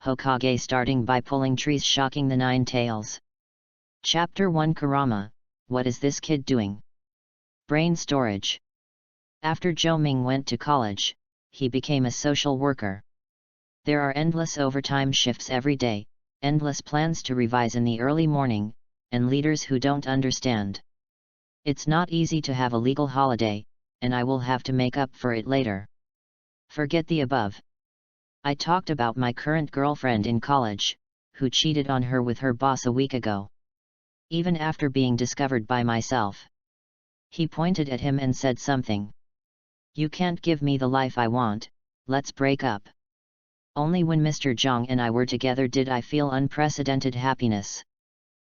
Hokage starting by pulling trees shocking the Nine Tails. Chapter 1 Kurama, what is this kid doing? Brain storage. After Zhou went to college, he became a social worker. There are endless overtime shifts every day, endless plans to revise in the early morning, and leaders who don't understand. It's not easy to have a legal holiday, and I will have to make up for it later. Forget the above. I talked about my current girlfriend in college, who cheated on her with her boss a week ago. Even after being discovered by myself. He pointed at him and said something. You can't give me the life I want, let's break up. Only when Mr. Zhang and I were together did I feel unprecedented happiness.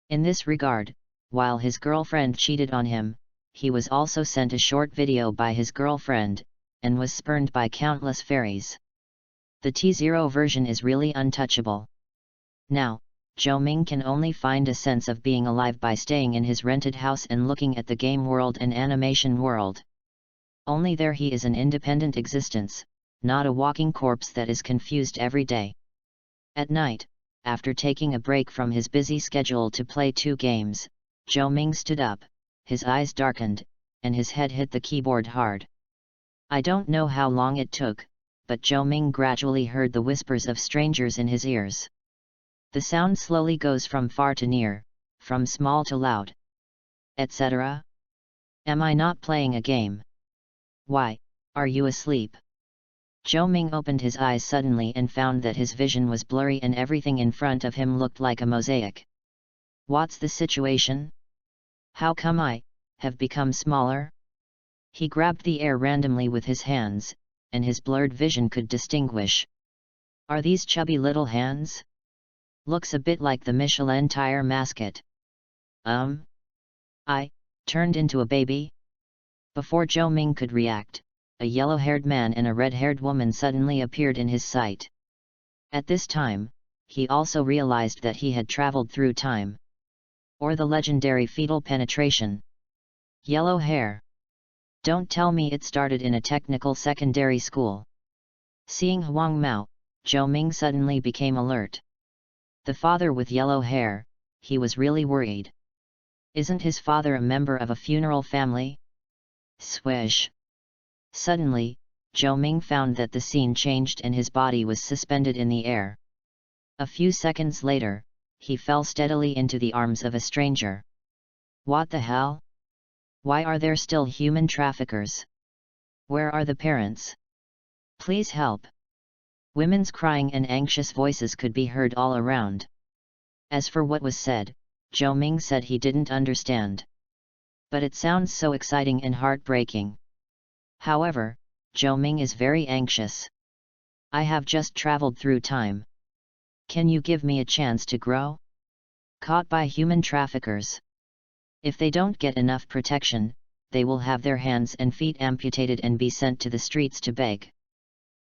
In this regard, while his girlfriend cheated on him, he was also sent a short video by his girlfriend, and was spurned by countless fairies. The T0 version is really untouchable. Now, Zhou can only find a sense of being alive by staying in his rented house and looking at the game world and animation world. Only there he is an independent existence, not a walking corpse that is confused every day. At night, after taking a break from his busy schedule to play 2 games, Zhou stood up, his eyes darkened, and his head hit the keyboard hard. I don't know how long it took, but Zhou gradually heard the whispers of strangers in his ears. The sound slowly goes from far to near, from small to loud, etc. Am I not playing a game? Why, are you asleep? Zhou opened his eyes suddenly and found that his vision was blurry and everything in front of him looked like a mosaic. What's the situation? How come I have become smaller? He grabbed the air randomly with his hands, and his blurred vision could distinguish. Are these chubby little hands? Looks a bit like the Michelin tire mascot. I turned into a baby? Before Zhou could react, a yellow-haired man and a red-haired woman suddenly appeared in his sight. At this time, he also realized that he had traveled through time. Or the legendary fetal penetration. Yellow hair. Don't tell me it started in a technical secondary school. Seeing Huang Mao, Zhou suddenly became alert. The father with yellow hair, he was really worried. Isn't his father a member of a funeral family? Swish! Suddenly, Zhou found that the scene changed and his body was suspended in the air. A few seconds later, he fell steadily into the arms of a stranger. What the hell? Why are there still human traffickers? Where are the parents? Please help! Women's crying and anxious voices could be heard all around. As for what was said, Zhou said he didn't understand. But it sounds so exciting and heartbreaking. However, Zhou is very anxious. I have just traveled through time. Can you give me a chance to grow? Caught by human traffickers. If they don't get enough protection, they will have their hands and feet amputated and be sent to the streets to beg.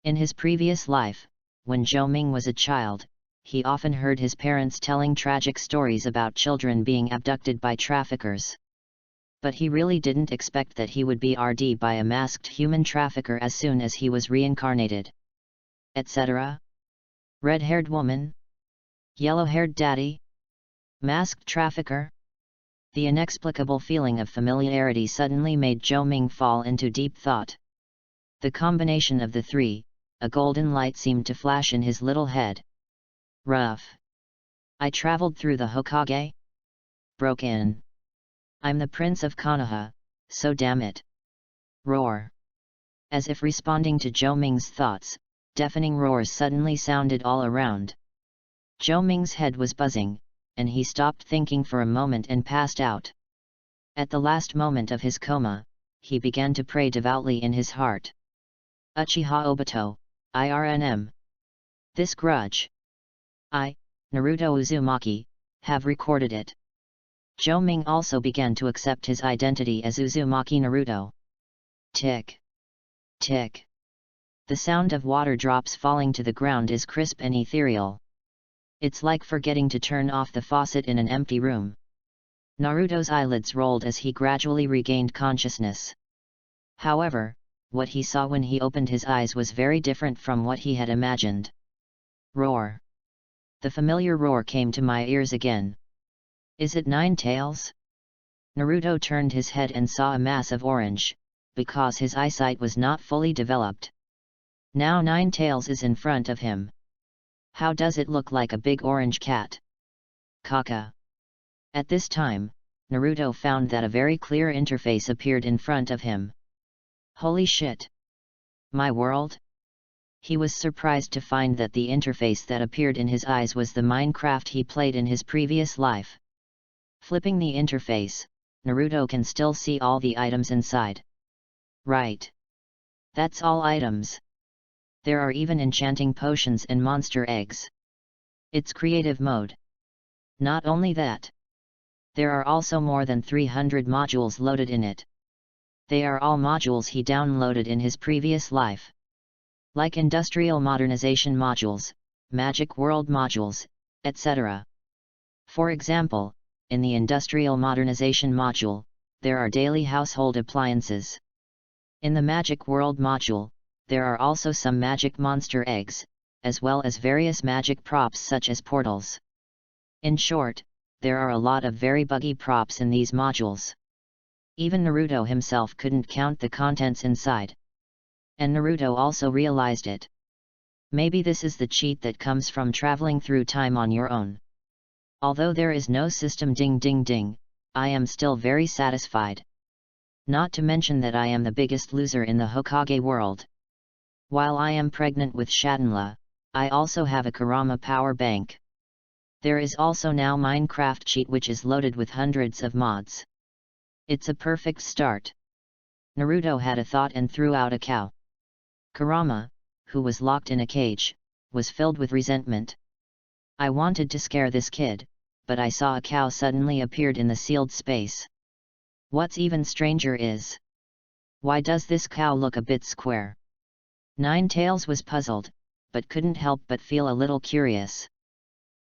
In his previous life, when Zhou was a child, he often heard his parents telling tragic stories about children being abducted by traffickers. But he really didn't expect that he would be RD by a masked human trafficker as soon as he was reincarnated. Etc. Red-haired woman? Yellow-haired daddy? Masked trafficker? The inexplicable feeling of familiarity suddenly made Zhou fall into deep thought. The combination of the three, a golden light seemed to flash in his little head. Rough. I traveled through the Hokage? Broke in. I'm the Prince of Konoha, so damn it. Roar. As if responding to Zhou thoughts, deafening roars suddenly sounded all around. Zhou head was buzzing, and he stopped thinking for a moment and passed out. At the last moment of his coma, he began to pray devoutly in his heart. Uchiha Obito, IRNM. This grudge. I, Naruto Uzumaki, have recorded it. Zhou also began to accept his identity as Uzumaki Naruto. Tick. Tick. The sound of water drops falling to the ground is crisp and ethereal. It's like forgetting to turn off the faucet in an empty room. Naruto's eyelids rolled as he gradually regained consciousness. However, what he saw when he opened his eyes was very different from what he had imagined. Roar. The familiar roar came to my ears again. Is it Nine Tails? Naruto turned his head and saw a mass of orange, because his eyesight was not fully developed. Now Nine Tails is in front of him. How does it look like a big orange cat? Kaka. At this time, Naruto found that a very clear interface appeared in front of him. Holy shit! My world? He was surprised to find that the interface that appeared in his eyes was the Minecraft he played in his previous life. Flipping the interface, Naruto can still see all the items inside. Right. That's all items. There are even enchanting potions and monster eggs. It's creative mode. Not only that. There are also more than 300 modules loaded in it. They are all modules he downloaded in his previous life. Like industrial modernization modules, magic world modules, etc. For example, in the industrial modernization module, there are daily household appliances. In the magic world module, there are also some magic monster eggs, as well as various magic props such as portals. In short, there are a lot of very buggy props in these modules. Even Naruto himself couldn't count the contents inside. And Naruto also realized it. Maybe this is the cheat that comes from traveling through time on your own. Although there is no system ding ding ding, I am still very satisfied. Not to mention that I am the biggest loser in the Hokage world. While I am pregnant with Shadenla, I also have a Kurama power bank. There is also now Minecraft cheat which is loaded with hundreds of mods. It's a perfect start. Naruto had a thought and threw out a cow. Kurama, who was locked in a cage, was filled with resentment. I wanted to scare this kid, but I saw a cow suddenly appeared in the sealed space. What's even stranger is, why does this cow look a bit square? Nine Tails was puzzled, but couldn't help but feel a little curious.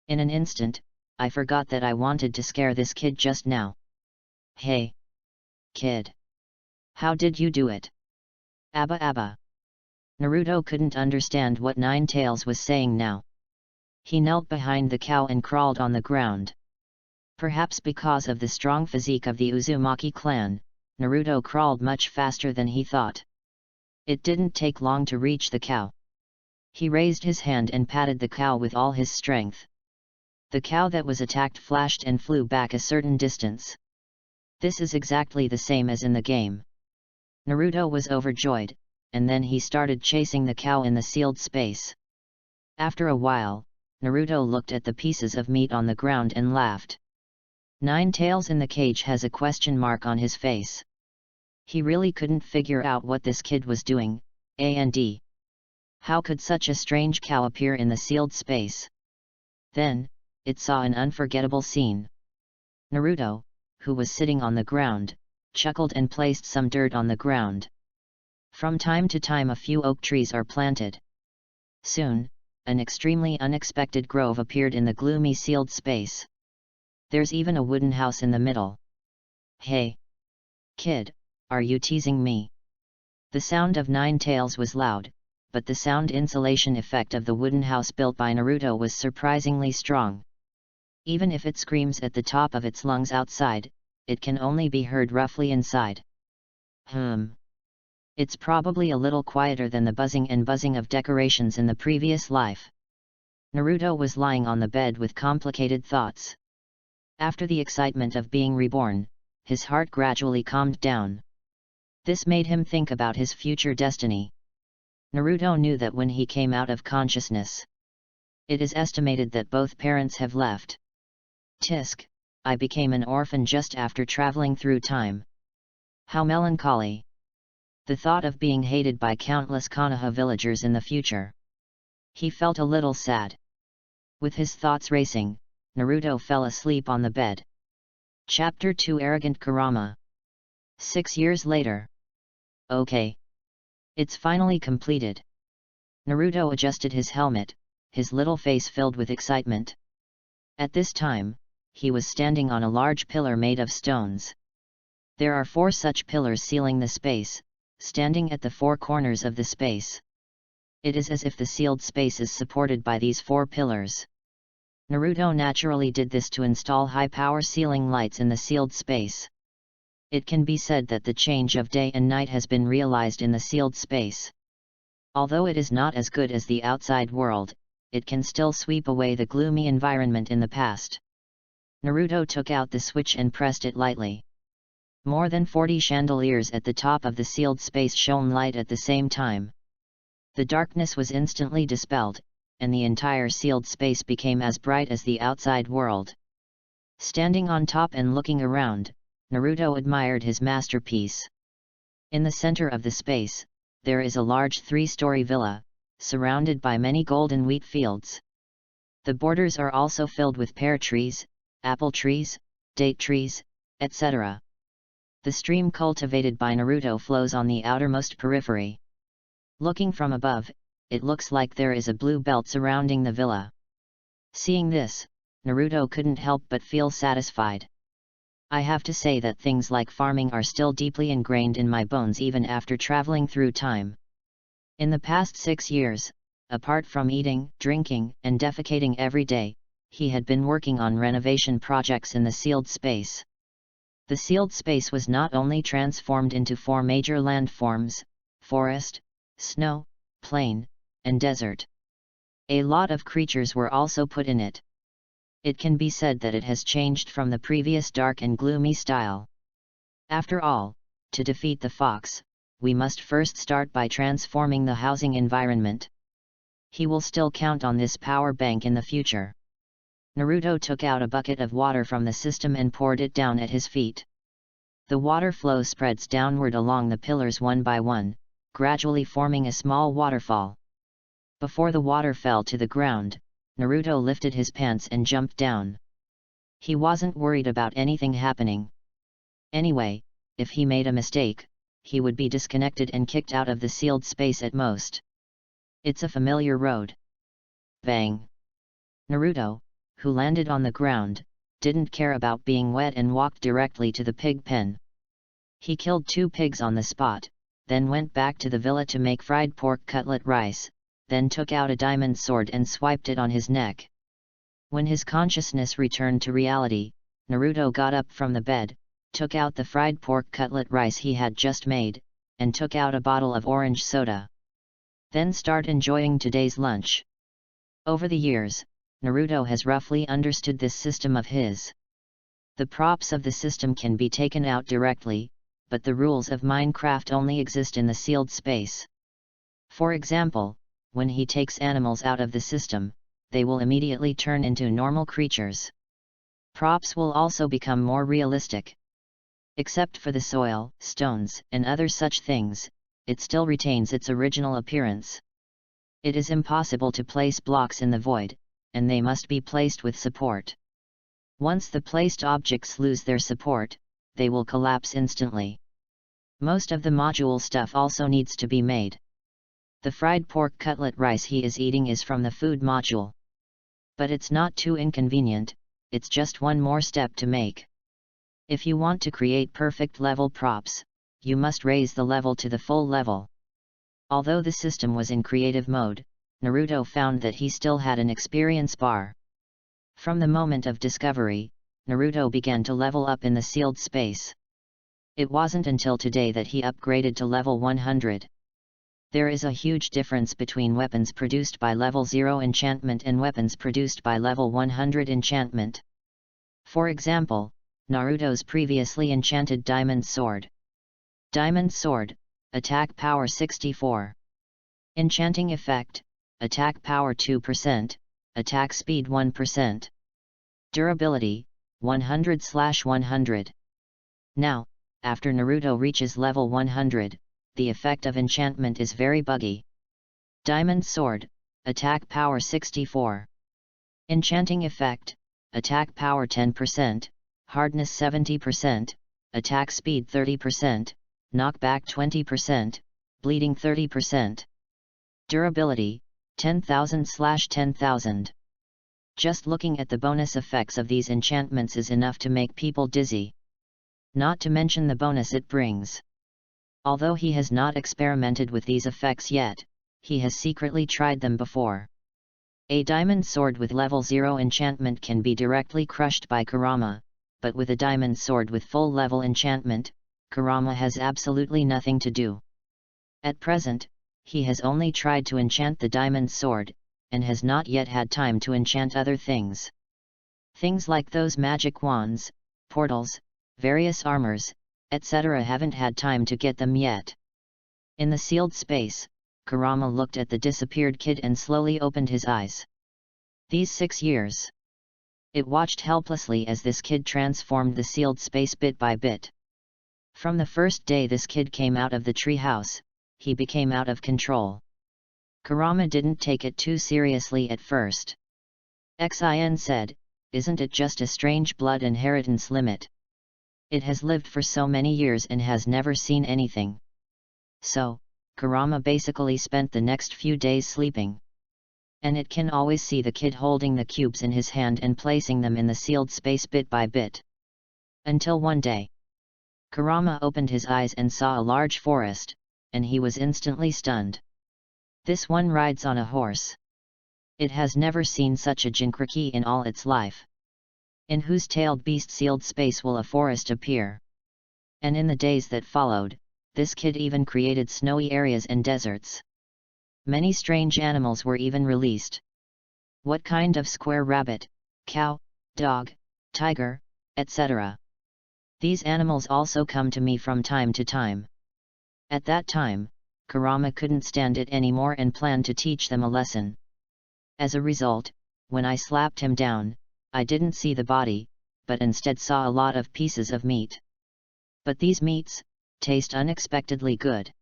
In an instant, I forgot that I wanted to scare this kid just now. Hey! Kid! How did you do it? Abba Abba! Naruto couldn't understand what Nine Tails was saying now. He knelt behind the cow and crawled on the ground. Perhaps because of the strong physique of the Uzumaki clan, Naruto crawled much faster than he thought. It didn't take long to reach the cow. He raised his hand and patted the cow with all his strength. The cow that was attacked flashed and flew back a certain distance. This is exactly the same as in the game. Naruto was overjoyed, and then he started chasing the cow in the sealed space. After a while, Naruto looked at the pieces of meat on the ground and laughed. Nine Tails in the cage has a question mark on his face. He really couldn't figure out what this kid was doing, and how could such a strange cow appear in the sealed space? Then, it saw an unforgettable scene. Naruto, who was sitting on the ground, chuckled and placed some dirt on the ground. From time to time a few oak trees are planted. Soon, an extremely unexpected grove appeared in the gloomy sealed space. There's even a wooden house in the middle. Hey! Kid, are you teasing me? The sound of Nine Tails was loud, but the sound insulation effect of the wooden house built by Naruto was surprisingly strong. Even if it screams at the top of its lungs outside, it can only be heard roughly inside. It's probably a little quieter than the buzzing and buzzing of decorations in the previous life. Naruto was lying on the bed with complicated thoughts. After the excitement of being reborn, his heart gradually calmed down. This made him think about his future destiny. Naruto knew that when he came out of consciousness, it is estimated that both parents have left. Tisk, I became an orphan just after traveling through time. How melancholy! The thought of being hated by countless Konoha villagers in the future. He felt a little sad. With his thoughts racing, Naruto fell asleep on the bed. Chapter 2 Arrogant Kurama. 6 years later. Okay. It's finally completed. Naruto adjusted his helmet, his little face filled with excitement. At this time, he was standing on a large pillar made of stones. There are 4 such pillars sealing the space, standing at the 4 corners of the space. It is as if the sealed space is supported by these 4 pillars. Naruto naturally did this to install high-power ceiling lights in the sealed space. It can be said that the change of day and night has been realized in the sealed space. Although it is not as good as the outside world, it can still sweep away the gloomy environment in the past. Naruto took out the switch and pressed it lightly. More than 40 chandeliers at the top of the sealed space shone light at the same time. The darkness was instantly dispelled, and the entire sealed space became as bright as the outside world. Standing on top and looking around, Naruto admired his masterpiece. In the center of the space, there is a large 3-story villa, surrounded by many golden wheat fields. The borders are also filled with pear trees, apple trees, date trees, etc. The stream cultivated by Naruto flows on the outermost periphery. Looking from above, it looks like there is a blue belt surrounding the villa. Seeing this, Naruto couldn't help but feel satisfied. I have to say that things like farming are still deeply ingrained in my bones even after traveling through time. In the past 6 years, apart from eating, drinking, and defecating every day, he had been working on renovation projects in the sealed space. The sealed space was not only transformed into 4 major landforms: forest, snow, plain, and desert. A lot of creatures were also put in it. It can be said that it has changed from the previous dark and gloomy style. After all, to defeat the fox, we must first start by transforming the housing environment. He will still count on this power bank in the future. Naruto took out a bucket of water from the system and poured it down at his feet. The water flow spreads downward along the pillars one by one, gradually forming a small waterfall. Before the water fell to the ground, Naruto lifted his pants and jumped down. He wasn't worried about anything happening. Anyway, if he made a mistake, he would be disconnected and kicked out of the sealed space at most. It's a familiar road. Bang! Naruto, who landed on the ground, didn't care about being wet and walked directly to the pig pen. He killed 2 pigs on the spot, then went back to the villa to make fried pork cutlet rice, then took out a diamond sword and swiped it on his neck. When his consciousness returned to reality, Naruto got up from the bed, took out the fried pork cutlet rice he had just made, and took out a bottle of orange soda. Then start enjoying today's lunch. Over the years, Naruto has roughly understood this system of his. The props of the system can be taken out directly, but the rules of Minecraft only exist in the sealed space. For example, when he takes animals out of the system, they will immediately turn into normal creatures. Props will also become more realistic. Except for the soil, stones, and other such things, it still retains its original appearance. It is impossible to place blocks in the void, and they must be placed with support. Once the placed objects lose their support, they will collapse instantly. Most of the module stuff also needs to be made. The fried pork cutlet rice he is eating is from the food module. But it's not too inconvenient, it's just one more step to make. If you want to create perfect level props, you must raise the level to the full level. Although the system was in creative mode, Naruto found that he still had an experience bar. From the moment of discovery, Naruto began to level up in the sealed space. It wasn't until today that he upgraded to level 100. There is a huge difference between weapons produced by level 0 enchantment and weapons produced by level 100 enchantment. For example, Naruto's previously enchanted Diamond Sword. Diamond Sword, Attack Power 64. Enchanting Effect, Attack Power 2%, Attack Speed 1%. Durability, 100/100. Now, after Naruto reaches level 100, the effect of enchantment is very buggy. Diamond Sword, Attack Power 64. Enchanting Effect, Attack Power 10%, Hardness 70%, Attack Speed 30%, Knockback 20%, Bleeding 30%. Durability, 10,000/10,000. Just looking at the bonus effects of these enchantments is enough to make people dizzy. Not to mention the bonus it brings. Although he has not experimented with these effects yet, he has secretly tried them before. A diamond sword with level 0 enchantment can be directly crushed by Kurama, but with a diamond sword with full level enchantment, Kurama has absolutely nothing to do. At present, he has only tried to enchant the diamond sword, and has not yet had time to enchant other things. Things like those magic wands, portals, various armors, etc. haven't had time to get them yet. In the sealed space, Kurama looked at the disappeared kid and slowly opened his eyes. These 6 years. It watched helplessly as this kid transformed the sealed space bit by bit. From the first day this kid came out of the treehouse, he became out of control. Kurama didn't take it too seriously at first. Xin said, "Isn't it just a strange blood inheritance limit? It has lived for so many years and has never seen anything." So, Kurama basically spent the next few days sleeping. And it can always see the kid holding the cubes in his hand and placing them in the sealed space bit by bit. Until one day, Kurama opened his eyes and saw a large forest, and he was instantly stunned. This one rides on a horse. It has never seen such a jinkriki in all its life. In whose tailed beast sealed space will a forest appear? And in the days that followed, this kid even created snowy areas and deserts. Many strange animals were even released. What kind of square rabbit, cow, dog, tiger, etc. These animals also come to me from time to time. At that time, Kurama couldn't stand it anymore and planned to teach them a lesson. As a result, when I slapped him down, I didn't see the body, but instead saw a lot of pieces of meat. But these meats taste unexpectedly good.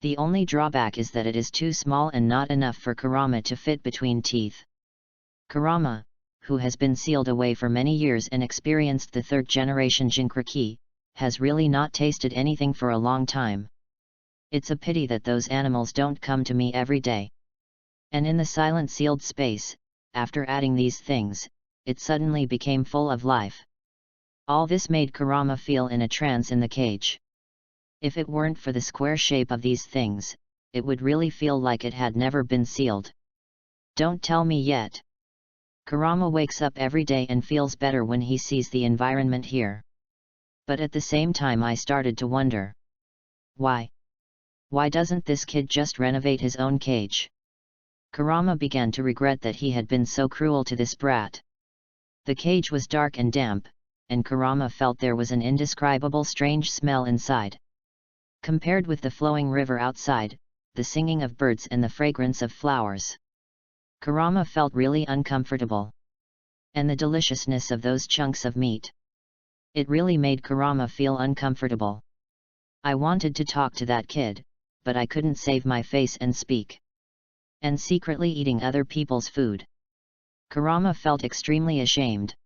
The only drawback is that it is too small and not enough for Kurama to fit between teeth. Kurama, who has been sealed away for many years and experienced the 3rd generation jinkriki, has really not tasted anything for a long time. It's a pity that those animals don't come to me every day. And in the silent sealed space, after adding these things, it suddenly became full of life. All this made Kurama feel in a trance in the cage. If it weren't for the square shape of these things, it would really feel like it had never been sealed. Don't tell me yet. Kurama wakes up every day and feels better when he sees the environment here. But at the same time I started to wonder. Why? Why doesn't this kid just renovate his own cage? Kurama began to regret that he had been so cruel to this brat. The cage was dark and damp, and Kurama felt there was an indescribable strange smell inside. Compared with the flowing river outside, the singing of birds and the fragrance of flowers, Kurama felt really uncomfortable. And the deliciousness of those chunks of meat. It really made Kurama feel uncomfortable. I wanted to talk to that kid, but I couldn't save my face and speak. And secretly eating other people's food. Kurama felt extremely ashamed.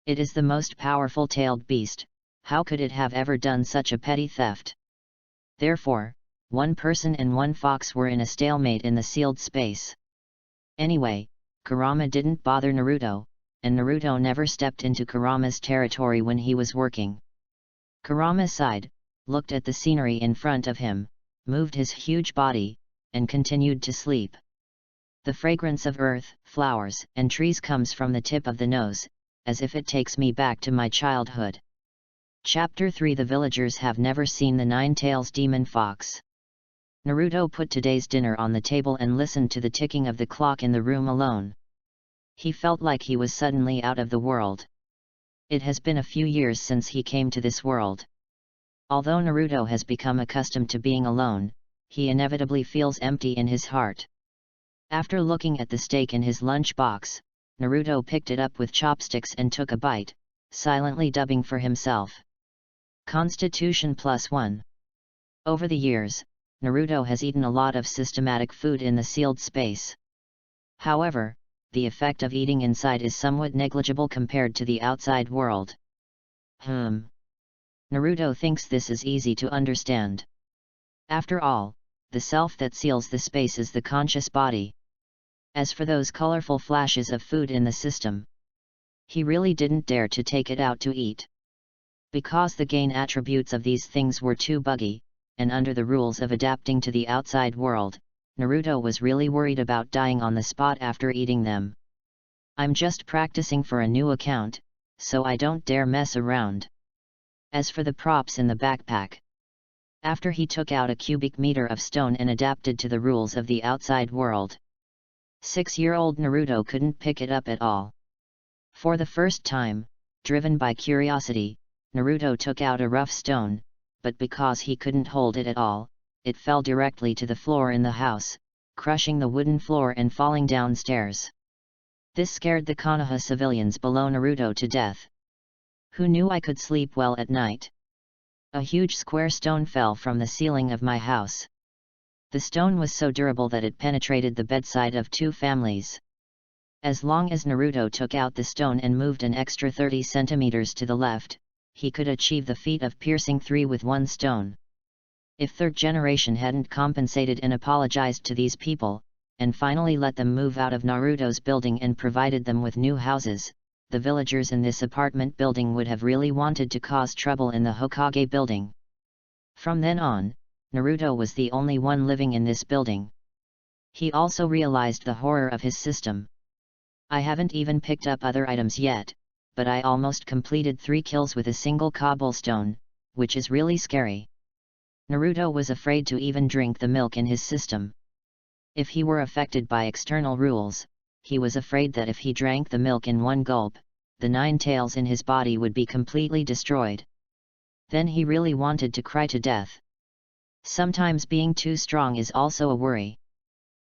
It is the most powerful tailed beast, how could it have ever done such a petty theft? Therefore, one person and one fox were in a stalemate in the sealed space. Anyway, Kurama didn't bother Naruto, and Naruto never stepped into Kurama's territory when he was working. Kurama sighed, looked at the scenery in front of him, moved his huge body, and continued to sleep. The fragrance of earth, flowers, and trees comes from the tip of the nose, as if it takes me back to my childhood. Chapter 3 The villagers have never seen the Nine-Tails Demon Fox. Naruto put today's dinner on the table and listened to the ticking of the clock in the room alone. He felt like he was suddenly out of the world. It has been a few years since he came to this world. Although Naruto has become accustomed to being alone, he inevitably feels empty in his heart. After looking at the steak in his lunch box, Naruto picked it up with chopsticks and took a bite, silently dubbing for himself. Constitution +1. Over the years, Naruto has eaten a lot of systematic food in the sealed space. However, the effect of eating inside is somewhat negligible compared to the outside world. Naruto thinks this is easy to understand. After all, the self that seals the space is the conscious body. As for those colorful flashes of food in the system, he really didn't dare to take it out to eat. Because the gain attributes of these things were too buggy, and under the rules of adapting to the outside world, Naruto was really worried about dying on the spot after eating them. "I'm just practicing for a new account, so I don't dare mess around." As for the props in the backpack, after he took out a cubic meter of stone and adapted to the rules of the outside world, 6-year-old Naruto couldn't pick it up at all. For the first time, driven by curiosity, Naruto took out a rough stone, but because he couldn't hold it at all, it fell directly to the floor in the house, crushing the wooden floor and falling downstairs. This scared the Konoha civilians below Naruto to death. "Who knew I could sleep well at night? A huge square stone fell from the ceiling of my house. The stone was so durable that it penetrated the bedside of 2 families. As long as Naruto took out the stone and moved an extra 30 centimeters to the left, he could achieve the feat of piercing 3 with 1 stone. If third generation hadn't compensated and apologized to these people, and finally let them move out of Naruto's building and provided them with new houses, the villagers in this apartment building would have really wanted to cause trouble in the Hokage building. From then on, Naruto was the only one living in this building. He also realized the horror of his system. "I haven't even picked up other items yet, but I almost completed 3 kills with a single cobblestone, which is really scary." Naruto was afraid to even drink the milk in his system. If he were affected by external rules, he was afraid that if he drank the milk in 1 gulp, the 9 tails in his body would be completely destroyed. Then he really wanted to cry to death. Sometimes being too strong is also a worry.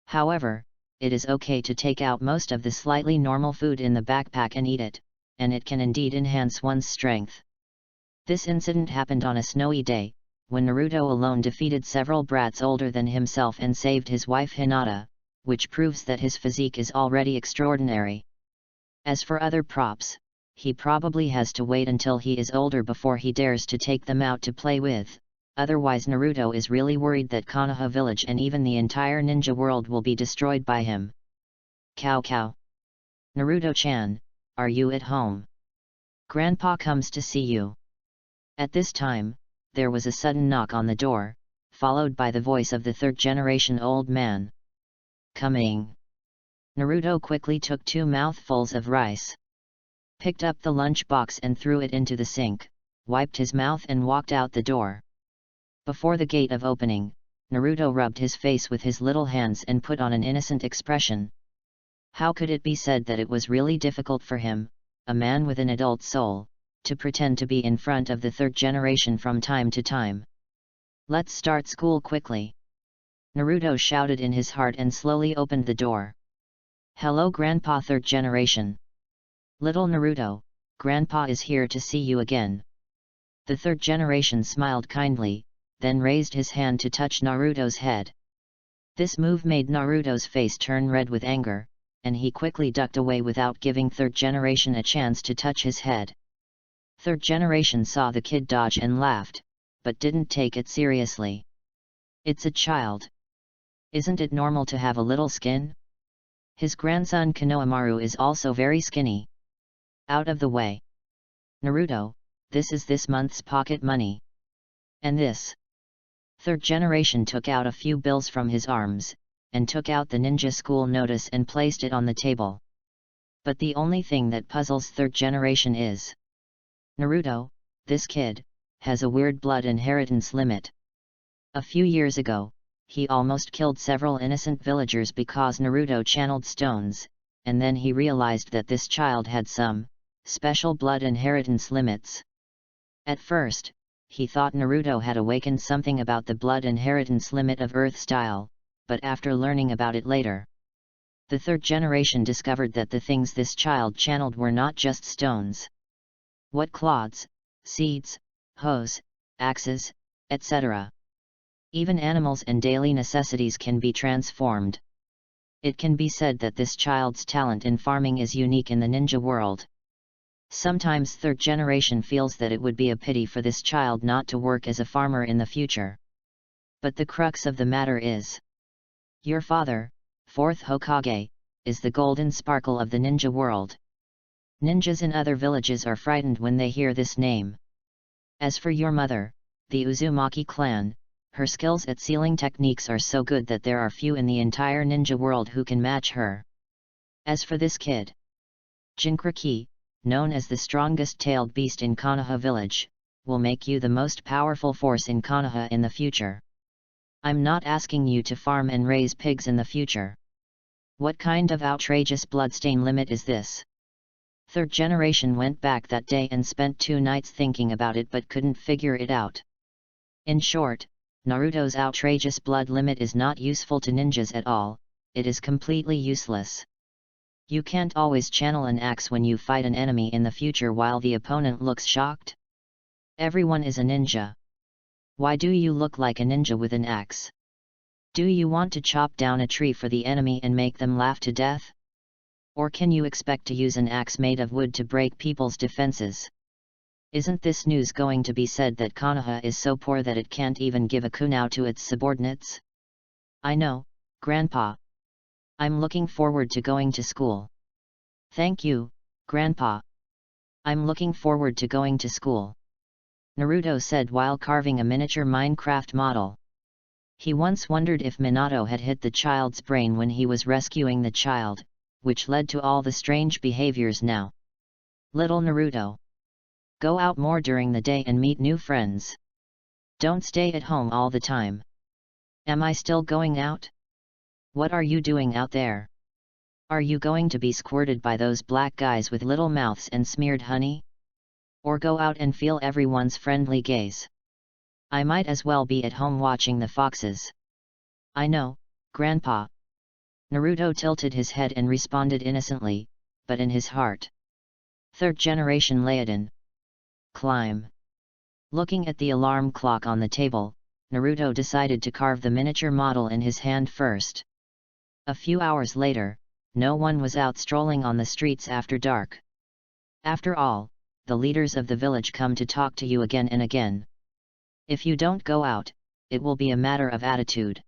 However, it is okay to take out most of the slightly normal food in the backpack and eat it, and it can indeed enhance one's strength. This incident happened on a snowy day, when Naruto alone defeated several brats older than himself and saved his wife Hinata, which proves that his physique is already extraordinary. As for other props, he probably has to wait until he is older before he dares to take them out to play with, otherwise Naruto is really worried that Konoha village and even the entire ninja world will be destroyed by him. "Cow cow. Naruto-chan, are you at home? Grandpa comes to see you." At this time, there was a sudden knock on the door, followed by the voice of the third-generation old man. "Coming." Naruto quickly took 2 mouthfuls of rice, picked up the lunch box and threw it into the sink, wiped his mouth and walked out the door. Before the gate of opening, Naruto rubbed his face with his little hands and put on an innocent expression. How could it be said that it was really difficult for him, a man with an adult soul, to pretend to be in front of the third generation from time to time? "Let's start school quickly," Naruto shouted in his heart and slowly opened the door. "Hello Grandpa third generation. Little Naruto, Grandpa is here to see you again." The third generation smiled kindly, then raised his hand to touch Naruto's head. This move made Naruto's face turn red with anger, and he quickly ducked away without giving third generation a chance to touch his head. Third generation saw the kid dodge and laughed, but didn't take it seriously. "It's a child. Isn't it normal to have a little skin? His grandson Konohamaru is also very skinny. Out of the way. Naruto, this is this month's pocket money. And this." Third generation took out a few bills from his arms, and took out the ninja school notice and placed it on the table. But the only thing that puzzles third generation is, Naruto, this kid, has a weird blood inheritance limit. A few years ago, he almost killed several innocent villagers because Naruto channeled stones, and then he realized that this child had some special blood inheritance limits. At first, he thought Naruto had awakened something about the blood inheritance limit of Earth style, but after learning about it later, the third generation discovered that the things this child channeled were not just stones. What clods, seeds, hoes, axes, etc. Even animals and daily necessities can be transformed. It can be said that this child's talent in farming is unique in the ninja world. Sometimes third generation feels that it would be a pity for this child not to work as a farmer in the future. But the crux of the matter is, your father, fourth Hokage, is the golden sparkle of the ninja world. Ninjas in other villages are frightened when they hear this name. As for your mother, the Uzumaki clan, her skills at sealing techniques are so good that there are few in the entire ninja world who can match her. As for this kid, Jinkraki, known as the strongest tailed beast in Konoha village, will make you the most powerful force in Konoha in the future. I'm not asking you to farm and raise pigs in the future. What kind of outrageous bloodstain limit is this? Third generation went back that day and spent 2 nights thinking about it but couldn't figure it out. In short, Naruto's outrageous blood limit is not useful to ninjas at all, it is completely useless. You can't always channel an axe when you fight an enemy in the future while the opponent looks shocked. Everyone is a ninja. Why do you look like a ninja with an axe? Do you want to chop down a tree for the enemy and make them laugh to death? Or can you expect to use an axe made of wood to break people's defenses? Isn't this news going to be said that Konoha is so poor that it can't even give a kunao to its subordinates? I know, Grandpa. I'm looking forward to going to school. Thank you, Grandpa. I'm looking forward to going to school, Naruto said while carving a miniature Minecraft model. He once wondered if Minato had hit the child's brain when he was rescuing the child, which led to all the strange behaviors now. Little Naruto, go out more during the day and meet new friends. Don't stay at home all the time. Am I still going out? What are you doing out there? Are you going to be squirted by those black guys with little mouths and smeared honey? Or go out and feel everyone's friendly gaze? I might as well be at home watching the foxes. I know, Grandpa. Naruto tilted his head and responded innocently, but in his heart. Third generation Leiden. Climb. Looking at the alarm clock on the table, Naruto decided to carve the miniature model in his hand first. A few hours later, no one was out strolling on the streets after dark. After all, the leaders of the village come to talk to you again and again. If you don't go out, it will be a matter of attitude.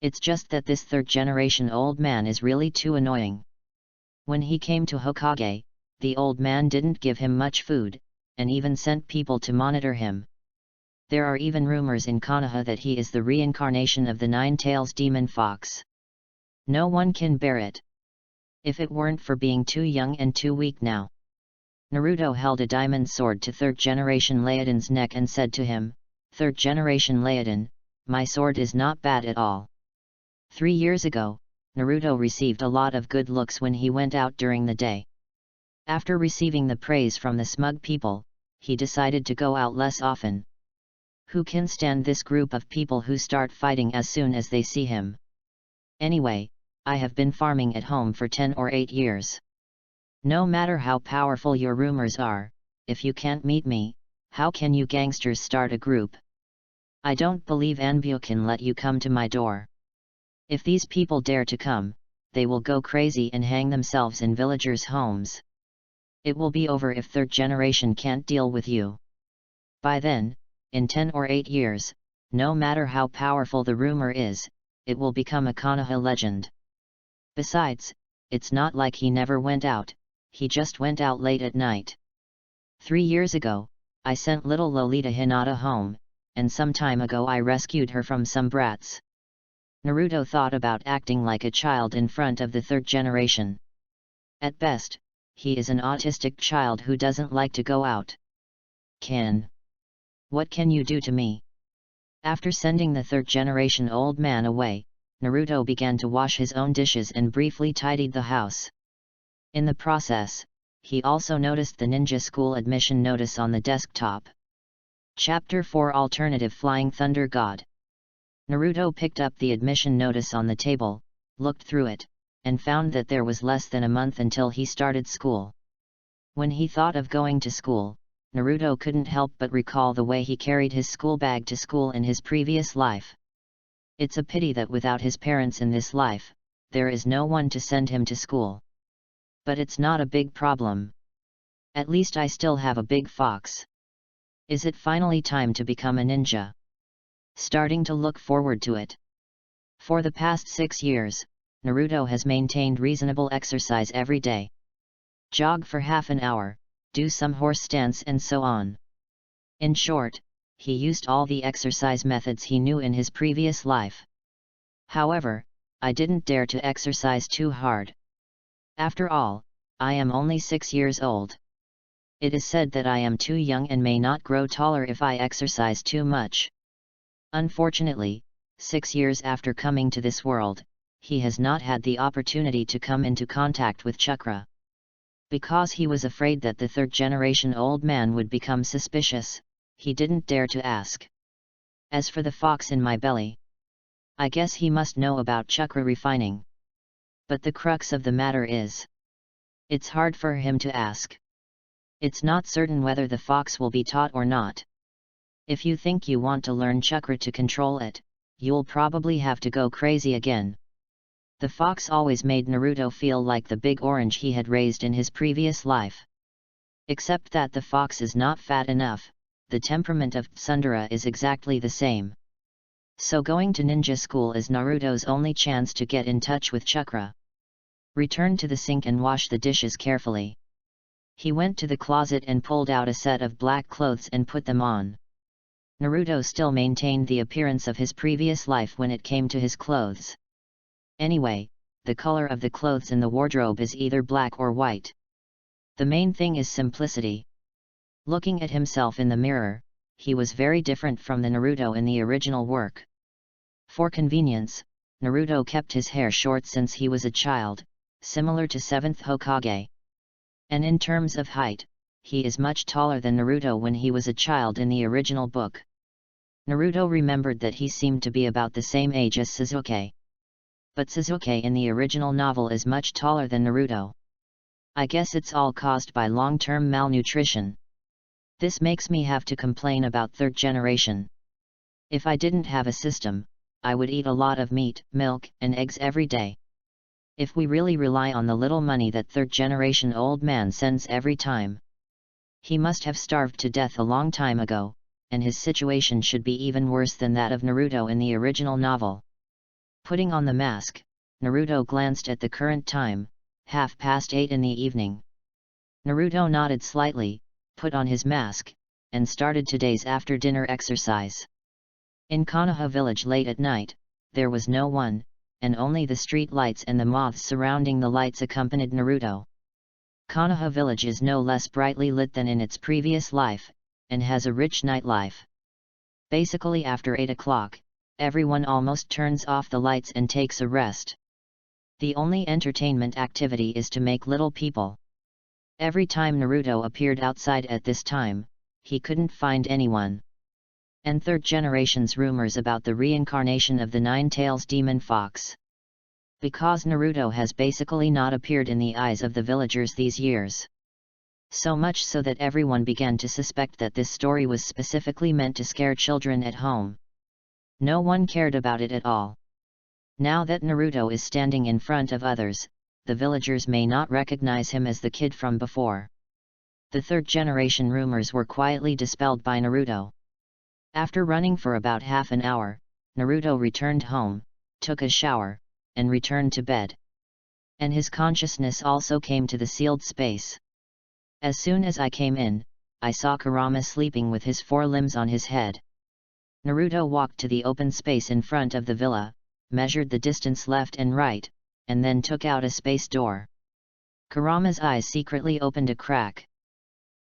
It's just that this third generation old man is really too annoying. When he came to Hokage, the old man didn't give him much food, and even sent people to monitor him. There are even rumors in Konoha that he is the reincarnation of the Nine-Tails demon fox. No one can bear it. If it weren't for being too young and too weak now. Naruto held a diamond sword to third generation Leiden's neck and said to him, Third generation Leiden, my sword is not bad at all. 3 years ago, Naruto received a lot of good looks when he went out during the day. After receiving the praise from the smug people, he decided to go out less often. Who can stand this group of people who start fighting as soon as they see him? Anyway, I have been farming at home for 10 or 8 years. No matter how powerful your rumors are, if you can't meet me, how can you gangsters start a group? I don't believe Anbu can let you come to my door. If these people dare to come, they will go crazy and hang themselves in villagers' homes. It will be over if third generation can't deal with you. By then, in 10 or 8 years, no matter how powerful the rumor is, it will become a Konoha legend. Besides, it's not like he never went out, he just went out late at night. 3 years ago, I sent little Lolita Hinata home, and some time ago I rescued her from some brats. Naruto thought about acting like a child in front of the third generation. At best, he is an autistic child who doesn't like to go out. What can you do to me? After sending the third generation old man away, Naruto began to wash his own dishes and briefly tidied the house. In the process, he also noticed the ninja school admission notice on the desktop. Chapter 4 Alternative Flying Thunder God. Naruto picked up the admission notice on the table, looked through it, and found that there was less than a month until he started school. When he thought of going to school, Naruto couldn't help but recall the way he carried his school bag to school in his previous life. It's a pity that without his parents in this life, there is no one to send him to school. But it's not a big problem. At least I still have a big fox. Is it finally time to become a ninja? Starting to look forward to it. For the past 6 years, Naruto has maintained reasonable exercise every day. Jog for half an hour, do some horse stance and so on. In short, he used all the exercise methods he knew in his previous life. However, I didn't dare to exercise too hard. After all, I am only 6 years old. It is said that I am too young and may not grow taller if I exercise too much. Unfortunately, 6 years after coming to this world, he has not had the opportunity to come into contact with chakra. Because he was afraid that the third-generation old man would become suspicious, he didn't dare to ask. As for the fox in my belly, I guess he must know about chakra refining. But the crux of the matter is, it's hard for him to ask. It's not certain whether the fox will be taught or not. If you think you want to learn chakra to control it, you'll probably have to go crazy again. The fox always made Naruto feel like the big orange he had raised in his previous life. Except that the fox is not fat enough, the temperament of Tsundere is exactly the same. So going to ninja school is Naruto's only chance to get in touch with chakra. Return to the sink and wash the dishes carefully. He went to the closet and pulled out a set of black clothes and put them on. Naruto still maintained the appearance of his previous life when it came to his clothes. Anyway, the color of the clothes in the wardrobe is either black or white. The main thing is simplicity. Looking at himself in the mirror, he was very different from the Naruto in the original work. For convenience, Naruto kept his hair short since he was a child, similar to 7th Hokage. And in terms of height, he is much taller than Naruto when he was a child in the original book. Naruto remembered that he seemed to be about the same age as Sasuke. But Sasuke in the original novel is much taller than Naruto. I guess it's all caused by long-term malnutrition. This makes me have to complain about third generation. If I didn't have a system, I would eat a lot of meat, milk, and eggs every day. If we really rely on the little money that third-generation old man sends every time, he must have starved to death a long time ago, and his situation should be even worse than that of Naruto in the original novel. Putting on the mask, Naruto glanced at the current time, 8:30 in the evening. Naruto nodded slightly, put on his mask, and started today's after-dinner exercise. In Konoha village late at night, there was no one, and only the street lights and the moths surrounding the lights accompanied Naruto. Konoha village is no less brightly lit than in its previous life, and has a rich nightlife. Basically after 8 o'clock, everyone almost turns off the lights and takes a rest. The only entertainment activity is to make little people. Every time Naruto appeared outside at this time, he couldn't find anyone. And third generation's rumors about the reincarnation of the Nine-Tails demon fox. Because Naruto has basically not appeared in the eyes of the villagers these years. So much so that everyone began to suspect that this story was specifically meant to scare children at home. No one cared about it at all. Now that Naruto is standing in front of others, the villagers may not recognize him as the kid from before. The third generation rumors were quietly dispelled by Naruto. After running for about half an hour, Naruto returned home, took a shower, and returned to bed. And his consciousness also came to the sealed space. As soon as I came in, I saw Kurama sleeping with his 4 limbs on his head. Naruto walked to the open space in front of the villa, measured the distance left and right, and then took out a space door. Kurama's eyes secretly opened a crack.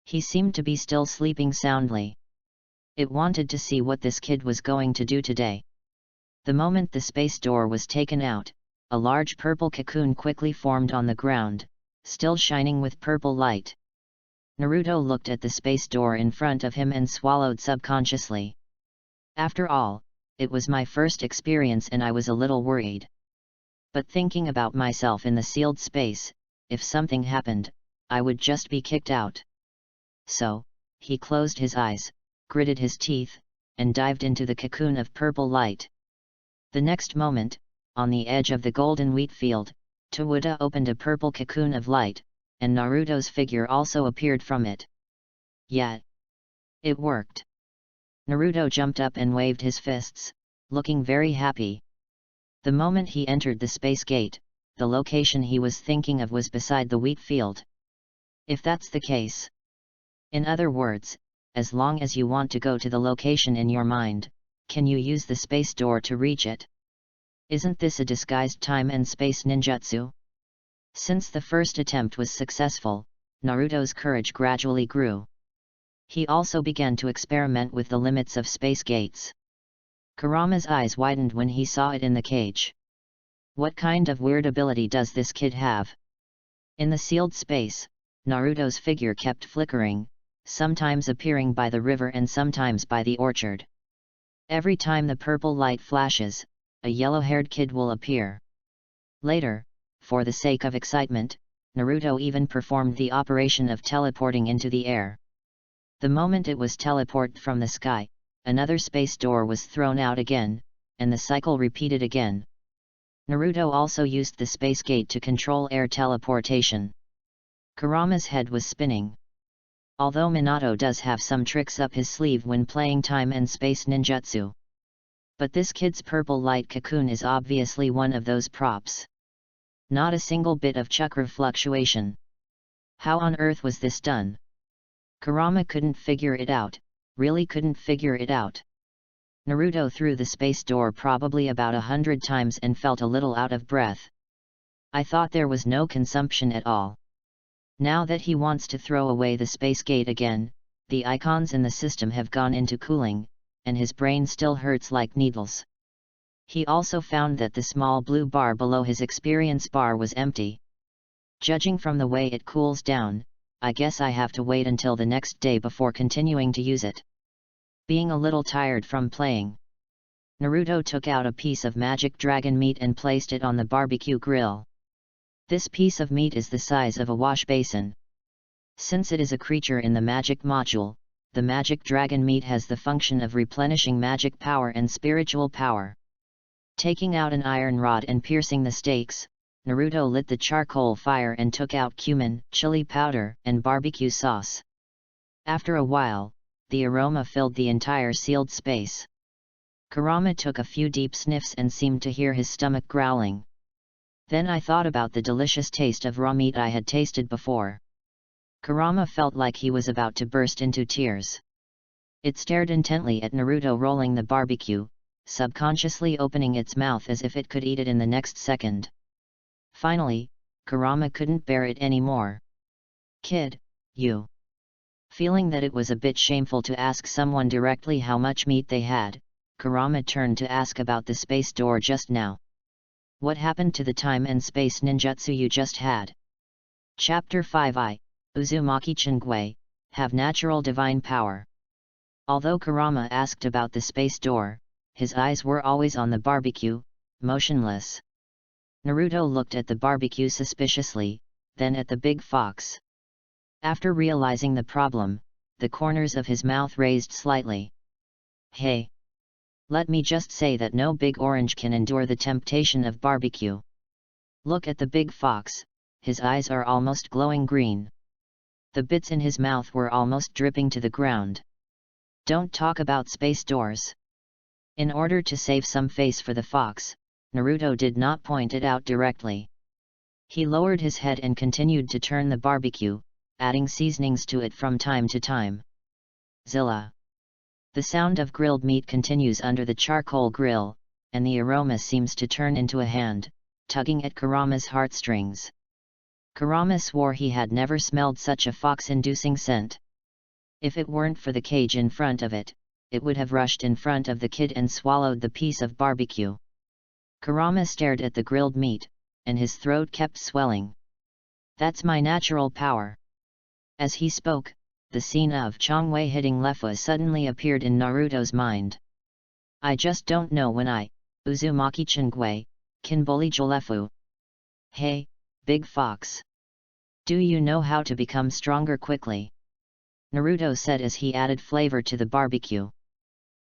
He seemed to be still sleeping soundly. It wanted to see what this kid was going to do today. The moment the space door was taken out, a large purple cocoon quickly formed on the ground, still shining with purple light. Naruto looked at the space door in front of him and swallowed subconsciously. After all, it was my first experience and I was a little worried. But thinking about myself in the sealed space, if something happened, I would just be kicked out. So, he closed his eyes, gritted his teeth, and dived into the cocoon of purple light. The next moment, on the edge of the golden wheat field, Tawuda opened a purple cocoon of light, and Naruto's figure also appeared from it. Yeah! It worked! Naruto jumped up and waved his fists, looking very happy. The moment he entered the space gate, the location he was thinking of was beside the wheat field. If that's the case. In other words, as long as you want to go to the location in your mind, can you use the space door to reach it? Isn't this a disguised time and space ninjutsu? Since the first attempt was successful, Naruto's courage gradually grew. He also began to experiment with the limits of space gates. Kurama's eyes widened when he saw it in the cage. What kind of weird ability does this kid have? In the sealed space, Naruto's figure kept flickering, sometimes appearing by the river and sometimes by the orchard. Every time the purple light flashes, a yellow-haired kid will appear. Later, for the sake of excitement, Naruto even performed the operation of teleporting into the air. The moment it was teleported from the sky, another space door was thrown out again, and the cycle repeated again. Naruto also used the space gate to control air teleportation. Kurama's head was spinning. Although Minato does have some tricks up his sleeve when playing time and space ninjutsu. But this kid's purple light cocoon is obviously one of those props. Not a single bit of chakra fluctuation. How on earth was this done? Kurama couldn't figure it out, really couldn't figure it out. Naruto threw the space door probably about 100 times and felt a little out of breath. I thought there was no consumption at all. Now that he wants to throw away the space gate again, the icons in the system have gone into cooling, and his brain still hurts like needles. He also found that the small blue bar below his experience bar was empty. Judging from the way it cools down, I guess I have to wait until the next day before continuing to use it. Being a little tired from playing, Naruto took out a piece of magic dragon meat and placed it on the barbecue grill. This piece of meat is the size of a wash basin. Since it is a creature in the magic module, the magic dragon meat has the function of replenishing magic power and spiritual power. Taking out an iron rod and piercing the stakes, Naruto lit the charcoal fire and took out cumin, chili powder, and barbecue sauce. After a while, the aroma filled the entire sealed space. Kurama took a few deep sniffs and seemed to hear his stomach growling. Then I thought about the delicious taste of raw meat I had tasted before. Kurama felt like he was about to burst into tears. It stared intently at Naruto rolling the barbecue, subconsciously opening its mouth as if it could eat it in the next second. Finally, Kurama couldn't bear it anymore. "Kid, you..." Feeling that it was a bit shameful to ask someone directly how much meat they had, Kurama turned to ask about the space door just now. "What happened to the time and space ninjutsu you just had?" Chapter 5 Uzumaki Chingui, have natural divine power. Although Kurama asked about the space door, his eyes were always on the barbecue, motionless. Naruto looked at the barbecue suspiciously, then at the big fox. After realizing the problem, the corners of his mouth raised slightly. "Hey! Let me just say that no big orange can endure the temptation of barbecue. Look at the big fox, his eyes are almost glowing green. The bits in his mouth were almost dripping to the ground. Don't talk about space doors." In order to save some face for the fox, Naruto did not point it out directly. He lowered his head and continued to turn the barbecue, adding seasonings to it from time to time. Zilla. The sound of grilled meat continues under the charcoal grill, and the aroma seems to turn into a hand, tugging at Kurama's heartstrings. Kurama swore he had never smelled such a fox-inducing scent. If it weren't for the cage in front of it, it would have rushed in front of the kid and swallowed the piece of barbecue. Kurama stared at the grilled meat, and his throat kept swelling. "That's my natural power." As he spoke, the scene of Changwei hitting Lefua suddenly appeared in Naruto's mind. "I just don't know when I, Uzumaki Changwei, can bully Jolefu. Hey, big fox. Do you know how to become stronger quickly?" Naruto said as he added flavor to the barbecue.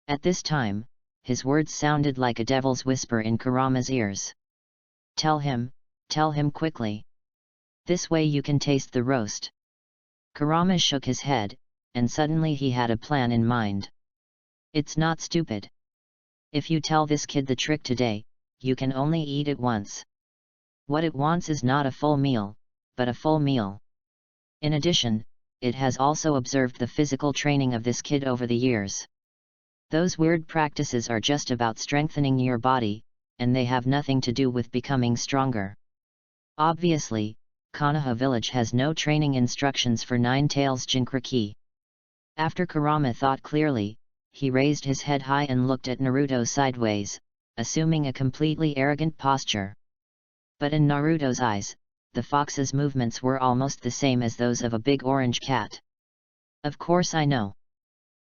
At this time, his words sounded like a devil's whisper in Kurama's ears. Tell him quickly. This way you can taste the roast." Kurama shook his head, and suddenly he had a plan in mind. "It's not stupid. If you tell this kid the trick today, you can only eat it once. What it wants is not a full meal, but a full meal. In addition, it has also observed the physical training of this kid over the years. Those weird practices are just about strengthening your body, and they have nothing to do with becoming stronger. Obviously, Konoha village has no training instructions for Nine Tails Jinchuriki. After Kurama thought clearly, he raised his head high and looked at Naruto sideways, assuming a completely arrogant posture. But in Naruto's eyes, the fox's movements were almost the same as those of a big orange cat. Of course I know.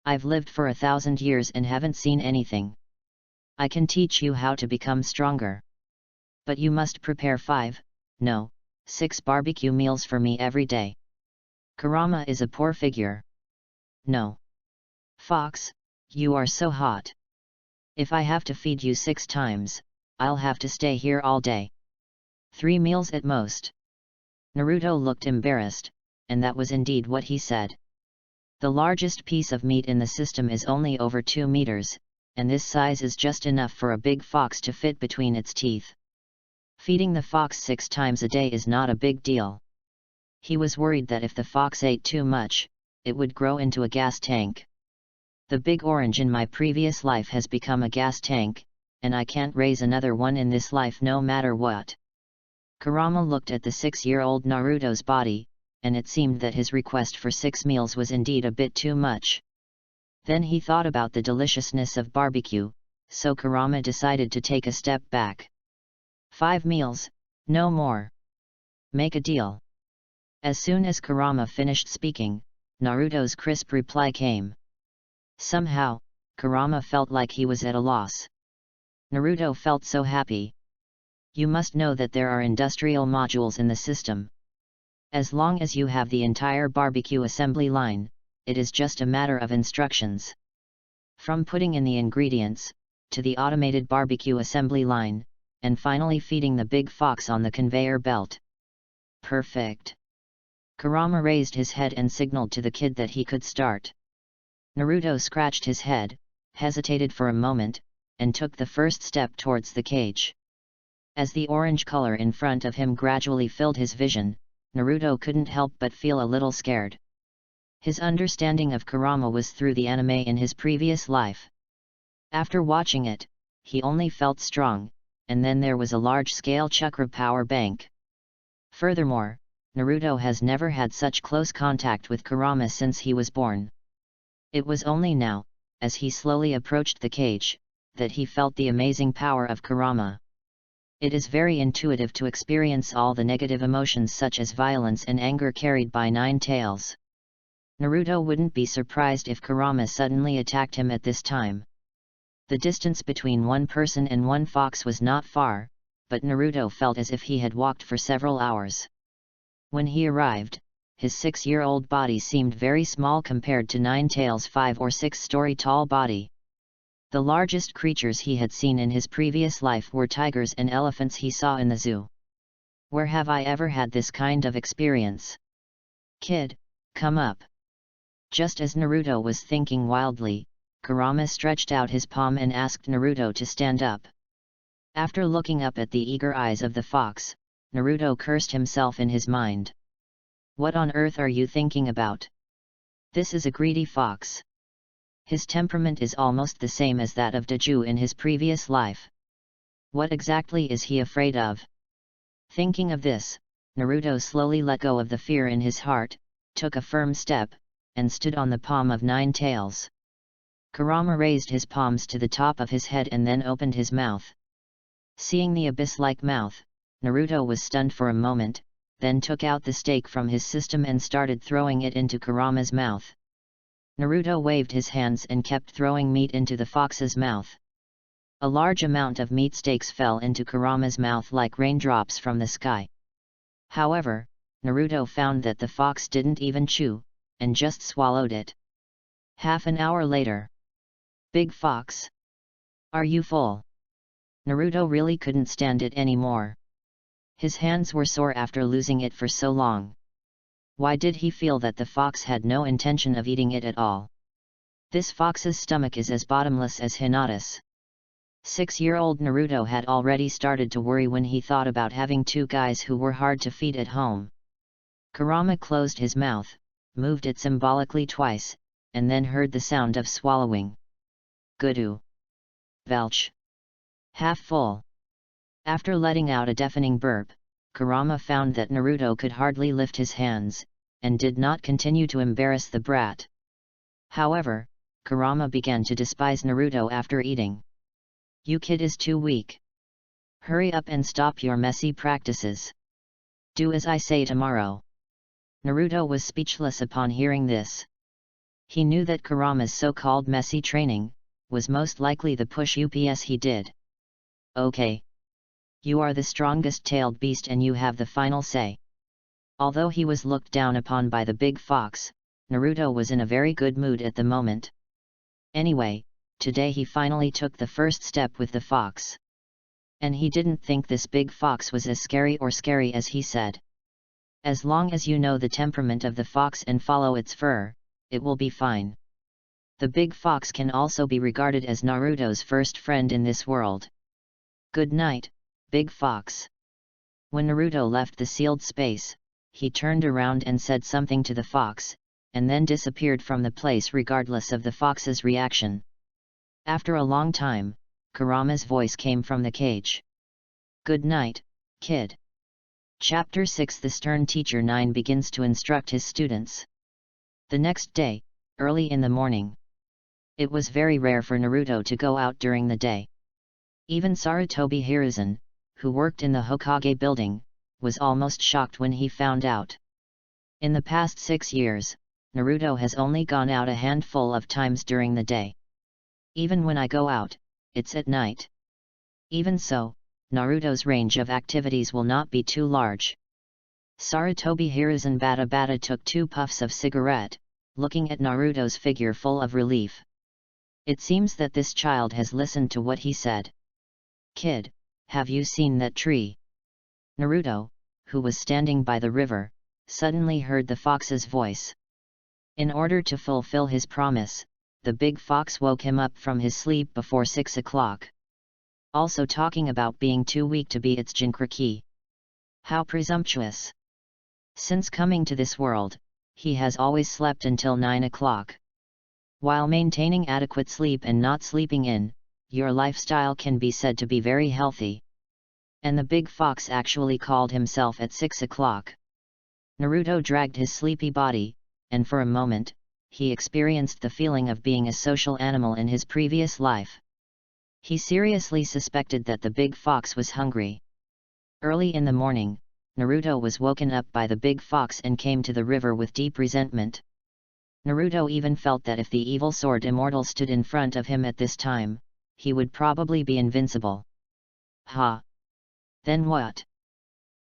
I've lived for 1,000 years and haven't seen anything. I can teach you how to become stronger. But you must prepare 5, no, 6 barbecue meals for me every day. Kurama is a poor figure. No. Fox, you are so hot. If I have to feed you 6 times, I'll have to stay here all day. 3 meals at most. Naruto looked embarrassed, and that was indeed what he said. The largest piece of meat in the system is only over 2 meters, and this size is just enough for a big fox to fit between its teeth. Feeding the fox 6 times a day is not a big deal. He was worried that if the fox ate too much, it would grow into a gas tank. The big orange in my previous life has become a gas tank, and I can't raise another one in this life no matter what. Kurama looked at the 6-year-old Naruto's body, and it seemed that his request for 6 meals was indeed a bit too much. Then he thought about the deliciousness of barbecue, so Kurama decided to take a step back. 5 meals, no more. Make a deal. As soon as Kurama finished speaking, Naruto's crisp reply came. Somehow, Kurama felt like he was at a loss. Naruto felt so happy. You must know that there are industrial modules in the system. As long as you have the entire barbecue assembly line, it is just a matter of instructions. From putting in the ingredients, to the automated barbecue assembly line, and finally feeding the big fox on the conveyor belt. Perfect. Kurama raised his head and signaled to the kid that he could start. Naruto scratched his head, hesitated for a moment, and took the first step towards the cage. As the orange color in front of him gradually filled his vision, Naruto couldn't help but feel a little scared. His understanding of Kurama was through the anime in his previous life. After watching it, he only felt strong, and then there was a large-scale chakra power bank. Furthermore, Naruto has never had such close contact with Kurama since he was born. It was only now, as he slowly approached the cage, that he felt the amazing power of Kurama. It is very intuitive to experience all the negative emotions such as violence and anger carried by Nine Tails. Naruto wouldn't be surprised if Kurama suddenly attacked him at this time. The distance between one person and one fox was not far, but Naruto felt as if he had walked for several hours. When he arrived, his 6-year-old body seemed very small compared to Nine Tails' 5 or 6-story tall body. The largest creatures he had seen in his previous life were tigers and elephants he saw in the zoo. Where have I ever had this kind of experience? Kid, come up. Just as Naruto was thinking wildly, Kurama stretched out his palm and asked Naruto to stand up. After looking up at the eager eyes of the fox, Naruto cursed himself in his mind. What on earth are you thinking about? This is a greedy fox. His temperament is almost the same as that of Daju in his previous life. What exactly is he afraid of? Thinking of this, Naruto slowly let go of the fear in his heart, took a firm step, and stood on the palm of Nine Tails. Kurama raised his palms to the top of his head and then opened his mouth. Seeing the abyss-like mouth, Naruto was stunned for a moment, then took out the stake from his system and started throwing it into Kurama's mouth. Naruto waved his hands and kept throwing meat into the fox's mouth. A large amount of meat steaks fell into Kurama's mouth like raindrops from the sky. However, Naruto found that the fox didn't even chew, and just swallowed it. Half an hour later. Big Fox. Are you full? Naruto really couldn't stand it anymore. His hands were sore after losing it for so long. Why did he feel that the fox had no intention of eating it at all? This fox's stomach is as bottomless as Hinata's. 6-year-old Naruto had already started to worry when he thought about having 2 guys who were hard to feed at home. Kurama closed his mouth, moved it symbolically twice, and then heard the sound of swallowing. Gudu. Belch. Half full. After letting out a deafening burp, Kurama found that Naruto could hardly lift his hands, and did not continue to embarrass the brat. However, Kurama began to despise Naruto after eating. "You kid is too weak. Hurry up and stop your messy practices. Do as I say tomorrow." Naruto was speechless upon hearing this. He knew that Kurama's so-called messy training was most likely the push-ups he did. "Okay. You are the strongest tailed beast and you have the final say." Although he was looked down upon by the big fox, Naruto was in a very good mood at the moment. Anyway, today he finally took the first step with the fox. And he didn't think this big fox was as scary as he said. As long as you know the temperament of the fox and follow its fur, it will be fine. The big fox can also be regarded as Naruto's first friend in this world. "Good night, big fox." When Naruto left the sealed space, he turned around and said something to the fox, and then disappeared from the place regardless of the fox's reaction. After a long time, Kurama's voice came from the cage. "Good night, kid." Chapter 6 The Stern Teacher 9 begins to instruct his students. The next day, early in the morning. It was very rare for Naruto to go out during the day. Even Sarutobi Hiruzen, who worked in the Hokage building, was almost shocked when he found out. In the past 6 years, Naruto has only gone out a handful of times during the day. "Even when I go out, it's at night." Even so, Naruto's range of activities will not be too large. Sarutobi Hiruzen Bata took 2 puffs of cigarette, looking at Naruto's figure full of relief. It seems that this child has listened to what he said. "Kid, have you seen that tree?" Naruto, who was standing by the river, suddenly heard the fox's voice. In order to fulfill his promise, the big fox woke him up from his sleep before 6 o'clock. Also talking about being too weak to be its Jinchuriki. How presumptuous! Since coming to this world, he has always slept until 9 o'clock. While maintaining adequate sleep and not sleeping in, your lifestyle can be said to be very healthy. And the big fox actually called himself at 6 o'clock. Naruto dragged his sleepy body, and for a moment, he experienced the feeling of being a social animal in his previous life. He seriously suspected that the big fox was hungry. Early in the morning, Naruto was woken up by the big fox and came to the river with deep resentment. Naruto even felt that if the evil sword immortal stood in front of him at this time, he would probably be invincible. Ha! Then what?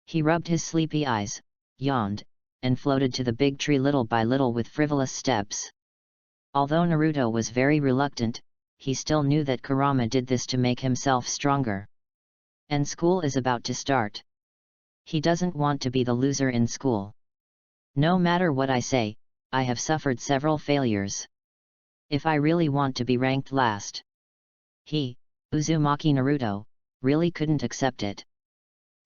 He rubbed his sleepy eyes, yawned, and floated to the big tree little by little with frivolous steps. Although Naruto was very reluctant, he still knew that Kurama did this to make himself stronger. And school is about to start. He doesn't want to be the loser in school. "No matter what I say, I have suffered several failures. If I really want to be ranked last." He, Uzumaki Naruto, really couldn't accept it.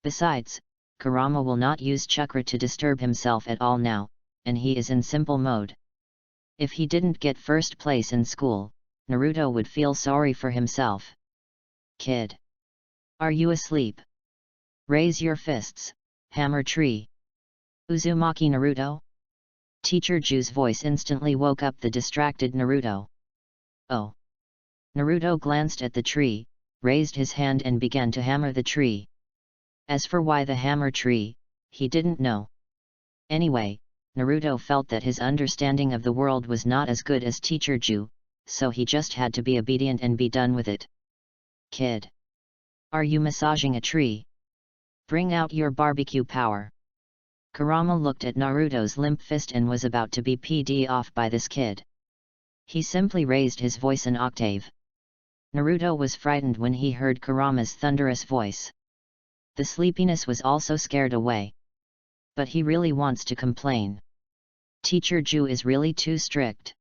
Besides, Kurama will not use chakra to disturb himself at all now, and he is in simple mode. If he didn't get first place in school, Naruto would feel sorry for himself. "Kid. Are you asleep? Raise your fists, hammer tree." "Uzumaki Naruto?" Teacher Ju's voice instantly woke up the distracted Naruto. "Oh." Naruto glanced at the tree, raised his hand and began to hammer the tree. As for why the hammer tree, he didn't know. Anyway, Naruto felt that his understanding of the world was not as good as Teacher Ju, so he just had to be obedient and be done with it. "Kid. Are you massaging a tree? Bring out your barbecue power." Kurama looked at Naruto's limp fist and was about to be pd off by this kid. He simply raised his voice an octave. Naruto was frightened when he heard Kurama's thunderous voice. The sleepiness was also scared away. But he really wants to complain. Teacher Ju is really too strict.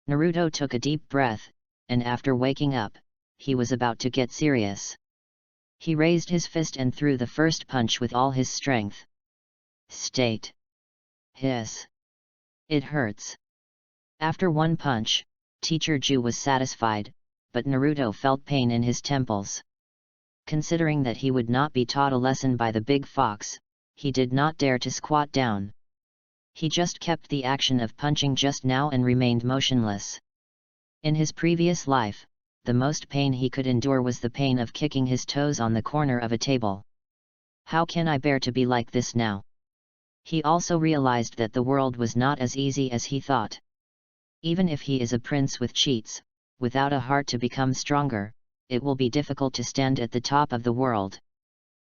Naruto took a deep breath, and after waking up, he was about to get serious. He raised his fist and threw the first punch with all his strength. State. Hiss. It hurts. After one punch, Teacher Ju was satisfied, but Naruto felt pain in his temples. Considering that he would not be taught a lesson by the big fox, he did not dare to squat down. He just kept the action of punching just now and remained motionless. In his previous life, the most pain he could endure was the pain of kicking his toes on the corner of a table. How can I bear to be like this now? He also realized that the world was not as easy as he thought. Even if he is a prince with cheats, without a heart to become stronger, it will be difficult to stand at the top of the world.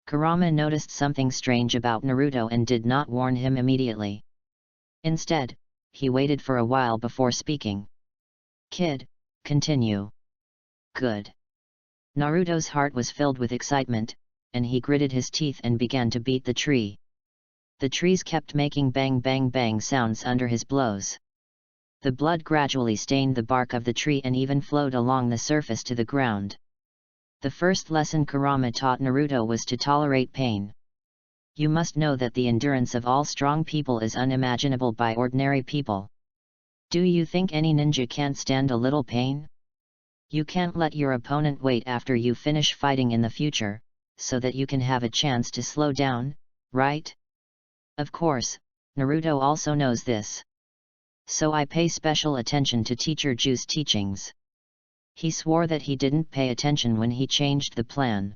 Kurama noticed something strange about Naruto and did not warn him immediately. Instead, he waited for a while before speaking. "Kid, continue." "Good." Naruto's heart was filled with excitement, and he gritted his teeth and began to beat the tree. The trees kept making bang bang bang sounds under his blows. The blood gradually stained the bark of the tree and even flowed along the surface to the ground. The first lesson Kurama taught Naruto was to tolerate pain. You must know that the endurance of all strong people is unimaginable by ordinary people. Do you think any ninja can't stand a little pain? You can't let your opponent wait after you finish fighting in the future, so that you can have a chance to slow down, right? Of course, Naruto also knows this. So I pay special attention to Teacher Ju's teachings. He swore that he didn't pay attention when he changed the plan.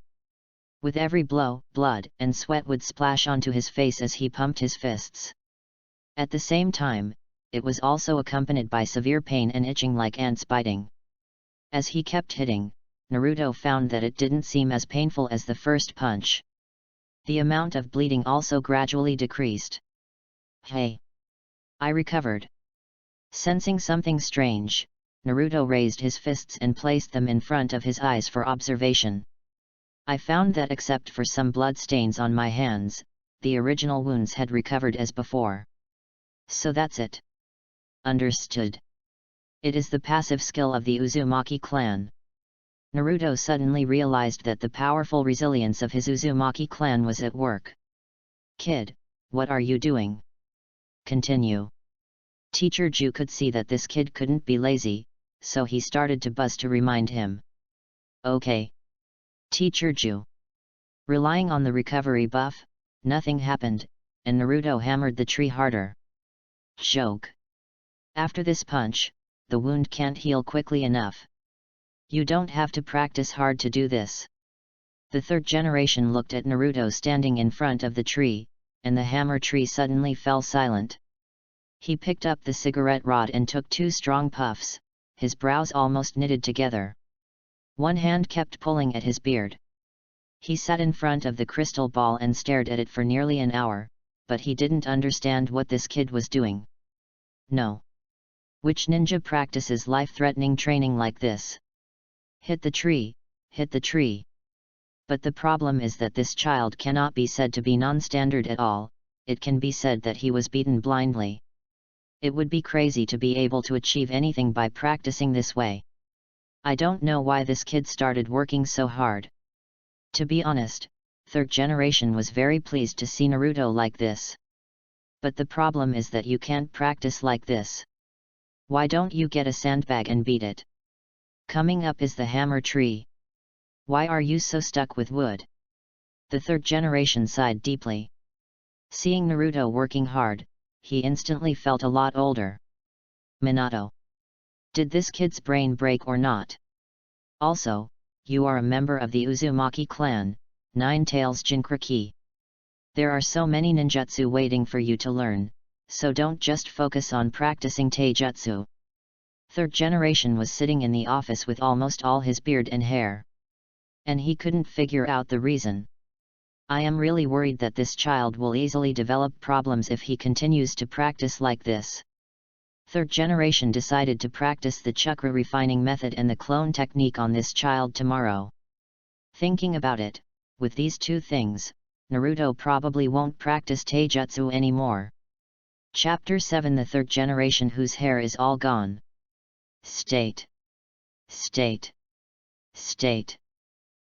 With every blow, blood and sweat would splash onto his face as he pumped his fists. At the same time, it was also accompanied by severe pain and itching like ants biting. As he kept hitting, Naruto found that it didn't seem as painful as the first punch. The amount of bleeding also gradually decreased. "Hey! I recovered." Sensing something strange, Naruto raised his fists and placed them in front of his eyes for observation. "I found that except for some blood stains on my hands, the original wounds had recovered as before. So that's it." "Understood. It is the passive skill of the Uzumaki clan." Naruto suddenly realized that the powerful resilience of his Uzumaki clan was at work. "Kid, what are you doing? Continue." Teacher Ju could see that this kid couldn't be lazy, so he started to buzz to remind him. "Okay. Teacher Ju." Relying on the recovery buff, nothing happened, and Naruto hammered the tree harder. Joke. After this punch, the wound can't heal quickly enough. You don't have to practice hard to do this. The third generation looked at Naruto standing in front of the tree, and the hammer tree suddenly fell silent. He picked up the cigarette rod and took 2 strong puffs, his brows almost knitted together. One hand kept pulling at his beard. He sat in front of the crystal ball and stared at it for nearly an hour, but he didn't understand what this kid was doing. No. Which ninja practices life-threatening training like this? Hit the tree, hit the tree. But the problem is that this child cannot be said to be non-standard at all, it can be said that he was beaten blindly. It would be crazy to be able to achieve anything by practicing this way. I don't know why this kid started working so hard. To be honest, third generation was very pleased to see Naruto like this. But the problem is that you can't practice like this. Why don't you get a sandbag and beat it? Coming up is the hammer tree. Why are you so stuck with wood? The third generation sighed deeply. Seeing Naruto working hard, he instantly felt a lot older. Minato. Did this kid's brain break or not? Also, you are a member of the Uzumaki clan, Nine Tails Jinchuriki. There are so many ninjutsu waiting for you to learn, so don't just focus on practicing taijutsu. Third generation was sitting in the office with almost all his beard and hair. And he couldn't figure out the reason. I am really worried that this child will easily develop problems if he continues to practice like this. Third generation decided to practice the chakra refining method and the clone technique on this child tomorrow. Thinking about it, with these 2 things, Naruto probably won't practice taijutsu anymore. Chapter 7 The third generation whose hair is all gone. State. State. State.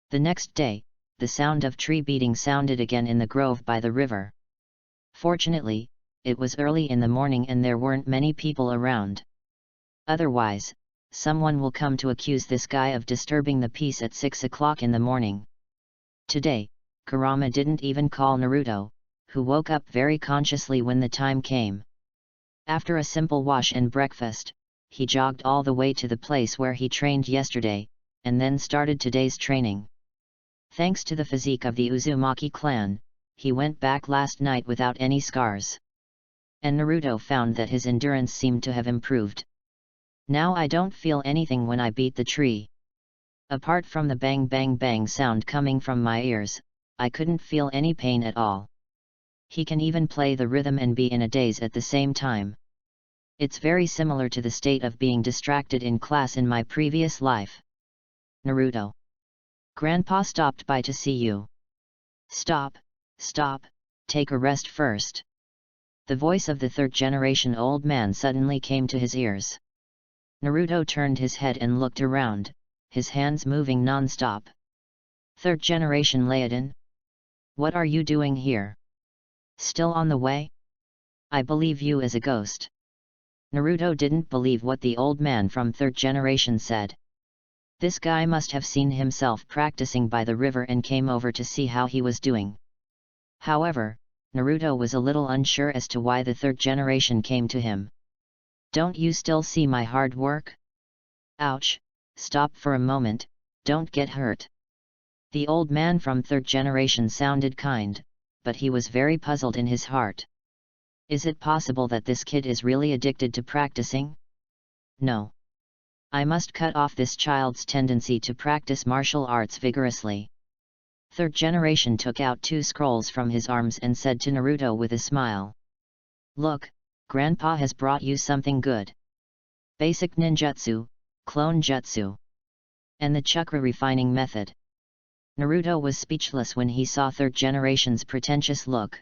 The next day, the sound of tree beating sounded again in the grove by the river. Fortunately, it was early in the morning and there weren't many people around. Otherwise, someone will come to accuse this guy of disturbing the peace at 6 o'clock in the morning. Today, Kurama didn't even call Naruto, who woke up very consciously when the time came. After a simple wash and breakfast, he jogged all the way to the place where he trained yesterday, and then started today's training. Thanks to the physique of the Uzumaki clan, he went back last night without any scars. And Naruto found that his endurance seemed to have improved. Now I don't feel anything when I beat the tree. Apart from the bang bang bang sound coming from my ears, I couldn't feel any pain at all. He can even play the rhythm and be in a daze at the same time. It's very similar to the state of being distracted in class in my previous life. Naruto. Grandpa stopped by to see you. Stop, take a rest first. The voice of the third-generation old man suddenly came to his ears. Naruto turned his head and looked around, his hands moving non-stop. Third-generation Laodan? What are you doing here? Still on the way? I believe you as a ghost. Naruto didn't believe what the old man from third generation said. This guy must have seen himself practicing by the river and came over to see how he was doing. However, Naruto was a little unsure as to why the third generation came to him. Don't you still see my hard work? Ouch, stop for a moment, don't get hurt. The old man from third generation sounded kind, but he was very puzzled in his heart. Is it possible that this kid is really addicted to practicing? No. I must cut off this child's tendency to practice martial arts vigorously. Third generation took out 2 scrolls from his arms and said to Naruto with a smile. Look, Grandpa has brought you something good. Basic ninjutsu, clone jutsu, and the chakra refining method. Naruto was speechless when he saw third generation's pretentious look.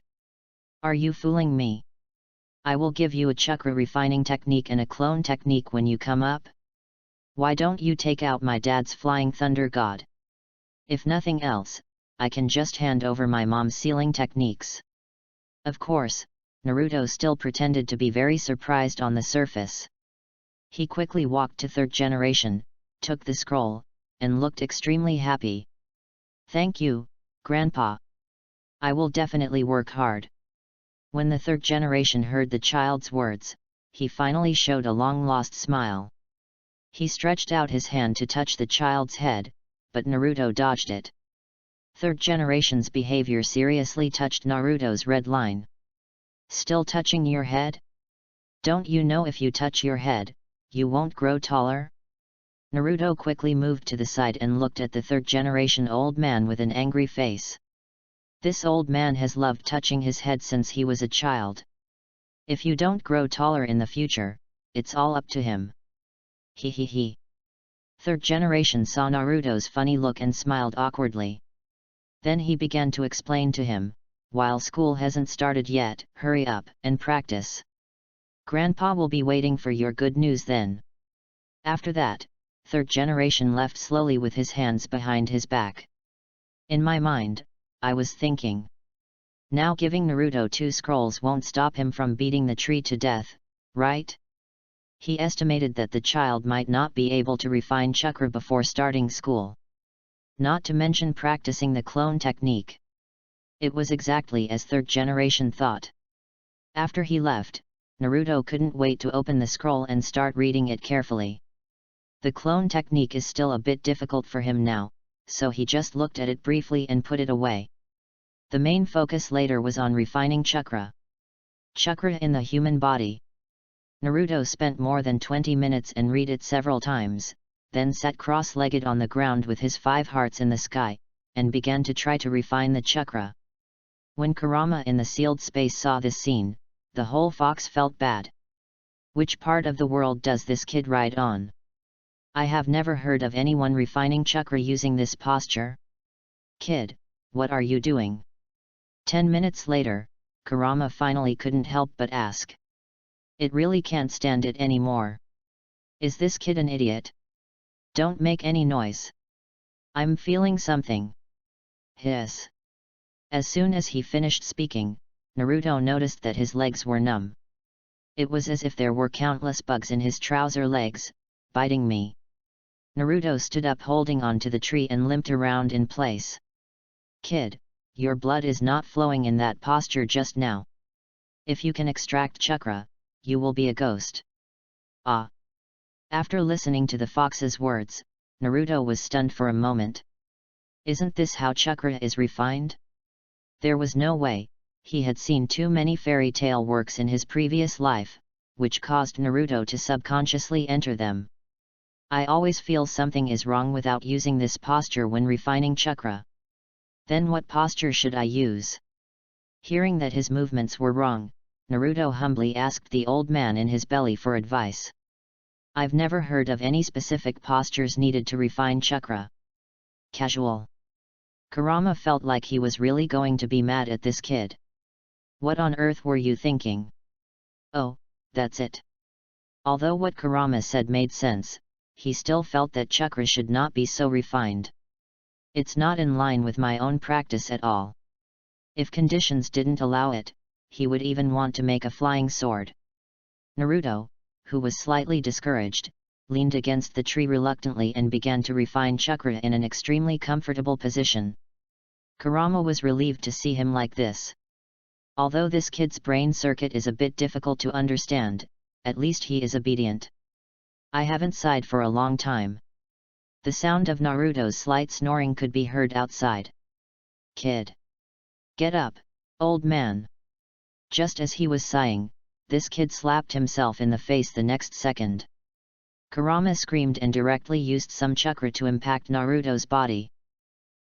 Are you fooling me? I will give you a chakra refining technique and a clone technique when you come up. Why don't you take out my dad's flying thunder god? If nothing else, I can just hand over my mom's sealing techniques. Of course, Naruto still pretended to be very surprised on the surface. He quickly walked to third generation, took the scroll, and looked extremely happy. Thank you, Grandpa. I will definitely work hard. When the third generation heard the child's words, he finally showed a long-lost smile. He stretched out his hand to touch the child's head, but Naruto dodged it. Third generation's behavior seriously touched Naruto's red line. Still touching your head? Don't you know if you touch your head, you won't grow taller? Naruto quickly moved to the side and looked at the third generation old man with an angry face. This old man has loved touching his head since he was a child. If you don't grow taller in the future, it's all up to him. He. Third generation saw Naruto's funny look and smiled awkwardly. Then he began to explain to him, while school hasn't started yet, hurry up and practice. Grandpa will be waiting for your good news then. After that, third generation left slowly with his hands behind his back. In my mind, I was thinking. Now giving Naruto 2 scrolls won't stop him from beating the tree to death, right? He estimated that the child might not be able to refine chakra before starting school. Not to mention practicing the clone technique. It was exactly as third generation thought. After he left, Naruto couldn't wait to open the scroll and start reading it carefully. The clone technique is still a bit difficult for him now, so he just looked at it briefly and put it away. The main focus later was on refining chakra. Chakra in the human body. Naruto spent more than 20 minutes and read it several times, then sat cross-legged on the ground with his 5 hearts in the sky, and began to try to refine the chakra. When Kurama in the sealed space saw this scene, the whole fox felt bad. Which part of the world does this kid ride on? I have never heard of anyone refining chakra using this posture. Kid, what are you doing? 10 minutes later, Kurama finally couldn't help but ask. It really can't stand it anymore. Is this kid an idiot? Don't make any noise. I'm feeling something. Hiss. As soon as he finished speaking, Naruto noticed that his legs were numb. It was as if there were countless bugs in his trouser legs, biting me. Naruto stood up holding on to the tree and limped around in place. Kid, your blood is not flowing in that posture just now. If you can extract chakra, you will be a ghost. Ah! After listening to the fox's words, Naruto was stunned for a moment. Isn't this how chakra is refined? There was no way. He had seen too many fairy tale works in his previous life, which caused Naruto to subconsciously enter them. I always feel something is wrong without using this posture when refining chakra. Then what posture should I use? Hearing that his movements were wrong, Naruto humbly asked the old man in his belly for advice. I've never heard of any specific postures needed to refine chakra. Casual. Kurama felt like he was really going to be mad at this kid. What on earth were you thinking? Oh, that's it. Although what Kurama said made sense, he still felt that chakra should not be so refined. It's not in line with my own practice at all. If conditions didn't allow it, he would even want to make a flying sword. Naruto, who was slightly discouraged, leaned against the tree reluctantly and began to refine chakra in an extremely comfortable position. Kurama was relieved to see him like this. Although this kid's brain circuit is a bit difficult to understand, at least he is obedient. I haven't sighed for a long time. The sound of Naruto's slight snoring could be heard outside. Kid! Get up, old man! Just as he was sighing, this kid slapped himself in the face the next second. Kurama screamed and directly used some chakra to impact Naruto's body.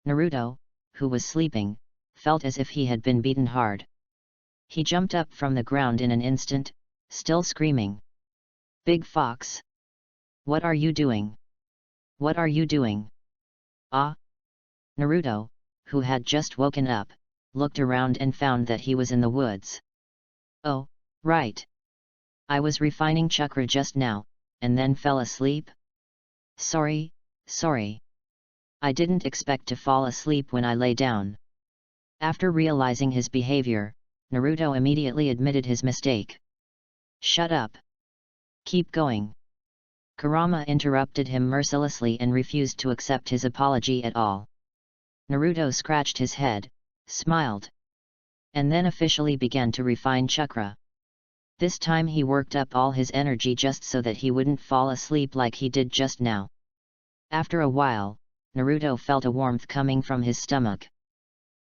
Naruto, who was sleeping, felt as if he had been beaten hard. He jumped up from the ground in an instant, still screaming. Big Fox! What are you doing? What are you doing? Ah! Naruto, who had just woken up, looked around and found that he was in the woods. Oh, right. I was refining chakra just now, and then fell asleep? Sorry. I didn't expect to fall asleep when I lay down. After realizing his behavior, Naruto immediately admitted his mistake. Shut up. Keep going. Kurama interrupted him mercilessly and refused to accept his apology at all. Naruto scratched his head, smiled, and then officially began to refine chakra. This time he worked up all his energy just so that he wouldn't fall asleep like he did just now. After a while, Naruto felt a warmth coming from his stomach.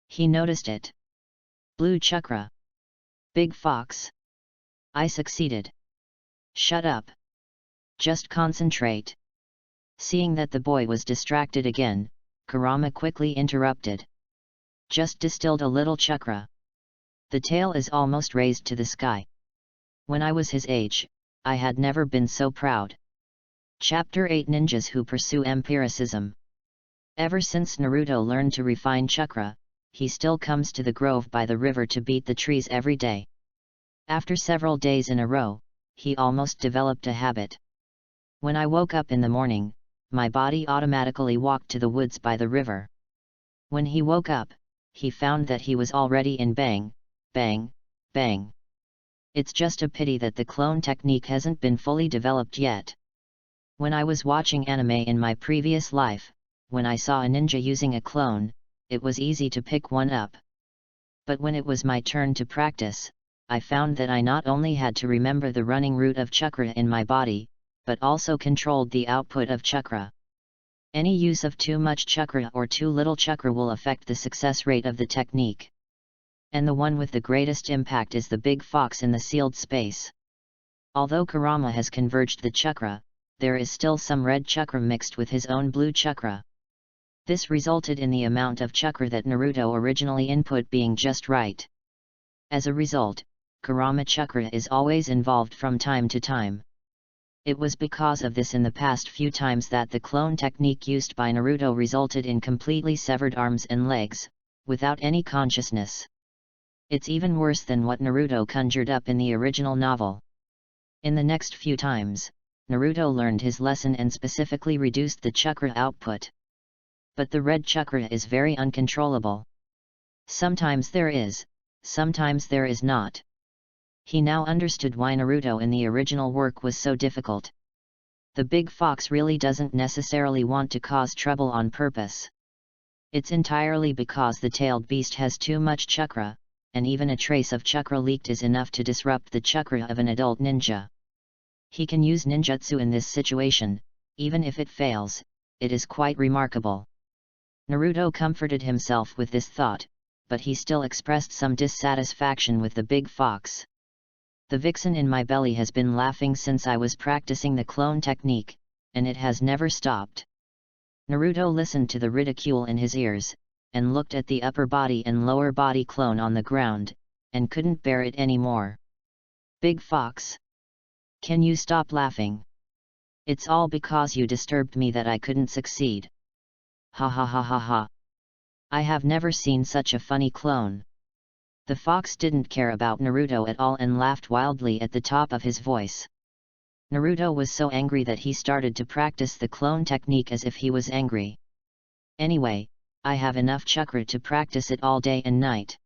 He noticed it. Blue chakra. Big Fox. I succeeded. Shut up. Just concentrate. Seeing that the boy was distracted again, Kurama quickly interrupted. Just distilled a little chakra. The tail is almost raised to the sky. When I was his age, I had never been so proud. Chapter 8 Ninjas Who Pursue Empiricism. Ever since Naruto learned to refine chakra, he still comes to the grove by the river to beat the trees every day. After several days in a row, he almost developed a habit. When I woke up in the morning, my body automatically walked to the woods by the river. When he woke up, he found that he was already in bang, bang, bang. It's just a pity that the clone technique hasn't been fully developed yet. When I was watching anime in my previous life, when I saw a ninja using a clone, it was easy to pick one up. But when it was my turn to practice, I found that I not only had to remember the running route of chakra in my body, but also controlled the output of chakra. Any use of too much chakra or too little chakra will affect the success rate of the technique. And the one with the greatest impact is the big fox in the sealed space. Although Kurama has converged the chakra, there is still some red chakra mixed with his own blue chakra. This resulted in the amount of chakra that Naruto originally input being just right. As a result, Kurama chakra is always involved from time to time. It was because of this in the past few times that the clone technique used by Naruto resulted in completely severed arms and legs, without any consciousness. It's even worse than what Naruto conjured up in the original novel. In the next few times, Naruto learned his lesson and specifically reduced the chakra output. But the red chakra is very uncontrollable. Sometimes there is, sometimes there is not. He now understood why Naruto in the original work was so difficult. The big fox really doesn't necessarily want to cause trouble on purpose. It's entirely because the tailed beast has too much chakra, and even a trace of chakra leaked is enough to disrupt the chakra of an adult ninja. He can use ninjutsu in this situation, even if it fails. It is quite remarkable. Naruto comforted himself with this thought, but he still expressed some dissatisfaction with the big fox. The vixen in my belly has been laughing since I was practicing the clone technique, and it has never stopped. Naruto listened to the ridicule in his ears, and looked at the upper body and lower body clone on the ground, and couldn't bear it anymore. Big fox! Can you stop laughing? It's all because you disturbed me that I couldn't succeed. Ha ha ha ha ha. I have never seen such a funny clone. The fox didn't care about Naruto at all and laughed wildly at the top of his voice. Naruto was so angry that he started to practice the clone technique as if he was angry. Anyway, I have enough chakra to practice it all day and night.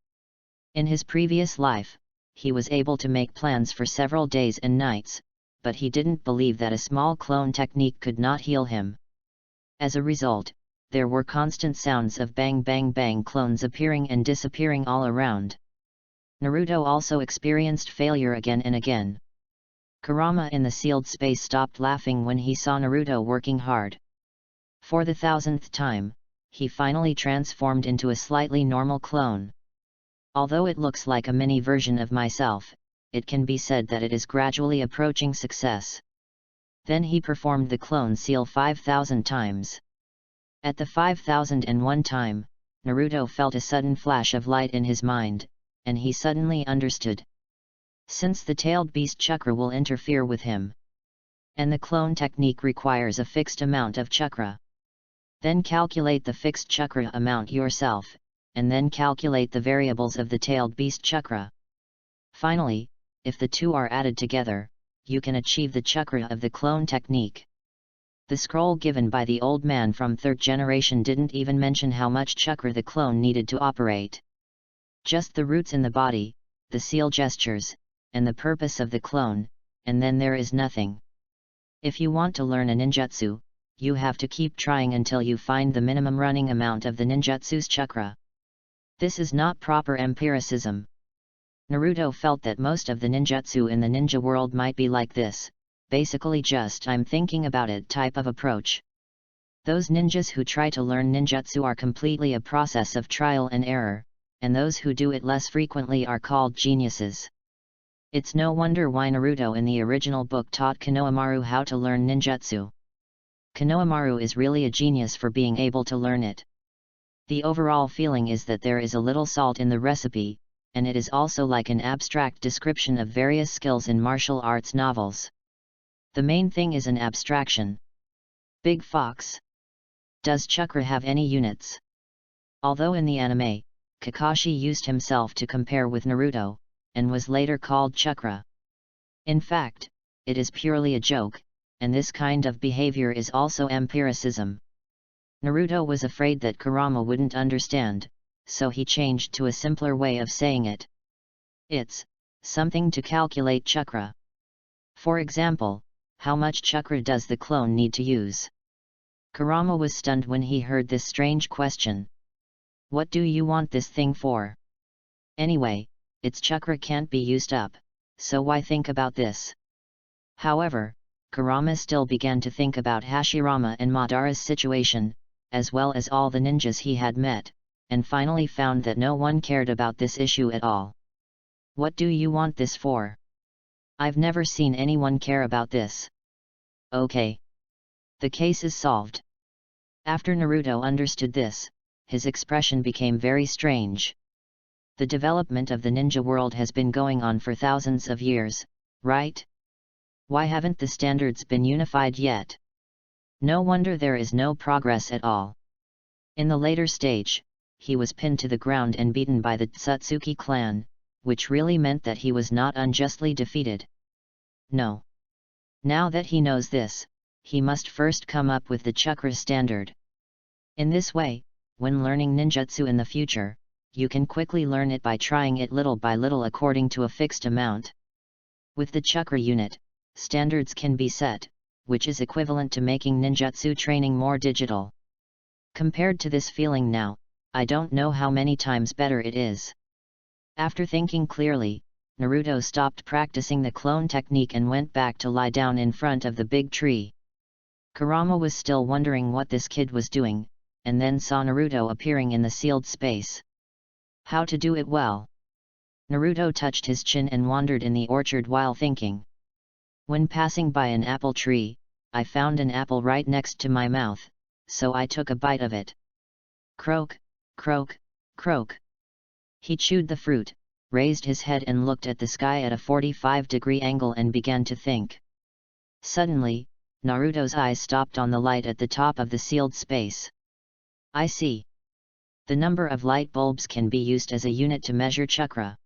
In his previous life, he was able to make plans for several days and nights, but he didn't believe that a small clone technique could not heal him. As a result, there were constant sounds of bang bang bang clones appearing and disappearing all around. Naruto also experienced failure again and again. Kurama in the sealed space stopped laughing when he saw Naruto working hard. For the 1000th time, he finally transformed into a slightly normal clone. Although it looks like a mini version of myself, it can be said that it is gradually approaching success. Then he performed the clone seal 5000 times. At the 5001 time, Naruto felt a sudden flash of light in his mind, and he suddenly understood. Since the tailed beast chakra will interfere with him, and the clone technique requires a fixed amount of chakra, then calculate the fixed chakra amount yourself, and then calculate the variables of the tailed beast chakra. Finally, if the two are added together, you can achieve the chakra of the clone technique. The scroll given by the old man from 3rd generation didn't even mention how much chakra the clone needed to operate. Just the roots in the body, the seal gestures, and the purpose of the clone, and then there is nothing. If you want to learn a ninjutsu, you have to keep trying until you find the minimum running amount of the ninjutsu's chakra. This is not proper empiricism. Naruto felt that most of the ninjutsu in the ninja world might be like this, basically just I'm thinking about it type of approach. Those ninjas who try to learn ninjutsu are completely a process of trial and error, and those who do it less frequently are called geniuses. It's no wonder why Naruto in the original book taught Konohamaru how to learn ninjutsu. Konohamaru is really a genius for being able to learn it. The overall feeling is that there is a little salt in the recipe, and it is also like an abstract description of various skills in martial arts novels. The main thing is an abstraction. Big Fox. Does chakra have any units? Although in the anime, Kakashi used himself to compare with Naruto, and was later called chakra. In fact, it is purely a joke, and this kind of behavior is also empiricism. Naruto was afraid that Kurama wouldn't understand, so he changed to a simpler way of saying it. It's something to calculate chakra. For example, how much chakra does the clone need to use? Kurama was stunned when he heard this strange question. What do you want this thing for? Anyway, its chakra can't be used up, so why think about this? However, Kurama still began to think about Hashirama and Madara's situation, as well as all the ninjas he had met, and finally found that no one cared about this issue at all. What do you want this for? I've never seen anyone care about this. Okay. The case is solved. After Naruto understood this, his expression became very strange. The development of the ninja world has been going on for thousands of years, right? Why haven't the standards been unified yet? No wonder there is no progress at all. In the later stage, he was pinned to the ground and beaten by the Tsutsuki clan, which really meant that he was not unjustly defeated. No. Now that he knows this, he must first come up with the chakra standard. In this way, when learning ninjutsu in the future, you can quickly learn it by trying it little by little according to a fixed amount. With the chakra unit, standards can be set, which is equivalent to making ninjutsu training more digital. Compared to this feeling now, I don't know how many times better it is. After thinking clearly, Naruto stopped practicing the clone technique and went back to lie down in front of the big tree. Kurama was still wondering what this kid was doing, and then saw Naruto appearing in the sealed space. How to do it well? Naruto touched his chin and wandered in the orchard while thinking. When passing by an apple tree, I found an apple right next to my mouth, so I took a bite of it. Croak, croak, croak. He chewed the fruit, raised his head and looked at the sky at a 45-degree angle and began to think. Suddenly, Naruto's eyes stopped on the light at the top of the sealed space. I see. The number of light bulbs can be used as a unit to measure chakra.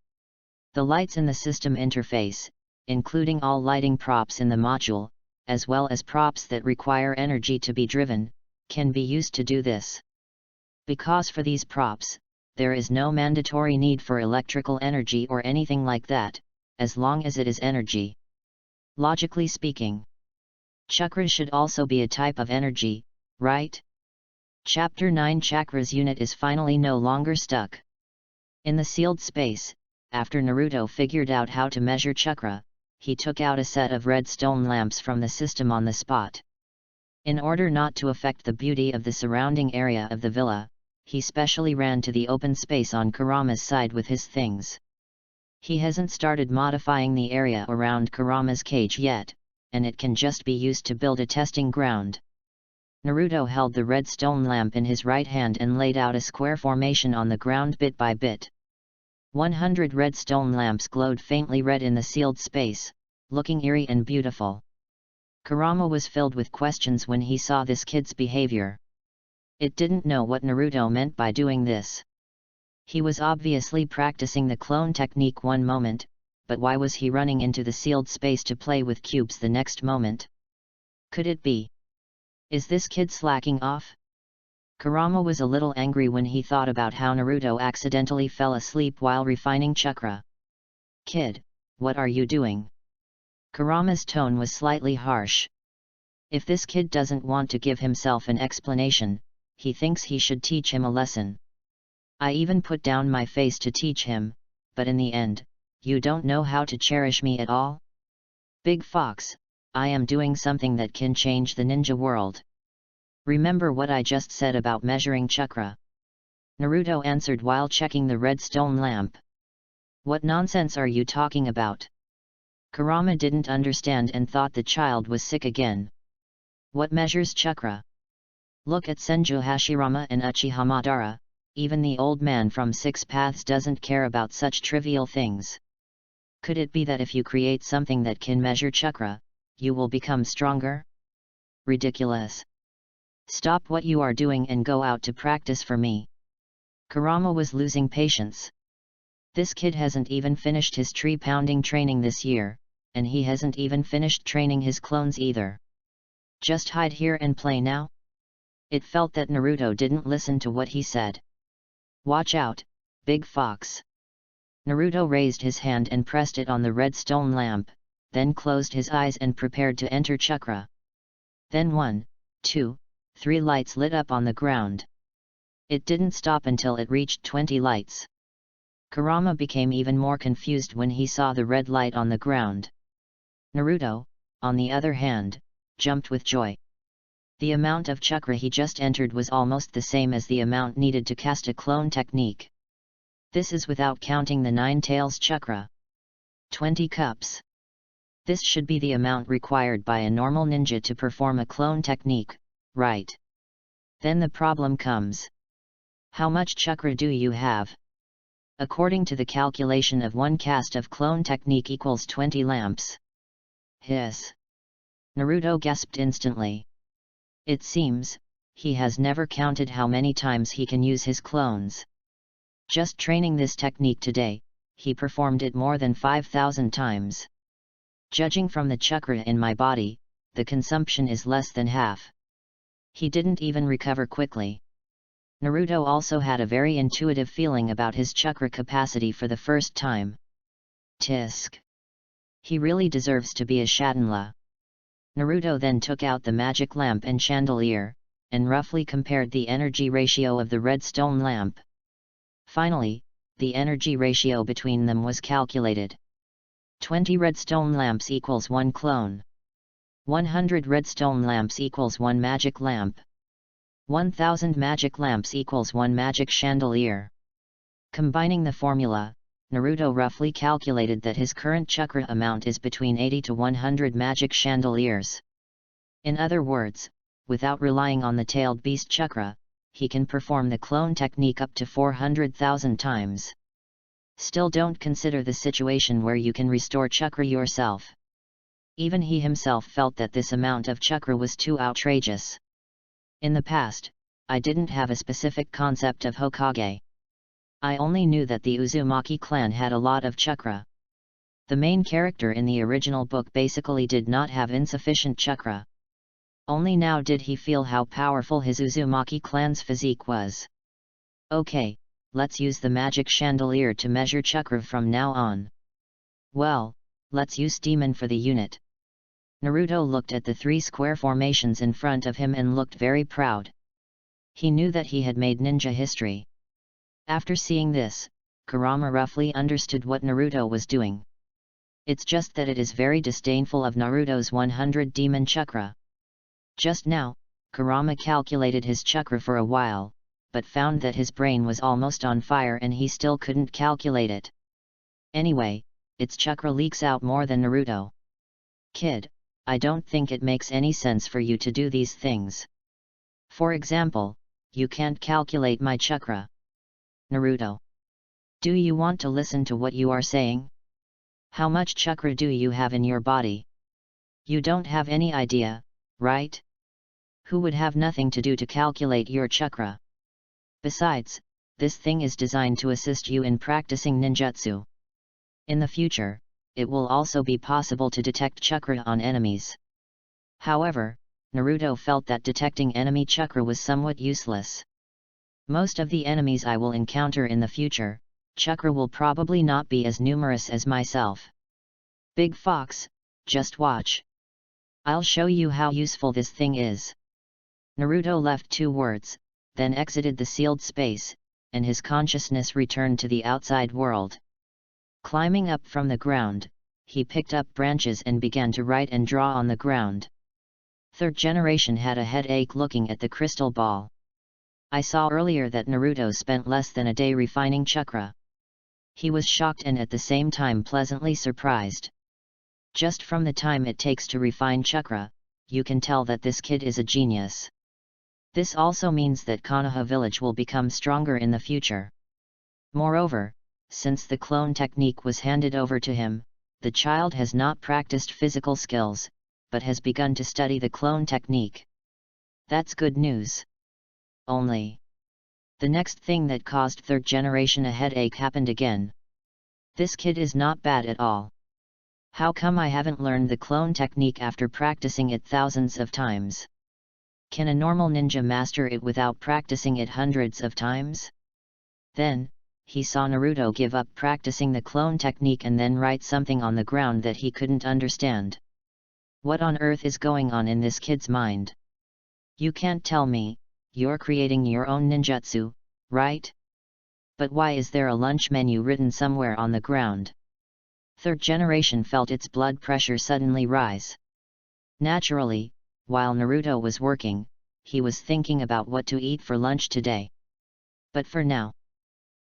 The lights in the system interface, including all lighting props in the module, as well as props that require energy to be driven, can be used to do this. Because for these props, there is no mandatory need for electrical energy or anything like that, as long as it is energy. Logically speaking, chakra should also be a type of energy, right? Chapter 9 Chakras unit is finally no longer stuck. In the sealed space, after Naruto figured out how to measure chakra, he took out a set of red stone lamps from the system on the spot. In order not to affect the beauty of the surrounding area of the villa, he specially ran to the open space on Kurama's side with his things. He hasn't started modifying the area around Kurama's cage yet, and it can just be used to build a testing ground. Naruto held the red stone lamp in his right hand and laid out a square formation on the ground bit by bit. 100 red stone lamps glowed faintly red in the sealed space, looking eerie and beautiful. Kurama was filled with questions when he saw this kid's behavior. It didn't know what Naruto meant by doing this. He was obviously practicing the clone technique one moment, but why was he running into the sealed space to play with cubes the next moment? Could it be? Is this kid slacking off? Kurama was a little angry when he thought about how Naruto accidentally fell asleep while refining chakra. Kid, what are you doing? Kurama's tone was slightly harsh. If this kid doesn't want to give himself an explanation, he thinks he should teach him a lesson. I even put down my face to teach him, but in the end, you don't know how to cherish me at all? Big Fox, I am doing something that can change the ninja world. Remember what I just said about measuring chakra? Naruto answered while checking the red stone lamp. What nonsense are you talking about? Kurama didn't understand and thought the child was sick again. What measures chakra? Look at Senju Hashirama and Uchiha Madara, even the old man from Six Paths doesn't care about such trivial things. Could it be that if you create something that can measure chakra, you will become stronger? Ridiculous. Stop what you are doing and go out to practice for me. Kurama was losing patience. This kid hasn't even finished his tree-pounding training this year, and he hasn't even finished training his clones either. Just hide here and play now? It felt that Naruto didn't listen to what he said. Watch out, Big Fox. Naruto raised his hand and pressed it on the red stone lamp, then closed his eyes and prepared to enter chakra. Then 1, 2, 3 lights lit up on the ground. It didn't stop until it reached 20 lights. Kurama became even more confused when he saw the red light on the ground. Naruto, on the other hand, jumped with joy. The amount of chakra he just entered was almost the same as the amount needed to cast a clone technique. This is without counting the 9 tails chakra. 20 cups. This should be the amount required by a normal ninja to perform a clone technique, right? Then the problem comes. How much chakra do you have? According to the calculation of one cast of clone technique equals 20 lamps. Hiss. Naruto gasped instantly. It seems, he has never counted how many times he can use his clones. Just training this technique today, he performed it more than 5,000 times. Judging from the chakra in my body, the consumption is less than half. He didn't even recover quickly. Naruto also had a very intuitive feeling about his chakra capacity for the first time. Tisk. He really deserves to be a Shadenla. Naruto then took out the magic lamp and chandelier, and roughly compared the energy ratio of the redstone lamp. Finally, the energy ratio between them was calculated. 20 redstone lamps equals 1 clone. 100 redstone lamps equals 1 magic lamp. 1000 magic lamps equals 1 magic chandelier. Combining the formula, Naruto roughly calculated that his current chakra amount is between 80 to 100 magic chandeliers. In other words, without relying on the tailed beast chakra, he can perform the clone technique up to 400,000 times. Still, don't consider the situation where you can restore chakra yourself. Even he himself felt that this amount of chakra was too outrageous. In the past, I didn't have a specific concept of Hokage. I only knew that the Uzumaki clan had a lot of chakra. The main character in the original book basically did not have insufficient chakra. Only now did he feel how powerful his Uzumaki clan's physique was. Okay, let's use the magic chandelier to measure chakra from now on. Well, let's use demon for the unit. Naruto looked at the 3 square formations in front of him and looked very proud. He knew that he had made ninja history. After seeing this, Kurama roughly understood what Naruto was doing. It's just that it is very disdainful of Naruto's 100 demon chakra. Just now, Kurama calculated his chakra for a while, but found that his brain was almost on fire and he still couldn't calculate it. Anyway, its chakra leaks out more than Naruto. Kid, I don't think it makes any sense for you to do these things. For example, you can't calculate my chakra. Naruto. Do you want to listen to what you are saying? How much chakra do you have in your body? You don't have any idea, right? Who would have nothing to do to calculate your chakra? Besides, this thing is designed to assist you in practicing ninjutsu. In the future, it will also be possible to detect chakra on enemies. However, Naruto felt that detecting enemy chakra was somewhat useless. Most of the enemies I will encounter in the future, chakra will probably not be as numerous as myself. Big Fox, just watch. I'll show you how useful this thing is. Naruto left 2 words, then exited the sealed space, and his consciousness returned to the outside world. Climbing up from the ground, he picked up branches and began to write and draw on the ground. 3rd generation had a headache looking at the crystal ball. I saw earlier that Naruto spent less than a day refining chakra. He was shocked and at the same time pleasantly surprised. Just from the time it takes to refine chakra, you can tell that this kid is a genius. This also means that Konoha village will become stronger in the future. Moreover, since the clone technique was handed over to him, the child has not practiced physical skills, but has begun to study the clone technique. That's good news. Only, the next thing that caused 3rd generation a headache happened again. This kid is not bad at all. How come I haven't learned the clone technique after practicing it thousands of times? Can a normal ninja master it without practicing it hundreds of times? Then, he saw Naruto give up practicing the clone technique and then write something on the ground that he couldn't understand. What on earth is going on in this kid's mind? You can't tell me, you're creating your own ninjutsu, right? But why is there a lunch menu written somewhere on the ground? 3rd generation felt its blood pressure suddenly rise. Naturally, while Naruto was working, he was thinking about what to eat for lunch today. But for now,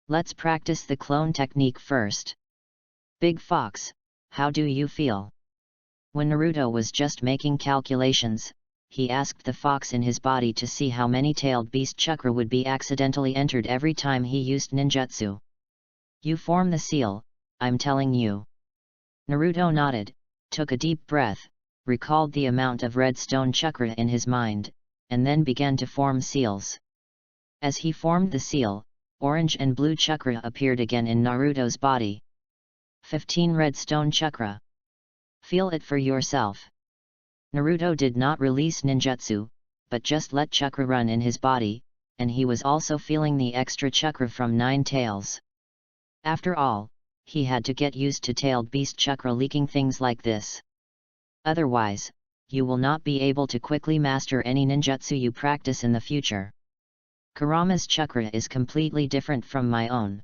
let's practice the clone technique first. Big Fox, how do you feel? When Naruto was just making calculations, he asked the fox in his body to see how many tailed beast chakra would be accidentally entered every time he used ninjutsu. You form the seal, I'm telling you. Naruto nodded, took a deep breath, recalled the amount of redstone chakra in his mind, and then began to form seals. As he formed the seal, orange and blue chakra appeared again in Naruto's body. 15 redstone chakra. Feel it for yourself. Naruto did not release ninjutsu, but just let chakra run in his body, and he was also feeling the extra chakra from 9 tails. After all, he had to get used to tailed beast chakra leaking things like this. Otherwise, you will not be able to quickly master any ninjutsu you practice in the future. Kurama's chakra is completely different from my own.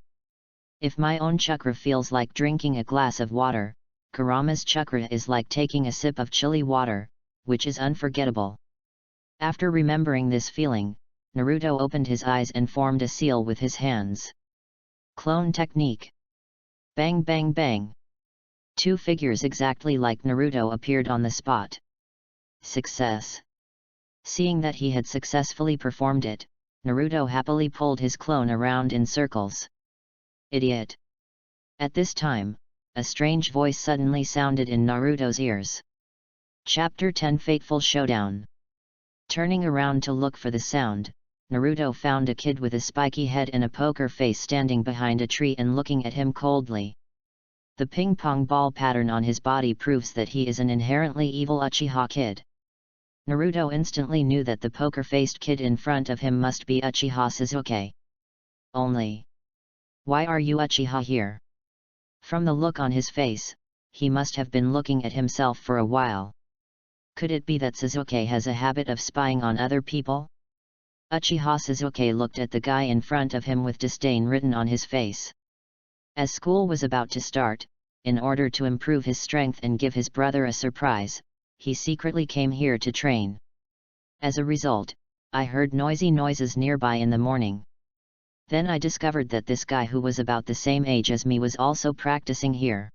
If my own chakra feels like drinking a glass of water, Kurama's chakra is like taking a sip of chilly water, which is unforgettable. After remembering this feeling, Naruto opened his eyes and formed a seal with his hands. Clone technique. Bang bang bang. 2 figures exactly like Naruto appeared on the spot. Success. Seeing that he had successfully performed it, Naruto happily pulled his clone around in circles. Idiot. At this time, a strange voice suddenly sounded in Naruto's ears. Chapter 10 Fateful Showdown. Turning around to look for the sound, Naruto found a kid with a spiky head and a poker face standing behind a tree and looking at him coldly. The ping-pong ball pattern on his body proves that he is an inherently evil Uchiha kid. Naruto instantly knew that the poker-faced kid in front of him must be Uchiha Sasuke. Only. Why are you Uchiha here? From the look on his face, he must have been looking at himself for a while. Could it be that Sasuke has a habit of spying on other people? Uchiha Sasuke looked at the guy in front of him with disdain written on his face. As school was about to start, in order to improve his strength and give his brother a surprise, he secretly came here to train. As a result, I heard noisy noises nearby in the morning. Then I discovered that this guy who was about the same age as me was also practicing here.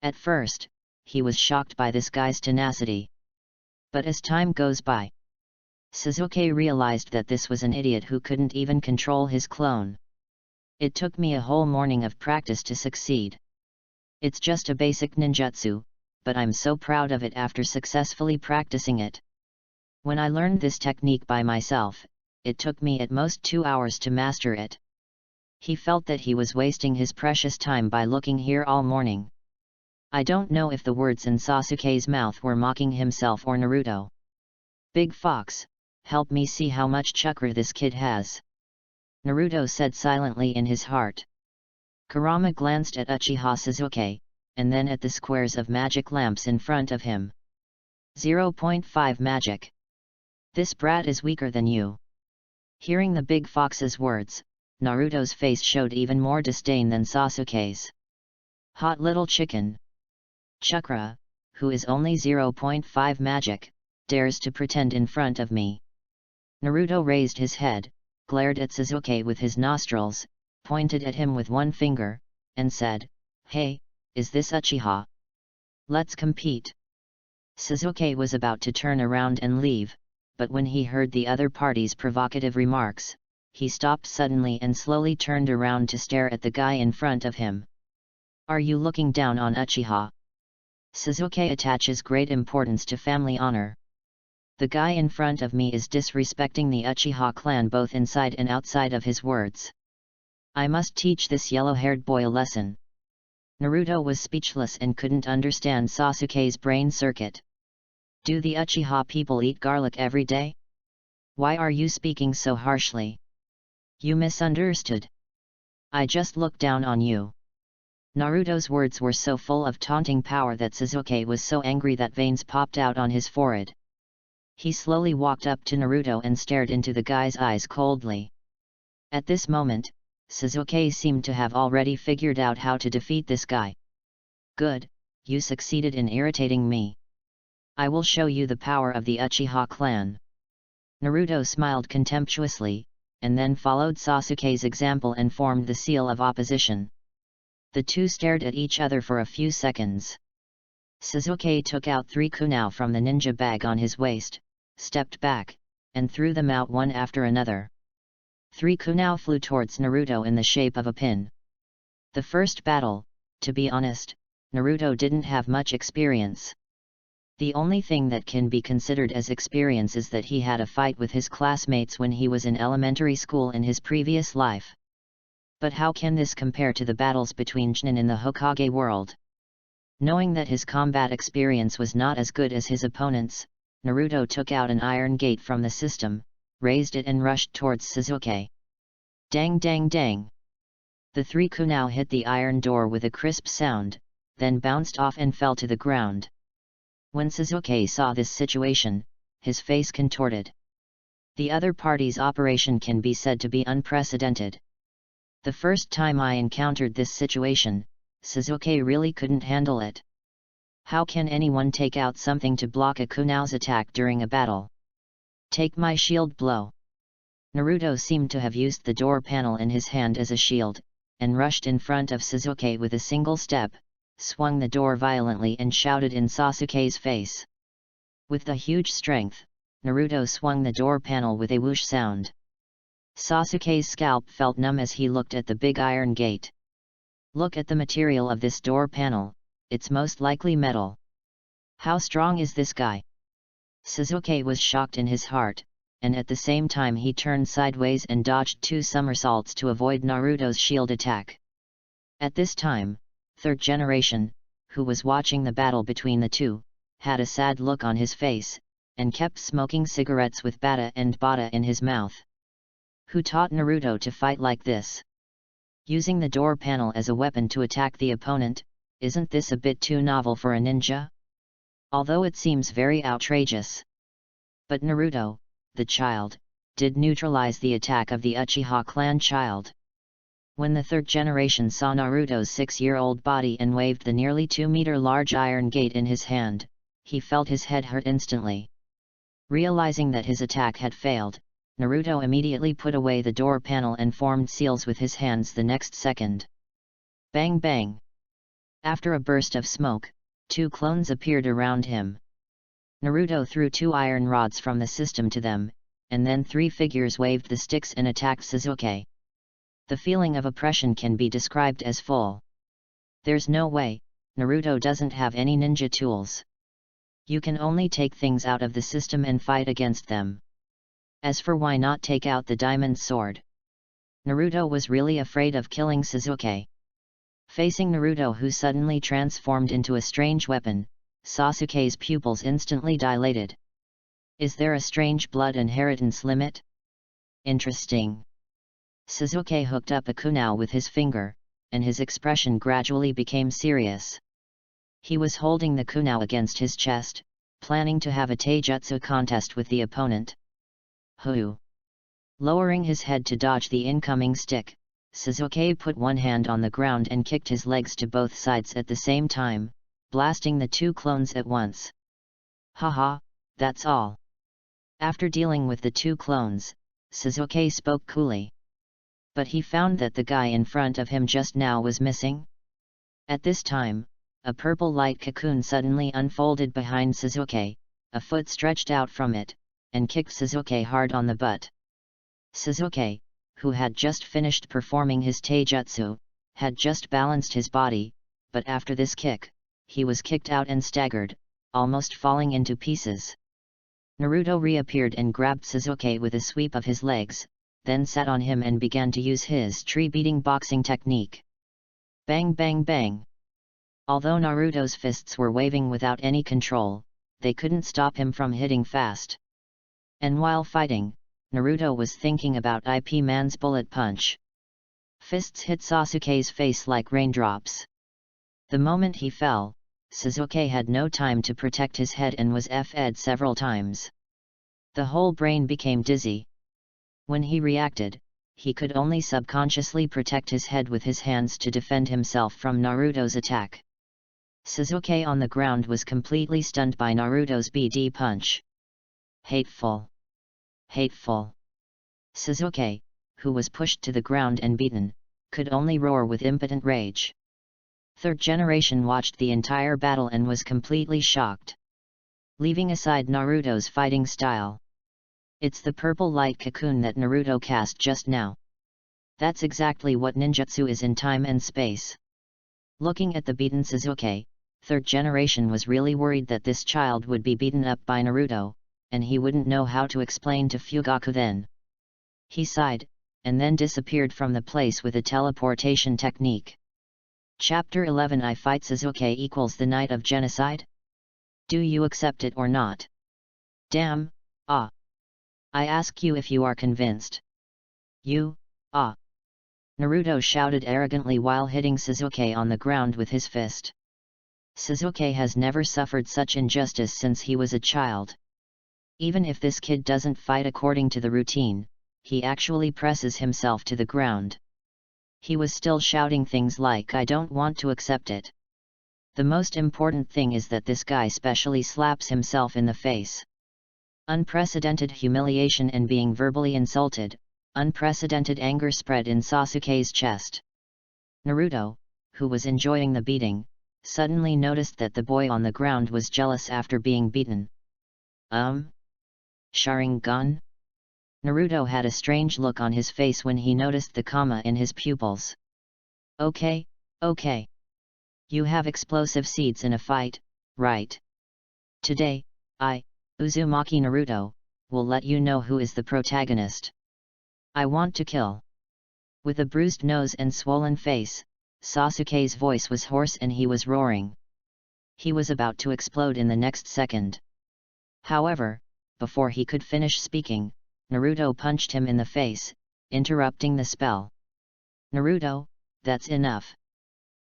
At first, he was shocked by this guy's tenacity. But as time goes by, Sasuke realized that this was an idiot who couldn't even control his clone. It took me a whole morning of practice to succeed. It's just a basic ninjutsu, but I'm so proud of it after successfully practicing it. When I learned this technique by myself, it took me at most 2 hours to master it. He felt that he was wasting his precious time by looking here all morning. I don't know if the words in Sasuke's mouth were mocking himself or Naruto. Big Fox, help me see how much chakra this kid has. Naruto said silently in his heart. Kurama glanced at Uchiha Sasuke, and then at the squares of magic lamps in front of him. 0.5 magic. This brat is weaker than you. Hearing the big fox's words, Naruto's face showed even more disdain than Sasuke's. Hot little chicken. Chakra, who is only 0.5 magic, dares to pretend in front of me. Naruto raised his head, glared at Sasuke with his nostrils, pointed at him with one finger, and said, "Hey, is this Uchiha? Let's compete." Sasuke was about to turn around and leave, but when he heard the other party's provocative remarks, he stopped suddenly and slowly turned around to stare at the guy in front of him. "Are you looking down on Uchiha?" Sasuke attaches great importance to family honor. The guy in front of me is disrespecting the Uchiha clan both inside and outside of his words. I must teach this yellow-haired boy a lesson. Naruto was speechless and couldn't understand Sasuke's brain circuit. Do the Uchiha people eat garlic every day? Why are you speaking so harshly? You misunderstood. I just looked down on you. Naruto's words were so full of taunting power that Sasuke was so angry that veins popped out on his forehead. He slowly walked up to Naruto and stared into the guy's eyes coldly. At this moment, Sasuke seemed to have already figured out how to defeat this guy. Good, you succeeded in irritating me. I will show you the power of the Uchiha clan. Naruto smiled contemptuously, and then followed Sasuke's example and formed the seal of opposition. The two stared at each other for a few seconds. Sasuke took out 3 kunai from the ninja bag on his waist, stepped back, and threw them out one after another. 3 kunai flew towards Naruto in the shape of a pin. The first battle, to be honest, Naruto didn't have much experience. The only thing that can be considered as experience is that he had a fight with his classmates when he was in elementary school in his previous life. But how can this compare to the battles between Chunin in the Hokage world? Knowing that his combat experience was not as good as his opponents, Naruto took out an iron gate from the system, raised it and rushed towards Sasuke. Dang dang dang! The three kunai hit the iron door with a crisp sound, then bounced off and fell to the ground. When Sasuke saw this situation, his face contorted. The other party's operation can be said to be unprecedented. The first time I encountered this situation, Sasuke really couldn't handle it. How can anyone take out something to block a kunai's attack during a battle? Take my shield blow. Naruto seemed to have used the door panel in his hand as a shield, and rushed in front of Sasuke with a single step, swung the door violently and shouted in Sasuke's face. With the huge strength, Naruto swung the door panel with a whoosh sound. Sasuke's scalp felt numb as he looked at the big iron gate. Look at the material of this door panel, it's most likely metal. How strong is this guy? Sasuke was shocked in his heart, and at the same time he turned sideways and dodged 2 somersaults to avoid Naruto's shield attack. At this time, Third Generation, who was watching the battle between the two, had a sad look on his face, and kept smoking cigarettes with bata and bata in his mouth. Who taught Naruto to fight like this? Using the door panel as a weapon to attack the opponent, isn't this a bit too novel for a ninja? Although it seems very outrageous. But Naruto, the child, did neutralize the attack of the Uchiha clan child. When the Third Generation saw Naruto's 6-year-old body and waved the nearly 2-meter large iron gate in his hand, he felt his head hurt instantly. Realizing that his attack had failed, Naruto immediately put away the door panel and formed seals with his hands the next second. Bang bang! After a burst of smoke, 2 clones appeared around him. Naruto threw 2 iron rods from the system to them, and then 3 figures waved the sticks and attacked Sasuke. The feeling of oppression can be described as full. There's no way, Naruto doesn't have any ninja tools. You can only take things out of the system and fight against them. As for why not take out the diamond sword? Naruto was really afraid of killing Sasuke. Facing Naruto, who suddenly transformed into a strange weapon, Sasuke's pupils instantly dilated. Is there a strange blood inheritance limit? Interesting. Sasuke hooked up a kunai with his finger, and his expression gradually became serious. He was holding the kunai against his chest, planning to have a taijutsu contest with the opponent. Hoo! Lowering his head to dodge the incoming stick, Sasuke put one hand on the ground and kicked his legs to both sides at the same time, blasting the 2 clones at once. Haha, that's all. After dealing with the 2 clones, Sasuke spoke coolly. But he found that the guy in front of him just now was missing. At this time, a purple light cocoon suddenly unfolded behind Sasuke, a foot stretched out from it, and kicked Sasuke hard on the butt. Sasuke, who had just finished performing his taijutsu, had just balanced his body, but after this kick, he was kicked out and staggered, almost falling into pieces. Naruto reappeared and grabbed Sasuke with a sweep of his legs, then sat on him and began to use his tree-beating boxing technique. Bang bang bang! Although Naruto's fists were waving without any control, they couldn't stop him from hitting fast. And while fighting, Naruto was thinking about Ip Man's bullet punch. Fists hit Sasuke's face like raindrops. The moment he fell, Sasuke had no time to protect his head and was f'd several times. The whole brain became dizzy. When he reacted, he could only subconsciously protect his head with his hands to defend himself from Naruto's attack. Sasuke on the ground was completely stunned by Naruto's BD punch. Hateful! Hateful! Sasuke, who was pushed to the ground and beaten, could only roar with impotent rage. Third Generation watched the entire battle and was completely shocked. Leaving aside Naruto's fighting style. It's the purple light cocoon that Naruto cast just now. That's exactly what ninjutsu is in time and space. Looking at the beaten Sasuke, Third Generation was really worried that this child would be beaten up by Naruto, and he wouldn't know how to explain to Fugaku then. He sighed, and then disappeared from the place with a teleportation technique. Chapter 11 I Fight Sasuke equals the Night of Genocide? Do you accept it or not? Damn, ah. I ask you if you are convinced. You, ah! Naruto shouted arrogantly while hitting Sasuke on the ground with his fist. Sasuke has never suffered such injustice since he was a child. Even if this kid doesn't fight according to the routine, he actually presses himself to the ground. He was still shouting things like "I don't want to accept it." The most important thing is that this guy specially slaps himself in the face. Unprecedented humiliation and being verbally insulted, unprecedented anger spread in Sasuke's chest. Naruto, who was enjoying the beating, suddenly noticed that the boy on the ground was jealous after being beaten. Sharingan? Naruto had a strange look on his face when he noticed the comma in his pupils. Okay. You have explosive seeds in a fight, right? Today, I, Uzumaki Naruto, will let you know who is the protagonist. I want to kill. With a bruised nose and swollen face, Sasuke's voice was hoarse and he was roaring. He was about to explode in the next second. However, before he could finish speaking, Naruto punched him in the face, interrupting the spell. Naruto, that's enough.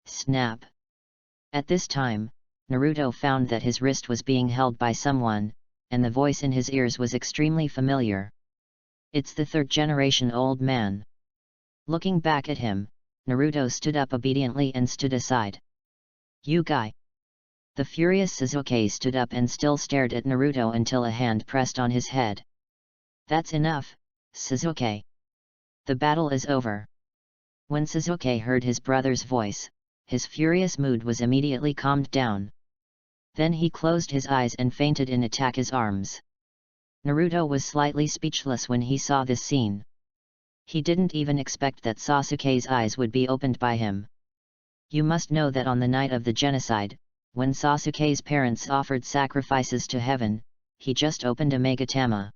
Snap. At this time, Naruto found that his wrist was being held by someone, and the voice in his ears was extremely familiar. It's the third-generation old man. Looking back at him, Naruto stood up obediently and stood aside. You guy! The furious Sasuke stood up and still stared at Naruto until a hand pressed on his head. That's enough, Sasuke. The battle is over. When Sasuke heard his brother's voice, his furious mood was immediately calmed down. Then he closed his eyes and fainted in Itake's arms. Naruto was slightly speechless when he saw this scene. He didn't even expect that Sasuke's eyes would be opened by him. You must know that on the night of the genocide, when Sasuke's parents offered sacrifices to heaven, he just opened a Megatama.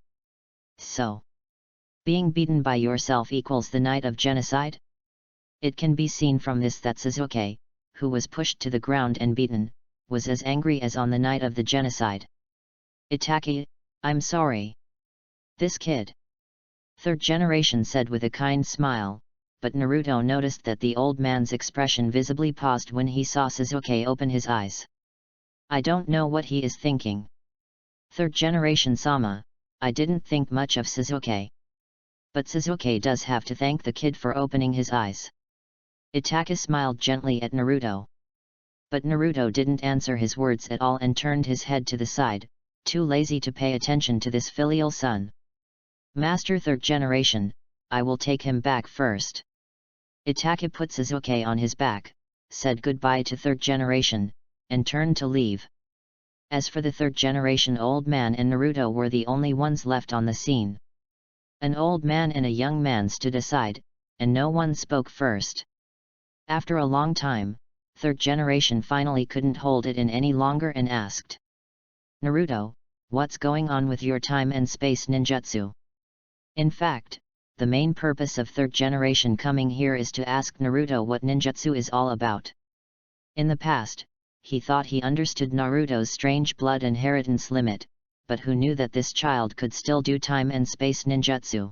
So, being beaten by yourself equals the night of genocide? It can be seen from this that Sasuke, who was pushed to the ground and beaten, was as angry as on the night of the genocide. Itake, I'm sorry. This kid. Third generation said with a kind smile, but Naruto noticed that the old man's expression visibly paused when he saw Sasuke open his eyes. I don't know what he is thinking. Third generation Sama, I didn't think much of Sasuke. But Sasuke does have to thank the kid for opening his eyes. Itake smiled gently at Naruto. But Naruto didn't answer his words at all and turned his head to the side, too lazy to pay attention to this filial son. Master third generation, I will take him back first. Itake put Sasuke on his back, said goodbye to third generation, and turned to leave. As for the third generation old man and Naruto were the only ones left on the scene. An old man and a young man stood aside, and no one spoke first. After a long time, third generation finally couldn't hold it in any longer and asked. Naruto, what's going on with your time and space ninjutsu? In fact, the main purpose of third generation coming here is to ask Naruto what ninjutsu is all about. In the past, he thought he understood Naruto's strange blood inheritance limit, but who knew that this child could still do time and space ninjutsu?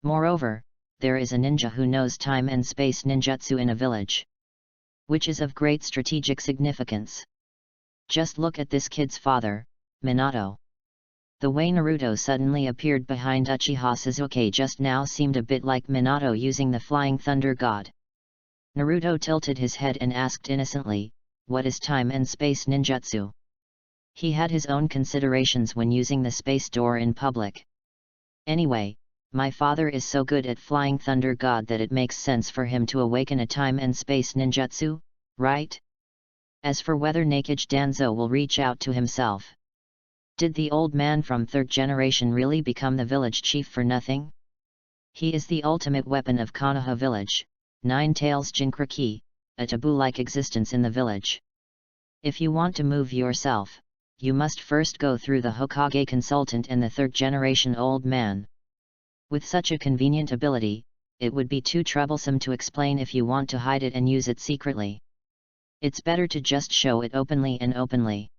Moreover, there is a ninja who knows time and space ninjutsu in a village, which is of great strategic significance. Just look at this kid's father, Minato. The way Naruto suddenly appeared behind Uchiha Sasuke just now seemed a bit like Minato using the Flying Thunder God. Naruto tilted his head and asked innocently, what is time and space ninjutsu? He had his own considerations when using the space door in public. Anyway, my father is so good at Flying Thunder God that it makes sense for him to awaken a time and space ninjutsu, right? As for whether Nakage Danzo will reach out to himself. Did the old man from third generation really become the village chief for nothing? He is the ultimate weapon of Konoha village, Nine Tails Jinchuriki, a taboo-like existence in the village. If you want to move yourself, you must first go through the Hokage consultant and the third generation old man. With such a convenient ability, it would be too troublesome to explain if you want to hide it and use it secretly. It's better to just show it openly and openly.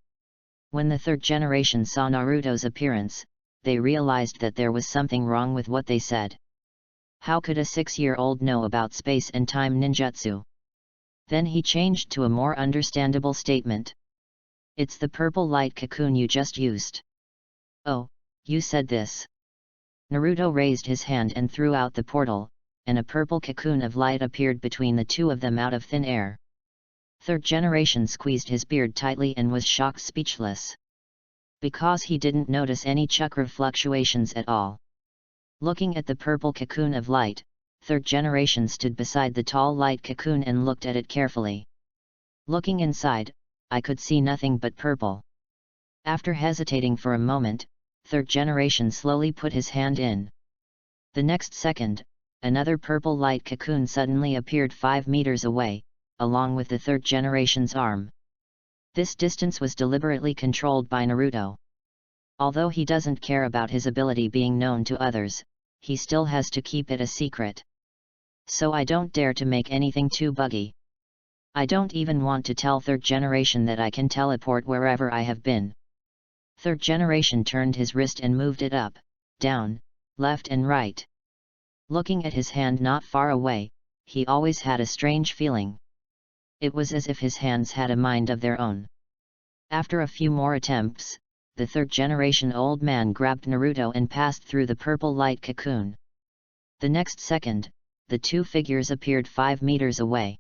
When the third generation saw Naruto's appearance, they realized that there was something wrong with what they said. How could a 6-year-old know about space and time ninjutsu? Then he changed to a more understandable statement. It's the purple light cocoon you just used. Oh, you said this. Naruto raised his hand and threw out the portal, and a purple cocoon of light appeared between the two of them out of thin air. Third generation squeezed his beard tightly and was shocked speechless. Because he didn't notice any chakra fluctuations at all. Looking at the purple cocoon of light, third generation stood beside the tall light cocoon and looked at it carefully. Looking inside, I could see nothing but purple. After hesitating for a moment, third generation slowly put his hand in. The next second, another purple light cocoon suddenly appeared 5 meters away, along with the third generation's arm. This distance was deliberately controlled by Naruto. Although he doesn't care about his ability being known to others, he still has to keep it a secret. So I don't dare to make anything too buggy. I don't even want to tell third generation that I can teleport wherever I have been. Third generation turned his wrist and moved it up, down, left and right. Looking at his hand not far away, he always had a strange feeling. It was as if his hands had a mind of their own. After a few more attempts, the third generation old man grabbed Naruto and passed through the purple light cocoon. The next second, the two figures appeared 5 meters away.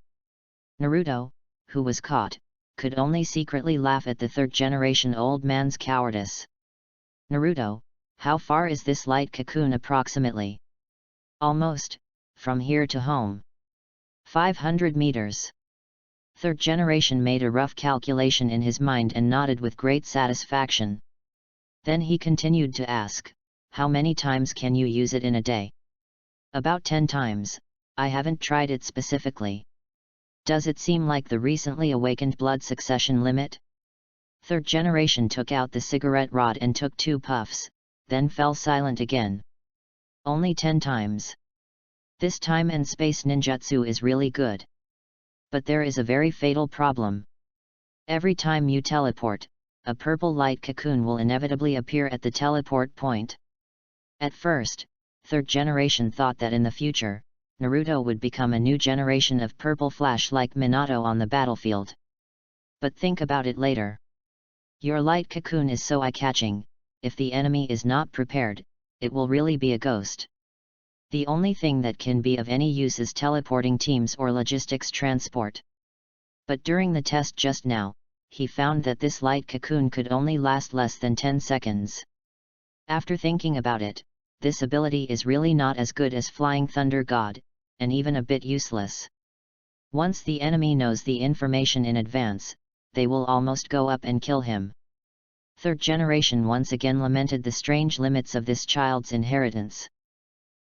Naruto, who was caught, could only secretly laugh at the third generation old man's cowardice. Naruto, how far is this light cocoon approximately? Almost, from here to home. 500 meters. Third generation made a rough calculation in his mind and nodded with great satisfaction. Then he continued to ask, how many times can you use it in a day? About 10 times, I haven't tried it specifically. Does it seem like the recently awakened blood succession limit? Third generation took out the cigarette rod and took 2 puffs, then fell silent again. Only 10 times. This time and space ninjutsu is really good. But there is a very fatal problem. Every time you teleport, a purple light cocoon will inevitably appear at the teleport point. At first, third generation thought that in the future, Naruto would become a new generation of purple flash like Minato on the battlefield. But think about it later. Your light cocoon is so eye-catching, if the enemy is not prepared, it will really be a ghost. The only thing that can be of any use is teleporting teams or logistics transport. But during the test just now, he found that this light cocoon could only last less than 10 seconds. After thinking about it, this ability is really not as good as Flying Thunder God, and even a bit useless. Once the enemy knows the information in advance, they will almost go up and kill him. Third generation once again lamented the strange limits of this child's inheritance.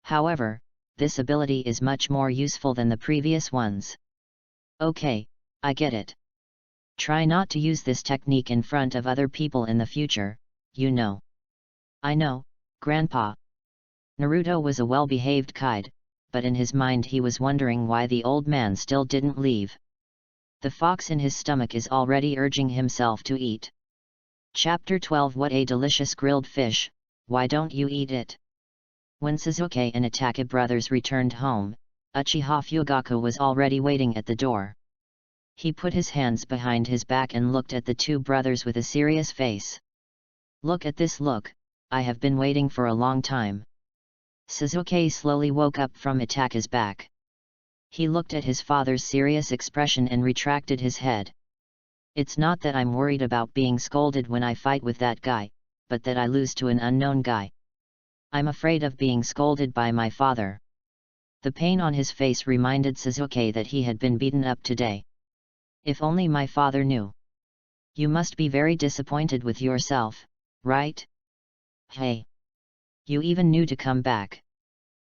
However, this ability is much more useful than the previous ones. Okay, I get it. Try not to use this technique in front of other people in the future, you know. I know, Grandpa. Naruto was a well-behaved kid, but in his mind he was wondering why the old man still didn't leave. The fox in his stomach is already urging himself to eat. Chapter 12. What a delicious grilled fish, why don't you eat it? When Sasuke and Itachi brothers returned home, Uchiha Fugaku was already waiting at the door. He put his hands behind his back and looked at the two brothers with a serious face. Look at this look, I have been waiting for a long time. Sasuke slowly woke up from Itachi's back. He looked at his father's serious expression and retracted his head. It's not that I'm worried about being scolded when I fight with that guy, but that I lose to an unknown guy. I'm afraid of being scolded by my father. The pain on his face reminded Sasuke that he had been beaten up today. If only my father knew. You must be very disappointed with yourself, right? Hey! You even knew to come back.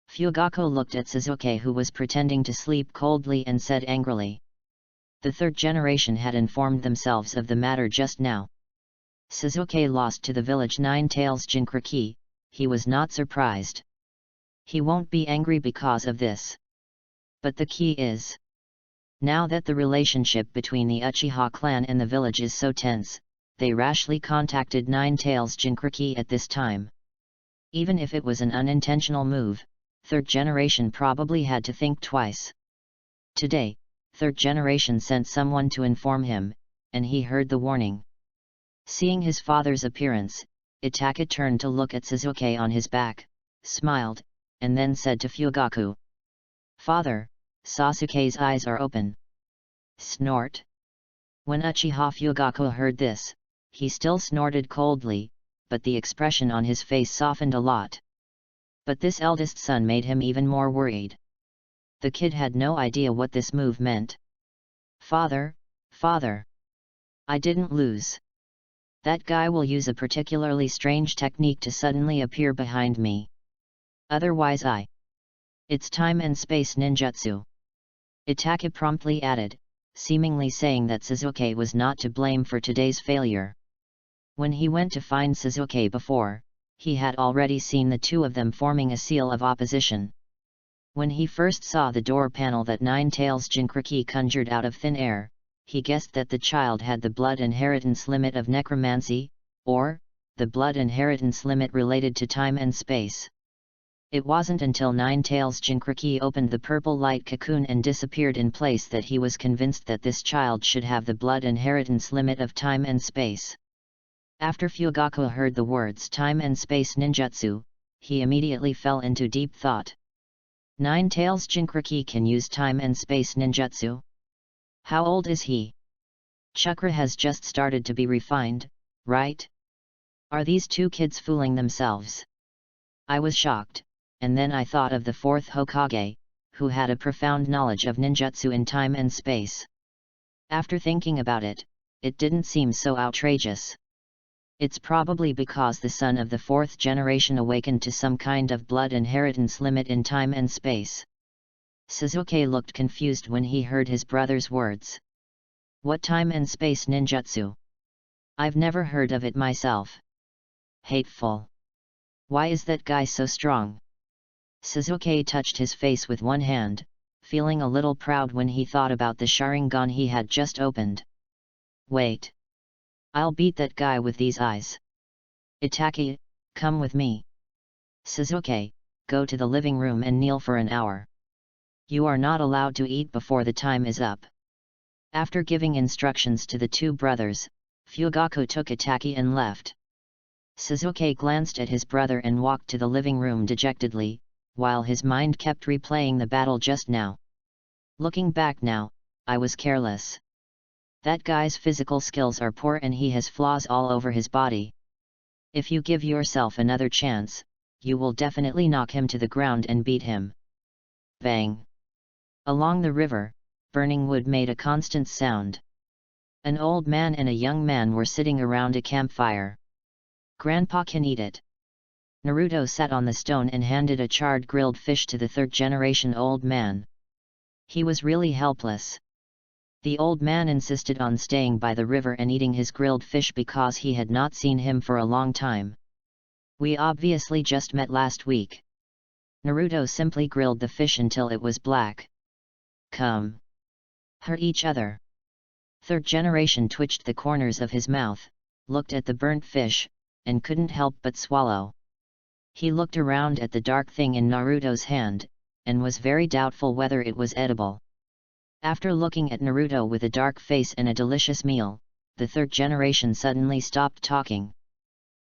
Fugaku looked at Sasuke, who was pretending to sleep coldly, and said angrily. The third generation had informed themselves of the matter just now. Sasuke lost to the village Nine-Tails Jinchuriki. He was not surprised. He won't be angry because of this. But the key is, now that the relationship between the Uchiha clan and the village is so tense, they rashly contacted Nine-Tails Jinchuriki at this time. Even if it was an unintentional move, third generation probably had to think twice. Today, third generation sent someone to inform him, and he heard the warning. Seeing his father's appearance, Itaka turned to look at Sasuke on his back, smiled, and then said to Fugaku, "Father, Sasuke's eyes are open." Snort. When Uchiha Fugaku heard this, he still snorted coldly, but the expression on his face softened a lot. But this eldest son made him even more worried. The kid had no idea what this move meant. "Father, father! I didn't lose. That guy will use a particularly strange technique to suddenly appear behind me. Otherwise It's time and space ninjutsu." Itaka promptly added, seemingly saying that Sasuke was not to blame for today's failure. When he went to find Sasuke before, he had already seen the two of them forming a seal of opposition. When he first saw the door panel that Nine-Tails Jinchuriki conjured out of thin air, he guessed that the child had the blood inheritance limit of necromancy, or, the blood inheritance limit related to time and space. It wasn't until Nine-Tails Jinchuriki opened the purple light cocoon and disappeared in place that he was convinced that this child should have the blood inheritance limit of time and space. After Fugaku heard the words time and space ninjutsu, he immediately fell into deep thought. Nine-Tails Jinchuriki can use time and space ninjutsu? How old is he? Chakra has just started to be refined, right? Are these two kids fooling themselves? I was shocked, and then I thought of the fourth Hokage, who had a profound knowledge of ninjutsu in time and space. After thinking about it, it didn't seem so outrageous. It's probably because the son of the fourth generation awakened to some kind of blood inheritance limit in time and space. Sasuke looked confused when he heard his brother's words. What time and space ninjutsu? I've never heard of it myself. Hateful. Why is that guy so strong? Sasuke touched his face with one hand, feeling a little proud when he thought about the Sharingan he had just opened. Wait. I'll beat that guy with these eyes. Itaka, come with me. Sasuke, go to the living room and kneel for an hour. You are not allowed to eat before the time is up. After giving instructions to the two brothers, Fugaku took Itaka and left. Sasuke glanced at his brother and walked to the living room dejectedly, while his mind kept replaying the battle just now. Looking back now, I was careless. That guy's physical skills are poor and he has flaws all over his body. If you give yourself another chance, you will definitely knock him to the ground and beat him. Bang! Along the river, burning wood made a constant sound. An old man and a young man were sitting around a campfire. Grandpa can eat it. Naruto sat on the stone and handed a charred grilled fish to the third-generation old man. He was really helpless. The old man insisted on staying by the river and eating his grilled fish because he had not seen him for a long time. We obviously just met last week. Naruto simply grilled the fish until it was black. Come. Hurt each other. Third generation twitched the corners of his mouth, looked at the burnt fish, and couldn't help but swallow. He looked around at the dark thing in Naruto's hand, and was very doubtful whether it was edible. After looking at Naruto with a dark face and a delicious meal, the third generation suddenly stopped talking.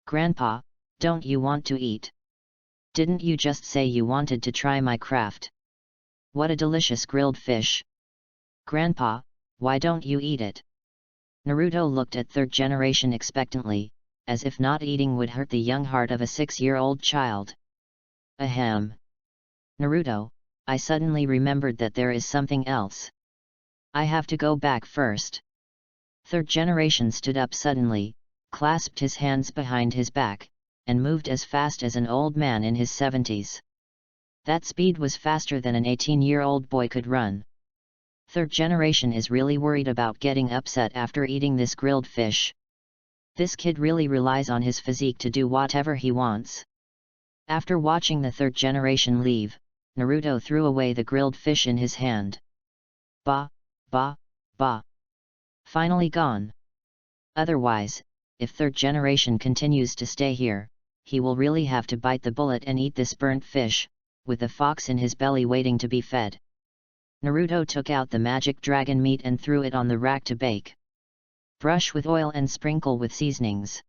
Grandpa, don't you want to eat? Didn't you just say you wanted to try my craft? What a delicious grilled fish! Grandpa, why don't you eat it? Naruto looked at third generation expectantly, as if not eating would hurt the young heart of a 6-year-old child. Ahem. Naruto, I suddenly remembered that there is something else. I have to go back first. Third generation stood up suddenly, clasped his hands behind his back, and moved as fast as an old man in his 70s. That speed was faster than an 18-year-old boy could run. Third generation is really worried about getting upset after eating this grilled fish. This kid really relies on his physique to do whatever he wants. After watching the third generation leave, Naruto threw away the grilled fish in his hand. Bah, bah, bah. Finally gone. Otherwise, if third generation continues to stay here, he will really have to bite the bullet and eat this burnt fish, with the fox in his belly waiting to be fed. Naruto took out the magic dragon meat and threw it on the rack to bake. Brush with oil and sprinkle with seasonings.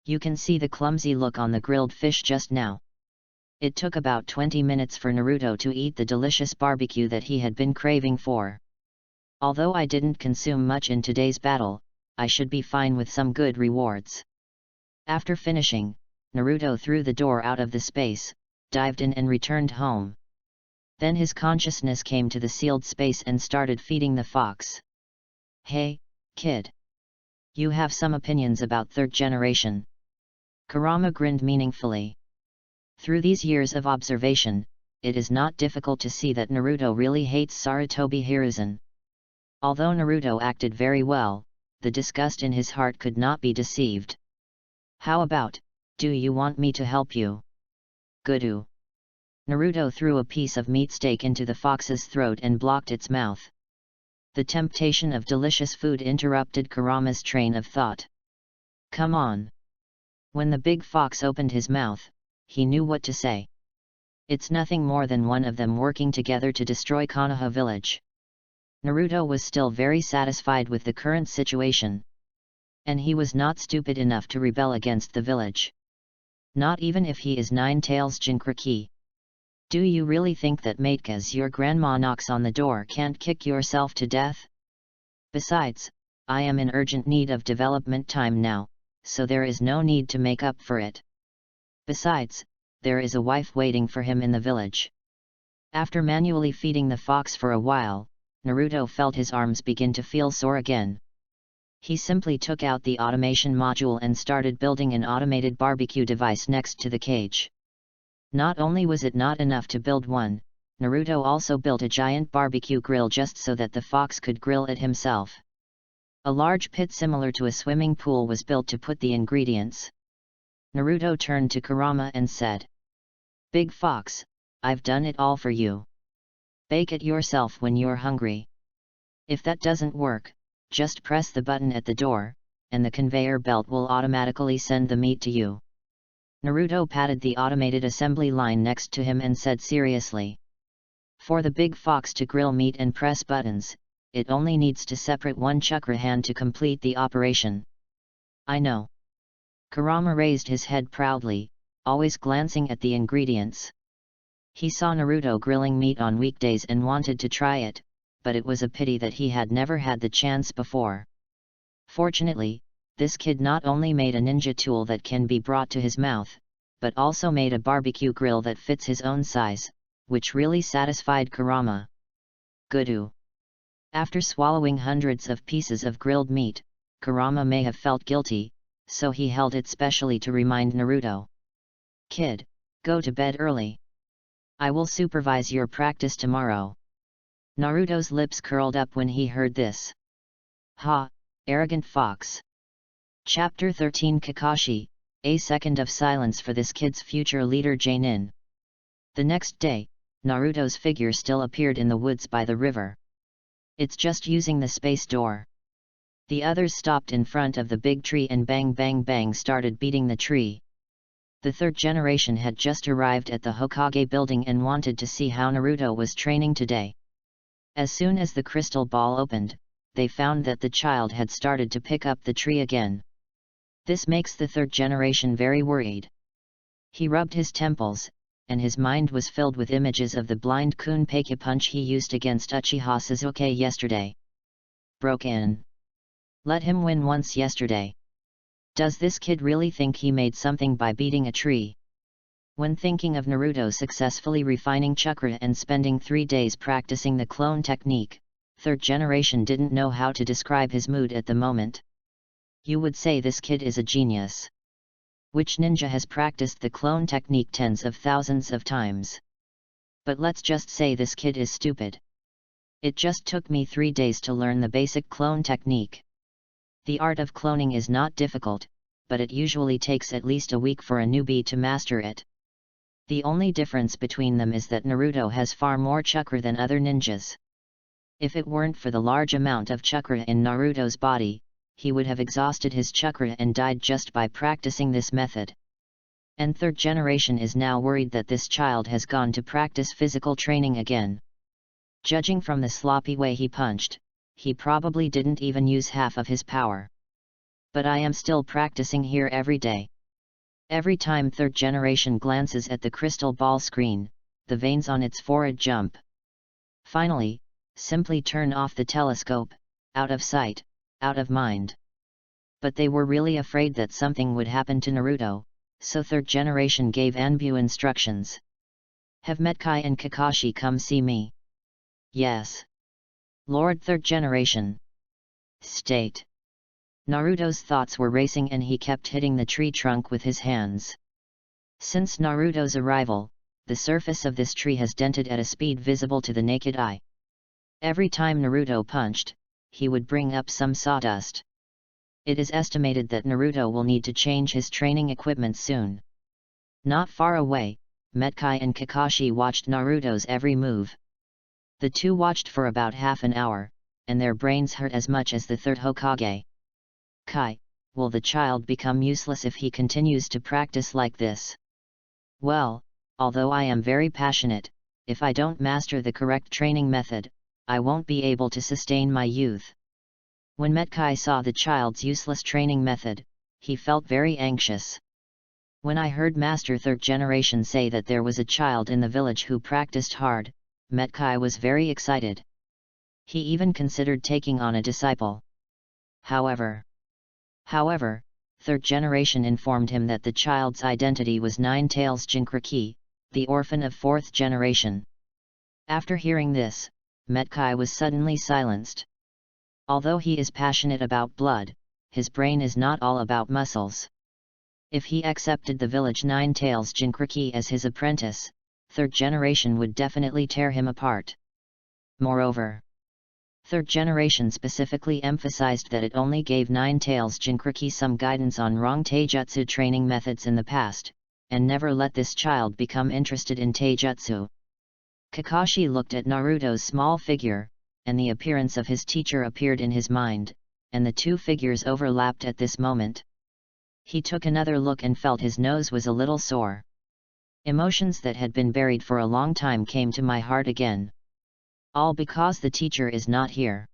You can see the clumsy look on the grilled fish just now. It took about 20 minutes for Naruto to eat the delicious barbecue that he had been craving for. Although I didn't consume much in today's battle, I should be fine with some good rewards. After finishing, Naruto threw the door out of the space, dived in and returned home. Then his consciousness came to the sealed space and started feeding the fox. Hey, kid. You have some opinions about third generation. Kurama grinned meaningfully. Through these years of observation, it is not difficult to see that Naruto really hates Sarutobi Hiruzen. Although Naruto acted very well, the disgust in his heart could not be deceived. How about, do you want me to help you? Goodoo. Naruto threw a piece of meat steak into the fox's throat and blocked its mouth. The temptation of delicious food interrupted Kurama's train of thought. Come on. When the big fox opened his mouth, he knew what to say. It's nothing more than one of them working together to destroy Konoha village. Naruto was still very satisfied with the current situation. And he was not stupid enough to rebel against the village. Not even if he is Nine Tails Jinchuriki. Do you really think that matekas your grandma knocks on the door can't kick yourself to death? Besides, I am in urgent need of development time now, so there is no need to make up for it. Besides, there is a wife waiting for him in the village. After manually feeding the fox for a while, Naruto felt his arms begin to feel sore again. He simply took out the automation module and started building an automated barbecue device next to the cage. Not only was it not enough to build one, Naruto also built a giant barbecue grill just so that the fox could grill it himself. A large pit similar to a swimming pool was built to put the ingredients. Naruto turned to Kurama and said, Big Fox, I've done it all for you. Bake it yourself when you're hungry. If that doesn't work, just press the button at the door, and the conveyor belt will automatically send the meat to you. Naruto patted the automated assembly line next to him and said seriously. For the big fox to grill meat and press buttons, it only needs to separate one chakra hand to complete the operation. I know. Kurama raised his head proudly, always glancing at the ingredients. He saw Naruto grilling meat on weekdays and wanted to try it, but it was a pity that he had never had the chance before. Fortunately, this kid not only made a ninja tool that can be brought to his mouth, but also made a barbecue grill that fits his own size, which really satisfied Kurama. Goodoo. After swallowing hundreds of pieces of grilled meat, Kurama may have felt guilty, so he held it specially to remind Naruto. Kid, go to bed early. I will supervise your practice tomorrow. Naruto's lips curled up when he heard this. Ha, arrogant fox. Chapter 13 Kakashi, a second of silence for this kid's future leader Jainin. The next day, Naruto's figure still appeared in the woods by the river. It's just using the space door. The others stopped in front of the big tree and bang bang bang started beating the tree. The third generation had just arrived at the Hokage building and wanted to see how Naruto was training today. As soon as the crystal ball opened, they found that the child had started to pick up the tree again. This makes the third generation very worried. He rubbed his temples, and his mind was filled with images of the blind Kunpeki punch he used against Uchiha Sasuke yesterday. Broke in. Let him win once yesterday. Does this kid really think he made something by beating a tree? When thinking of Naruto successfully refining chakra and spending 3 days practicing the clone technique, third generation didn't know how to describe his mood at the moment. You would say this kid is a genius. Which ninja has practiced the clone technique tens of thousands of times? But let's just say this kid is stupid. It just took me 3 days to learn the basic clone technique. The art of cloning is not difficult, but it usually takes at least a week for a newbie to master it. The only difference between them is that Naruto has far more chakra than other ninjas. If it weren't for the large amount of chakra in Naruto's body, he would have exhausted his chakra and died just by practicing this method. And third generation is now worried that this child has gone to practice physical training again. Judging from the sloppy way he punched, he probably didn't even use half of his power. But I am still practicing here every day. Every time third generation glances at the crystal ball screen, the veins on its forehead jump. Finally, simply turn off the telescope, out of sight, out of mind. But they were really afraid that something would happen to Naruto, so third generation gave Anbu instructions. Have Metkai and Kakashi come see me? Yes. Lord third generation. State. Naruto's thoughts were racing and he kept hitting the tree trunk with his hands. Since Naruto's arrival, the surface of this tree has dented at a speed visible to the naked eye. Every time Naruto punched, he would bring up some sawdust. It is estimated that Naruto will need to change his training equipment soon. Not far away, Metkai and Kakashi watched Naruto's every move. The two watched for about half an hour, and their brains hurt as much as the third Hokage. Kai, will the child become useless if he continues to practice like this? Well, although I am very passionate, if I don't master the correct training method, I won't be able to sustain my youth. When Metkai saw the child's useless training method, he felt very anxious. When I heard Master Third Generation say that there was a child in the village who practiced hard, Metkai was very excited. He even considered taking on a disciple. However, Third Generation informed him that the child's identity was Nine Tails Jinchuriki, the orphan of Fourth Generation. After hearing this, Metkai was suddenly silenced. Although he is passionate about blood, his brain is not all about muscles. If he accepted the village Nine Tails Jinchuriki as his apprentice, Third Generation would definitely tear him apart. Moreover, Third Generation specifically emphasized that it only gave Nine Tails Jinchuriki some guidance on wrong taijutsu training methods in the past, and never let this child become interested in taijutsu. Kakashi looked at Naruto's small figure, and the appearance of his teacher appeared in his mind, and the two figures overlapped at this moment. He took another look and felt his nose was a little sore. Emotions that had been buried for a long time came to my heart again. All because the teacher is not here.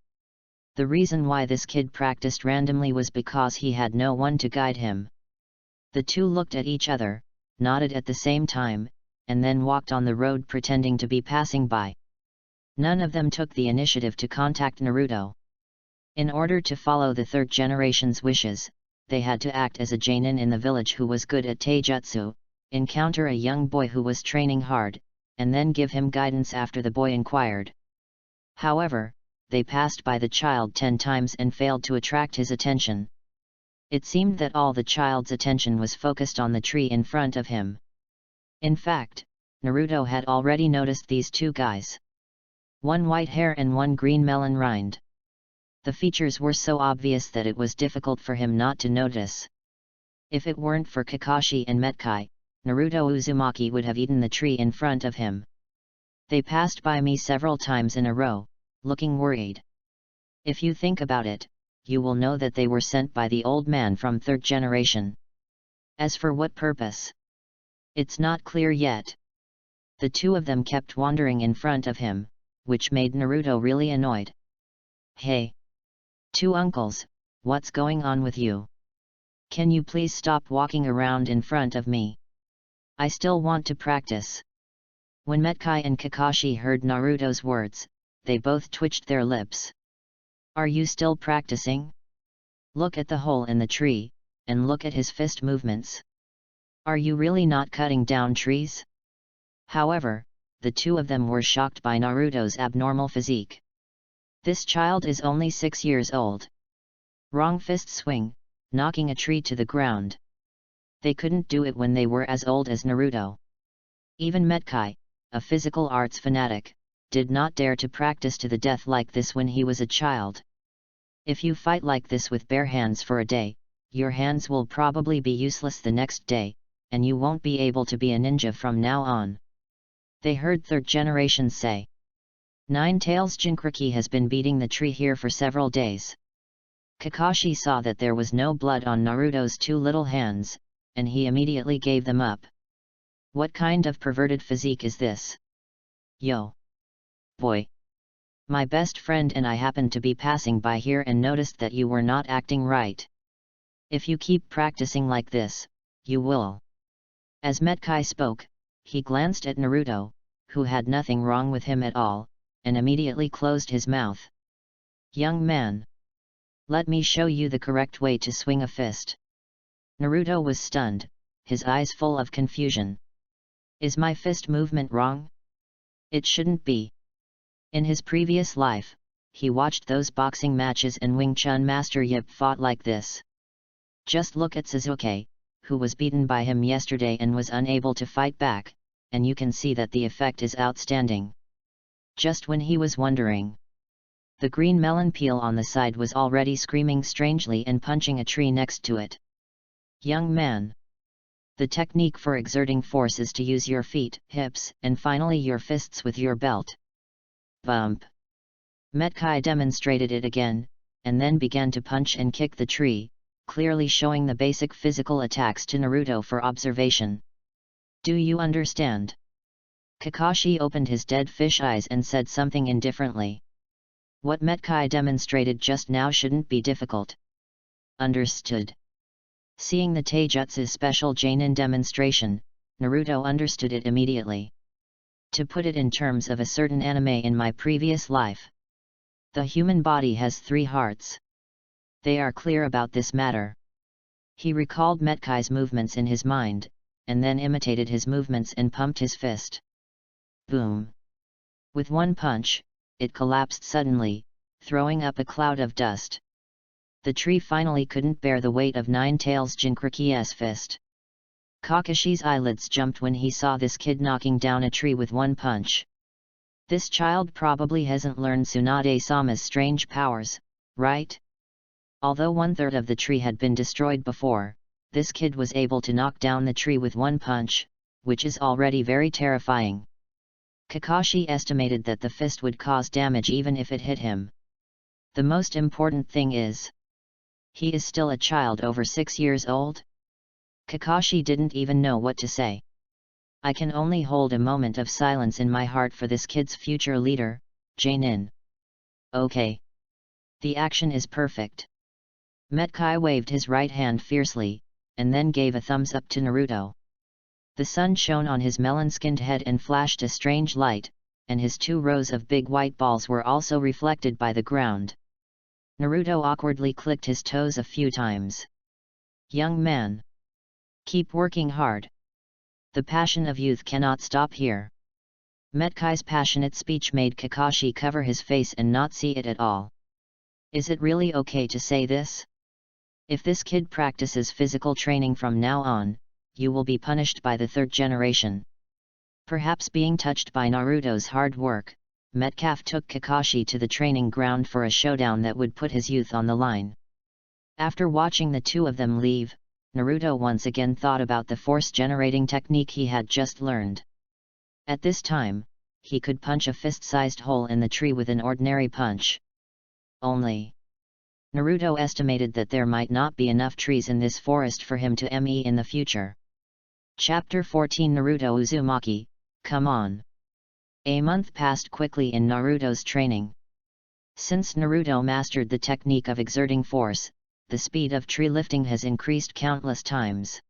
The reason why this kid practiced randomly was because he had no one to guide him. The two looked at each other, nodded at the same time, and then walked on the road pretending to be passing by. None of them took the initiative to contact Naruto. In order to follow the Third Generation's wishes, they had to act as a genin in the village who was good at taijutsu, encounter a young boy who was training hard, and then give him guidance after the boy inquired. However, they passed by the child 10 times and failed to attract his attention. It seemed that all the child's attention was focused on the tree in front of him. In fact, Naruto had already noticed these two guys. One white hair and one green melon rind. The features were so obvious that it was difficult for him not to notice. If it weren't for Kakashi and Metkai, Naruto Uzumaki would have eaten the tree in front of him. They passed by me several times in a row, looking worried. If you think about it, you will know that they were sent by the old man from Third Generation. As for what purpose? It's not clear yet. The two of them kept wandering in front of him, which made Naruto really annoyed. Hey! Two uncles, what's going on with you? Can you please stop walking around in front of me? I still want to practice. When Metkai and Kakashi heard Naruto's words, they both twitched their lips. Are you still practicing? Look at the hole in the tree, and look at his fist movements. Are you really not cutting down trees? However, the two of them were shocked by Naruto's abnormal physique. This child is only 6 years old. Wrong fist swing, knocking a tree to the ground. They couldn't do it when they were as old as Naruto. Even Metkai, a physical arts fanatic, did not dare to practice to the death like this when he was a child. If you fight like this with bare hands for a day, your hands will probably be useless the next day, and you won't be able to be a ninja from now on. They heard Third Generation say. Nine Tails Jinchuriki has been beating the tree here for several days. Kakashi saw that there was no blood on Naruto's two little hands, and he immediately gave them up. What kind of perverted physique is this? Yo! Boy! My best friend and I happened to be passing by here and noticed that you were not acting right. If you keep practicing like this, you will. As Metkai spoke, he glanced at Naruto, who had nothing wrong with him at all, and immediately closed his mouth. Young man! Let me show you the correct way to swing a fist. Naruto was stunned, his eyes full of confusion. Is my fist movement wrong? It shouldn't be. In his previous life, he watched those boxing matches and Wing Chun Master Yip fought like this. Just look at Sasuke, who was beaten by him yesterday and was unable to fight back, and you can see that the effect is outstanding. Just when he was wondering, the green melon peel on the side was already screaming strangely and punching a tree next to it. Young man! The technique for exerting force is to use your feet, hips, and finally your fists with your belt. Bump! Metkai demonstrated it again, and then began to punch and kick the tree, clearly showing the basic physical attacks to Naruto for observation. Do you understand? Kakashi opened his dead fish eyes and said something indifferently. What Metkai demonstrated just now shouldn't be difficult. Understood. Seeing the Taijutsu's special Jonin demonstration, Naruto understood it immediately. To put it in terms of a certain anime in my previous life, the human body has 3 hearts. They are clear about this matter. He recalled Metkai's movements in his mind, and then imitated his movements and pumped his fist. Boom! With one punch, it collapsed suddenly, throwing up a cloud of dust. The tree finally couldn't bear the weight of Nine Tails Jinchuriki's fist. Kakashi's eyelids jumped when he saw this kid knocking down a tree with one punch. This child probably hasn't learned Tsunade-sama's strange powers, right? Although 1/3 of the tree had been destroyed before, this kid was able to knock down the tree with one punch, which is already very terrifying. Kakashi estimated that the fist would cause damage even if it hit him. The most important thing is, he is still a child over 6 years old? Kakashi didn't even know what to say. I can only hold a moment of silence in my heart for this kid's future leader, Jonin. Okay. The action is perfect. Metkai waved his right hand fiercely, and then gave a thumbs up to Naruto. The sun shone on his melon-skinned head and flashed a strange light, and his 2 rows of big white balls were also reflected by the ground. Naruto awkwardly clicked his toes a few times. Young man! Keep working hard. The passion of youth cannot stop here. Metkai's passionate speech made Kakashi cover his face and not see it at all. Is it really okay to say this? If this kid practices physical training from now on, you will be punished by the 3rd generation. Perhaps being touched by Naruto's hard work, Metcalf took Kakashi to the training ground for a showdown that would put his youth on the line. After watching the 2 of them leave, Naruto once again thought about the force-generating technique he had just learned. At this time, he could punch a fist-sized hole in the tree with an ordinary punch. Only, Naruto estimated that there might not be enough trees in this forest for him to ME in the future. Chapter 14 Naruto Uzumaki, come on! A month passed quickly in Naruto's training. Since Naruto mastered the technique of exerting force, the speed of tree lifting has increased countless times.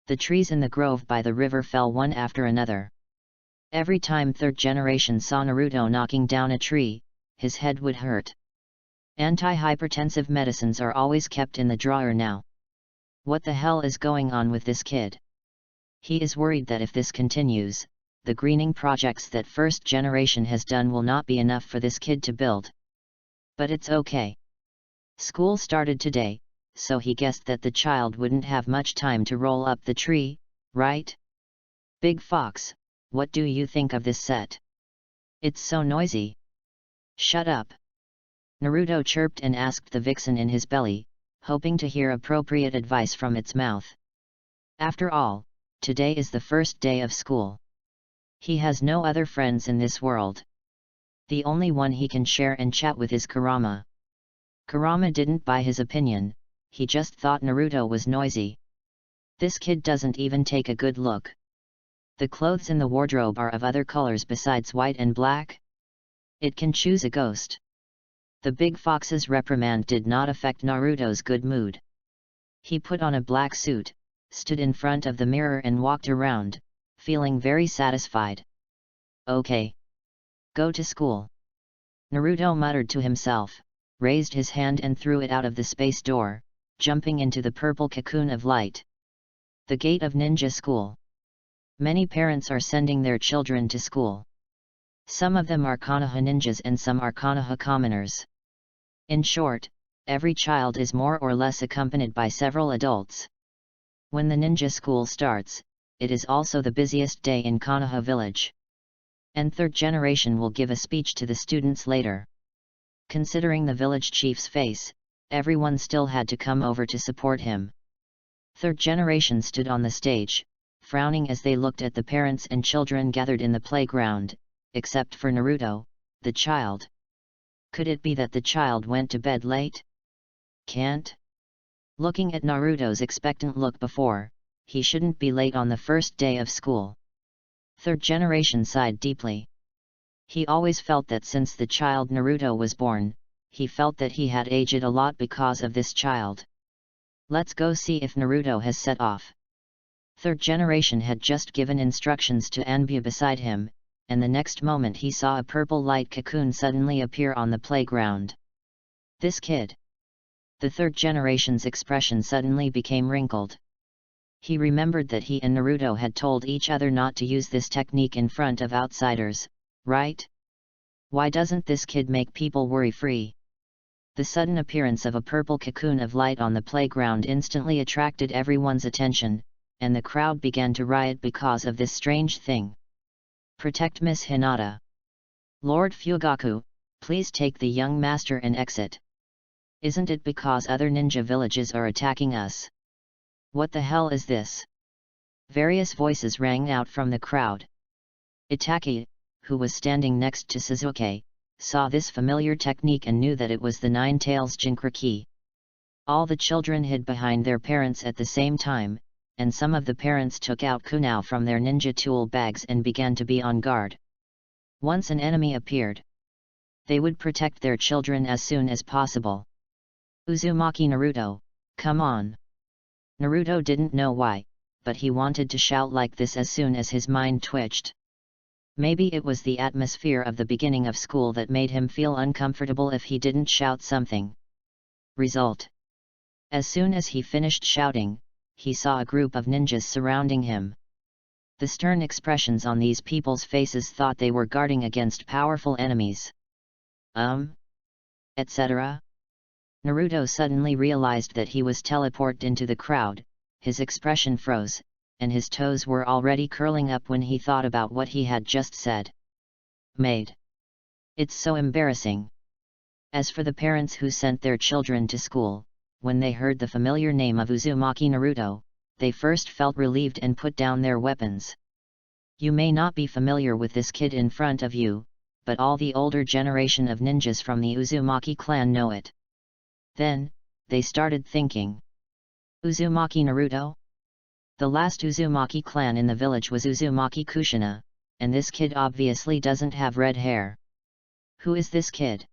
The trees in the grove by the river fell one after another. Every time 3rd generation saw Naruto knocking down a tree, his head would hurt. Anti-hypertensive medicines are always kept in the drawer now. What the hell is going on with this kid? He is worried that if this continues, the greening projects that 1st generation has done will not be enough for this kid to build. But it's okay. School started today, so he guessed that the child wouldn't have much time to roll up the tree, right? Big Fox, what do you think of this set? It's so noisy. Shut up. Naruto chirped and asked the vixen in his belly, hoping to hear appropriate advice from its mouth. After all, today is the 1st day of school. He has no other friends in this world. The only one he can share and chat with is Kurama. Kurama didn't buy his opinion, he just thought Naruto was noisy. This kid doesn't even take a good look. The clothes in the wardrobe are of other colors besides white and black. It can choose a ghost. The big fox's reprimand did not affect Naruto's good mood. He put on a black suit, stood in front of the mirror and walked around, feeling very satisfied. Okay. Go to school. Naruto muttered to himself, raised his hand and threw it out of the space door, jumping into the purple cocoon of light. The gate of ninja school. Many parents are sending their children to school. Some of them are Konoha ninjas and some are Konoha commoners. In short, every child is more or less accompanied by several adults. When the ninja school starts, it is also the busiest day in Konoha village. And third generation will give a speech to the students later. Considering the village chief's face, everyone still had to come over to support him. Third generation stood on the stage, frowning as they looked at the parents and children gathered in the playground, except for Naruto, the child. Could it be that the child went to bed late? Can't. Looking at Naruto's expectant look before, he shouldn't be late on the first day of school. Third generation sighed deeply. He always felt that since the child Naruto was born, he felt that he had aged a lot because of this child. Let's go see if Naruto has set off. Third generation had just given instructions to Anbu beside him, and the next moment he saw a purple light cocoon suddenly appear on the playground. This kid. The third generation's expression suddenly became wrinkled. He remembered that he and Naruto had told each other not to use this technique in front of outsiders, right? Why doesn't this kid make people worry-free? The sudden appearance of a purple cocoon of light on the playground instantly attracted everyone's attention, and the crowd began to riot because of this strange thing. Protect Miss Hinata. Lord Fugaku, please take the young master and exit. Isn't it because other ninja villages are attacking us? What the hell is this? Various voices rang out from the crowd. Itaki, who was standing next to Sasuke, saw this familiar technique and knew that it was the Nine Tails Jinchuriki. All the children hid behind their parents at the same time, and some of the parents took out kunao from their ninja tool bags and began to be on guard. Once an enemy appeared, they would protect their children as soon as possible. Uzumaki Naruto, come on! Naruto didn't know why, but he wanted to shout like this as soon as his mind twitched. Maybe it was the atmosphere of the beginning of school that made him feel uncomfortable if he didn't shout something. Result. As soon as he finished shouting, he saw a group of ninjas surrounding him. The stern expressions on these people's faces thought they were guarding against powerful enemies. Etc. Naruto suddenly realized that he was teleported into the crowd, his expression froze, and his toes were already curling up when he thought about what he had just said. Maid. It's so embarrassing. As for the parents who sent their children to school, when they heard the familiar name of Uzumaki Naruto, they first felt relieved and put down their weapons. You may not be familiar with this kid in front of you, but all the older generation of ninjas from the Uzumaki clan know it. Then, they started thinking. Uzumaki Naruto? The last Uzumaki clan in the village was Uzumaki Kushina, and this kid obviously doesn't have red hair. Who is this kid?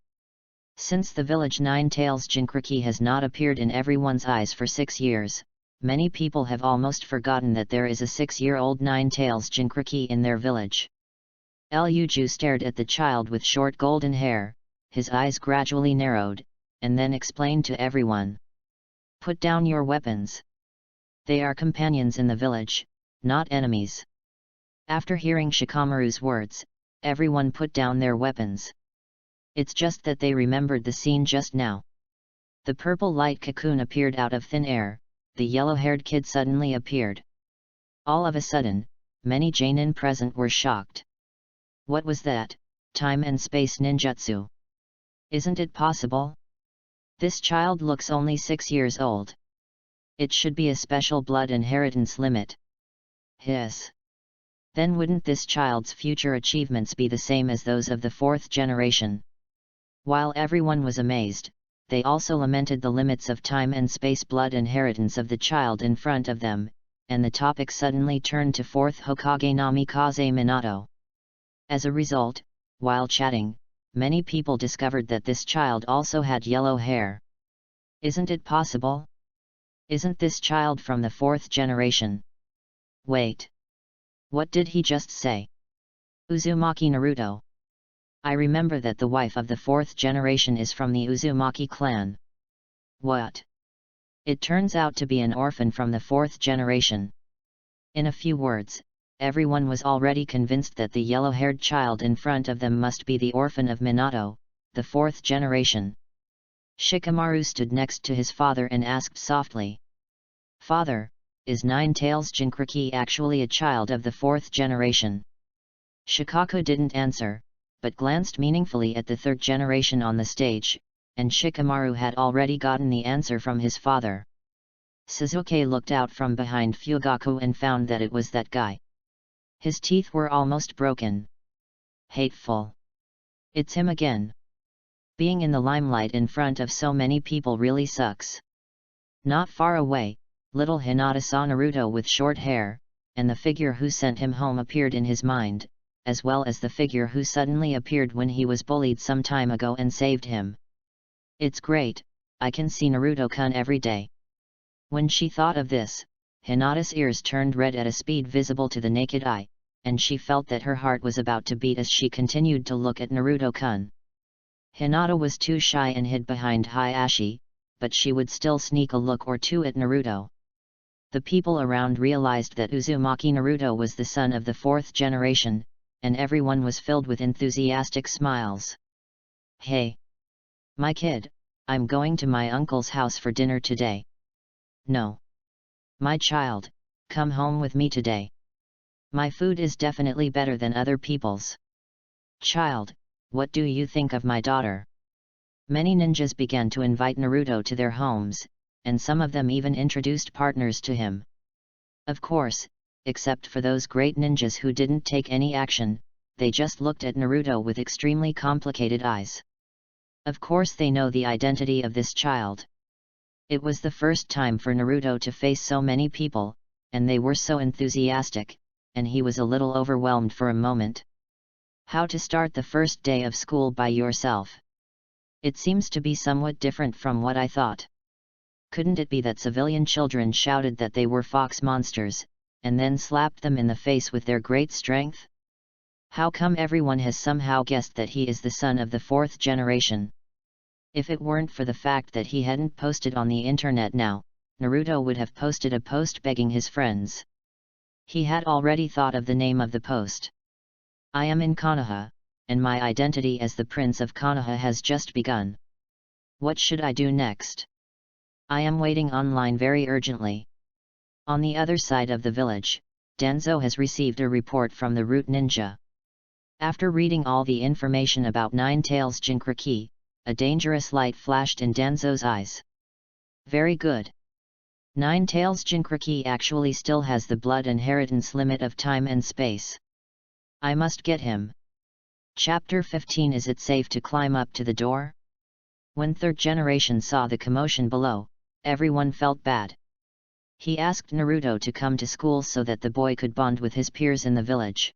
Since the village Nine Tails Jinchuriki has not appeared in everyone's eyes for 6 years, many people have almost forgotten that there is a 6-year-old Nine Tails Jinchuriki in their village. Ryuju stared at the child with short golden hair, his eyes gradually narrowed, and then explained to everyone. Put down your weapons. They are companions in the village, not enemies. After hearing Shikamaru's words, everyone put down their weapons. It's just that they remembered the scene just now. The purple light cocoon appeared out of thin air, the yellow-haired kid suddenly appeared. All of a sudden, many Jonin present were shocked. What was that, time and space ninjutsu? Isn't it possible? This child looks only 6 years old. It should be a special blood inheritance limit. Hiss. Then wouldn't this child's future achievements be the same as those of the 4th generation? While everyone was amazed, they also lamented the limits of time and space blood inheritance of the child in front of them, and the topic suddenly turned to fourth Hokage Namikaze Minato. As a result, while chatting, many people discovered that this child also had yellow hair. Isn't it possible? Isn't this child from the fourth generation? Wait. What did he just say? Uzumaki Naruto. I remember that the wife of the fourth generation is from the Uzumaki clan. What? It turns out to be an orphan from the fourth generation. In a few words, everyone was already convinced that the yellow-haired child in front of them must be the orphan of Minato, the fourth generation. Shikamaru stood next to his father and asked softly, "Father, is Nine-Tails Jinchuriki actually a child of the fourth generation?" Shikaku didn't answer, but glanced meaningfully at the third generation on the stage, and Shikamaru had already gotten the answer from his father. Sasuke looked out from behind Fugaku and found that it was that guy. His teeth were almost broken. Hateful. It's him again. Being in the limelight in front of so many people really sucks. Not far away, little Hinata saw Naruto with short hair, and the figure who sent him home appeared in his mind, as well as the figure who suddenly appeared when he was bullied some time ago and saved him. It's great, I can see Naruto-kun every day. When she thought of this, Hinata's ears turned red at a speed visible to the naked eye, and she felt that her heart was about to beat as she continued to look at Naruto-kun. Hinata was too shy and hid behind Hayashi, but she would still sneak a look or two at Naruto. The people around realized that Uzumaki Naruto was the son of the fourth generation, and everyone was filled with enthusiastic smiles. Hey! My kid, I'm going to my uncle's house for dinner today. No. My child, come home with me today. My food is definitely better than other people's. Child, what do you think of my daughter? Many ninjas began to invite Naruto to their homes, and some of them even introduced partners to him. Of course, except for those great ninjas who didn't take any action, they just looked at Naruto with extremely complicated eyes. Of course they know the identity of this child. It was the first time for Naruto to face so many people, and they were so enthusiastic, and he was a little overwhelmed for a moment. How to start the first day of school by yourself? It seems to be somewhat different from what I thought. Couldn't it be that civilian children shouted that they were fox monsters, and then slapped them in the face with their great strength? How come everyone has somehow guessed that he is the son of the fourth generation? If it weren't for the fact that he hadn't posted on the internet now, Naruto would have posted a post begging his friends. He had already thought of the name of the post. I am in Konoha, and my identity as the Prince of Konoha has just begun. What should I do next? I am waiting online very urgently. On the other side of the village, Danzo has received a report from the Root Ninja. After reading all the information about Nine-Tails Jinchuriki, a dangerous light flashed in Danzo's eyes. Very good. Nine-Tails Jinchuriki actually still has the blood inheritance limit of time and space. I must get him. Chapter 15. Is it safe to climb up to the door? When third generation saw the commotion below, everyone felt bad. He asked Naruto to come to school so that the boy could bond with his peers in the village.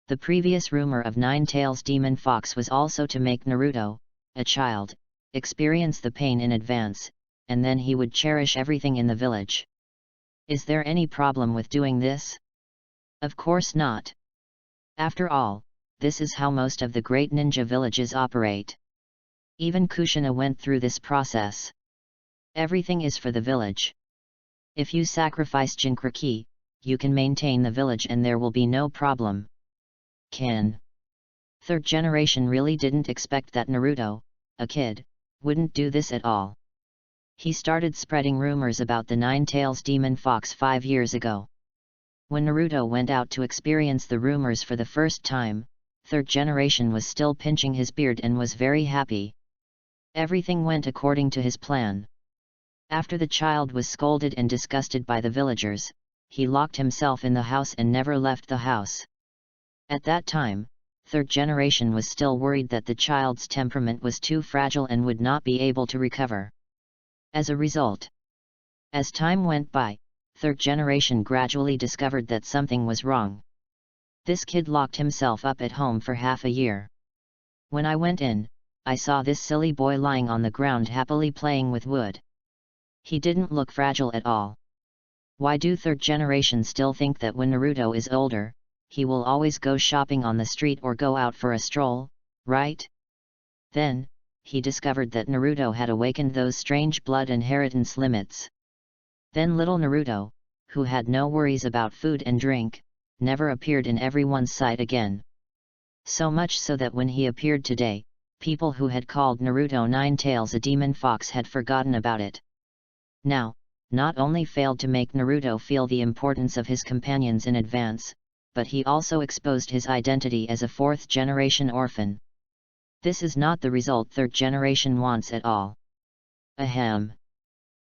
The previous rumor of Nine-Tails Demon Fox was also to make Naruto, a child, experience the pain in advance, and then he would cherish everything in the village. Is there any problem with doing this? Of course not. After all, this is how most of the great ninja villages operate. Even Kushina went through this process. Everything is for the village. If you sacrifice Jinchuriki, you can maintain the village and there will be no problem. Third generation really didn't expect that Naruto, a kid, wouldn't do this at all. He started spreading rumors about the Nine-Tails Demon Fox 5 years ago. When Naruto went out to experience the rumors for the first time, third generation was still pinching his beard and was very happy. Everything went according to his plan. After the child was scolded and disgusted by the villagers, he locked himself in the house and never left the house. At that time, third generation was still worried that the child's temperament was too fragile and would not be able to recover. As a result, as time went by, third generation gradually discovered that something was wrong. This kid locked himself up at home for half a year. When I went in, I saw this silly boy lying on the ground happily playing with wood. He didn't look fragile at all. Why do third generation still think that when Naruto is older, he will always go shopping on the street or go out for a stroll, right? Then, he discovered that Naruto had awakened those strange blood inheritance limits. Then little Naruto, who had no worries about food and drink, never appeared in everyone's sight again. So much so that when he appeared today, people who had called Naruto Nine Tails a demon fox had forgotten about it. Now, not only failed to make Naruto feel the importance of his companions in advance, but he also exposed his identity as a fourth-generation orphan. This is not the result third generation wants at all. Ahem.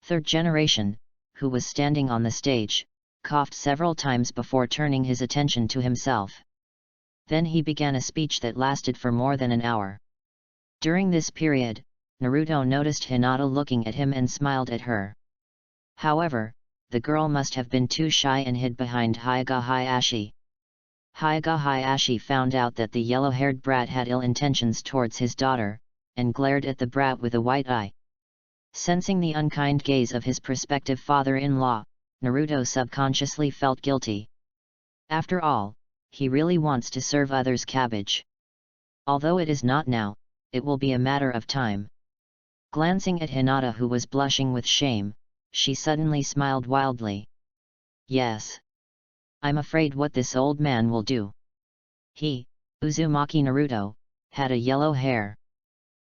Third generation, who was standing on the stage, coughed several times before turning his attention to himself. Then he began a speech that lasted for more than an hour. During this period, Naruto noticed Hinata looking at him and smiled at her. However, the girl must have been too shy and hid behind Hyuga Hayashi. Hyuga Hayashi found out that the yellow-haired brat had ill intentions towards his daughter, and glared at the brat with a white eye. Sensing the unkind gaze of his prospective father-in-law, Naruto subconsciously felt guilty. After all, he really wants to serve others cabbage. Although it is not now, it will be a matter of time. Glancing at Hinata, who was blushing with shame, she suddenly smiled wildly. Yes. I'm afraid what this old man will do. He, Uzumaki Naruto, had a yellow hair.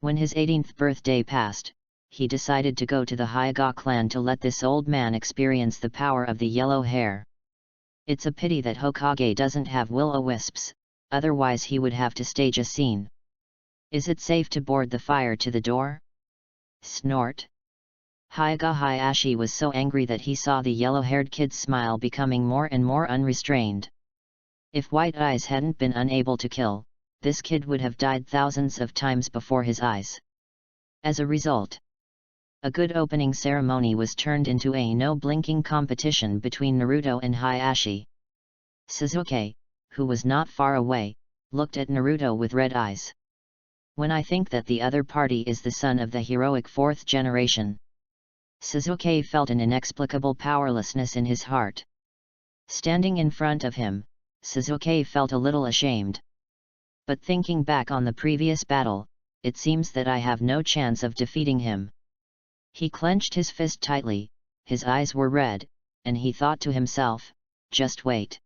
When his 18th birthday passed, he decided to go to the Hyuga clan to let this old man experience the power of the yellow hair. It's a pity that Hokage doesn't have will-o-wisps, otherwise he would have to stage a scene. Is it safe to board the fire to the door? Snort. Hyuga Hayashi was so angry that he saw the yellow-haired kid's smile becoming more and more unrestrained. If White Eyes hadn't been unable to kill, this kid would have died thousands of times before his eyes. As a result, a good opening ceremony was turned into a no-blinking competition between Naruto and Hayashi. Sasuke, who was not far away, looked at Naruto with red eyes. When I think that the other party is the son of the heroic fourth generation. Sasuke felt an inexplicable powerlessness in his heart. Standing in front of him, Sasuke felt a little ashamed. But thinking back on the previous battle, it seems that I have no chance of defeating him. He clenched his fist tightly, his eyes were red, and he thought to himself, just wait.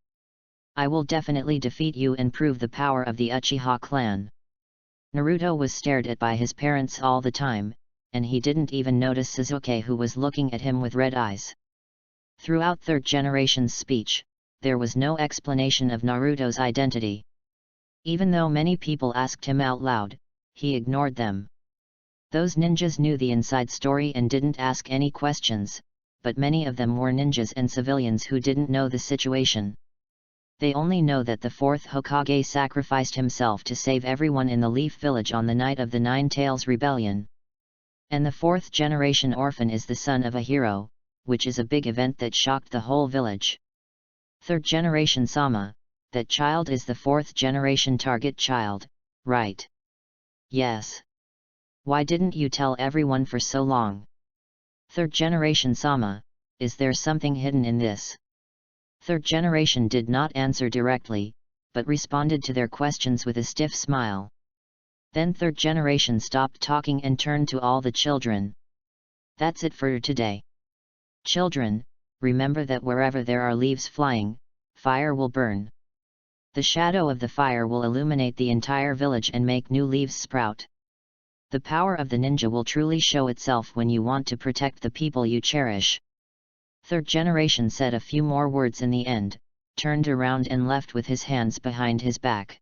I will definitely defeat you and prove the power of the Uchiha clan. Naruto was stared at by his parents all the time, and he didn't even notice Sasuke, who was looking at him with red eyes. Throughout third generation's speech, there was no explanation of Naruto's identity. Even though many people asked him out loud, he ignored them. Those ninjas knew the inside story and didn't ask any questions, but many of them were ninjas and civilians who didn't know the situation. They only know that the fourth Hokage sacrificed himself to save everyone in the Leaf Village on the night of the Nine Tails Rebellion. And the fourth generation orphan is the son of a hero, which is a big event that shocked the whole village. Third generation Sama, that child is the fourth generation target child, right? Yes. Why didn't you tell everyone for so long? Third generation Sama, is there something hidden in this? Third generation did not answer directly, but responded to their questions with a stiff smile. Then third generation stopped talking and turned to all the children. That's it for today. Children, remember that wherever there are leaves flying, fire will burn. The shadow of the fire will illuminate the entire village and make new leaves sprout. The power of the ninja will truly show itself when you want to protect the people you cherish. Third generation said a few more words in the end, turned around and left with his hands behind his back.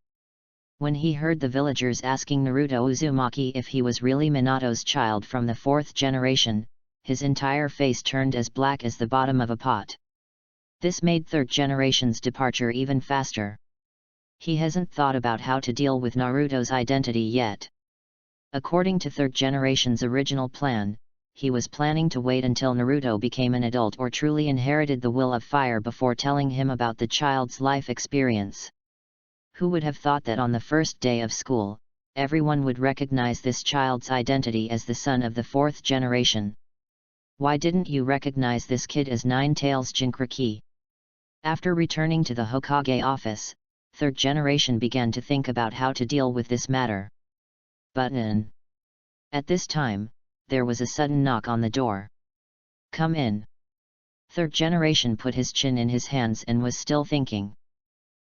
When he heard the villagers asking Naruto Uzumaki if he was really Minato's child from the fourth generation, his entire face turned as black as the bottom of a pot. This made third generation's departure even faster. He hasn't thought about how to deal with Naruto's identity yet. According to third generation's original plan, he was planning to wait until Naruto became an adult or truly inherited the will of fire before telling him about the child's life experience. Who would have thought that on the first day of school, everyone would recognize this child's identity as the son of the fourth generation? Why didn't you recognize this kid as Nine-Tails Jinchuriki? After returning to the Hokage office, third generation began to think about how to deal with this matter. Button. At this time, there was a sudden knock on the door. Come in. Third generation put his chin in his hands and was still thinking.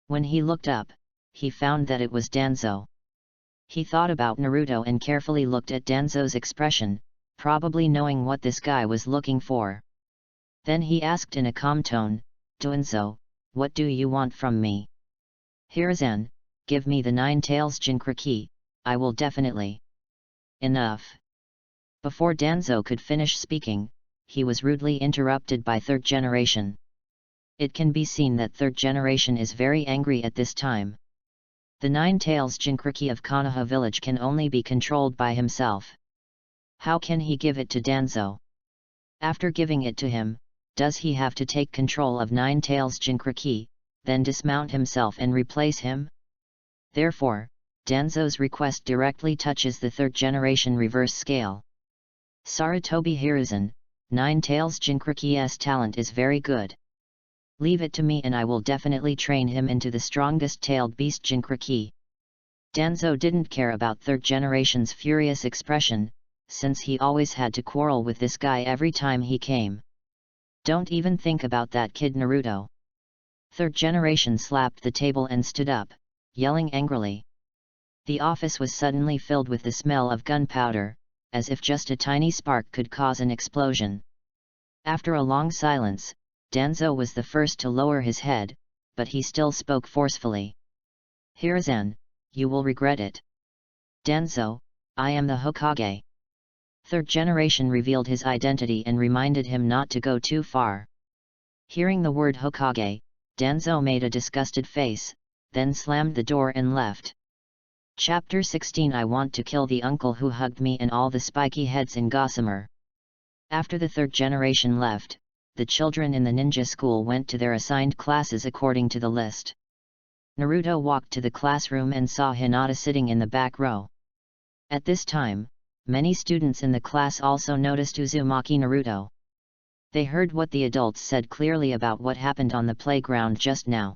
When he looked up, he found that it was Danzo. He thought about Naruto and carefully looked at Danzo's expression, probably knowing what this guy was looking for. Then he asked in a calm tone, Danzo, what do you want from me? Hiruzen, give me the Nine-Tails Jinchuriki, I will definitely. Enough. Before Danzo could finish speaking, he was rudely interrupted by third generation. It can be seen that third generation is very angry at this time. The Nine-Tails Jinchuriki of Konoha village can only be controlled by himself. How can he give it to Danzo? After giving it to him, does he have to take control of Nine-Tails Jinchuriki, then dismount himself and replace him? Therefore, Danzo's request directly touches the third generation reverse scale. Sarutobi Hiruzen, Nine-Tails Jinchuriki's talent is very good. Leave it to me and I will definitely train him into the strongest tailed beast Jinchuriki. Danzo didn't care about third generation's furious expression, since he always had to quarrel with this guy every time he came. Don't even think about that kid Naruto. Third generation slapped the table and stood up, yelling angrily. The office was suddenly filled with the smell of gunpowder, as if just a tiny spark could cause an explosion. After a long silence, Danzo was the first to lower his head, but he still spoke forcefully. Hiruzen, you will regret it. Danzo, I am the Hokage. Third generation revealed his identity and reminded him not to go too far. Hearing the word Hokage, Danzo made a disgusted face, then slammed the door and left. Chapter 16 I want to kill the uncle who hugged me and all the spiky heads in Gossamer. After the third generation left, the children in the ninja school went to their assigned classes according to the list. Naruto walked to the classroom and saw Hinata sitting in the back row. At this time, many students in the class also noticed Uzumaki Naruto. They heard what the adults said clearly about what happened on the playground just now.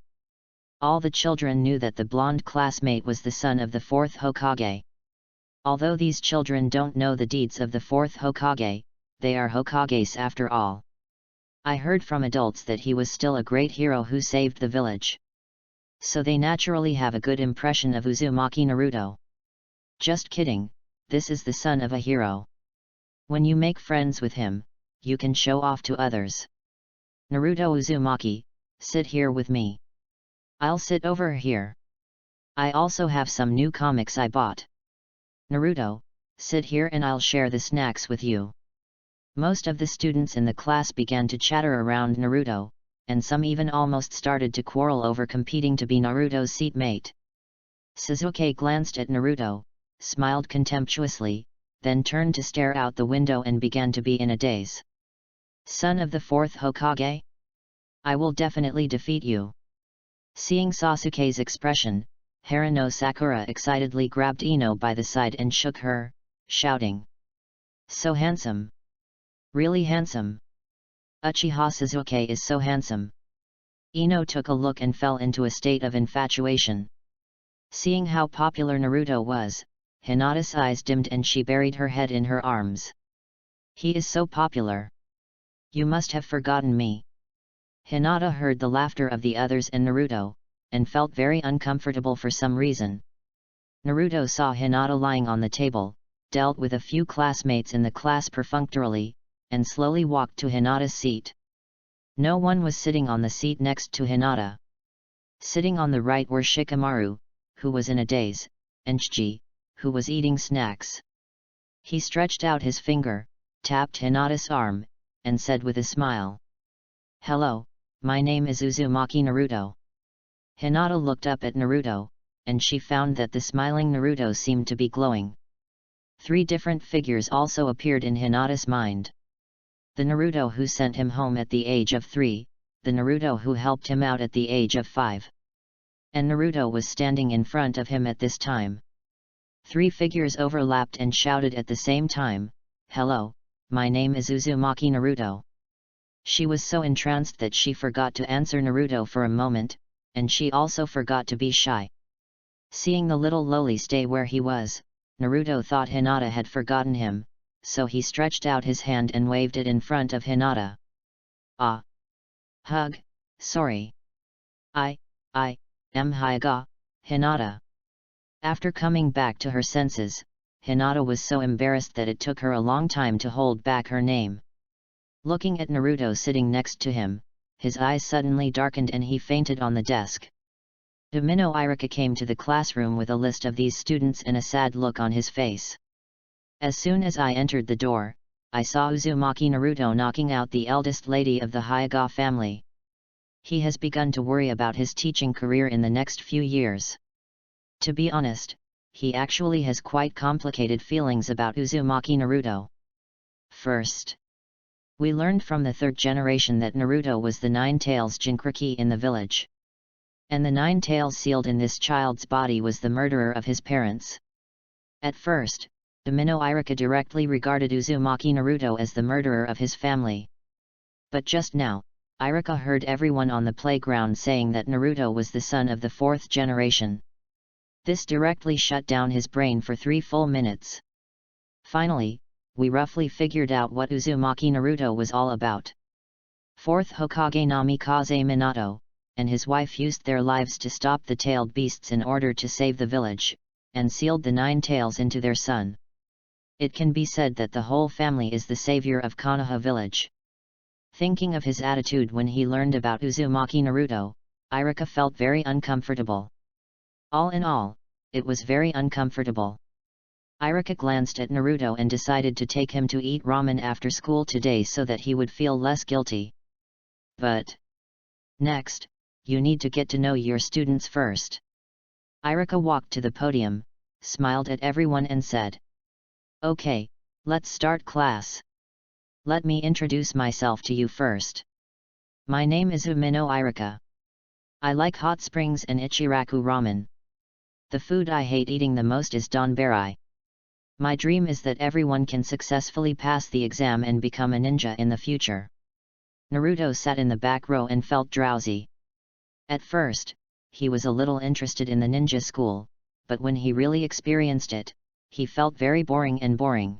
All the children knew that the blonde classmate was the son of the fourth Hokage. Although these children don't know the deeds of the fourth Hokage, they are Hokages after all. I heard from adults that he was still a great hero who saved the village. So they naturally have a good impression of Uzumaki Naruto. Just kidding, this is the son of a hero. When you make friends with him, you can show off to others. Naruto Uzumaki, sit here with me. I'll sit over here. I also have some new comics I bought. Naruto, sit here and I'll share the snacks with you. Most of the students in the class began to chatter around Naruto, and some even almost started to quarrel over competing to be Naruto's seatmate. Sasuke glanced at Naruto, smiled contemptuously, then turned to stare out the window and began to be in a daze. Son of the fourth Hokage? I will definitely defeat you. Seeing Sasuke's expression, Haruno Sakura excitedly grabbed Ino by the side and shook her, shouting. So handsome. Really handsome. Uchiha Sasuke is so handsome. Ino took a look and fell into a state of infatuation. Seeing how popular Naruto was, Hinata's eyes dimmed and she buried her head in her arms. He is so popular. You must have forgotten me. Hinata heard the laughter of the others and Naruto, and felt very uncomfortable for some reason. Naruto saw Hinata lying on the table, dealt with a few classmates in the class perfunctorily, and slowly walked to Hinata's seat. No one was sitting on the seat next to Hinata. Sitting on the right were Shikamaru, who was in a daze, and Chiji, who was eating snacks. He stretched out his finger, tapped Hinata's arm, and said with a smile. Hello, my name is Uzumaki Naruto. Hinata looked up at Naruto, and she found that the smiling Naruto seemed to be glowing. 3 different figures also appeared in Hinata's mind. The Naruto who sent him home at the age of 3, the Naruto who helped him out at the age of 5. And Naruto was standing in front of him at this time. 3 figures overlapped and shouted at the same time, "Hello, my name is Uzumaki Naruto." She was so entranced that she forgot to answer Naruto for a moment, and she also forgot to be shy. Seeing the little lowly stay where he was, Naruto thought Hinata had forgotten him, so he stretched out his hand and waved it in front of Hinata. "Ah! Hug, sorry. I am Hyoga, Hinata." After coming back to her senses, Hinata was so embarrassed that it took her a long time to hold back her name. Looking at Naruto sitting next to him, his eyes suddenly darkened and he fainted on the desk. Domino Irika came to the classroom with a list of these students and a sad look on his face. As soon as I entered the door, I saw Uzumaki Naruto knocking out the eldest lady of the Hyoga family. He has begun to worry about his teaching career in the next few years. To be honest, he actually has quite complicated feelings about Uzumaki Naruto. First, we learned from the 3rd generation that Naruto was the 9 tails Jinchuriki in the village. And the 9 tails sealed in this child's body was the murderer of his parents. At first, Domino Irika directly regarded Uzumaki Naruto as the murderer of his family. But just now, Irika heard everyone on the playground saying that Naruto was the son of the 4th generation. This directly shut down his brain for 3 full minutes. Finally, we roughly figured out what Uzumaki Naruto was all about. 4th Hokage Namikaze Minato and his wife used their lives to stop the tailed beasts in order to save the village, and sealed the 9 tails into their son. It can be said that the whole family is the savior of Konoha village. Thinking of his attitude when he learned about Uzumaki Naruto, Irika felt very uncomfortable. All in all, it was very uncomfortable. Irika glanced at Naruto and decided to take him to eat ramen after school today so that he would feel less guilty. But next, you need to get to know your students first. Irika walked to the podium, smiled at everyone and said, "Okay, let's start class. Let me introduce myself to you first. My name is Umino Irika. I like hot springs and Ichiraku ramen. The food I hate eating the most is donbari. My dream is that everyone can successfully pass the exam and become a ninja in the future." Naruto sat in the back row and felt drowsy. At first, he was a little interested in the ninja school, but when he really experienced it, he felt very boring.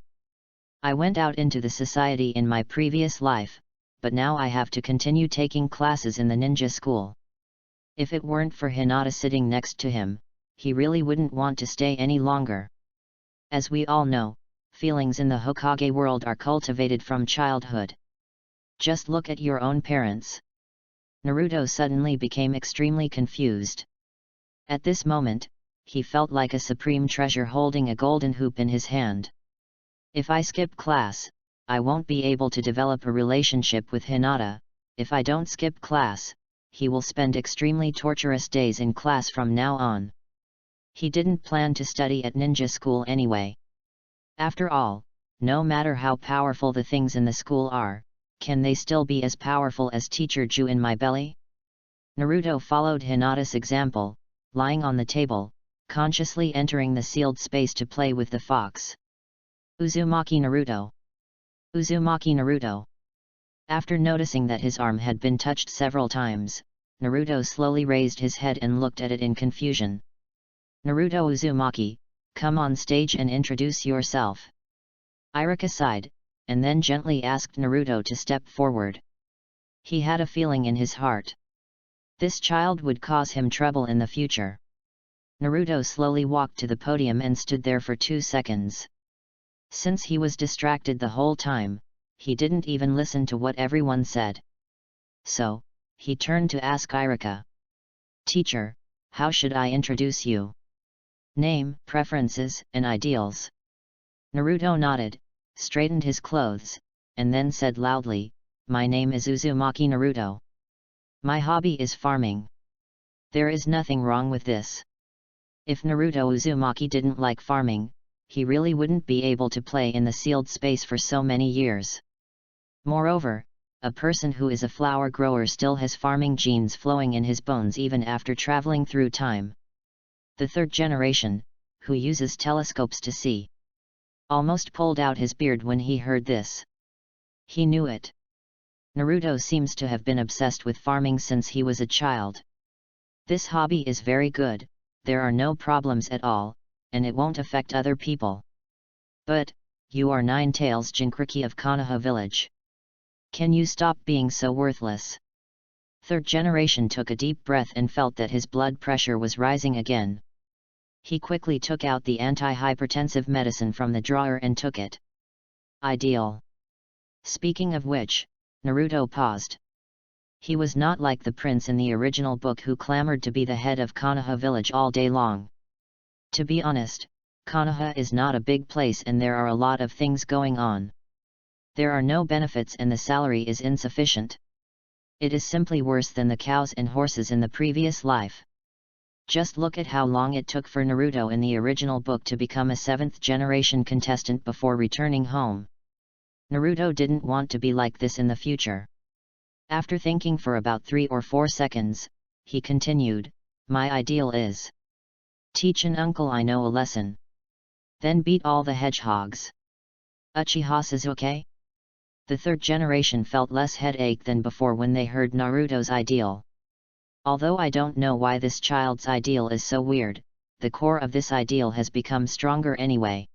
"I went out into the society in my previous life, but now I have to continue taking classes in the ninja school." If it weren't for Hinata sitting next to him, he really wouldn't want to stay any longer. As we all know, feelings in the Hokage world are cultivated from childhood. Just look at your own parents. Naruto suddenly became extremely confused. At this moment, he felt like a supreme treasure holding a golden hoop in his hand. If I skip class, I won't be able to develop a relationship with Hinata. If I don't skip class, he will spend extremely torturous days in class from now on. He didn't plan to study at ninja school anyway. After all, no matter how powerful the things in the school are, can they still be as powerful as Teacher Ju in my belly? Naruto followed Hinata's example, lying on the table, consciously entering the sealed space to play with the fox. Uzumaki Naruto. Uzumaki Naruto. After noticing that his arm had been touched several times, Naruto slowly raised his head and looked at it in confusion. "Naruto Uzumaki, come on stage and introduce yourself." Irika sighed, and then gently asked Naruto to step forward. He had a feeling in his heart. This child would cause him trouble in the future. Naruto slowly walked to the podium and stood there for 2 seconds. Since he was distracted the whole time, he didn't even listen to what everyone said. So, he turned to ask Irika. "Teacher, how should I introduce you? Name, preferences, and ideals?" Naruto nodded, straightened his clothes, and then said loudly, "My name is Uzumaki Naruto. My hobby is farming. There is nothing wrong with this." If Naruto Uzumaki didn't like farming, he really wouldn't be able to play in the sealed space for so many years. Moreover, a person who is a flower grower still has farming genes flowing in his bones even after traveling through time. The third generation, who uses telescopes to see, almost pulled out his beard when he heard this. He knew it. Naruto seems to have been obsessed with farming since he was a child. This hobby is very good, there are no problems at all, and it won't affect other people. But, you are Nine Tails Jinchuriki of Konoha village. Can you stop being so worthless? Third generation took a deep breath and felt that his blood pressure was rising again. He quickly took out the anti-hypertensive medicine from the drawer and took it. Ideal. Speaking of which, Naruto paused. He was not like the prince in the original book who clamored to be the head of Konoha village all day long. To be honest, Konoha is not a big place and there are a lot of things going on. There are no benefits and the salary is insufficient. It is simply worse than the cows and horses in the previous life. Just look at how long it took for Naruto in the original book to become a 7th generation contestant before returning home. Naruto didn't want to be like this in the future. After thinking for about 3 or 4 seconds, he continued, "My ideal is teach an uncle I know a lesson. Then beat all the hedgehogs. Uchiha Sasuke?" The third generation felt less headache than before when they heard Naruto's ideal. Although I don't know why this child's ideal is so weird, the core of this ideal has become stronger anyway.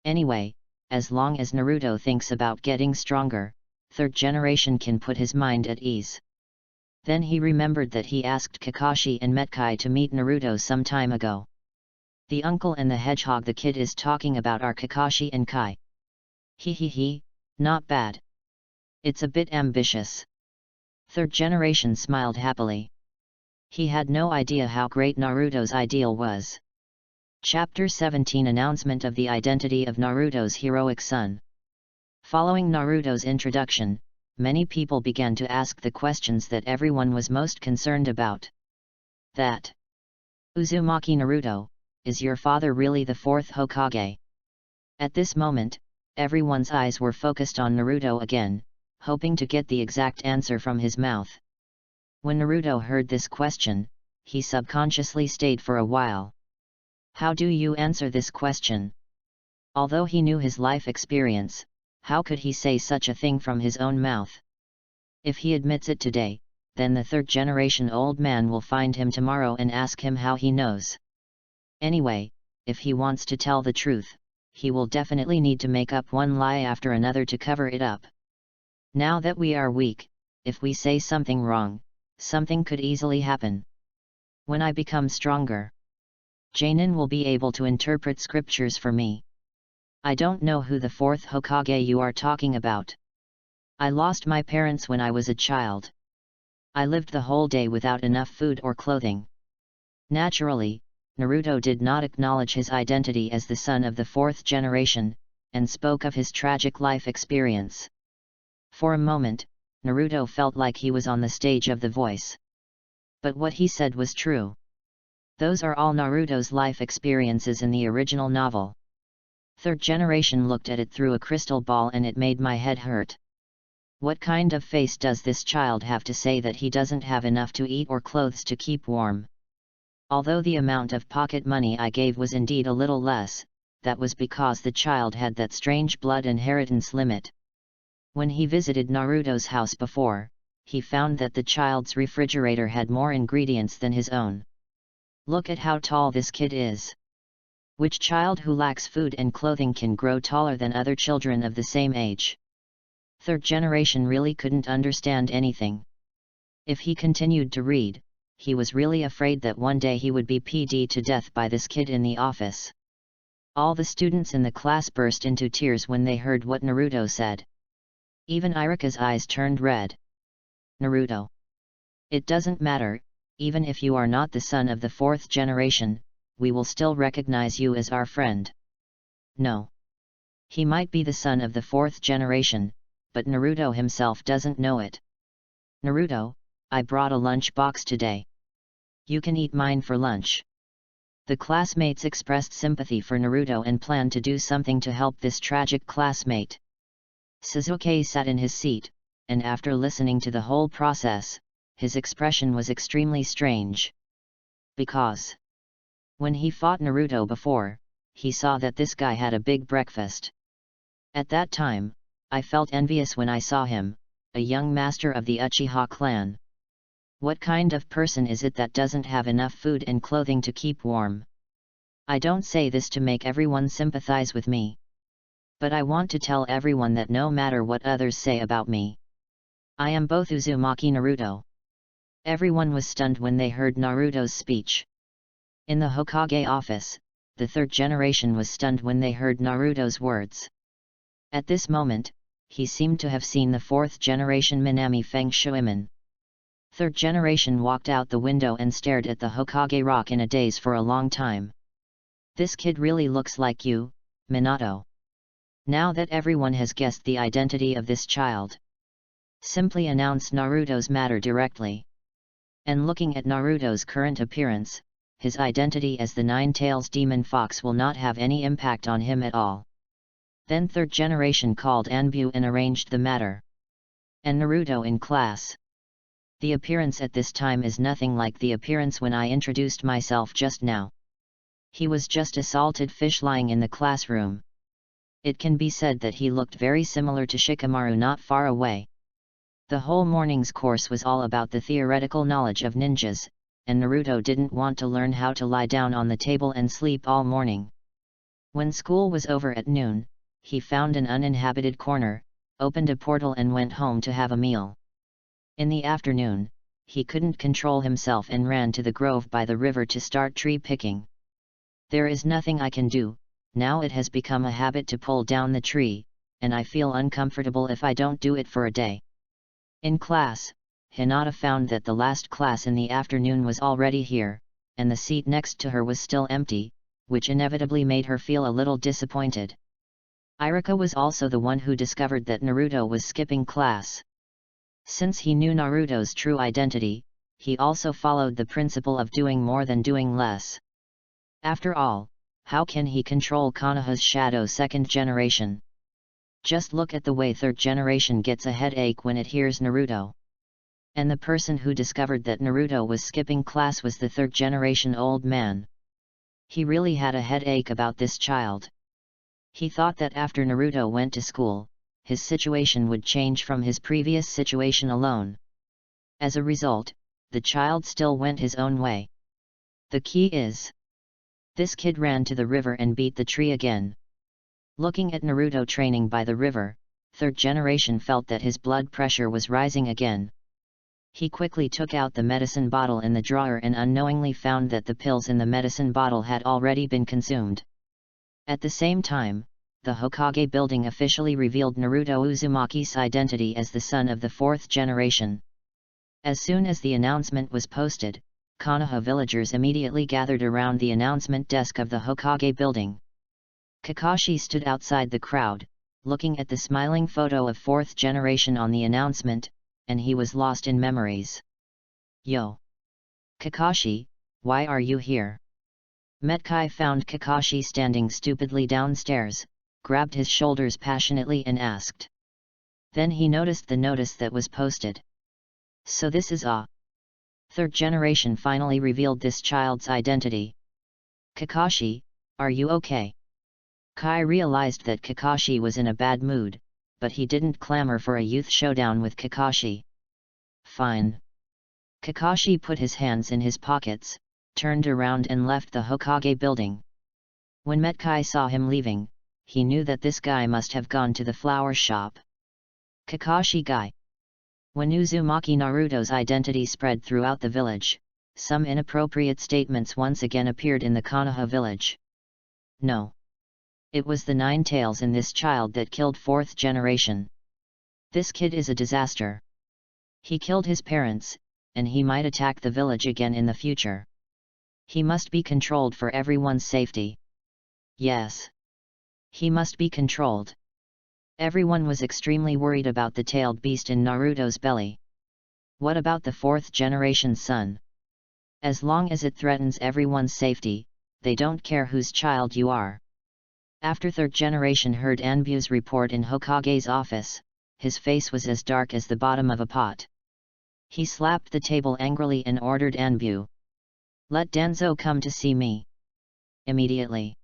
Anyway, as long as Naruto thinks about getting stronger, third generation can put his mind at ease. Then he remembered that he asked Kakashi and Metkai to meet Naruto some time ago. The uncle and the hedgehog the kid is talking about are Kakashi and Kai. He, not bad. It's a bit ambitious. Third generation smiled happily. He had no idea how great Naruto's ideal was. Chapter 17 Announcement of the Identity of Naruto's Heroic Son. Following Naruto's introduction, many people began to ask the questions that everyone was most concerned about. That Uzumaki Naruto, is your father really the 4th Hokage? At this moment, everyone's eyes were focused on Naruto again, hoping to get the exact answer from his mouth. When Naruto heard this question, he subconsciously stayed for a while. How do you answer this question? Although he knew his life experience, how could he say such a thing from his own mouth? If he admits it today, then the third generation old man will find him tomorrow and ask him how he knows. Anyway, if he wants to tell the truth, he will definitely need to make up one lie after another to cover it up. Now that we are weak, if we say something wrong, something could easily happen. When I become stronger, Jainin will be able to interpret scriptures for me. I don't know who the 4th Hokage you are talking about. I lost my parents when I was a child. I lived the whole day without enough food or clothing. Naturally, Naruto did not acknowledge his identity as the son of the 4th generation, and spoke of his tragic life experience. For a moment, Naruto felt like he was on the stage of The Voice. But what he said was true. Those are all Naruto's life experiences in the original novel. Third generation looked at it through a crystal ball and it made my head hurt. What kind of face does this child have to say that he doesn't have enough to eat or clothes to keep warm? Although the amount of pocket money I gave was indeed a little less, that was because the child had that strange blood inheritance limit. When he visited Naruto's house before, he found that the child's refrigerator had more ingredients than his own. Look at how tall this kid is. Which child who lacks food and clothing can grow taller than other children of the same age? Third generation really couldn't understand anything. If he continued to read, he was really afraid that one day he would be PD'd to death by this kid in the office. All the students in the class burst into tears when they heard what Naruto said. Even Irika's eyes turned red. Naruto. It doesn't matter, even if you are not the son of the 4th generation, we will still recognize you as our friend. No. He might be the son of the 4th generation, but Naruto himself doesn't know it. Naruto, I brought a lunch box today. You can eat mine for lunch. The classmates expressed sympathy for Naruto and planned to do something to help this tragic classmate. Sasuke sat in his seat, and after listening to the whole process, his expression was extremely strange. Because when he fought Naruto before, he saw that this guy had a big breakfast. At that time, I felt envious when I saw him, a young master of the Uchiha clan. What kind of person is it that doesn't have enough food and clothing to keep warm? I don't say this to make everyone sympathize with me. But I want to tell everyone that no matter what others say about me, I am both Uzumaki Naruto. Everyone was stunned when they heard Naruto's speech. In the Hokage office, the third generation was stunned when they heard Naruto's words. At this moment, he seemed to have seen the fourth generation Minami Feng Shuiman. Third generation walked out the window and stared at the Hokage rock in a daze for a long time. This kid really looks like you, Minato. Now that everyone has guessed the identity of this child, simply announce Naruto's matter directly. And looking at Naruto's current appearance, his identity as the Nine-Tails Demon Fox will not have any impact on him at all. Then third generation called Anbu and arranged the matter. And Naruto in class. The appearance at this time is nothing like the appearance when I introduced myself just now. He was just a salted fish lying in the classroom. It can be said that he looked very similar to Shikamaru not far away. The whole morning's course was all about the theoretical knowledge of ninjas, and Naruto didn't want to learn how to lie down on the table and sleep all morning. When school was over at noon, he found an uninhabited corner, opened a portal and went home to have a meal. In the afternoon, he couldn't control himself and ran to the grove by the river to start tree picking. There is nothing I can do, now it has become a habit to pull down the tree, and I feel uncomfortable if I don't do it for a day. In class, Hinata found that the last class in the afternoon was already here, and the seat next to her was still empty, which inevitably made her feel a little disappointed. Iruka was also the one who discovered that Naruto was skipping class. Since he knew Naruto's true identity, he also followed the principle of doing more than doing less. After all, how can he control Konoha's shadow second generation? Just look at the way third generation gets a headache when it hears Naruto. And the person who discovered that Naruto was skipping class was the third generation old man. He really had a headache about this child. He thought that after Naruto went to school, his situation would change from his previous situation alone. As a result, the child still went his own way. The key is, this kid ran to the river and beat the tree again. Looking at Naruto training by the river, third generation felt that his blood pressure was rising again. He quickly took out the medicine bottle in the drawer and unknowingly found that the pills in the medicine bottle had already been consumed. At the same time, the Hokage building officially revealed Naruto Uzumaki's identity as the son of the fourth generation. As soon as the announcement was posted, Konoha villagers immediately gathered around the announcement desk of the Hokage building. Kakashi stood outside the crowd, looking at the smiling photo of fourth generation on the announcement, and he was lost in memories. Yo! Kakashi, why are you here? Metkai found Kakashi standing stupidly downstairs, grabbed his shoulders passionately and asked. Then he noticed the notice that was posted. So this is third generation finally revealed this child's identity. Kakashi, are you okay? Kai realized that Kakashi was in a bad mood, but he didn't clamor for a youth showdown with Kakashi. Fine. Kakashi put his hands in his pockets, turned around and left the Hokage building. When Metkai saw him leaving, he knew that this guy must have gone to the flower shop. Kakashi guy. When Uzumaki Naruto's identity spread throughout the village, some inappropriate statements once again appeared in the Konoha village. No. It was the Nine-Tails in this child that killed fourth generation. This kid is a disaster. He killed his parents, and he might attack the village again in the future. He must be controlled for everyone's safety. Yes. He must be controlled. Everyone was extremely worried about the tailed beast in Naruto's belly. What about the fourth generation son? As long as it threatens everyone's safety, they don't care whose child you are. After third generation heard Anbu's report in Hokage's office, his face was as dark as the bottom of a pot. He slapped the table angrily and ordered Anbu. Let Danzo come to see me. Immediately.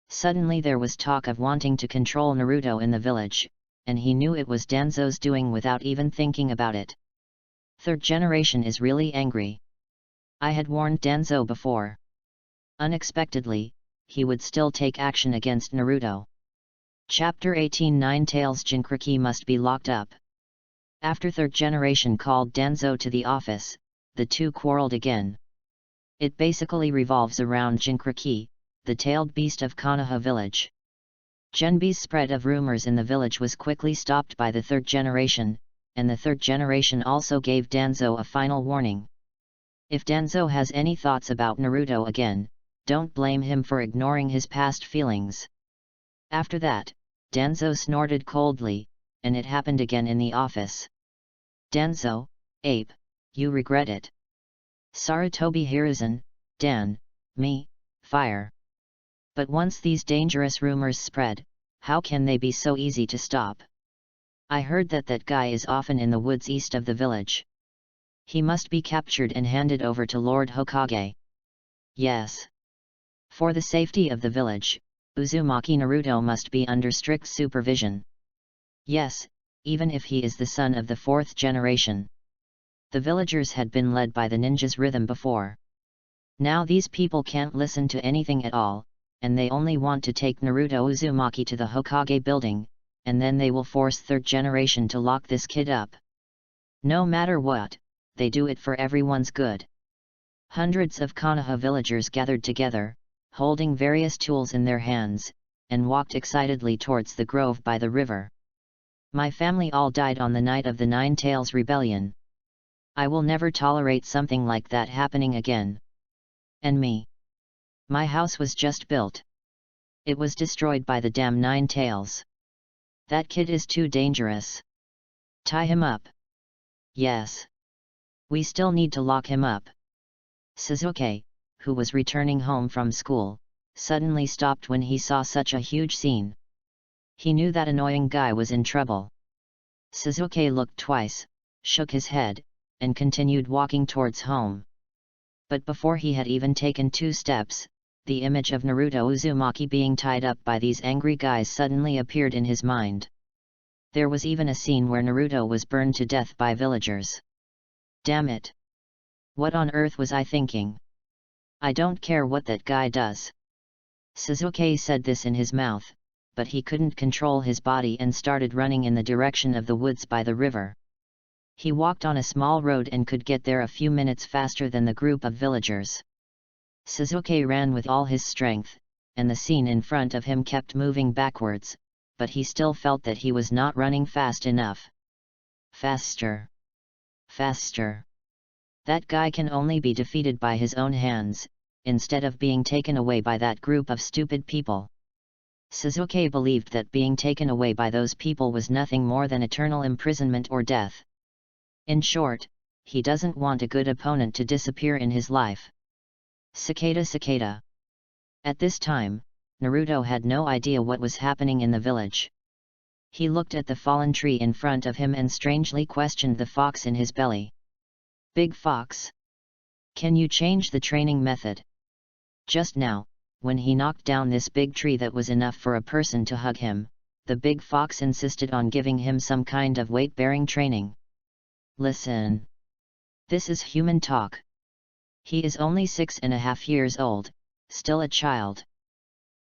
Suddenly there was talk of wanting to control Naruto in the village, and he knew it was Danzo's doing without even thinking about it. Third generation is really angry. I had warned Danzo before. Unexpectedly, he would still take action against Naruto. Chapter 18 Nine Tails Jinchuriki must be locked up. After third generation called Danzo to the office, the two quarreled again. It basically revolves around Jinchuriki, the tailed beast of Konoha village. Genbi's spread of rumors in the village was quickly stopped by the third generation, and the third generation also gave Danzo a final warning. If Danzo has any thoughts about Naruto again, don't blame him for ignoring his past feelings. After that, Danzo snorted coldly, and it happened again in the office. Danzo, ape, you regret it. Sarutobi Hiruzen, Dan, me, fire. But once these dangerous rumors spread, how can they be so easy to stop? I heard that guy is often in the woods east of the village. He must be captured and handed over to Lord Hokage. Yes. For the safety of the village, Uzumaki Naruto must be under strict supervision. Yes, even if he is the son of the fourth generation. The villagers had been led by the ninja's rhythm before. Now these people can't listen to anything at all, and they only want to take Naruto Uzumaki to the Hokage building, and then they will force third generation to lock this kid up. No matter what, they do it for everyone's good. Hundreds of Konoha villagers gathered together, holding various tools in their hands, and walked excitedly towards the grove by the river. My family all died on the night of the Nine Tails Rebellion. I will never tolerate something like that happening again. And me. My house was just built. It was destroyed by the damn Nine Tails. That kid is too dangerous. Tie him up. Yes. We still need to lock him up. Sasuke, who was returning home from school, suddenly stopped when he saw such a huge scene. He knew that annoying guy was in trouble. Sasuke looked twice, shook his head, and continued walking towards home. But before he had even taken 2 steps, the image of Naruto Uzumaki being tied up by these angry guys suddenly appeared in his mind. There was even a scene where Naruto was burned to death by villagers. Damn it! What on earth was I thinking? I don't care what that guy does. Sasuke said this in his mouth, but he couldn't control his body and started running in the direction of the woods by the river. He walked on a small road and could get there a few minutes faster than the group of villagers. Sasuke ran with all his strength, and the scene in front of him kept moving backwards, but he still felt that he was not running fast enough. Faster! Faster! That guy can only be defeated by his own hands, instead of being taken away by that group of stupid people. Sasuke believed that being taken away by those people was nothing more than eternal imprisonment or death. In short, he doesn't want a good opponent to disappear in his life. Cicada cicada. At this time, Naruto had no idea what was happening in the village. He looked at the fallen tree in front of him and strangely questioned the fox in his belly. Big Fox. Can you change the training method? Just now, when he knocked down this big tree that was enough for a person to hug him, the big fox insisted on giving him some kind of weight-bearing training. Listen. This is human talk. He is only 6.5 years old, still a child.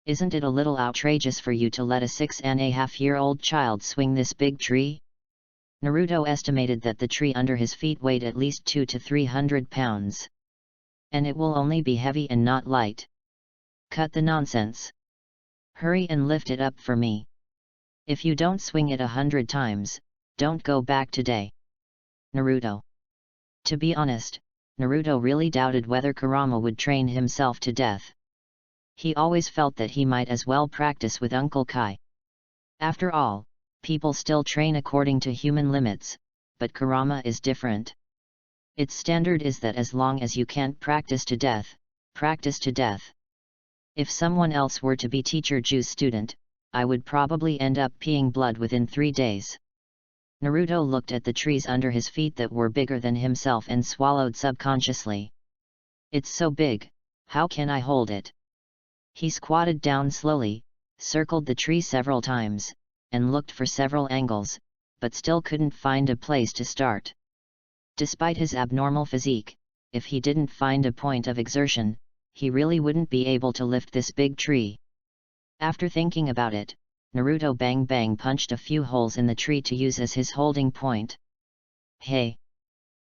Isn't it a little outrageous for you to let a 6.5-year-old child swing this big tree? Naruto estimated that the tree under his feet weighed at least 200 to 300 pounds. And it will only be heavy and not light. Cut the nonsense. Hurry and lift it up for me. If you don't swing it 100 times, don't go back today. Naruto. To be honest, Naruto really doubted whether Kurama would train himself to death. He always felt that he might as well practice with Uncle Kai. After all, people still train according to human limits, but Kurama is different. Its standard is that as long as you can't practice to death, practice to death. If someone else were to be teacher Ju's student, I would probably end up peeing blood within 3 days. Naruto looked at the trees under his feet that were bigger than himself and swallowed subconsciously. It's so big, how can I hold it? He squatted down slowly, circled the tree several times, and looked for several angles, but still couldn't find a place to start. Despite his abnormal physique, if he didn't find a point of exertion, he really wouldn't be able to lift this big tree. After thinking about it, Naruto bang punched a few holes in the tree to use as his holding point. Hey!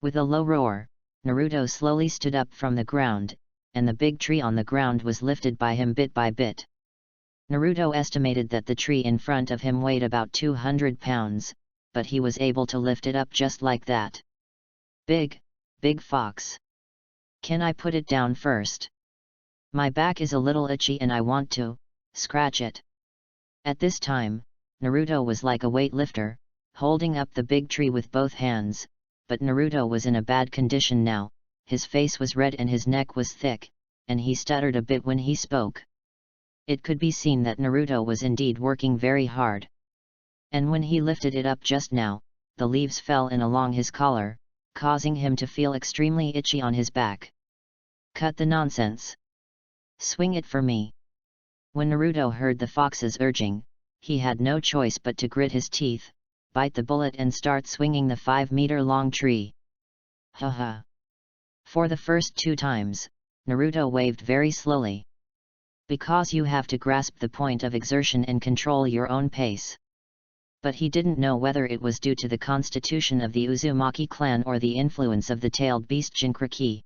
With a low roar, Naruto slowly stood up from the ground, and the big tree on the ground was lifted by him bit by bit. Naruto estimated that the tree in front of him weighed about 200 pounds, but he was able to lift it up just like that. Big fox. Can I put it down first? My back is a little itchy and I want to scratch it. At this time, Naruto was like a weightlifter, holding up the big tree with both hands, but Naruto was in a bad condition now, his face was red and his neck was thick, and he stuttered a bit when he spoke. It could be seen that Naruto was indeed working very hard. And when he lifted it up just now, the leaves fell in along his collar, causing him to feel extremely itchy on his back. Cut the nonsense. Swing it for me. When Naruto heard the fox's urging, he had no choice but to grit his teeth, bite the bullet and start swinging the 5-meter-long tree. Haha. For the first 2 times, Naruto waved very slowly. Because you have to grasp the point of exertion and control your own pace. But he didn't know whether it was due to the constitution of the Uzumaki clan or the influence of the tailed beast Jinchuriki.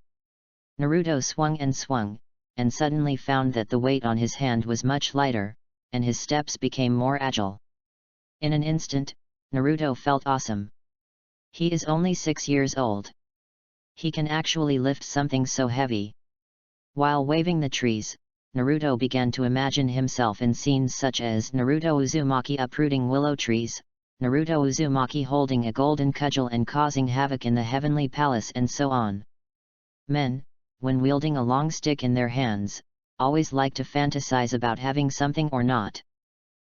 Naruto swung, and suddenly found that the weight on his hand was much lighter, and his steps became more agile. In an instant, Naruto felt awesome. He is only 6 years old. He can actually lift something so heavy. While waving the trees, Naruto began to imagine himself in scenes such as Naruto Uzumaki uprooting willow trees, Naruto Uzumaki holding a golden cudgel and causing havoc in the heavenly palace, and so on. Men, when wielding a long stick in their hands, always like to fantasize about having something or not.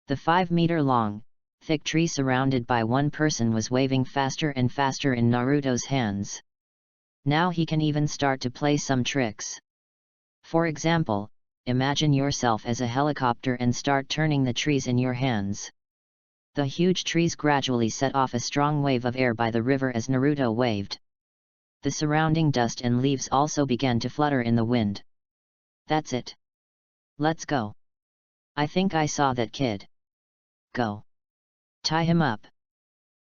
The 5-meter-long, thick tree surrounded by one person was waving faster and faster in Naruto's hands. Now he can even start to play some tricks. For example, imagine yourself as a helicopter and start turning the trees in your hands. The huge trees gradually set off a strong wave of air by the river as Naruto waved. The surrounding dust and leaves also began to flutter in the wind. That's it. Let's go. I think I saw that kid. Go. Tie him up.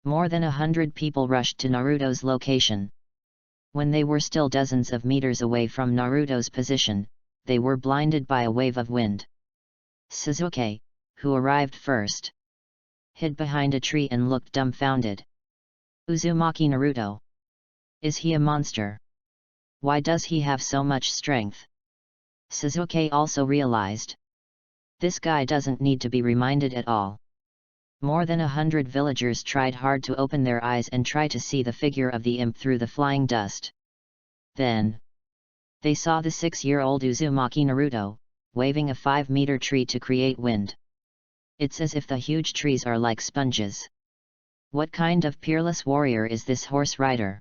More than 100 people rushed to Naruto's location. When they were still dozens of meters away from Naruto's position, they were blinded by a wave of wind. Sasuke, who arrived first, hid behind a tree and looked dumbfounded. Uzumaki Naruto. Is he a monster? Why does he have so much strength? Sasuke also realized. This guy doesn't need to be reminded at all. More than 100 villagers tried hard to open their eyes and try to see the figure of the imp through the flying dust. Then they saw the 6-year-old Uzumaki Naruto, waving a 5-meter tree to create wind. It's as if the huge trees are like sponges. What kind of peerless warrior is this horse rider?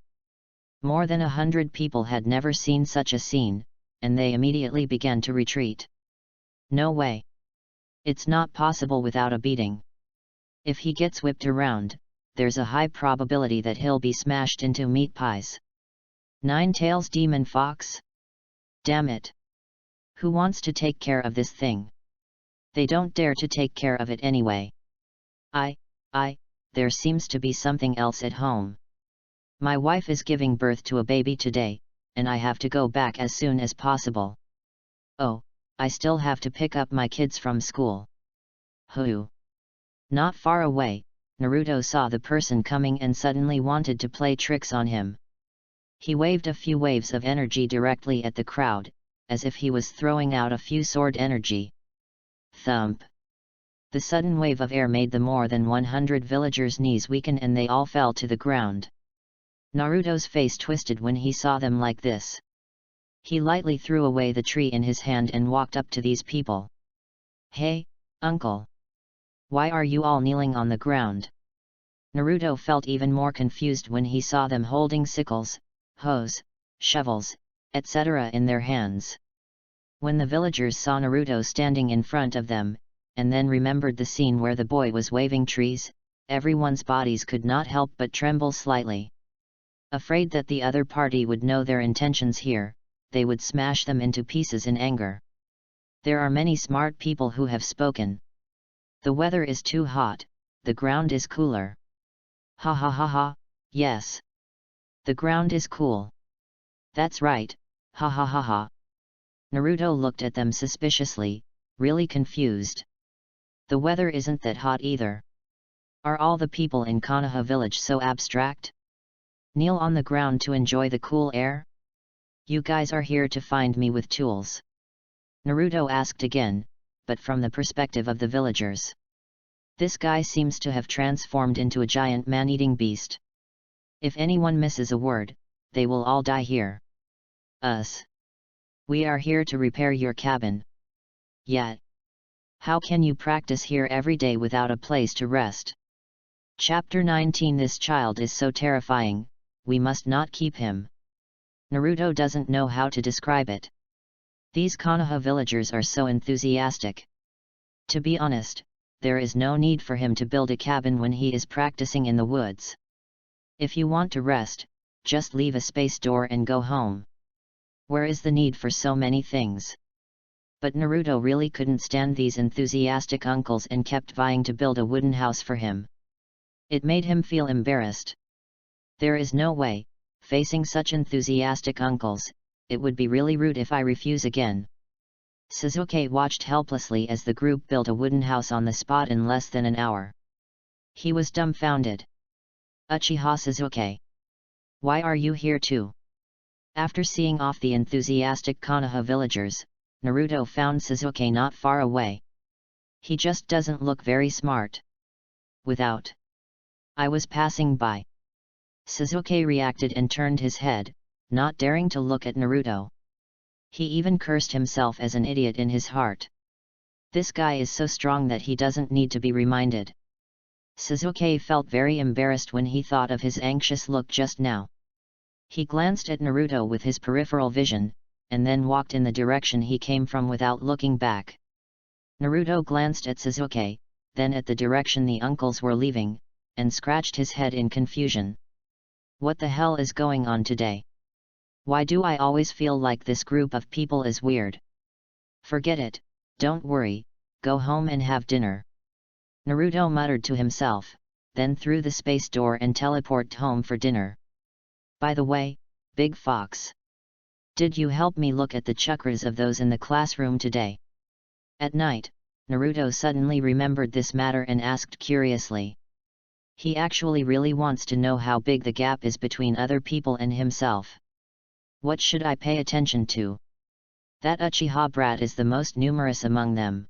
More than 100 people had never seen such a scene, and they immediately began to retreat. No way. It's not possible without a beating. If he gets whipped around, there's a high probability that he'll be smashed into meat pies. 9-Tails Demon Fox? Damn it. Who wants to take care of this thing? They don't dare to take care of it anyway. There seems to be something else at home. My wife is giving birth to a baby today, and I have to go back as soon as possible. Oh, I still have to pick up my kids from school. Who? Not far away, Naruto saw the person coming and suddenly wanted to play tricks on him. He waved a few waves of energy directly at the crowd, as if he was throwing out a few sword energy. Thump! The sudden wave of air made the more than 100 villagers' knees weaken and they all fell to the ground. Naruto's face twisted when he saw them like this. He lightly threw away the tree in his hand and walked up to these people. "Hey, uncle! Why are you all kneeling on the ground?" Naruto felt even more confused when he saw them holding sickles, hoes, shovels, etc. in their hands. When the villagers saw Naruto standing in front of them, and then remembered the scene where the boy was waving trees, everyone's bodies could not help but tremble slightly. Afraid that the other party would know their intentions here, they would smash them into pieces in anger. There are many smart people who have spoken. The weather is too hot, the ground is cooler. Ha ha ha ha, yes. The ground is cool. That's right, ha ha ha ha. Naruto looked at them suspiciously, really confused. The weather isn't that hot either. Are all the people in Konoha village so abstract? Kneel on the ground to enjoy the cool air? You guys are here to find me with tools? Naruto asked again, but from the perspective of the villagers. This guy seems to have transformed into a giant man-eating beast. If anyone misses a word, they will all die here. Us. We are here to repair your cabin. Yet. How can you practice here every day without a place to rest? Chapter 19. This child is so terrifying, we must not keep him. Naruto doesn't know how to describe it. These Konoha villagers are so enthusiastic. To be honest, there is no need for him to build a cabin when he is practicing in the woods. If you want to rest, just leave a space door and go home. Where is the need for so many things? But Naruto really couldn't stand these enthusiastic uncles and kept vying to build a wooden house for him. It made him feel embarrassed. There is no way, facing such enthusiastic uncles, it would be really rude if I refuse again. Sasuke watched helplessly as the group built a wooden house on the spot in less than an hour. He was dumbfounded. Uchiha Sasuke. Why are you here too? After seeing off the enthusiastic Konoha villagers, Naruto found Sasuke not far away. He just doesn't look very smart. Without. I was passing by. Sasuke reacted and turned his head, not daring to look at Naruto. He even cursed himself as an idiot in his heart. This guy is so strong that he doesn't need to be reminded. Sasuke felt very embarrassed when he thought of his anxious look just now. He glanced at Naruto with his peripheral vision, and then walked in the direction he came from without looking back. Naruto glanced at Sasuke, then at the direction the uncles were leaving, and scratched his head in confusion. What the hell is going on today? Why do I always feel like this group of people is weird? Forget it, don't worry, go home and have dinner. Naruto muttered to himself, then threw the space door and teleported home for dinner. By the way, Big Fox. Did you help me look at the chakras of those in the classroom today? At night, Naruto suddenly remembered this matter and asked curiously. He actually really wants to know how big the gap is between other people and himself. What should I pay attention to? That Uchiha brat is the most numerous among them.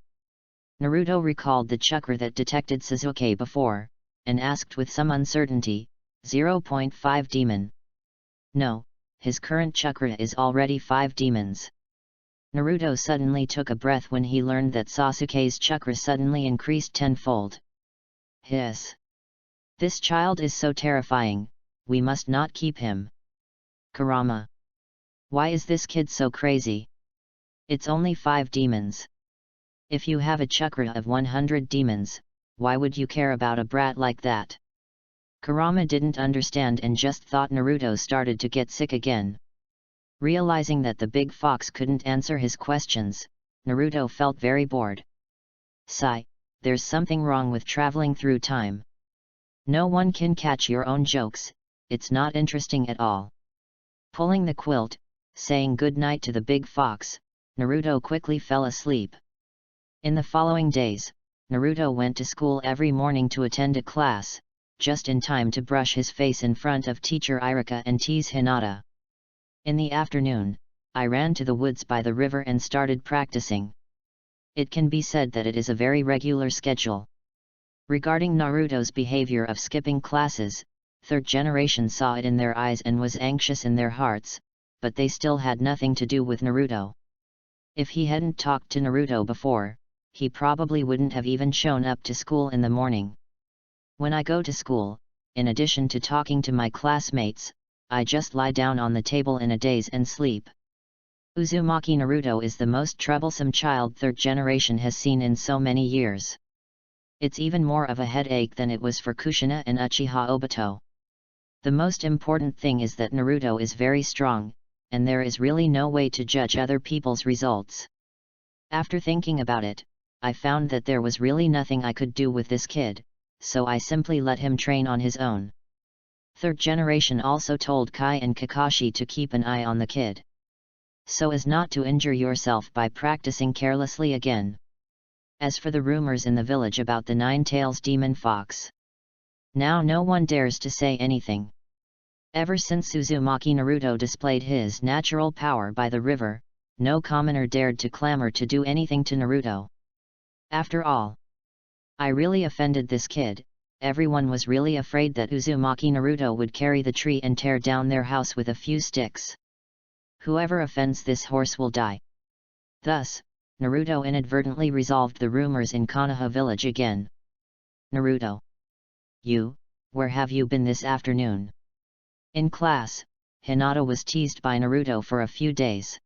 Naruto recalled the chakra that detected Sasuke before, and asked with some uncertainty, 0.5 demon. No, his current chakra is already 5 demons. Naruto suddenly took a breath when he learned that Sasuke's chakra suddenly increased tenfold. Hiss! This child is so terrifying, we must not keep him. Kurama. Why is this kid so crazy? It's only 5 demons. If you have a chakra of 100 demons, why would you care about a brat like that? Kurama didn't understand and just thought Naruto started to get sick again. Realizing that the big fox couldn't answer his questions, Naruto felt very bored. Sigh, there's something wrong with traveling through time. No one can catch your own jokes, it's not interesting at all. Pulling the quilt, saying good night to the big fox, Naruto quickly fell asleep. In the following days, Naruto went to school every morning to attend a class, just in time to brush his face in front of teacher Irika and tease Hinata. In the afternoon, I ran to the woods by the river and started practicing. It can be said that it is a very regular schedule. Regarding Naruto's behavior of skipping classes, third generation saw it in their eyes and was anxious in their hearts, but they still had nothing to do with Naruto. If he hadn't talked to Naruto before, he probably wouldn't have even shown up to school in the morning. When I go to school, in addition to talking to my classmates, I just lie down on the table in a daze and sleep. Uzumaki Naruto is the most troublesome child third generation has seen in so many years. It's even more of a headache than it was for Kushina and Uchiha Obito. The most important thing is that Naruto is very strong, and there is really no way to judge other people's results. After thinking about it, I found that there was really nothing I could do with this kid, so I simply let him train on his own. Third generation also told Kai and Kakashi to keep an eye on the kid, so as not to injure yourself by practicing carelessly again. As for the rumors in the village about the Nine-Tails demon fox, now no one dares to say anything. Ever since Uzumaki Naruto displayed his natural power by the river, no commoner dared to clamor to do anything to Naruto. After all, I really offended this kid. Everyone was really afraid that Uzumaki Naruto would carry the tree and tear down their house with a few sticks. Whoever offends this horse will die. Thus, Naruto inadvertently resolved the rumors in Konoha village again. Naruto. Where have you been this afternoon? In class, Hinata was teased by Naruto for a few days.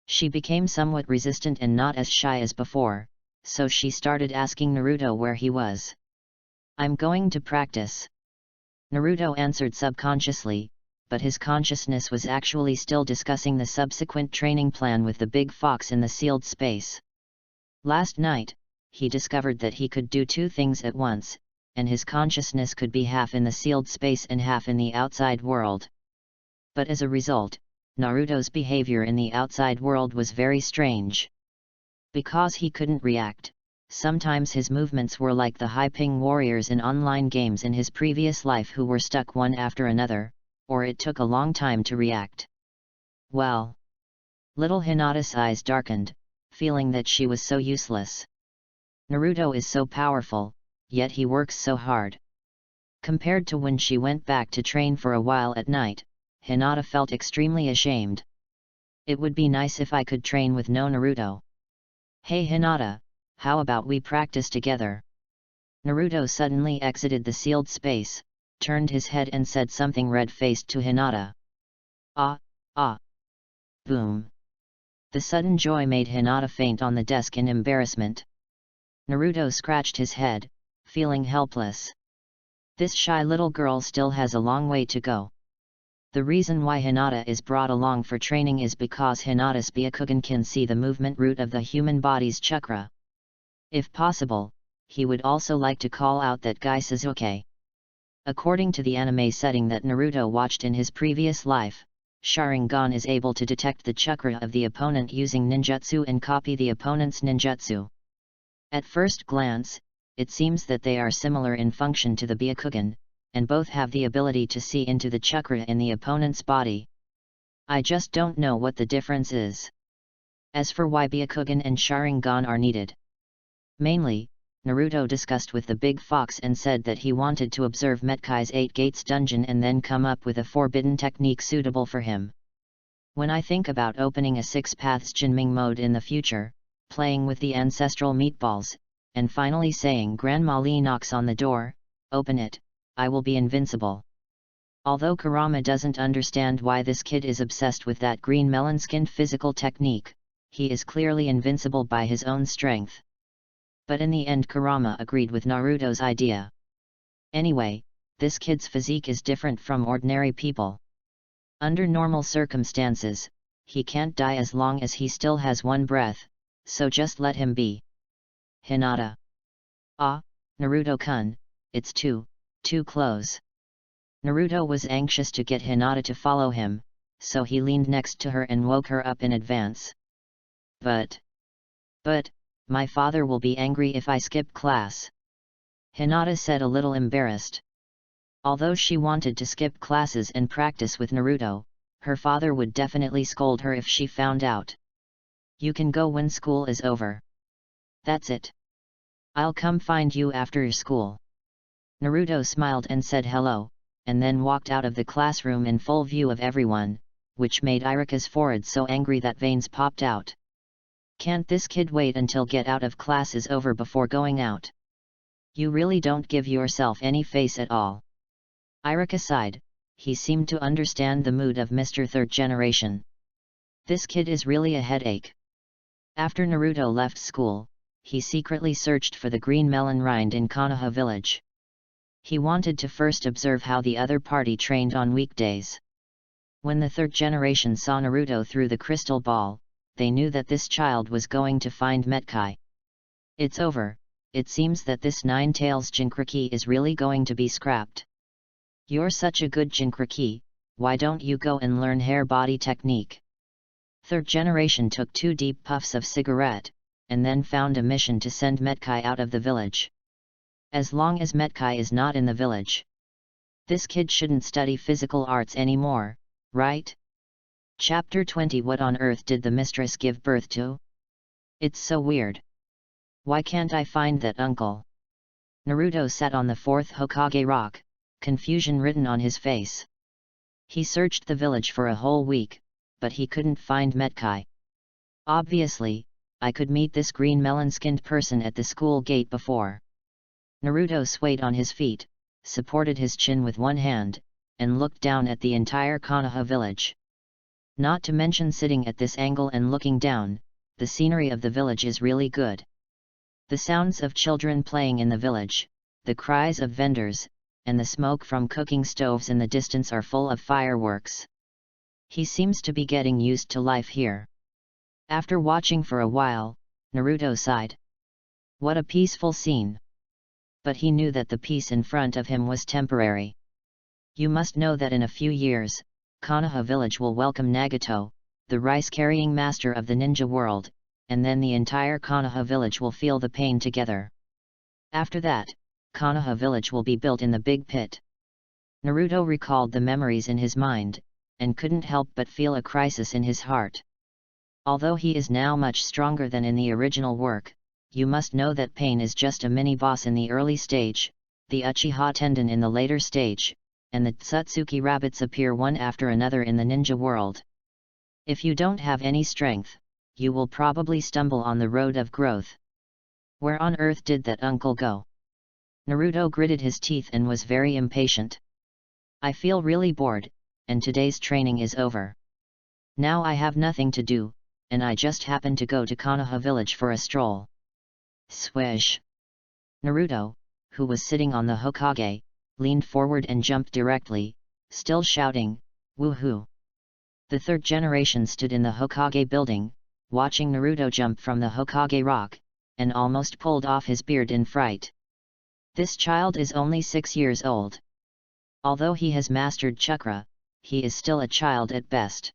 She became somewhat resistant and not as shy as before, so she started asking Naruto where he was. I'm going to practice. Naruto answered subconsciously, but his consciousness was actually still discussing the subsequent training plan with the big fox in the sealed space. Last night, he discovered that he could do two things at once, and his consciousness could be half in the sealed space and half in the outside world. But as a result, Naruto's behavior in the outside world was very strange. Because he couldn't react, sometimes his movements were like the high-ping warriors in online games in his previous life who were stuck one after another, or it took a long time to react. Well, little Hinata's eyes darkened, feeling that she was so useless. Naruto is so powerful, yet he works so hard. Compared to when she went back to train for a while at night, Hinata felt extremely ashamed. It would be nice if I could train with no Naruto. Hey Hinata, how about we practice together? Naruto suddenly exited the sealed space, turned his head and said something red-faced to Hinata. Ah! Boom! The sudden joy made Hinata faint on the desk in embarrassment. Naruto scratched his head, feeling helpless. This shy little girl still has a long way to go. The reason why Hinata is brought along for training is because Hinata's Byakugan can see the movement route of the human body's chakra. If possible, he would also like to call out that guy Sasuke. According to the anime setting that Naruto watched in his previous life, Sharingan is able to detect the chakra of the opponent using ninjutsu and copy the opponent's ninjutsu. At first glance, it seems that they are similar in function to the Byakugan, and both have the ability to see into the chakra in the opponent's body. I just don't know what the difference is. As for why Byakugan and Sharingan are needed, mainly, Naruto discussed with the big fox and said that he wanted to observe Metkai's 8 Gates dungeon and then come up with a forbidden technique suitable for him. When I think about opening a 6 paths Jinming mode in the future, playing with the ancestral meatballs, and finally saying Grandma Lee knocks on the door, open it, I will be invincible. Although Kurama doesn't understand why this kid is obsessed with that green melon-skinned physical technique, he is clearly invincible by his own strength. But in the end Kurama agreed with Naruto's idea. Anyway, this kid's physique is different from ordinary people. Under normal circumstances, he can't die as long as he still has one breath, so just let him be. Hinata. Ah, Naruto-kun, it's too close. Naruto was anxious to get Hinata to follow him, so he leaned next to her and woke her up in advance. But, my father will be angry if I skip class. Hinata said a little embarrassed. Although she wanted to skip classes and practice with Naruto, her father would definitely scold her if she found out. You can go when school is over. That's it. I'll come find you after school. Naruto smiled and said hello, and then walked out of the classroom in full view of everyone, which made Irika's forehead so angry that veins popped out. Can't this kid wait until get out of class is over before going out? You really don't give yourself any face at all. Irika sighed. He seemed to understand the mood of Mr. Third Generation. This kid is really a headache. After Naruto left school, he secretly searched for the green melon rind in Konoha village. He wanted to first observe how the other party trained on weekdays. When the Third Generation saw Naruto through the crystal ball, they knew that this child was going to find Metkai. It's over. It seems that this Nine-Tails Jinchuriki is really going to be scrapped. You're such a good Jinchuriki, why don't you go and learn hair body technique? Third Generation took 2 deep puffs of cigarette, and then found a mission to send Metkai out of the village. As long as Metkai is not in the village, this kid shouldn't study physical arts anymore, right? Chapter 20. What on earth did the mistress give birth to? It's so weird. Why can't I find that uncle? Naruto sat on the 4th Hokage rock, confusion written on his face. He searched the village for a whole week, but he couldn't find Metkai. Obviously, I could meet this green melon-skinned person at the school gate before. Naruto swayed on his feet, supported his chin with one hand, and looked down at the entire Konoha village. Not to mention sitting at this angle and looking down, the scenery of the village is really good. The sounds of children playing in the village, the cries of vendors, and the smoke from cooking stoves in the distance are full of fireworks. He seems to be getting used to life here. After watching for a while, Naruto sighed. What a peaceful scene. But he knew that the peace in front of him was temporary. You must know that in a few years, Konoha village will welcome Nagato, the rice-carrying master of the ninja world, and then the entire Konoha village will feel the pain together. After that, Konoha village will be built in the big pit. Naruto recalled the memories in his mind, and couldn't help but feel a crisis in his heart. Although he is now much stronger than in the original work, you must know that pain is just a mini-boss in the early stage, the Uchiha Tendon in the later stage, and the Tsutsuki rabbits appear one after another in the ninja world. If you don't have any strength, you will probably stumble on the road of growth. Where on earth did that uncle go? Naruto gritted his teeth and was very impatient. I feel really bored, and today's training is over. Now I have nothing to do, and I just happened to go to Konoha village for a stroll. Swish! Naruto, who was sitting on the Hokage, leaned forward and jumped directly, still shouting, woohoo! The Third Generation stood in the Hokage building, watching Naruto jump from the Hokage rock, and almost pulled off his beard in fright. This child is only 6 years old. Although he has mastered chakra, he is still a child at best.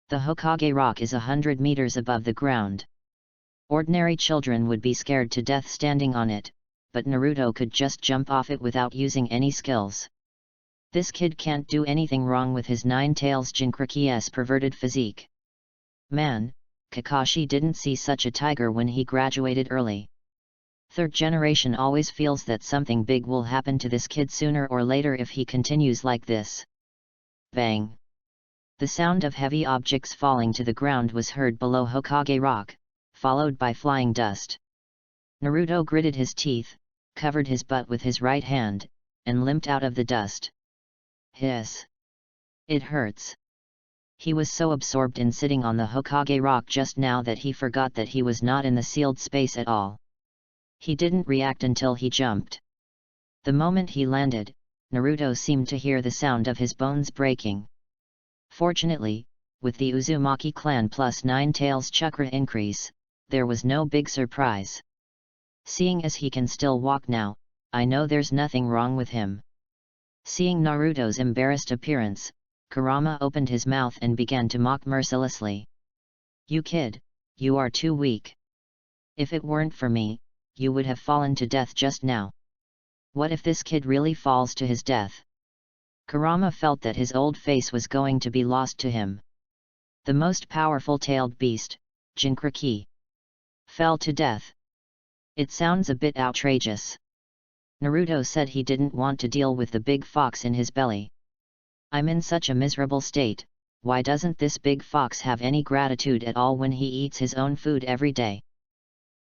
The Hokage rock is 100 meters above the ground. Ordinary children would be scared to death standing on it, but Naruto could just jump off it without using any skills. This kid can't do anything wrong with his Nine-Tails Jinchuriki's perverted physique. Man, Kakashi didn't see such a tiger when he graduated early. Third Generation always feels that something big will happen to this kid sooner or later if he continues like this. Bang! The sound of heavy objects falling to the ground was heard below Hokage rock, followed by flying dust. Naruto gritted his teeth, covered his butt with his right hand, and limped out of the dust. Hiss! It hurts. He was so absorbed in sitting on the Hokage rock just now that he forgot that he was not in the sealed space at all. He didn't react until he jumped. The moment he landed, Naruto seemed to hear the sound of his bones breaking. Fortunately, with the Uzumaki clan plus Nine-Tails chakra increase, there was no big surprise. Seeing as he can still walk now, I know there's nothing wrong with him. Seeing Naruto's embarrassed appearance, Kurama opened his mouth and began to mock mercilessly. You kid, you are too weak. If it weren't for me, you would have fallen to death just now. What if this kid really falls to his death? Kurama felt that his old face was going to be lost to him. The most powerful tailed beast, Jinchuriki, fell to death. It sounds a bit outrageous. Naruto said he didn't want to deal with the big fox in his belly. I'm in such a miserable state, why doesn't this big fox have any gratitude at all when he eats his own food every day?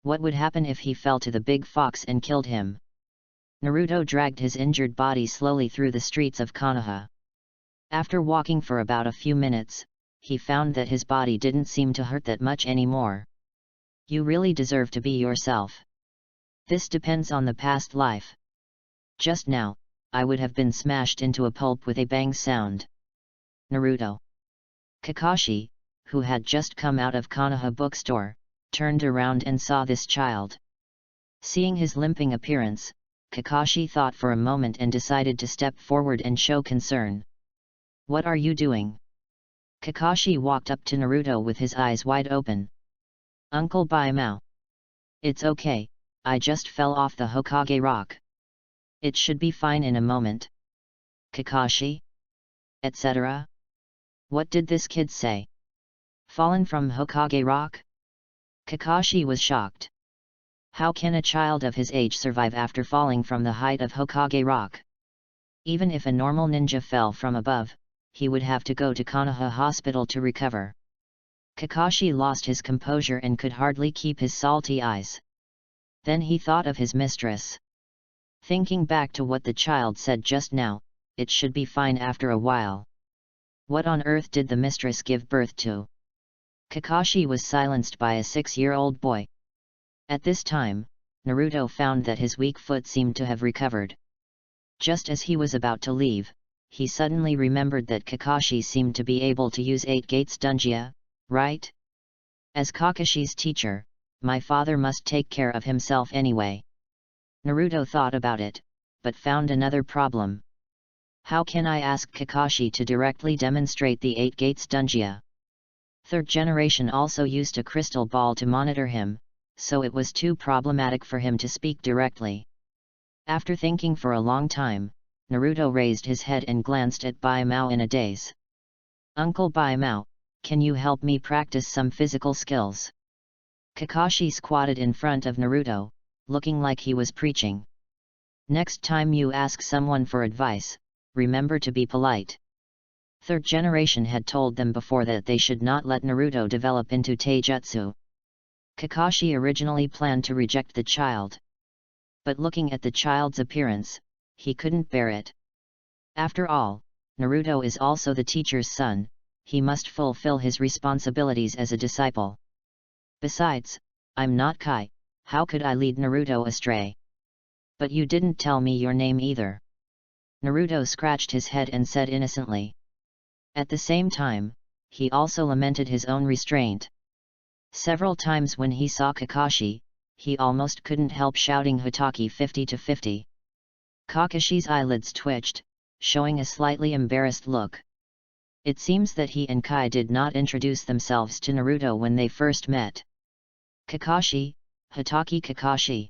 What would happen if he fell to the big fox and killed him? Naruto dragged his injured body slowly through the streets of Konoha. After walking for about a few minutes, he found that his body didn't seem to hurt that much anymore. You really deserve to be yourself. This depends on the past life. Just now, I would have been smashed into a pulp with a bang sound. Naruto. Kakashi, who had just come out of Konoha bookstore, turned around and saw this child. Seeing his limping appearance, Kakashi thought for a moment and decided to step forward and show concern. What are you doing? Kakashi walked up to Naruto with his eyes wide open. Uncle Baimao. It's okay, I just fell off the Hokage rock. It should be fine in a moment. Kakashi? Etc. What did this kid say? Fallen from Hokage rock? Kakashi was shocked. How can a child of his age survive after falling from the height of Hokage rock? Even if a normal ninja fell from above, he would have to go to Konoha Hospital to recover. Kakashi lost his composure and could hardly keep his salty eyes. Then he thought of his mistress. Thinking back to what the child said just now, it should be fine after a while. What on earth did the mistress give birth to? Kakashi was silenced by a 6-year-old boy. At this time, Naruto found that his weak foot seemed to have recovered. Just as he was about to leave, he suddenly remembered that Kakashi seemed to be able to use 8 Gates Dungia, right? As Kakashi's teacher, my father must take care of himself anyway. Naruto thought about it, but found another problem. How can I ask Kakashi to directly demonstrate the 8 Gates Dungia? Third generation also used a crystal ball to monitor him, so it was too problematic for him to speak directly. After thinking for a long time, Naruto raised his head and glanced at Baimao in a daze. Uncle Baimao, can you help me practice some physical skills? Kakashi squatted in front of Naruto, looking like he was preaching. Next time you ask someone for advice, remember to be polite. Third generation had told them before that they should not let Naruto develop into taijutsu. Kakashi originally planned to reject the child. But looking at the child's appearance, he couldn't bear it. After all, Naruto is also the teacher's son, he must fulfill his responsibilities as a disciple. Besides, I'm not Kai, how could I lead Naruto astray? But you didn't tell me your name either. Naruto scratched his head and said innocently. At the same time, he also lamented his own restraint. Several times when he saw Kakashi, he almost couldn't help shouting Hotaki 50-50. Kakashi's eyelids twitched, showing a slightly embarrassed look. It seems that he and Kai did not introduce themselves to Naruto when they first met. Kakashi, Hotaki Kakashi.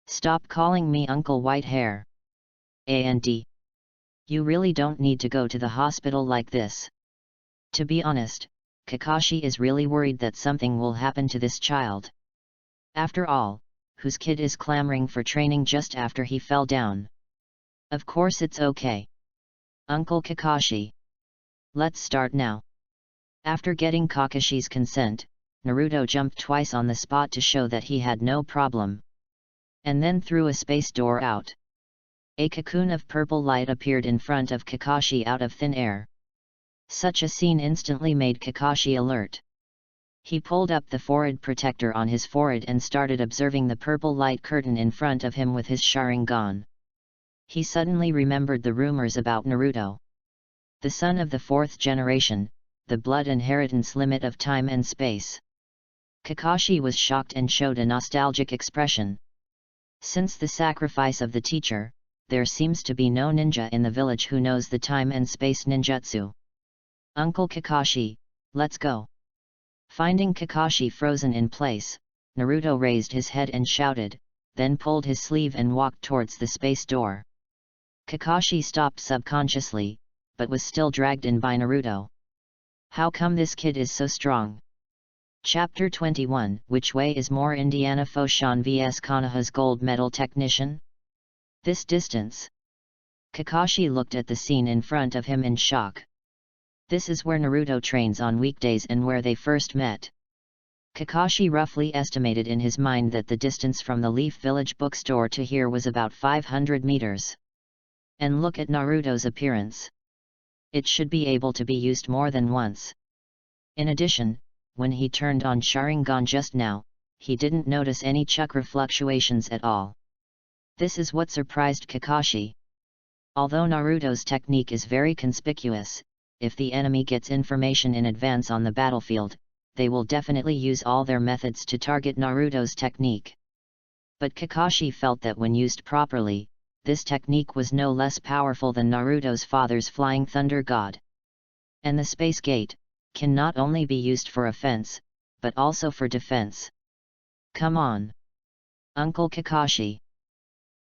Stop calling me Uncle Whitehair. And you really don't need to go to the hospital like this. To be honest, Kakashi is really worried that something will happen to this child. After all, whose kid is clamoring for training just after he fell down? Of course it's okay. Uncle Kakashi. Let's start now. After getting Kakashi's consent, Naruto jumped twice on the spot to show that he had no problem. And then threw a space door out. A cocoon of purple light appeared in front of Kakashi out of thin air. Such a scene instantly made Kakashi alert. He pulled up the forehead protector on his forehead and started observing the purple light curtain in front of him with his Sharingan. He suddenly remembered the rumors about Naruto. The son of the 4th generation, the blood inheritance limit of time and space. Kakashi was shocked and showed a nostalgic expression. Since the sacrifice of the teacher, there seems to be no ninja in the village who knows the time and space ninjutsu. Uncle Kakashi, let's go. Finding Kakashi frozen in place, Naruto raised his head and shouted, then pulled his sleeve and walked towards the space door. Kakashi stopped subconsciously, but was still dragged in by Naruto. How come this kid is so strong? Chapter 21. Which way is more, Indiana Foshan vs Konoha's gold medal technician? This distance. Kakashi looked at the scene in front of him in shock. This is where Naruto trains on weekdays and where they first met. Kakashi roughly estimated in his mind that the distance from the Leaf Village bookstore to here was about 500 meters. And look at Naruto's appearance. It should be able to be used more than once. In addition, when he turned on Sharingan just now, he didn't notice any chakra fluctuations at all. This is what surprised Kakashi. Although Naruto's technique is very conspicuous, if the enemy gets information in advance on the battlefield, they will definitely use all their methods to target Naruto's technique. But Kakashi felt that when used properly, this technique was no less powerful than Naruto's father's Flying Thunder God. And the Space Gate can not only be used for offense, but also for defense. Come on, Uncle Kakashi.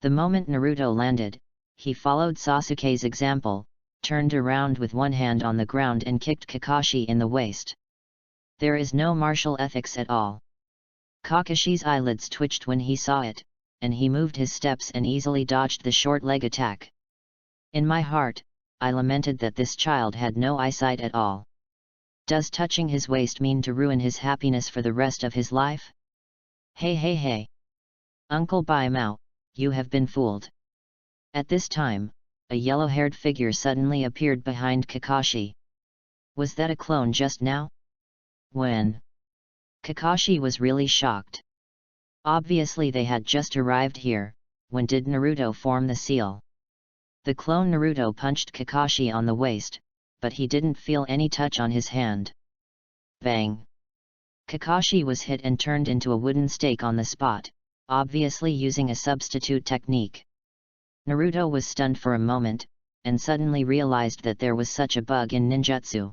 The moment Naruto landed, he followed Sasuke's example, turned around with one hand on the ground and kicked Kakashi in the waist. There is no martial ethics at all. Kakashi's eyelids twitched when he saw it, and he moved his steps and easily dodged the short leg attack. In my heart, I lamented that this child had no eyesight at all. Does touching his waist mean to ruin his happiness for the rest of his life? Hey! Uncle Baimao, you have been fooled. At this time, a yellow-haired figure suddenly appeared behind Kakashi. Was that a clone just now? When? Kakashi was really shocked. Obviously they had just arrived here. When did Naruto form the seal? The clone Naruto punched Kakashi on the waist, but he didn't feel any touch on his hand. Bang! Kakashi was hit and turned into a wooden stake on the spot, obviously using a substitute technique. Naruto was stunned for a moment, and suddenly realized that there was such a bug in ninjutsu.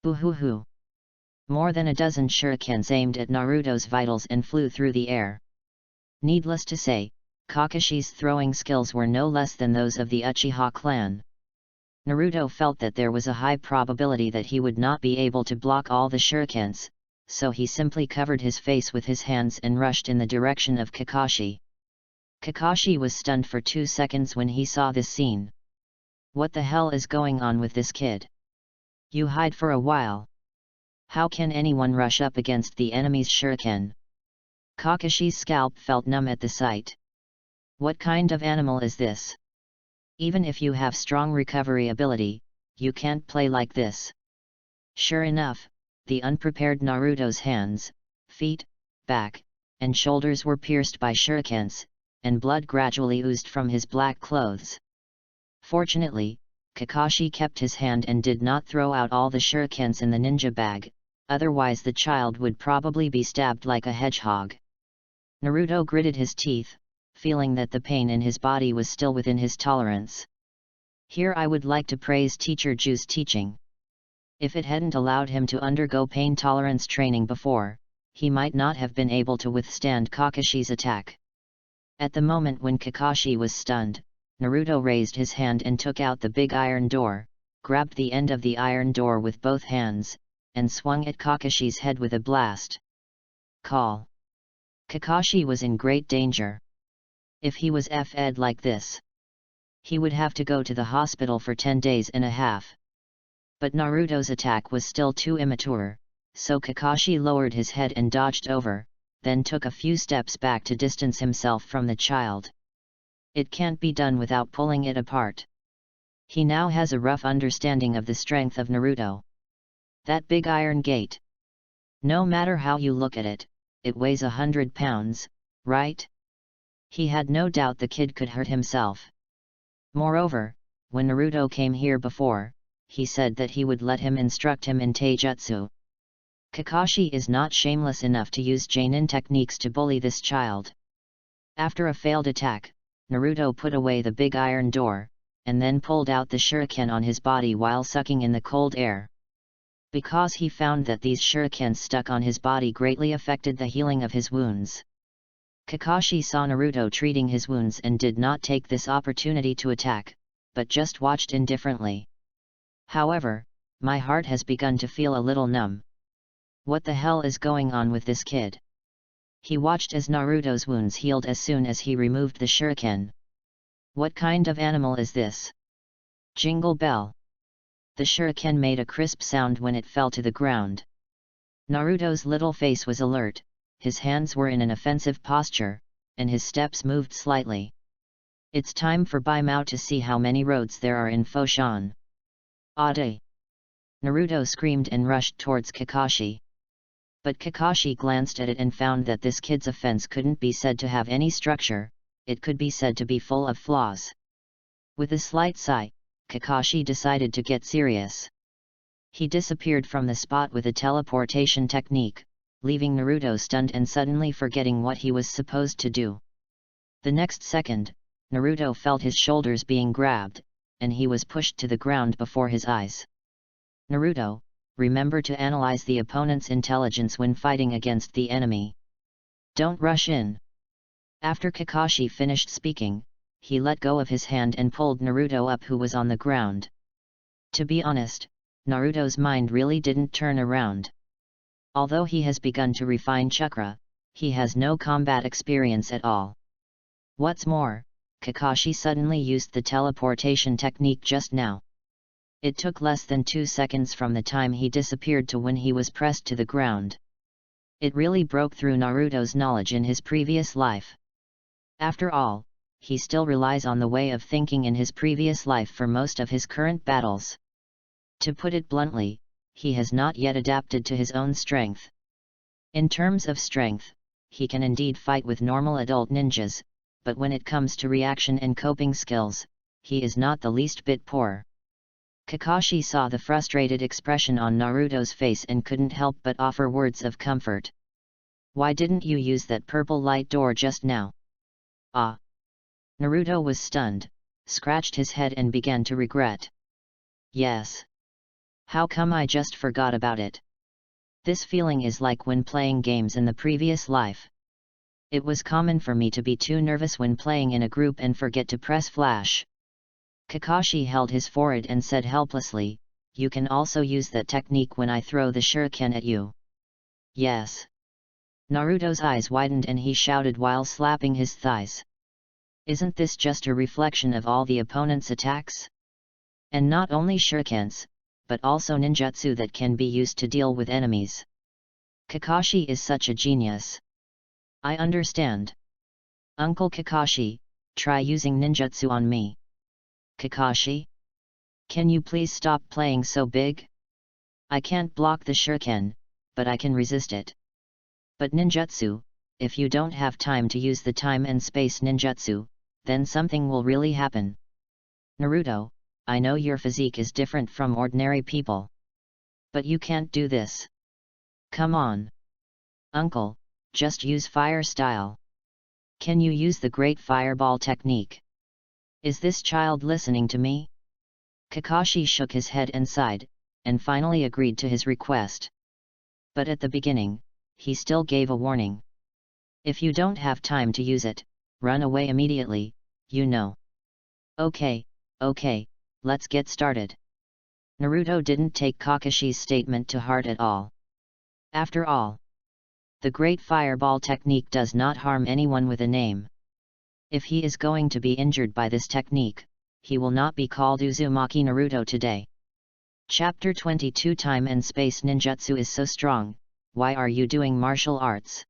Boo-hoo-hoo! More than a dozen shurikens aimed at Naruto's vitals and flew through the air. Needless to say, Kakashi's throwing skills were no less than those of the Uchiha clan. Naruto felt that there was a high probability that he would not be able to block all the shurikens, so he simply covered his face with his hands and rushed in the direction of Kakashi. Kakashi was stunned for 2 seconds when he saw this scene. What the hell is going on with this kid? You hide for a while. How can anyone rush up against the enemy's shuriken? Kakashi's scalp felt numb at the sight. What kind of animal is this? Even if you have strong recovery ability, you can't play like this. Sure enough, the unprepared Naruto's hands, feet, back, and shoulders were pierced by shurikens, and blood gradually oozed from his black clothes. Fortunately, Kakashi kept his hand and did not throw out all the shurikens in the ninja bag, otherwise the child would probably be stabbed like a hedgehog. Naruto gritted his teeth, feeling that the pain in his body was still within his tolerance. Here I would like to praise Teacher Ju's teaching. If it hadn't allowed him to undergo pain tolerance training before, he might not have been able to withstand Kakashi's attack. At the moment when Kakashi was stunned, Naruto raised his hand and took out the big iron door, grabbed the end of the iron door with both hands, and swung at Kakashi's head with a blast. Call. Kakashi was in great danger. If he was fed like this, he would have to go to the hospital for 10 days and a half. But Naruto's attack was still too immature, so Kakashi lowered his head and dodged over, then took a few steps back to distance himself from the child. It can't be done without pulling it apart. He now has a rough understanding of the strength of Naruto. That big iron gate. No matter how you look at it, it weighs 100 pounds, right? He had no doubt the kid could hurt himself. Moreover, when Naruto came here before, he said that he would let him instruct him in taijutsu. Kakashi is not shameless enough to use Jonin techniques to bully this child. After a failed attack, Naruto put away the big iron door, and then pulled out the shuriken on his body while sucking in the cold air. Because he found that these shurikens stuck on his body greatly affected the healing of his wounds. Kakashi saw Naruto treating his wounds and did not take this opportunity to attack, but just watched indifferently. However, my heart has begun to feel a little numb. What the hell is going on with this kid? He watched as Naruto's wounds healed as soon as he removed the shuriken. What kind of animal is this? Jingle bell. The shuriken made a crisp sound when it fell to the ground. Naruto's little face was alert, his hands were in an offensive posture, and his steps moved slightly. It's time for Baimao to see how many roads there are in Foshan. Ade! Naruto screamed and rushed towards Kakashi. But Kakashi glanced at it and found that this kid's offense couldn't be said to have any structure, it could be said to be full of flaws. With a slight sigh, Kakashi decided to get serious. He disappeared from the spot with a teleportation technique, leaving Naruto stunned and suddenly forgetting what he was supposed to do. The next second, Naruto felt his shoulders being grabbed, and he was pushed to the ground before his eyes. Naruto, remember to analyze the opponent's intelligence when fighting against the enemy. Don't rush in. After Kakashi finished speaking, he let go of his hand and pulled Naruto up, who was on the ground. To be honest, Naruto's mind really didn't turn around. Although he has begun to refine chakra, he has no combat experience at all. What's more, Kakashi suddenly used the teleportation technique just now. It took less than 2 seconds from the time he disappeared to when he was pressed to the ground. It really broke through Naruto's knowledge in his previous life. After all, he still relies on the way of thinking in his previous life for most of his current battles. To put it bluntly, he has not yet adapted to his own strength. In terms of strength, he can indeed fight with normal adult ninjas, but when it comes to reaction and coping skills, he is not the least bit poor. Kakashi saw the frustrated expression on Naruto's face and couldn't help but offer words of comfort. Why didn't you use that purple light door just now? Ah! Naruto was stunned, scratched his head and began to regret. Yes. How come I just forgot about it? This feeling is like when playing games in the previous life. It was common for me to be too nervous when playing in a group and forget to press flash. Kakashi held his forehead and said helplessly, you can also use that technique when I throw the shuriken at you. Yes. Naruto's eyes widened and he shouted while slapping his thighs. Isn't this just a reflection of all the opponent's attacks? And not only shurikens, but also ninjutsu that can be used to deal with enemies. Kakashi is such a genius. I understand. Uncle Kakashi, try using ninjutsu on me. Kakashi? Can you please stop playing so big? I can't block the shuriken, but I can resist it. But ninjutsu, if you don't have time to use the time and space ninjutsu, then something will really happen. Naruto, I know your physique is different from ordinary people. But you can't do this. Come on. Uncle, just use fire style. Can you use the great fireball technique? Is this child listening to me? Kakashi shook his head and sighed, and finally agreed to his request. But at the beginning, he still gave a warning. If you don't have time to use it, run away immediately, you know. Okay, let's get started. Naruto didn't take Kakashi's statement to heart at all. After all, the great fireball technique does not harm anyone with a name. If he is going to be injured by this technique, he will not be called Uzumaki Naruto today. Chapter 22 Time and Space Ninjutsu is so strong, why are you doing martial arts?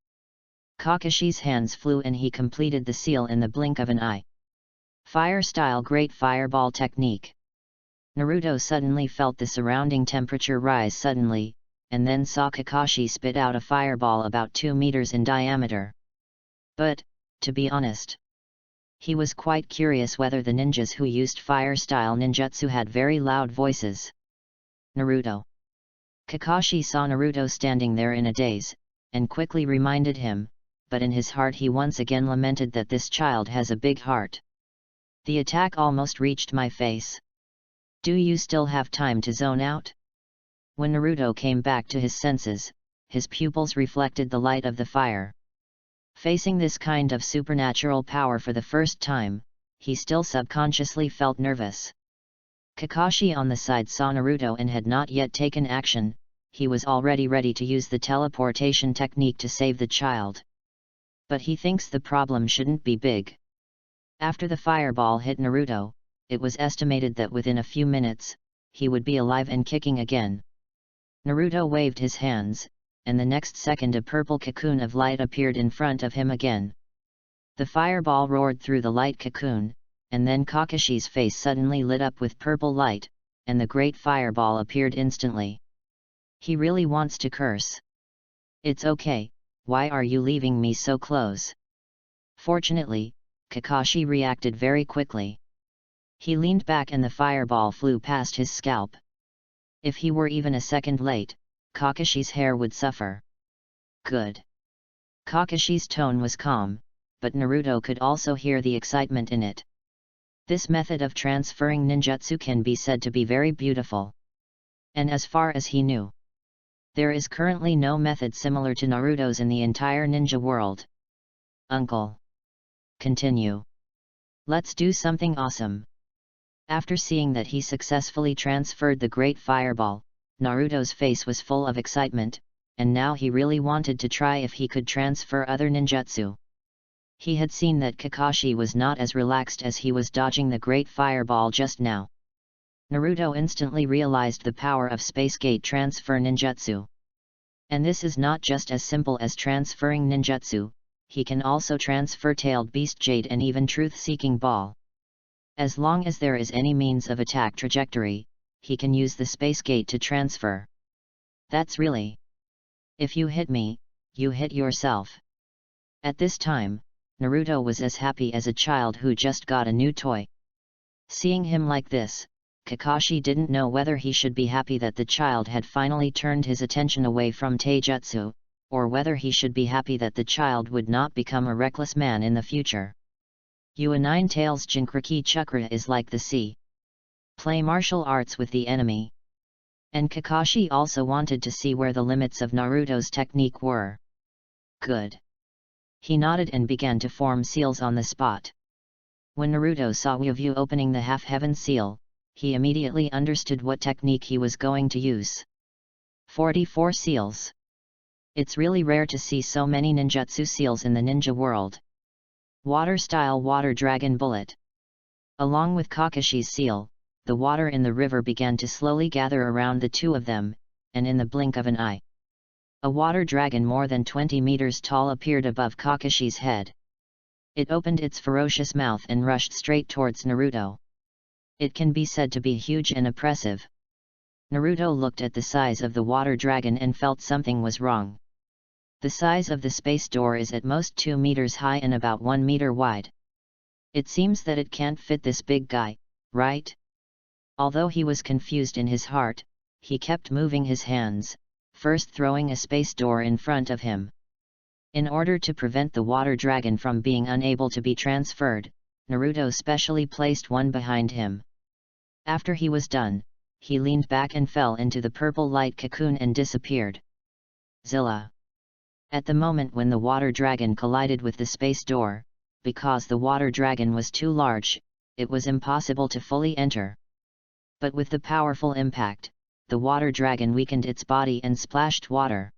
Kakashi's hands flew and he completed the seal in the blink of an eye. Fire style great fireball technique. Naruto suddenly felt the surrounding temperature rise suddenly, and then saw Kakashi spit out a fireball about 2 meters in diameter. But, to be honest, he was quite curious whether the ninjas who used fire-style ninjutsu had very loud voices. Naruto. Kakashi saw Naruto standing there in a daze, and quickly reminded him, but in his heart he once again lamented that this child has a big heart. The attack almost reached my face. Do you still have time to zone out? When Naruto came back to his senses, his pupils reflected the light of the fire. Facing this kind of supernatural power for the first time, he still subconsciously felt nervous. Kakashi on the side saw Naruto and had not yet taken action, he was already ready to use the teleportation technique to save the child. But he thinks the problem shouldn't be big. After the fireball hit Naruto, it was estimated that within a few minutes, he would be alive and kicking again. Naruto waved his hands, and the next second a purple cocoon of light appeared in front of him again. The fireball roared through the light cocoon, and then Kakashi's face suddenly lit up with purple light, and the great fireball appeared instantly. He really wants to curse. It's okay, why are you leaving me so close? Fortunately, Kakashi reacted very quickly. He leaned back and the fireball flew past his scalp. If he were even a second late, Kakashi's hair would suffer. Good. Kakashi's tone was calm, but Naruto could also hear the excitement in it. This method of transferring ninjutsu can be said to be very beautiful. And as far as he knew, there is currently no method similar to Naruto's in the entire ninja world. Uncle. Continue. Let's do something awesome. After seeing that he successfully transferred the great fireball, Naruto's face was full of excitement, and now he really wanted to try if he could transfer other ninjutsu. He had seen that Kakashi was not as relaxed as he was dodging the great fireball just now. Naruto instantly realized the power of Space Gate transfer ninjutsu. And this is not just as simple as transferring ninjutsu, he can also transfer Tailed Beast Jade and even Truth-Seeking Ball. As long as there is any means of attack trajectory, he can use the Space Gate to transfer. That's really. If you hit me, you hit yourself. At this time, Naruto was as happy as a child who just got a new toy. Seeing him like this, Kakashi didn't know whether he should be happy that the child had finally turned his attention away from taijutsu, or whether he should be happy that the child would not become a reckless man in the future. Nine Tails Jinchuriki Chakra is like the sea. Play martial arts with the enemy. And Kakashi also wanted to see where the limits of Naruto's technique were. Good. He nodded and began to form seals on the spot. When Naruto saw Wavyu opening the half-heaven seal, he immediately understood what technique he was going to use. 44 seals. It's really rare to see so many ninjutsu seals in the ninja world. Water-style Water Dragon Bullet. Along with Kakashi's seal, the water in the river began to slowly gather around the two of them, and in the blink of an eye, a water dragon more than 20 meters tall appeared above Kakashi's head. It opened its ferocious mouth and rushed straight towards Naruto. It can be said to be huge and oppressive. Naruto looked at the size of the water dragon and felt something was wrong. The size of the space door is at most 2 meters high and about 1 meter wide. It seems that it can't fit this big guy, right? Although he was confused in his heart, he kept moving his hands, first throwing a space door in front of him. In order to prevent the water dragon from being unable to be transferred, Naruto specially placed one behind him. After he was done, he leaned back and fell into the purple light cocoon and disappeared. Zilla. At the moment when the water dragon collided with the space door, because the water dragon was too large, it was impossible to fully enter. But with the powerful impact, the water dragon weakened its body and splashed water.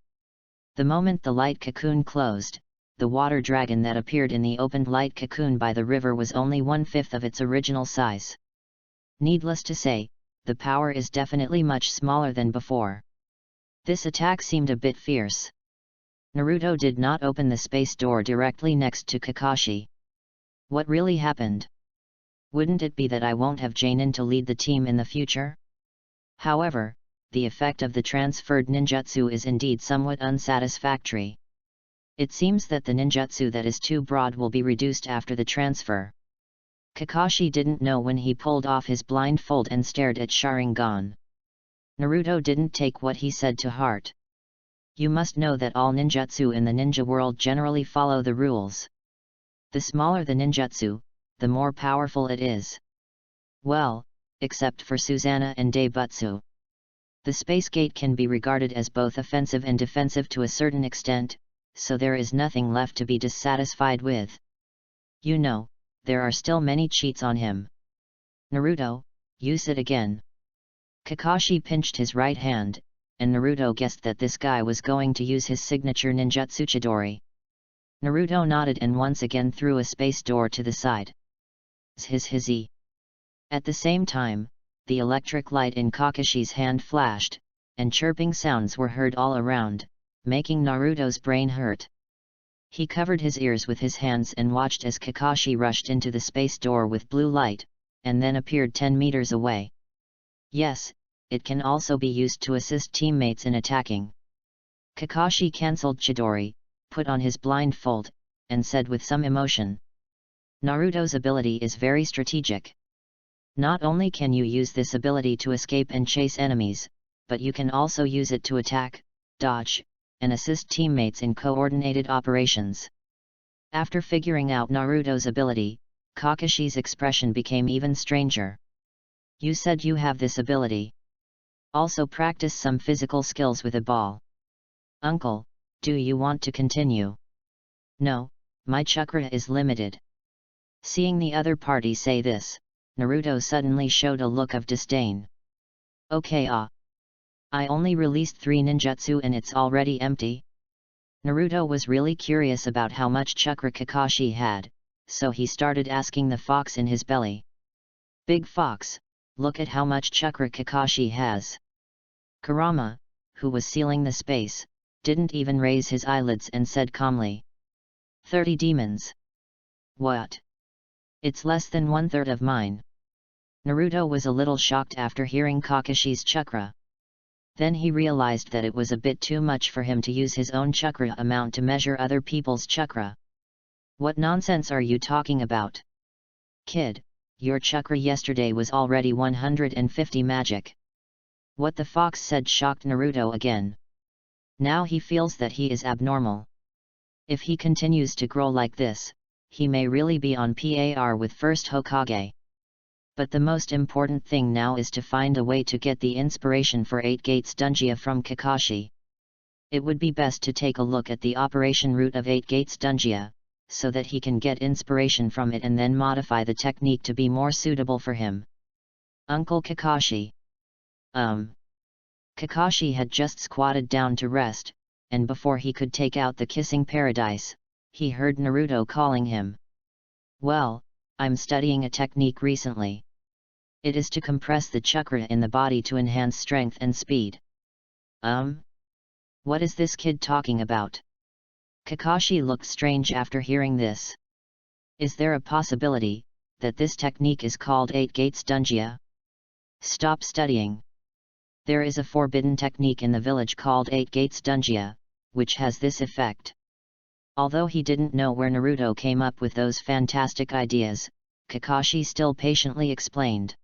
The moment the light cocoon closed, the water dragon that appeared in the opened light cocoon by the river was only 1/5 of its original size. Needless to say, the power is definitely much smaller than before. This attack seemed a bit fierce. Naruto did not open the space door directly next to Kakashi. What really happened? Wouldn't it be that I won't have Jainin to lead the team in the future? However, the effect of the transferred ninjutsu is indeed somewhat unsatisfactory. It seems that the ninjutsu that is too broad will be reduced after the transfer. Kakashi didn't know when he pulled off his blindfold and stared at Sharingan. Naruto didn't take what he said to heart. You must know that all ninjutsu in the ninja world generally follow the rules. The smaller the ninjutsu, the more powerful it is. Well, except for Susanna and Daibutsu. The space gate can be regarded as both offensive and defensive to a certain extent, so there is nothing left to be dissatisfied with. You know, there are still many cheats on him. Naruto, use it again. Kakashi pinched his right hand, and Naruto guessed that this guy was going to use his signature ninjutsu Chidori. Naruto nodded and once again threw a space door to the side. Hizzy. At the same time, the electric light in Kakashi's hand flashed, and chirping sounds were heard all around, making Naruto's brain hurt. He covered his ears with his hands and watched as Kakashi rushed into the space door with blue light, and then appeared 10 meters away. Yes, it can also be used to assist teammates in attacking. Kakashi cancelled Chidori, put on his blindfold, and said with some emotion, "Naruto's ability is very strategic. Not only can you use this ability to escape and chase enemies, but you can also use it to attack, dodge, and assist teammates in coordinated operations." After figuring out Naruto's ability, Kakashi's expression became even stranger. "You said you have this ability. Also practice some physical skills with a ball. Uncle, do you want to continue?" "No, my chakra is limited." Seeing the other party say this, Naruto suddenly showed a look of disdain. "Okay, I only released 3 ninjutsu and it's already empty?" Naruto was really curious about how much chakra Kakashi had, so he started asking the fox in his belly. "Big fox, look at how much chakra Kakashi has." Kurama, who was sealing the space, didn't even raise his eyelids and said calmly, 30 demons. "What? It's less than 1/3 of mine." Naruto was a little shocked after hearing Kakashi's chakra. Then he realized that it was a bit too much for him to use his own chakra amount to measure other people's chakra. "What nonsense are you talking about? Kid, your chakra yesterday was already 150 magic." What the fox said shocked Naruto again. Now he feels that he is abnormal. If he continues to grow like this, he may really be on par with first Hokage. But the most important thing now is to find a way to get the inspiration for 8 Gates Dungia from Kakashi. It would be best to take a look at the operation route of 8 Gates Dungia, so that he can get inspiration from it and then modify the technique to be more suitable for him. "Uncle Kakashi." Kakashi had just squatted down to rest, and before he could take out the kissing paradise, he heard Naruto calling him. "Well, I'm studying a technique recently. It is to compress the chakra in the body to enhance strength and speed." What is this kid talking about? Kakashi looked strange after hearing this. Is there a possibility that this technique is called 8 Gates Dungia? Stop studying. There is a forbidden technique in the village called 8 Gates Dungia, which has this effect. Although he didn't know where Naruto came up with those fantastic ideas, Kakashi still patiently explained.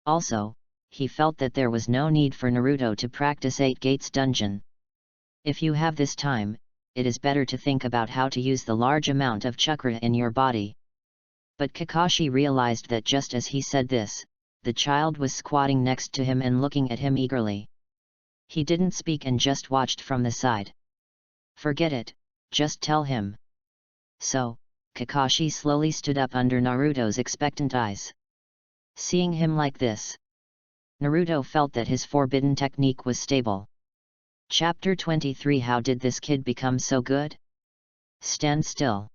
Also, he felt that there was no need for Naruto to practice 8 Gates Dungeon. If you have this time, it is better to think about how to use the large amount of chakra in your body. But Kakashi realized that just as he said this, the child was squatting next to him and looking at him eagerly. He didn't speak and just watched from the side. Forget it, just tell him. So, Kakashi slowly stood up under Naruto's expectant eyes. Seeing him like this, Naruto felt that his forbidden technique was stable. Chapter 23 How did this kid become so good? Stand still.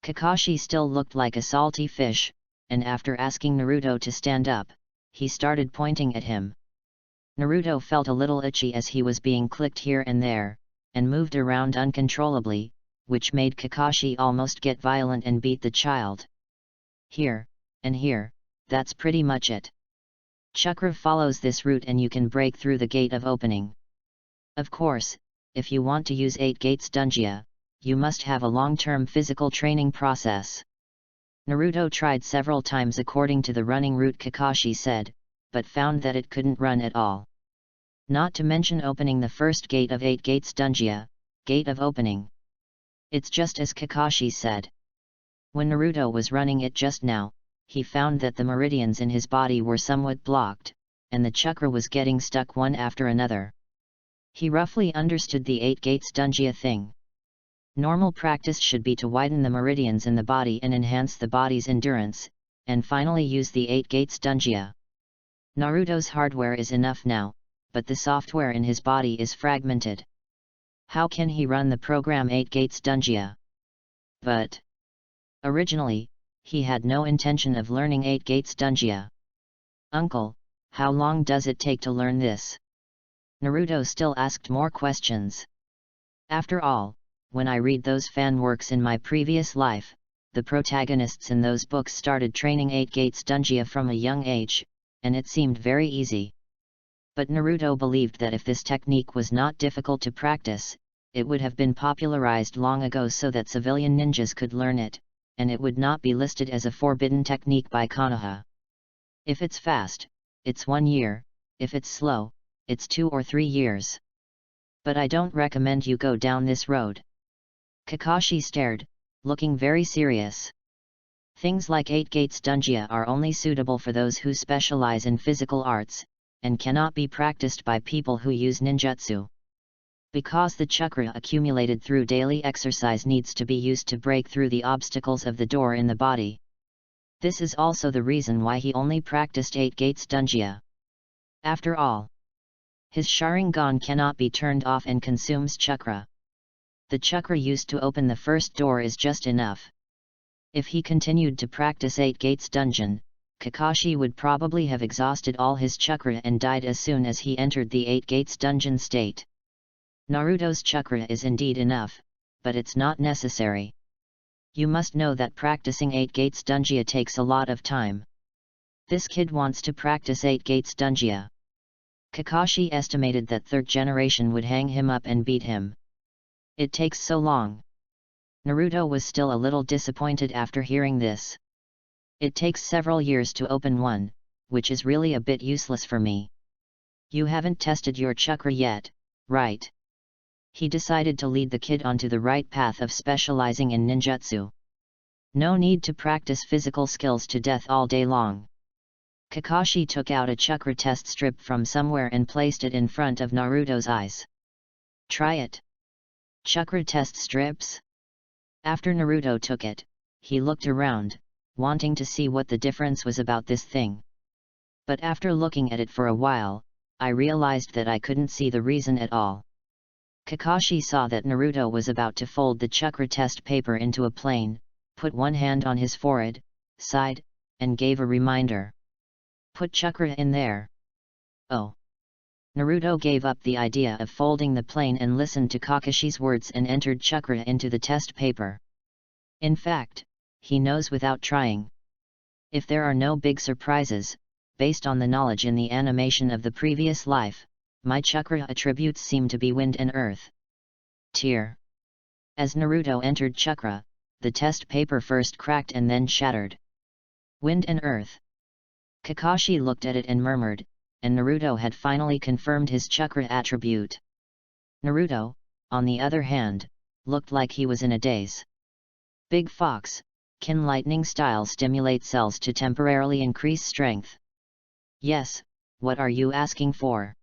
Kakashi still looked like a salty fish, and after asking Naruto to stand up, he started pointing at him. Naruto felt a little itchy as he was being clicked here and there, and moved around uncontrollably, which made Kakashi almost get violent and beat the child. Here, and here, that's pretty much it. Chakra follows this route and you can break through the gate of opening. Of course, if you want to use 8 Gates Dungia, you must have a long-term physical training process. Naruto tried several times according to the running route Kakashi said, but found that it couldn't run at all. Not to mention opening the first gate of 8 Gates Dungia, gate of opening. It's just as Kakashi said. When Naruto was running it just now, he found that the meridians in his body were somewhat blocked, and the chakra was getting stuck one after another. He roughly understood the 8 Gates Dungia thing. Normal practice should be to widen the meridians in the body and enhance the body's endurance, and finally use the 8 Gates Dungia. Naruto's hardware is enough now, but the software in his body is fragmented. How can he run the program 8 Gates Dungia? But originally, he had no intention of learning 8 Gates Dungia. Uncle, How long does it take to learn this? Naruto still asked more questions. After all, when I read those fan works in my previous life, the protagonists in those books started training 8 Gates Dungia from a young age, and it seemed very easy. But Naruto believed that if this technique was not difficult to practice, it would have been popularized long ago so that civilian ninjas could learn it, and it would not be listed as a forbidden technique by Konoha. If it's fast, it's 1 year, if it's slow, it's 2 or 3 years. But I don't recommend you go down this road. Kakashi stared, looking very serious. Things like 8 Gates Dungia are only suitable for those who specialize in physical arts, and cannot be practiced by people who use ninjutsu. Because the chakra accumulated through daily exercise needs to be used to break through the obstacles of the door in the body. This is also the reason why he only practiced 8 Gates Dungia. After all, his Sharingan cannot be turned off and consumes chakra. The chakra used to open the first door is just enough. If he continued to practice 8 Gates Dungeon, Kakashi would probably have exhausted all his chakra and died as soon as he entered the 8 Gates Dungeon state. Naruto's chakra is indeed enough, but it's not necessary. You must know that practicing 8 Gates Dungia takes a lot of time. This kid wants to practice 8 Gates Dungia. Kakashi estimated that 3rd generation would hang him up and beat him. It takes so long. Naruto was still a little disappointed after hearing this. It takes several years to open one, which is really a bit useless for me. You haven't tested your chakra yet, right? He decided to lead the kid onto the right path of specializing in ninjutsu. No need to practice physical skills to death all day long. Kakashi took out a chakra test strip from somewhere and placed it in front of Naruto's eyes. Try it. Chakra test strips? After Naruto took it, he looked around, wanting to see what the difference was about this thing. But after looking at it for a while, I realized that I couldn't see the reason at all. Kakashi saw that Naruto was about to fold the chakra test paper into a plane, put one hand on his forehead, sighed, and gave a reminder. Put chakra in there. Oh. Naruto gave up the idea of folding the plane and listened to Kakashi's words and entered chakra into the test paper. In fact, he knows without trying. If there are no big surprises, based on the knowledge in the animation of the previous life, my chakra attributes seem to be wind and earth. Tear. As Naruto entered chakra, the test paper first cracked and then shattered. Wind and earth. Kakashi looked at it and murmured, and Naruto had finally confirmed his chakra attribute. Naruto, on the other hand, looked like he was in a daze. Big Fox, can lightning style stimulate cells to temporarily increase strength? Yes, what are you asking for?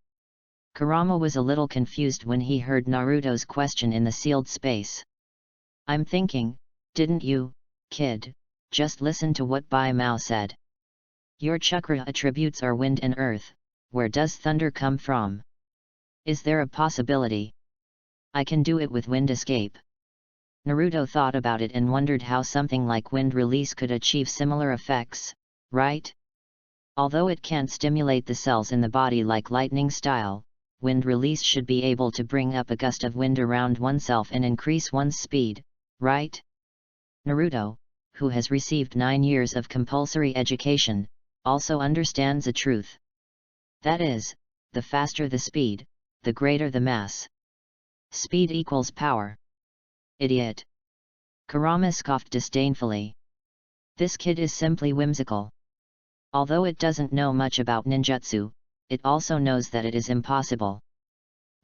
Kurama was a little confused when he heard Naruto's question in the sealed space. I'm thinking, didn't you, kid, just listen to what Bai Mao said? Your chakra attributes are wind and earth, where does thunder come from? Is there a possibility? I can do it with wind escape. Naruto thought about it and wondered how something like wind release could achieve similar effects, right? Although it can't stimulate the cells in the body like lightning style, wind release should be able to bring up a gust of wind around oneself and increase one's speed, right? Naruto, who has received 9 years of compulsory education, also understands a truth. That is, the faster the speed, the greater the mass. Speed equals power. Idiot. Kurama scoffed disdainfully. This kid is simply whimsical. Although it doesn't know much about ninjutsu, it also knows that it is impossible.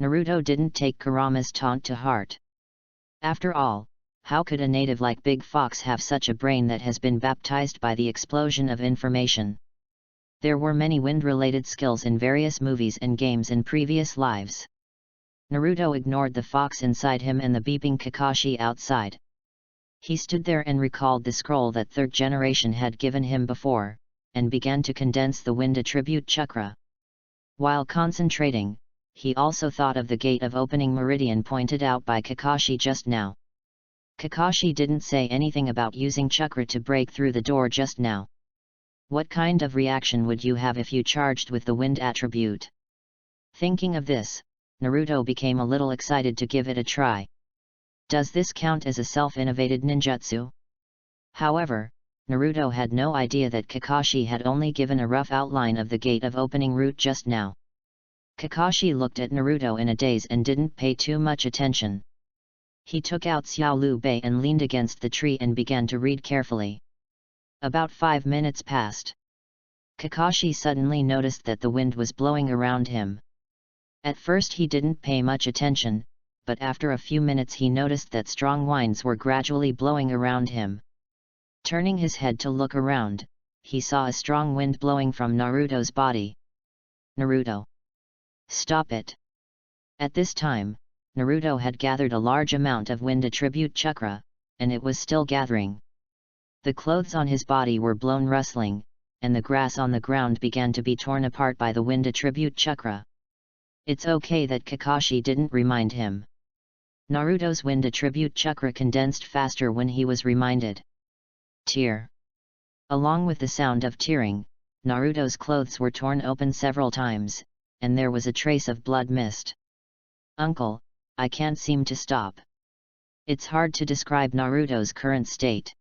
Naruto didn't take Kurama's taunt to heart. After all, how could a native like Big Fox have such a brain that has been baptized by the explosion of information? There were many wind-related skills in various movies and games in previous lives. Naruto ignored the fox inside him and the beeping Kakashi outside. He stood there and recalled the scroll that 3rd generation had given him before, and began to condense the wind attribute chakra. While concentrating, he also thought of the gate of opening meridian pointed out by Kakashi just now. Kakashi didn't say anything about using chakra to break through the door just now. What kind of reaction would you have if you charged with the wind attribute? Thinking of this, Naruto became a little excited to give it a try. Does this count as a self-innovated ninjutsu? However, Naruto had no idea that Kakashi had only given a rough outline of the gate of opening route just now. Kakashi looked at Naruto in a daze and didn't pay too much attention. He took out Xiao Lu Bei and leaned against the tree and began to read carefully. About 5 minutes passed. Kakashi suddenly noticed that the wind was blowing around him. At first he didn't pay much attention, but after a few minutes he noticed that strong winds were gradually blowing around him. Turning his head to look around, he saw a strong wind blowing from Naruto's body. Naruto! Stop it! At this time, Naruto had gathered a large amount of wind attribute chakra, and it was still gathering. The clothes on his body were blown rustling, and the grass on the ground began to be torn apart by the wind attribute chakra. It's okay that Kakashi didn't remind him. Naruto's wind attribute chakra condensed faster when he was reminded. Tear. Along with the sound of tearing, Naruto's clothes were torn open several times, and there was a trace of blood mist. Uncle, I can't seem to stop. It's hard to describe Naruto's current state.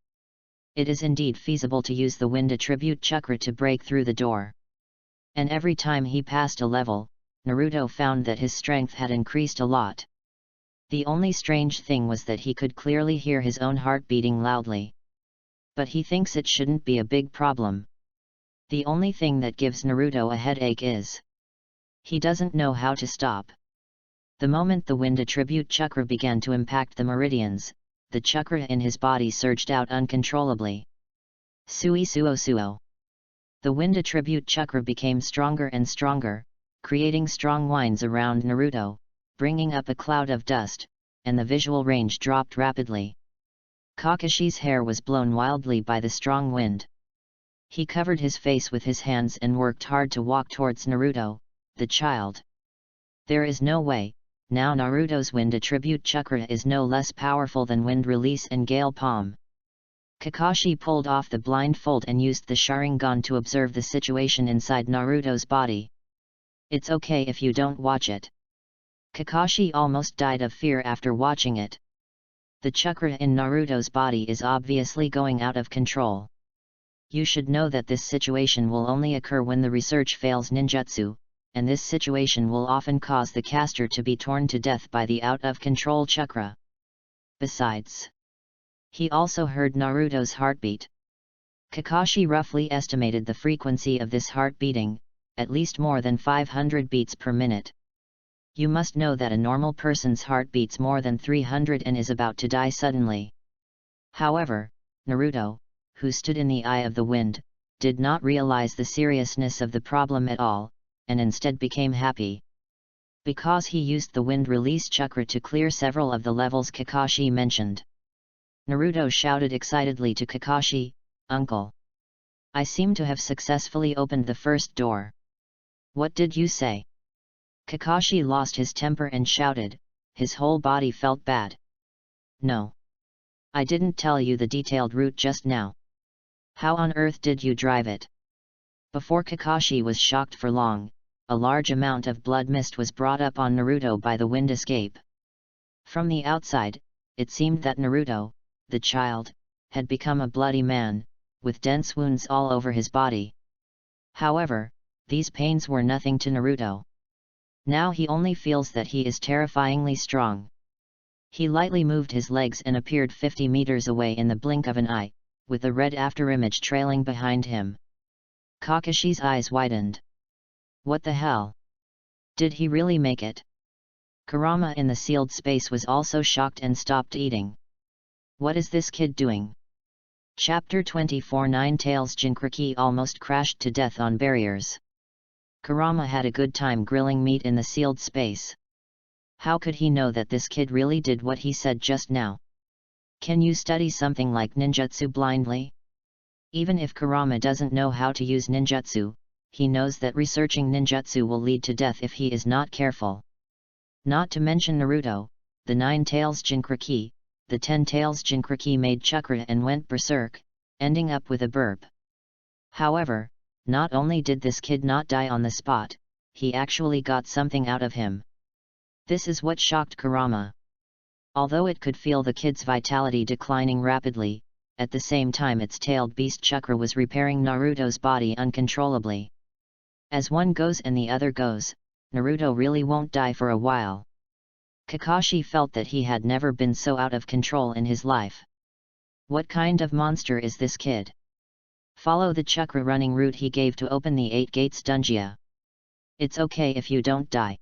It is indeed feasible to use the wind attribute chakra to break through the door. And every time he passed a level, Naruto found that his strength had increased a lot. The only strange thing was that he could clearly hear his own heart beating loudly. But he thinks it shouldn't be a big problem. The only thing that gives Naruto a headache is he doesn't know how to stop. The moment the wind attribute chakra began to impact the meridians, the chakra in his body surged out uncontrollably. Sui suo suo. The wind attribute chakra became stronger and stronger, creating strong winds around Naruto, bringing up a cloud of dust, and the visual range dropped rapidly. Kakashi's hair was blown wildly by the strong wind. He covered his face with his hands and worked hard to walk towards Naruto, the child. There is no way. Now Naruto's wind attribute chakra is no less powerful than wind release and gale palm. Kakashi pulled off the blindfold and used the Sharingan to observe the situation inside Naruto's body. It's okay if you don't watch it. Kakashi almost died of fear after watching it. The chakra in Naruto's body is obviously going out of control. You should know that this situation will only occur when the research fails ninjutsu, and this situation will often cause the caster to be torn to death by the out-of-control chakra. Besides, he also heard Naruto's heartbeat. Kakashi roughly estimated the frequency of this heart beating, at least more than 500 beats per minute. You must know that a normal person's heart beats more than 300 and is about to die suddenly. However, Naruto, who stood in the eye of the wind, did not realize the seriousness of the problem at all, and instead became happy. Because he used the wind release chakra to clear several of the levels Kakashi mentioned. Naruto shouted excitedly to Kakashi, "Uncle! I seem to have successfully opened the first door." "What did you say?" Kakashi lost his temper and shouted, his whole body felt bad. "No. I didn't tell you the detailed route just now. How on earth did you drive it?" Before Kakashi was shocked for long, a large amount of blood mist was brought up on Naruto by the wind escape. From the outside, it seemed that Naruto, the child, had become a bloody man, with dense wounds all over his body. However, these pains were nothing to Naruto. Now he only feels that he is terrifyingly strong. He lightly moved his legs and appeared 50 meters away in the blink of an eye, with the red afterimage trailing behind him. Kakashi's eyes widened. What the hell? Did he really make it? Kurama in the sealed space was also shocked and stopped eating. What is this kid doing? Chapter 24 Nine Tails Jinchuriki almost crashed to death on barriers. Kurama had a good time grilling meat in the sealed space. How could he know that this kid really did what he said just now? Can you study something like ninjutsu blindly? Even if Kurama doesn't know how to use ninjutsu, he knows that researching ninjutsu will lead to death if he is not careful. Not to mention Naruto, the 9 Tails Jinchuriki, the 10 Tails Jinchuriki made chakra and went berserk, ending up with a burp. However, not only did this kid not die on the spot, he actually got something out of him. This is what shocked Kurama. Although it could feel the kid's vitality declining rapidly, at the same time its tailed beast chakra was repairing Naruto's body uncontrollably. As one goes and the other goes, Naruto really won't die for a while. Kakashi felt that he had never been so out of control in his life. What kind of monster is this kid? Follow the chakra running route he gave to open the 8 gates dungeon. It's okay if you don't die.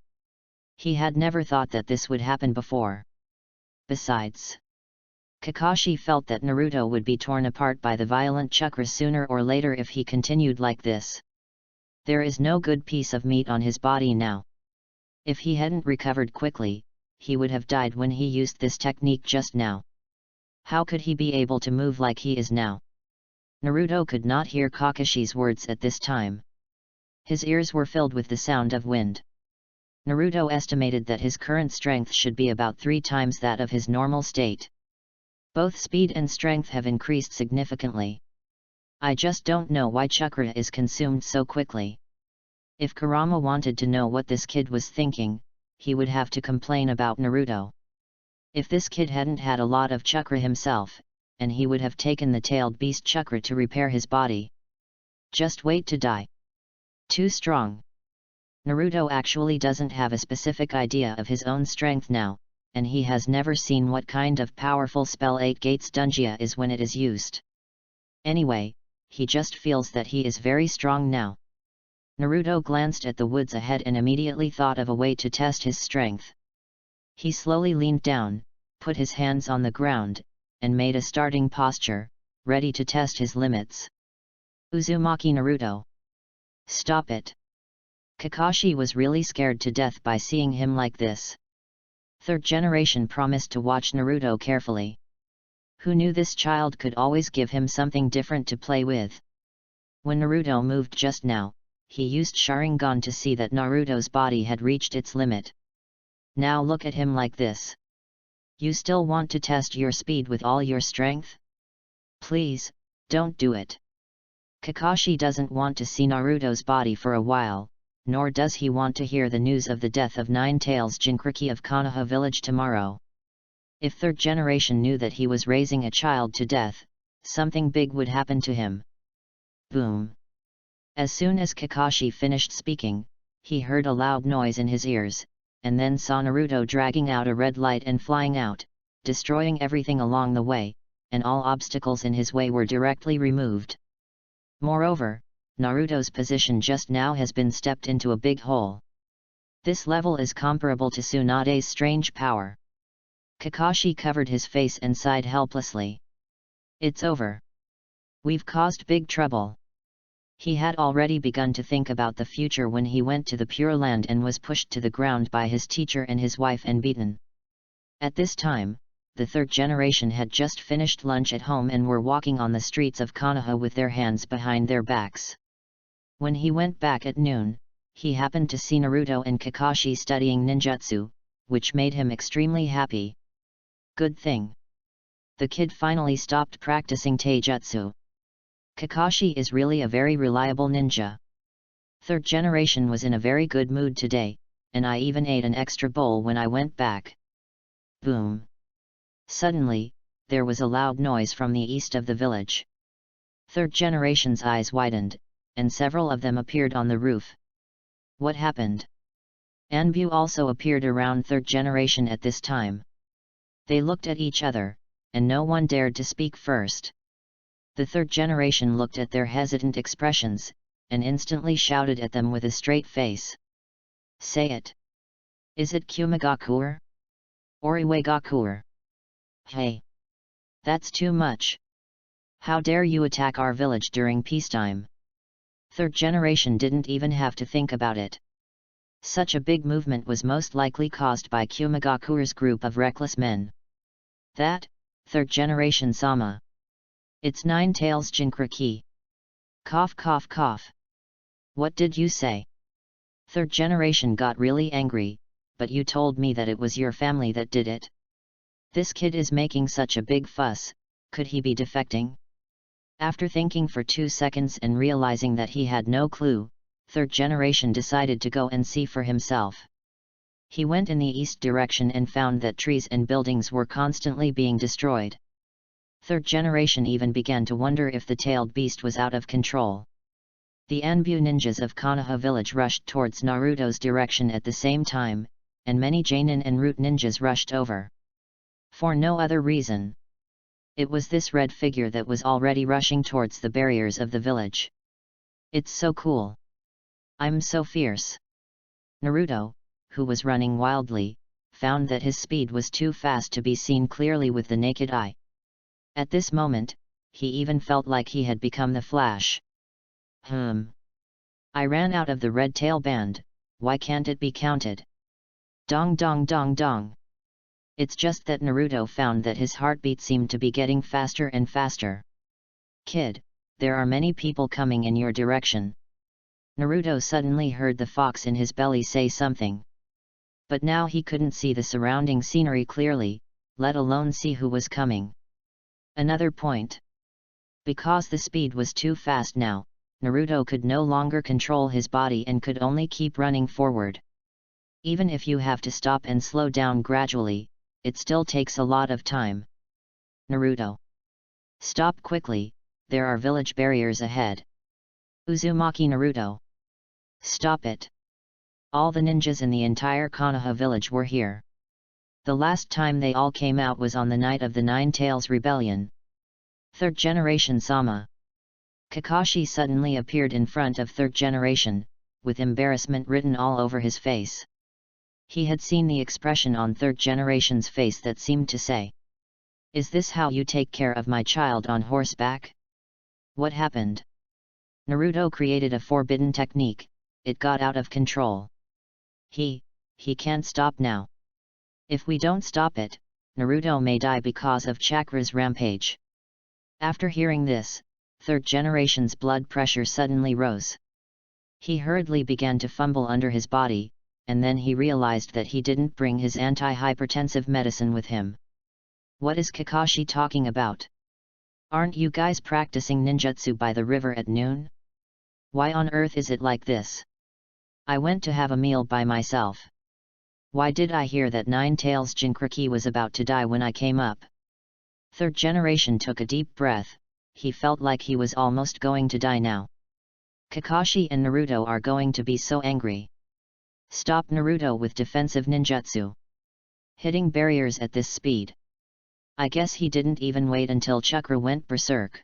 He had never thought that this would happen before. Besides, Kakashi felt that Naruto would be torn apart by the violent chakra sooner or later if he continued like this. There is no good piece of meat on his body now. If he hadn't recovered quickly, he would have died when he used this technique just now. How could he be able to move like he is now? Naruto could not hear Kakashi's words at this time. His ears were filled with the sound of wind. Naruto estimated that his current strength should be about 3 times that of his normal state. Both speed and strength have increased significantly. I just don't know why chakra is consumed so quickly. If Kurama wanted to know what this kid was thinking, he would have to complain about Naruto. If this kid hadn't had a lot of chakra himself, and he would have taken the tailed beast chakra to repair his body. Just wait to die. Too strong. Naruto actually doesn't have a specific idea of his own strength now, and he has never seen what kind of powerful spell 8 gates dungeon is when it is used. Anyway, he just feels that he is very strong now. Naruto glanced at the woods ahead and immediately thought of a way to test his strength. He slowly leaned down, put his hands on the ground, and made a starting posture, ready to test his limits. Uzumaki Naruto. Stop it. Kakashi was really scared to death by seeing him like this. Third generation promised to watch Naruto carefully. Who knew this child could always give him something different to play with? When Naruto moved just now, he used Sharingan to see that Naruto's body had reached its limit. Now look at him like this. You still want to test your speed with all your strength? Please, don't do it. Kakashi doesn't want to see Naruto's body for a while, nor does he want to hear the news of the death of Nine Tails Jinchuriki of Konoha village tomorrow. If third generation knew that he was raising a child to death, something big would happen to him. Boom. As soon as Kakashi finished speaking, he heard a loud noise in his ears, and then saw Naruto dragging out a red light and flying out, destroying everything along the way, and all obstacles in his way were directly removed. Moreover, Naruto's position just now has been stepped into a big hole. This level is comparable to Tsunade's strange power. Kakashi covered his face and sighed helplessly. It's over. We've caused big trouble. He had already begun to think about the future when he went to the Pure Land and was pushed to the ground by his teacher and his wife and beaten. At this time, the third generation had just finished lunch at home and were walking on the streets of Konoha with their hands behind their backs. When he went back at noon, he happened to see Naruto and Kakashi studying ninjutsu, which made him extremely happy. Good thing. The kid finally stopped practicing taijutsu. Kakashi is really a very reliable ninja. Third generation was in a very good mood today, and I even ate an extra bowl when I went back. Boom. Suddenly, there was a loud noise from the east of the village. Third generation's eyes widened, and several of them appeared on the roof. What happened? Anbu also appeared around third generation at this time. They looked at each other, and no one dared to speak first. The third generation looked at their hesitant expressions, and instantly shouted at them with a straight face. Say it. Is it Kumagakur? Or Iwagakur? Hey! That's too much. How dare you attack our village during peacetime? Third generation didn't even have to think about it. Such a big movement was most likely caused by Kumagakur's group of reckless men. That, third generation Sama. It's Nine Tails Jinchuriki. Cough cough cough. What did you say? Third generation got really angry, but you told me that it was your family that did it. This kid is making such a big fuss, could he be defecting? After thinking for 2 seconds and realizing that he had no clue, third generation decided to go and see for himself. He went in the east direction and found that trees and buildings were constantly being destroyed. Third generation even began to wonder if the tailed beast was out of control. The Anbu ninjas of Konoha village rushed towards Naruto's direction at the same time, and many Jonin and Root ninjas rushed over. For no other reason. It was this red figure that was already rushing towards the barriers of the village. It's so cool. I'm so fierce. Naruto, who was running wildly, found that his speed was too fast to be seen clearly with the naked eye. At this moment, he even felt like he had become the Flash. I ran out of the red tail band, why can't it be counted? Dong dong dong dong. It's just that Naruto found that his heartbeat seemed to be getting faster and faster. Kid, there are many people coming in your direction. Naruto suddenly heard the fox in his belly say something. But now he couldn't see the surrounding scenery clearly, let alone see who was coming. Another point. Because the speed was too fast now, Naruto could no longer control his body and could only keep running forward. Even if you have to stop and slow down gradually, it still takes a lot of time. Naruto. Stop quickly, there are village barriers ahead. Uzumaki Naruto. Stop it. All the ninjas in the entire Konoha village were here. The last time they all came out was on the night of the Nine Tails Rebellion. Third generation Sama. Kakashi suddenly appeared in front of third generation, with embarrassment written all over his face. He had seen the expression on third generation's face that seemed to say, "Is this how you take care of my child on horseback?" What happened? Naruto created a forbidden technique, it got out of control. He can't stop now. If we don't stop it, Naruto may die because of Chakra's rampage. After hearing this, third generation's blood pressure suddenly rose. He hurriedly began to fumble under his body, and then he realized that he didn't bring his anti-hypertensive medicine with him. What is Kakashi talking about? Aren't you guys practicing ninjutsu by the river at noon? Why on earth is it like this? I went to have a meal by myself. Why did I hear that Nine Tails Jinchuriki was about to die when I came up? Third generation took a deep breath, he felt like he was almost going to die now. Kakashi and Naruto are going to be so angry. Stop Naruto with defensive ninjutsu. Hitting barriers at this speed. I guess he didn't even wait until Chakra went berserk.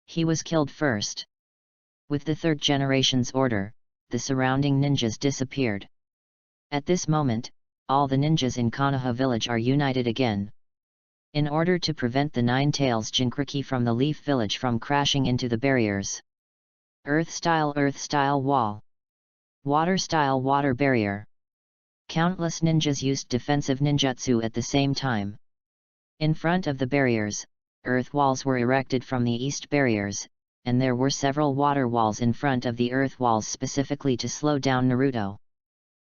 He was killed first. With the third generation's order, the surrounding ninjas disappeared. At this moment, all the ninjas in Konoha village are united again. In order to prevent the Nine Tails Jinchuriki from the Leaf village from crashing into the barriers. Earth-style wall. Water-style water barrier. Countless ninjas used defensive ninjutsu at the same time. In front of the barriers, earth walls were erected from the east barriers, and there were several water walls in front of the earth walls specifically to slow down Naruto.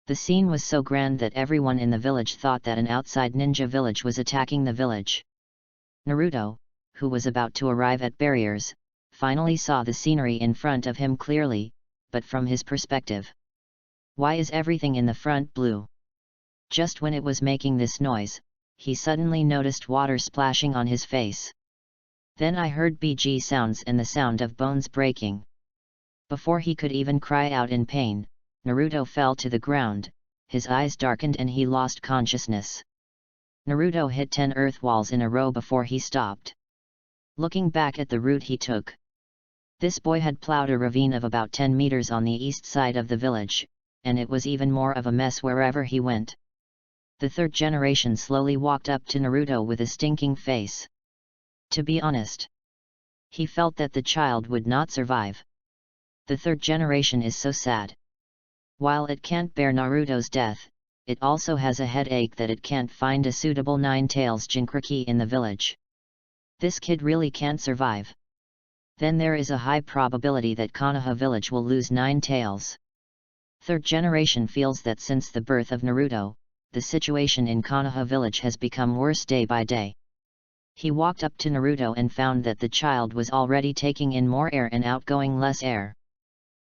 The scene was so grand that everyone in the village thought that an outside ninja village was attacking the village. Naruto, who was about to arrive at barriers, finally saw the scenery in front of him clearly, but from his perspective. Why is everything in the front blue? Just when it was making this noise, he suddenly noticed water splashing on his face. Then I heard BG sounds and the sound of bones breaking. Before he could even cry out in pain, Naruto fell to the ground, his eyes darkened and he lost consciousness. Naruto hit 10 earth walls in a row before he stopped. Looking back at the route he took. This boy had plowed a ravine of about 10 meters on the east side of the village, and it was even more of a mess wherever he went. The third generation slowly walked up to Naruto with a stinking face. To be honest, he felt that the child would not survive. The third generation is so sad. While it can't bear Naruto's death, it also has a headache that it can't find a suitable Nine Tails Jinchuriki in the village. This kid really can't survive. Then there is a high probability that Konoha village will lose Nine Tails. Third generation feels that since the birth of Naruto, the situation in Konoha village has become worse day by day. He walked up to Naruto and found that the child was already taking in more air and outgoing less air.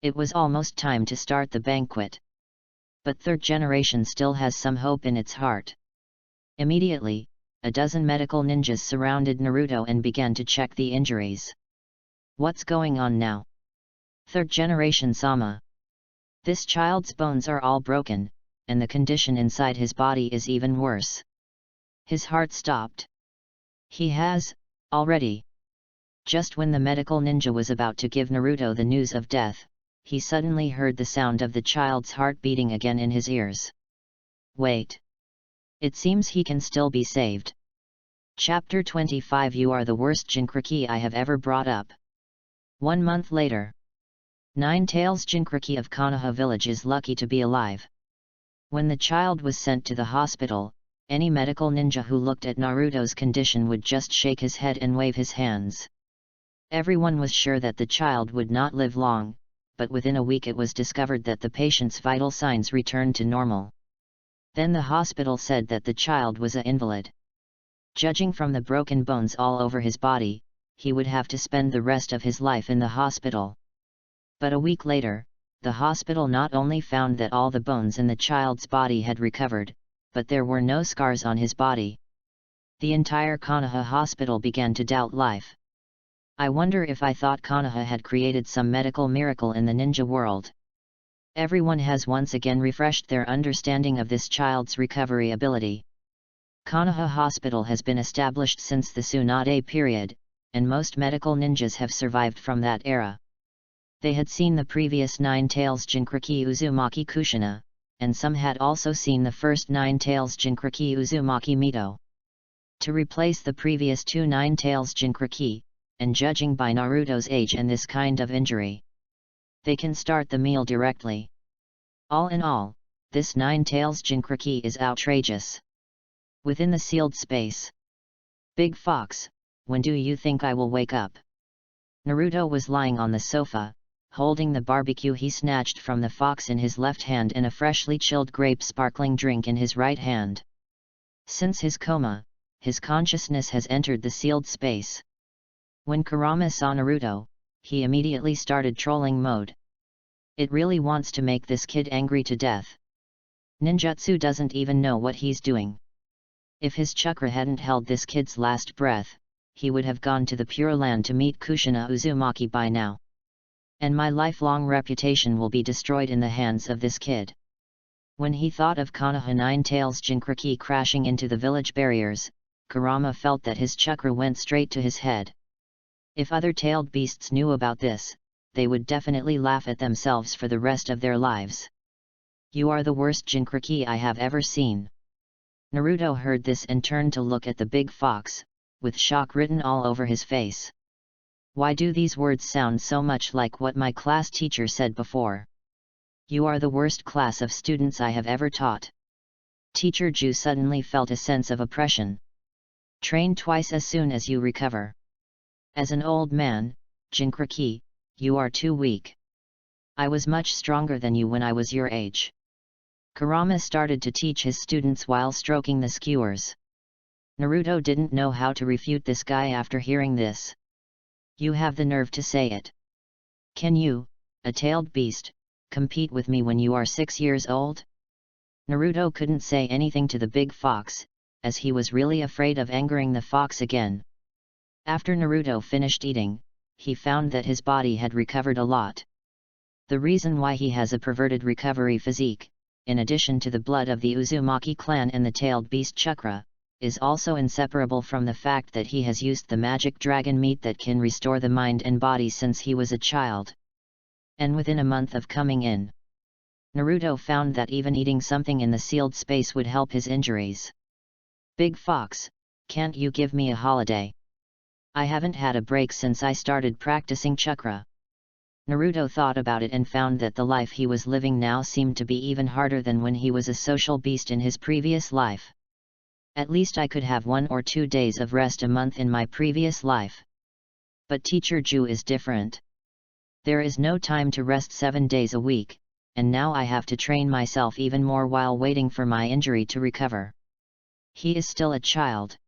It was almost time to start the banquet. But third generation still has some hope in its heart. Immediately, a dozen medical ninjas surrounded Naruto and began to check the injuries. What's going on now? Third generation Sama. This child's bones are all broken, and the condition inside his body is even worse. His heart stopped. He has, already. Just when the medical ninja was about to give Naruto the news of death, he suddenly heard the sound of the child's heart beating again in his ears. Wait. It seems he can still be saved. Chapter 25. You are the worst Jinchuriki I have ever brought up. 1 month later. Nine-Tails Jinchuriki of Konoha village is lucky to be alive. When the child was sent to the hospital, any medical ninja who looked at Naruto's condition would just shake his head and wave his hands. Everyone was sure that the child would not live long, but within a week it was discovered that the patient's vital signs returned to normal. Then the hospital said that the child was an invalid. Judging from the broken bones all over his body, he would have to spend the rest of his life in the hospital. But a week later, the hospital not only found that all the bones in the child's body had recovered, but there were no scars on his body. The entire Konoha hospital began to doubt life. I wonder if I thought Konoha had created some medical miracle in the ninja world. Everyone has once again refreshed their understanding of this child's recovery ability. Konoha Hospital has been established since the Tsunade period, and most medical ninjas have survived from that era. They had seen the previous Nine-Tails Jinchuriki Uzumaki Kushina, and some had also seen the first Nine-Tails Jinchuriki Uzumaki Mito. To replace the previous two Nine-Tails Jinchuriki, and judging by Naruto's age and this kind of injury, they can start the meal directly. All in all, this Nine-Tails Jinchuriki is outrageous. Within the sealed space. Big Fox, when do you think I will wake up? Naruto was lying on the sofa, holding the barbecue he snatched from the fox in his left hand and a freshly chilled grape sparkling drink in his right hand. Since his coma, his consciousness has entered the sealed space. When Kurama saw Naruto, he immediately started trolling mode. It really wants to make this kid angry to death. Ninjutsu doesn't even know what he's doing. If his chakra hadn't held this kid's last breath, he would have gone to the Pure Land to meet Kushina Uzumaki by now. And my lifelong reputation will be destroyed in the hands of this kid. When he thought of Konoha Nine-Tails Jinchuriki crashing into the village barriers, Kurama felt that his chakra went straight to his head. If other tailed beasts knew about this, they would definitely laugh at themselves for the rest of their lives. You are the worst Jinchuriki I have ever seen. Naruto heard this and turned to look at the big fox, with shock written all over his face. Why do these words sound so much like what my class teacher said before? You are the worst class of students I have ever taught. Teacher Ju suddenly felt a sense of oppression. Train twice as soon as you recover. As an old man, Jinchuriki, you are too weak. I was much stronger than you when I was your age. Kurama started to teach his students while stroking the skewers. Naruto didn't know how to refute this guy after hearing this. You have the nerve to say it. Can you, a tailed beast, compete with me when you are 6 years old? Naruto couldn't say anything to the big fox, as he was really afraid of angering the fox again. After Naruto finished eating, he found that his body had recovered a lot. The reason why he has a perverted recovery physique, in addition to the blood of the Uzumaki clan and the tailed beast chakra, is also inseparable from the fact that he has used the magic dragon meat that can restore the mind and body since he was a child. And within a month of coming in, Naruto found that even eating something in the sealed space would help his injuries. Big Fox, can't you give me a holiday? I haven't had a break since I started practicing chakra. Naruto thought about it and found that the life he was living now seemed to be even harder than when he was a social beast in his previous life. At least I could have 1 or 2 days of rest a month in my previous life. But Teacher Ju is different. There is no time to rest 7 days a week, and now I have to train myself even more while waiting for my injury to recover. He is still a child.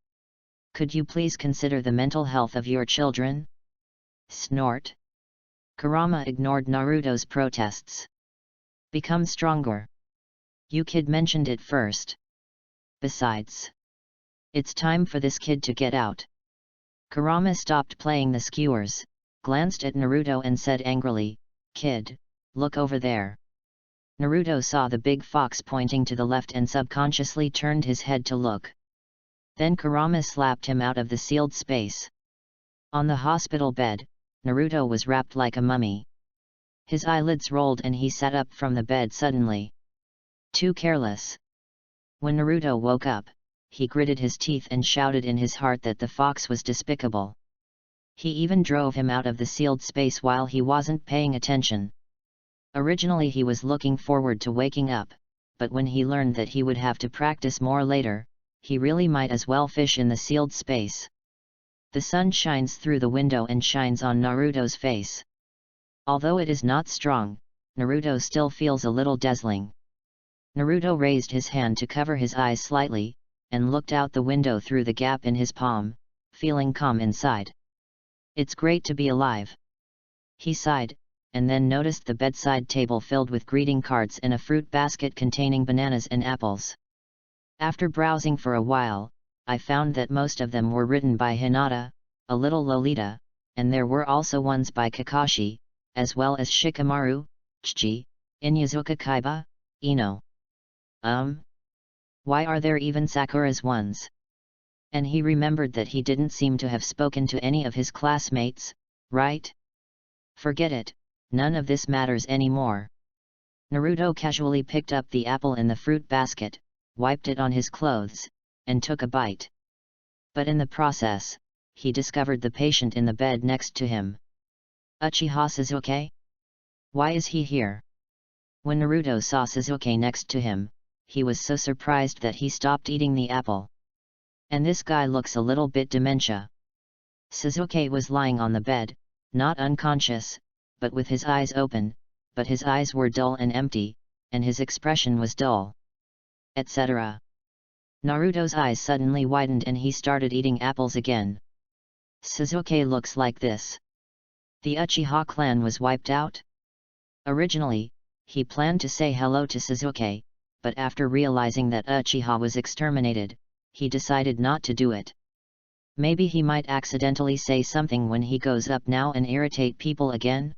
Could you please consider the mental health of your children? Snort. Kurama ignored Naruto's protests. Become stronger. You kid mentioned it first. Besides, it's time for this kid to get out. Kurama stopped playing the skewers, glanced at Naruto and said angrily, "Kid, look over there." Naruto saw the big fox pointing to the left and subconsciously turned his head to look. Then Kurama slapped him out of the sealed space. On the hospital bed, Naruto was wrapped like a mummy. His eyelids rolled and he sat up from the bed suddenly. Too careless. When Naruto woke up, he gritted his teeth and shouted in his heart that the fox was despicable. He even drove him out of the sealed space while he wasn't paying attention. Originally he was looking forward to waking up, but when he learned that he would have to practice more later, he really might as well fish in the sealed space. The sun shines through the window and shines on Naruto's face. Although it is not strong, Naruto still feels a little dazzling. Naruto raised his hand to cover his eyes slightly, and looked out the window through the gap in his palm, feeling calm inside. It's great to be alive. He sighed, and then noticed the bedside table filled with greeting cards and a fruit basket containing bananas and apples. After browsing for a while, I found that most of them were written by Hinata, a little Lolita, and there were also ones by Kakashi, as well as Shikamaru, Chiji, Inyazuka Kaiba, Ino. Why are there even Sakura's ones? And he remembered that he didn't seem to have spoken to any of his classmates, right? Forget it, none of this matters anymore. Naruto casually picked up the apple in the fruit basket, wiped it on his clothes, and took a bite. But in the process, he discovered the patient in the bed next to him. Uchiha Sasuke? Why is he here? When Naruto saw Sasuke next to him, he was so surprised that he stopped eating the apple. And this guy looks a little bit dementia. Sasuke was lying on the bed, not unconscious, but with his eyes open, but his eyes were dull and empty, and his expression was dull. Etc. Naruto's eyes suddenly widened and he started eating apples again. Sasuke looks like this. The Uchiha clan was wiped out? Originally, he planned to say hello to Sasuke, but after realizing that Uchiha was exterminated, he decided not to do it. Maybe he might accidentally say something when he goes up now and irritate people again?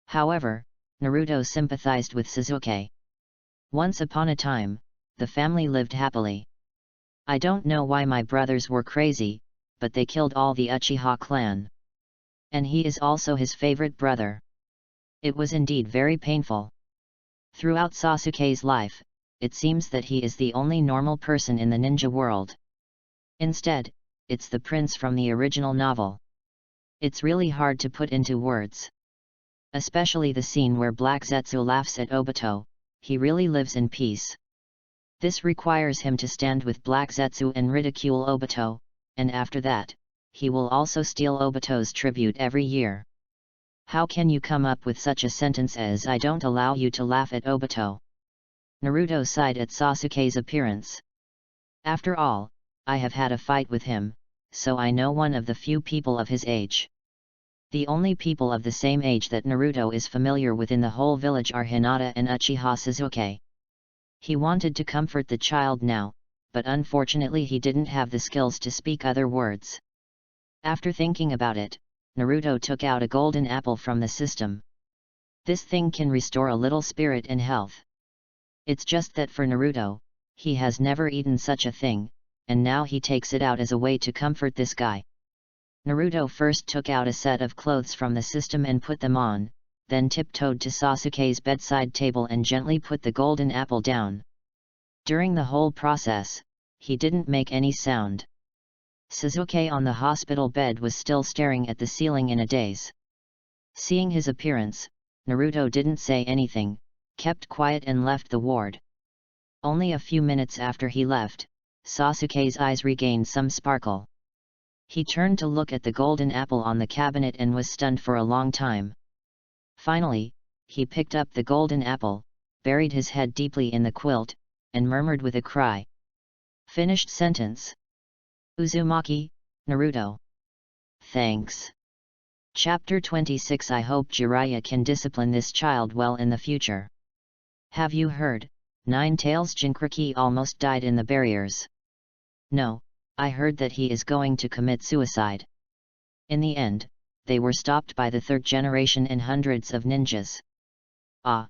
However, Naruto sympathized with Sasuke. Once upon a time, the family lived happily. I don't know why my brothers were crazy, but they killed all the Uchiha clan. And he is also his favorite brother. It was indeed very painful. Throughout Sasuke's life, it seems that he is the only normal person in the ninja world. Instead, it's the prince from the original novel. It's really hard to put into words. Especially the scene where Black Zetsu laughs at Obito, he really lives in peace. This requires him to stand with Black Zetsu and ridicule Obito, and after that, he will also steal Obito's tribute every year. How can you come up with such a sentence as "I don't allow you to laugh at Obito"? Naruto sighed at Sasuke's appearance. After all, I have had a fight with him, so I know one of the few people of his age. The only people of the same age that Naruto is familiar with in the whole village are Hinata and Uchiha Sasuke. He wanted to comfort the child now, but unfortunately he didn't have the skills to speak other words. After thinking about it, Naruto took out a golden apple from the system. This thing can restore a little spirit and health. It's just that for Naruto, he has never eaten such a thing, and now he takes it out as a way to comfort this guy. Naruto first took out a set of clothes from the system and put them on, then tiptoed to Sasuke's bedside table and gently put the golden apple down. During the whole process, he didn't make any sound. Sasuke on the hospital bed was still staring at the ceiling in a daze. Seeing his appearance, Naruto didn't say anything, kept quiet and left the ward. Only a few minutes after he left, Sasuke's eyes regained some sparkle. He turned to look at the golden apple on the cabinet and was stunned for a long time. Finally, he picked up the golden apple, buried his head deeply in the quilt, and murmured with a cry. Finished sentence. Uzumaki, Naruto. Thanks. Chapter 26. I hope Jiraiya can discipline this child well in the future. Have you heard? Nine-Tails Jinchuriki almost died in the barriers. No, I heard that he is going to commit suicide. In the end, they were stopped by the third generation and hundreds of ninjas. Ah!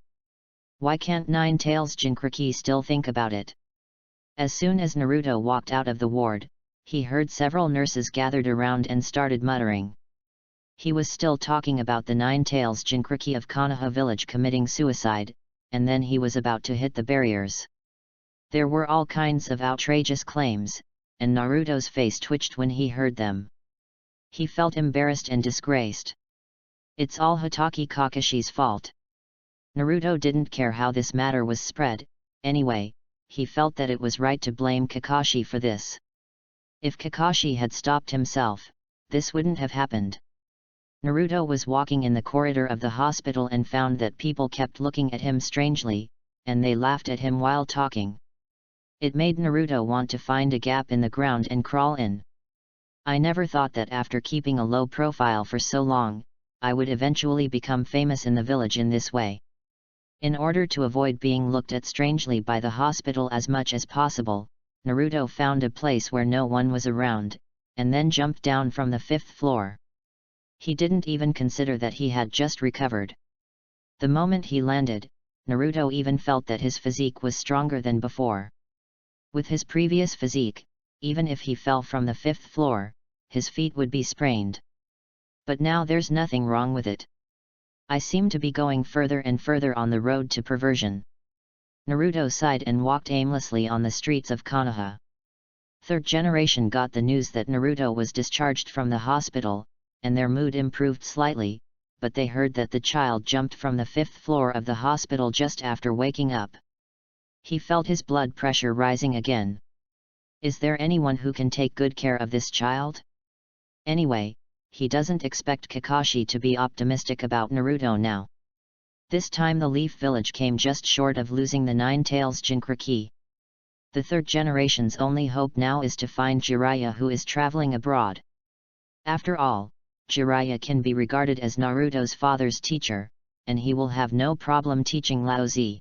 Why can't Nine-Tails Jinchuriki still think about it? As soon as Naruto walked out of the ward, he heard several nurses gathered around and started muttering. He was still talking about the Nine-Tails Jinchuriki of Konoha village committing suicide, and then he was about to hit the barriers. There were all kinds of outrageous claims, and Naruto's face twitched when he heard them. He felt embarrassed and disgraced. It's all Hokage Kakashi's fault. Naruto didn't care how this matter was spread, anyway, he felt that it was right to blame Kakashi for this. If Kakashi had stopped himself, this wouldn't have happened. Naruto was walking in the corridor of the hospital and found that people kept looking at him strangely, and they laughed at him while talking. It made Naruto want to find a gap in the ground and crawl in. I never thought that after keeping a low profile for so long, I would eventually become famous in the village in this way. In order to avoid being looked at strangely by the hospital as much as possible, Naruto found a place where no one was around, and then jumped down from the 5th floor. He didn't even consider that he had just recovered. The moment he landed, Naruto even felt that his physique was stronger than before. With his previous physique, even if he fell from the 5th floor, his feet would be sprained. But now there's nothing wrong with it. I seem to be going further and further on the road to perversion. Naruto sighed and walked aimlessly on the streets of Konoha. Third generation got the news that Naruto was discharged from the hospital, and their mood improved slightly, but they heard that the child jumped from the 5th floor of the hospital just after waking up. He felt his blood pressure rising again. Is there anyone who can take good care of this child? Anyway, he doesn't expect Kakashi to be optimistic about Naruto now. This time the Leaf Village came just short of losing the Nine-Tails Jinchuriki. The third generation's only hope now is to find Jiraiya, who is traveling abroad. After all, Jiraiya can be regarded as Naruto's father's teacher, and he will have no problem teaching Laozi.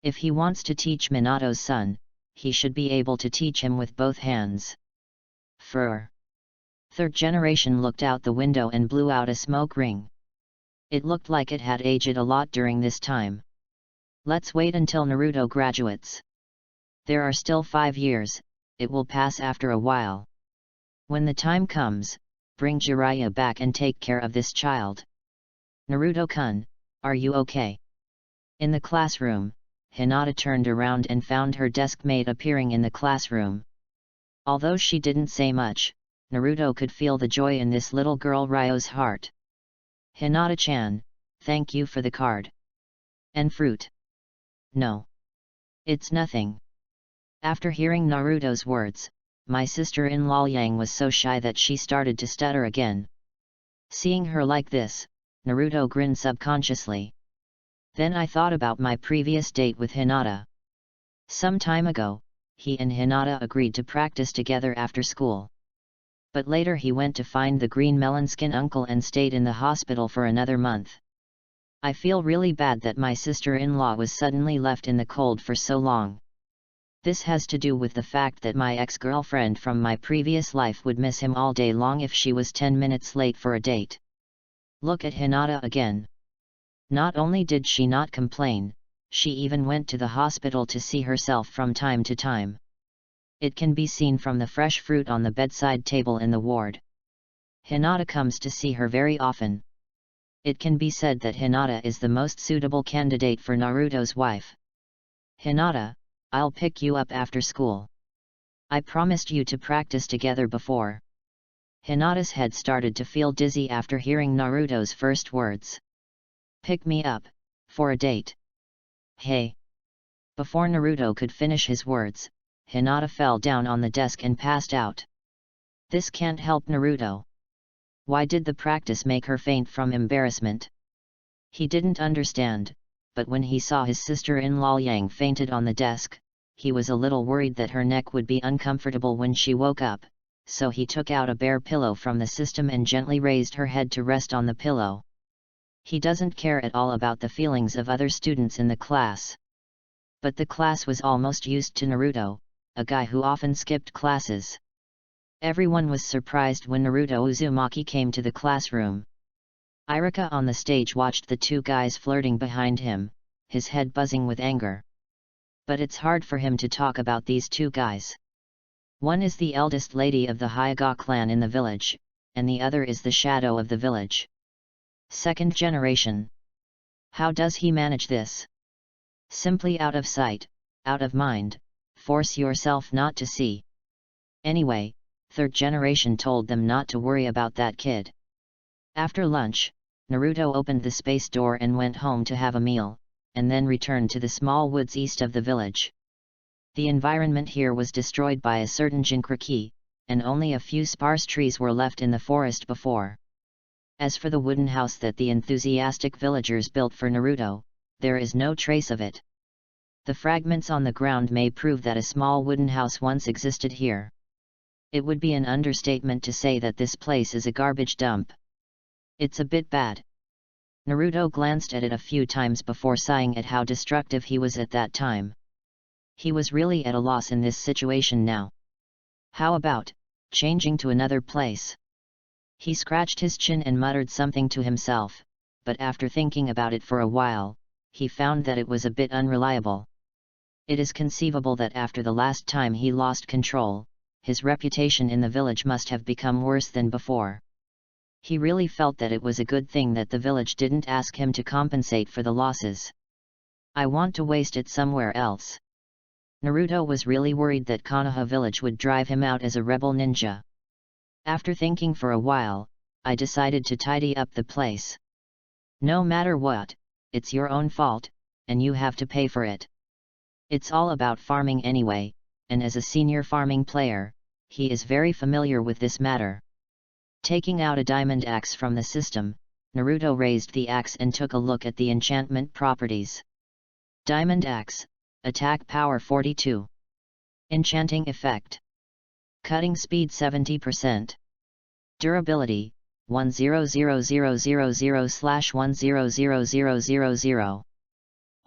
If he wants to teach Minato's son, he should be able to teach him with both hands. Third generation looked out the window and blew out a smoke ring. It looked like it had aged a lot during this time. Let's wait until Naruto graduates. There are still 5 years, it will pass after a while. When the time comes, bring Jiraiya back and take care of this child. Naruto-kun, are you okay? In the classroom, Hinata turned around and found her desk mate appearing in the classroom. Although she didn't say much, Naruto could feel the joy in this little girl Ryo's heart. Hinata-chan, thank you for the card. And fruit. No. It's nothing. After hearing Naruto's words, my sister-in-law Yang was so shy that she started to stutter again. Seeing her like this, Naruto grinned subconsciously. Then I thought about my previous date with Hinata. Some time ago, he and Hinata agreed to practice together after school. But later he went to find the green melon skin uncle and stayed in the hospital for another month. I feel really bad that my sister-in-law was suddenly left in the cold for so long. This has to do with the fact that my ex-girlfriend from my previous life would miss him all day long if she was 10 minutes late for a date. Look at Hinata again. Not only did she not complain, she even went to the hospital to see herself from time to time. It can be seen from the fresh fruit on the bedside table in the ward. Hinata comes to see her very often. It can be said that Hinata is the most suitable candidate for Naruto's wife. Hinata, I'll pick you up after school. I promised you to practice together before. Hinata's head started to feel dizzy after hearing Naruto's first words. Pick me up, for a date. Hey! Before Naruto could finish his words, Hinata fell down on the desk and passed out. This can't help Naruto. Why did the practice make her faint from embarrassment? He didn't understand, but when he saw his sister-in-law Yang fainted on the desk, he was a little worried that her neck would be uncomfortable when she woke up, so he took out a bare pillow from the system and gently raised her head to rest on the pillow. He doesn't care at all about the feelings of other students in the class. But the class was almost used to Naruto, a guy who often skipped classes. Everyone was surprised when Naruto Uzumaki came to the classroom. Irika on the stage watched the two guys flirting behind him, his head buzzing with anger. But it's hard for him to talk about these two guys. One is the eldest lady of the Hyuga clan in the village, and the other is the shadow of the village. Second generation. How does he manage this? Simply out of sight, out of mind, force yourself not to see. Anyway, third generation told them not to worry about that kid. After lunch, Naruto opened the space door and went home to have a meal, and then returned to the small woods east of the village. The environment here was destroyed by a certain Jinkraki, and only a few sparse trees were left in the forest before. As for the wooden house that the enthusiastic villagers built for Naruto, there is no trace of it. The fragments on the ground may prove that a small wooden house once existed here. It would be an understatement to say that this place is a garbage dump. It's a bit bad. Naruto glanced at it a few times before sighing at how destructive he was at that time. He was really at a loss in this situation now. How about changing to another place? He scratched his chin and muttered something to himself, but after thinking about it for a while, he found that it was a bit unreliable. It is conceivable that after the last time he lost control, his reputation in the village must have become worse than before. He really felt that it was a good thing that the village didn't ask him to compensate for the losses. I want to waste it somewhere else. Naruto was really worried that Konoha village would drive him out as a rebel ninja. After thinking for a while, I decided to tidy up the place. No matter what, it's your own fault, and you have to pay for it. It's all about farming anyway, and as a senior farming player, he is very familiar with this matter. Taking out a diamond axe from the system, Naruto raised the axe and took a look at the enchantment properties. Diamond axe, attack power 42. Enchanting effect. Cutting speed 70%. Durability, 100000/100000.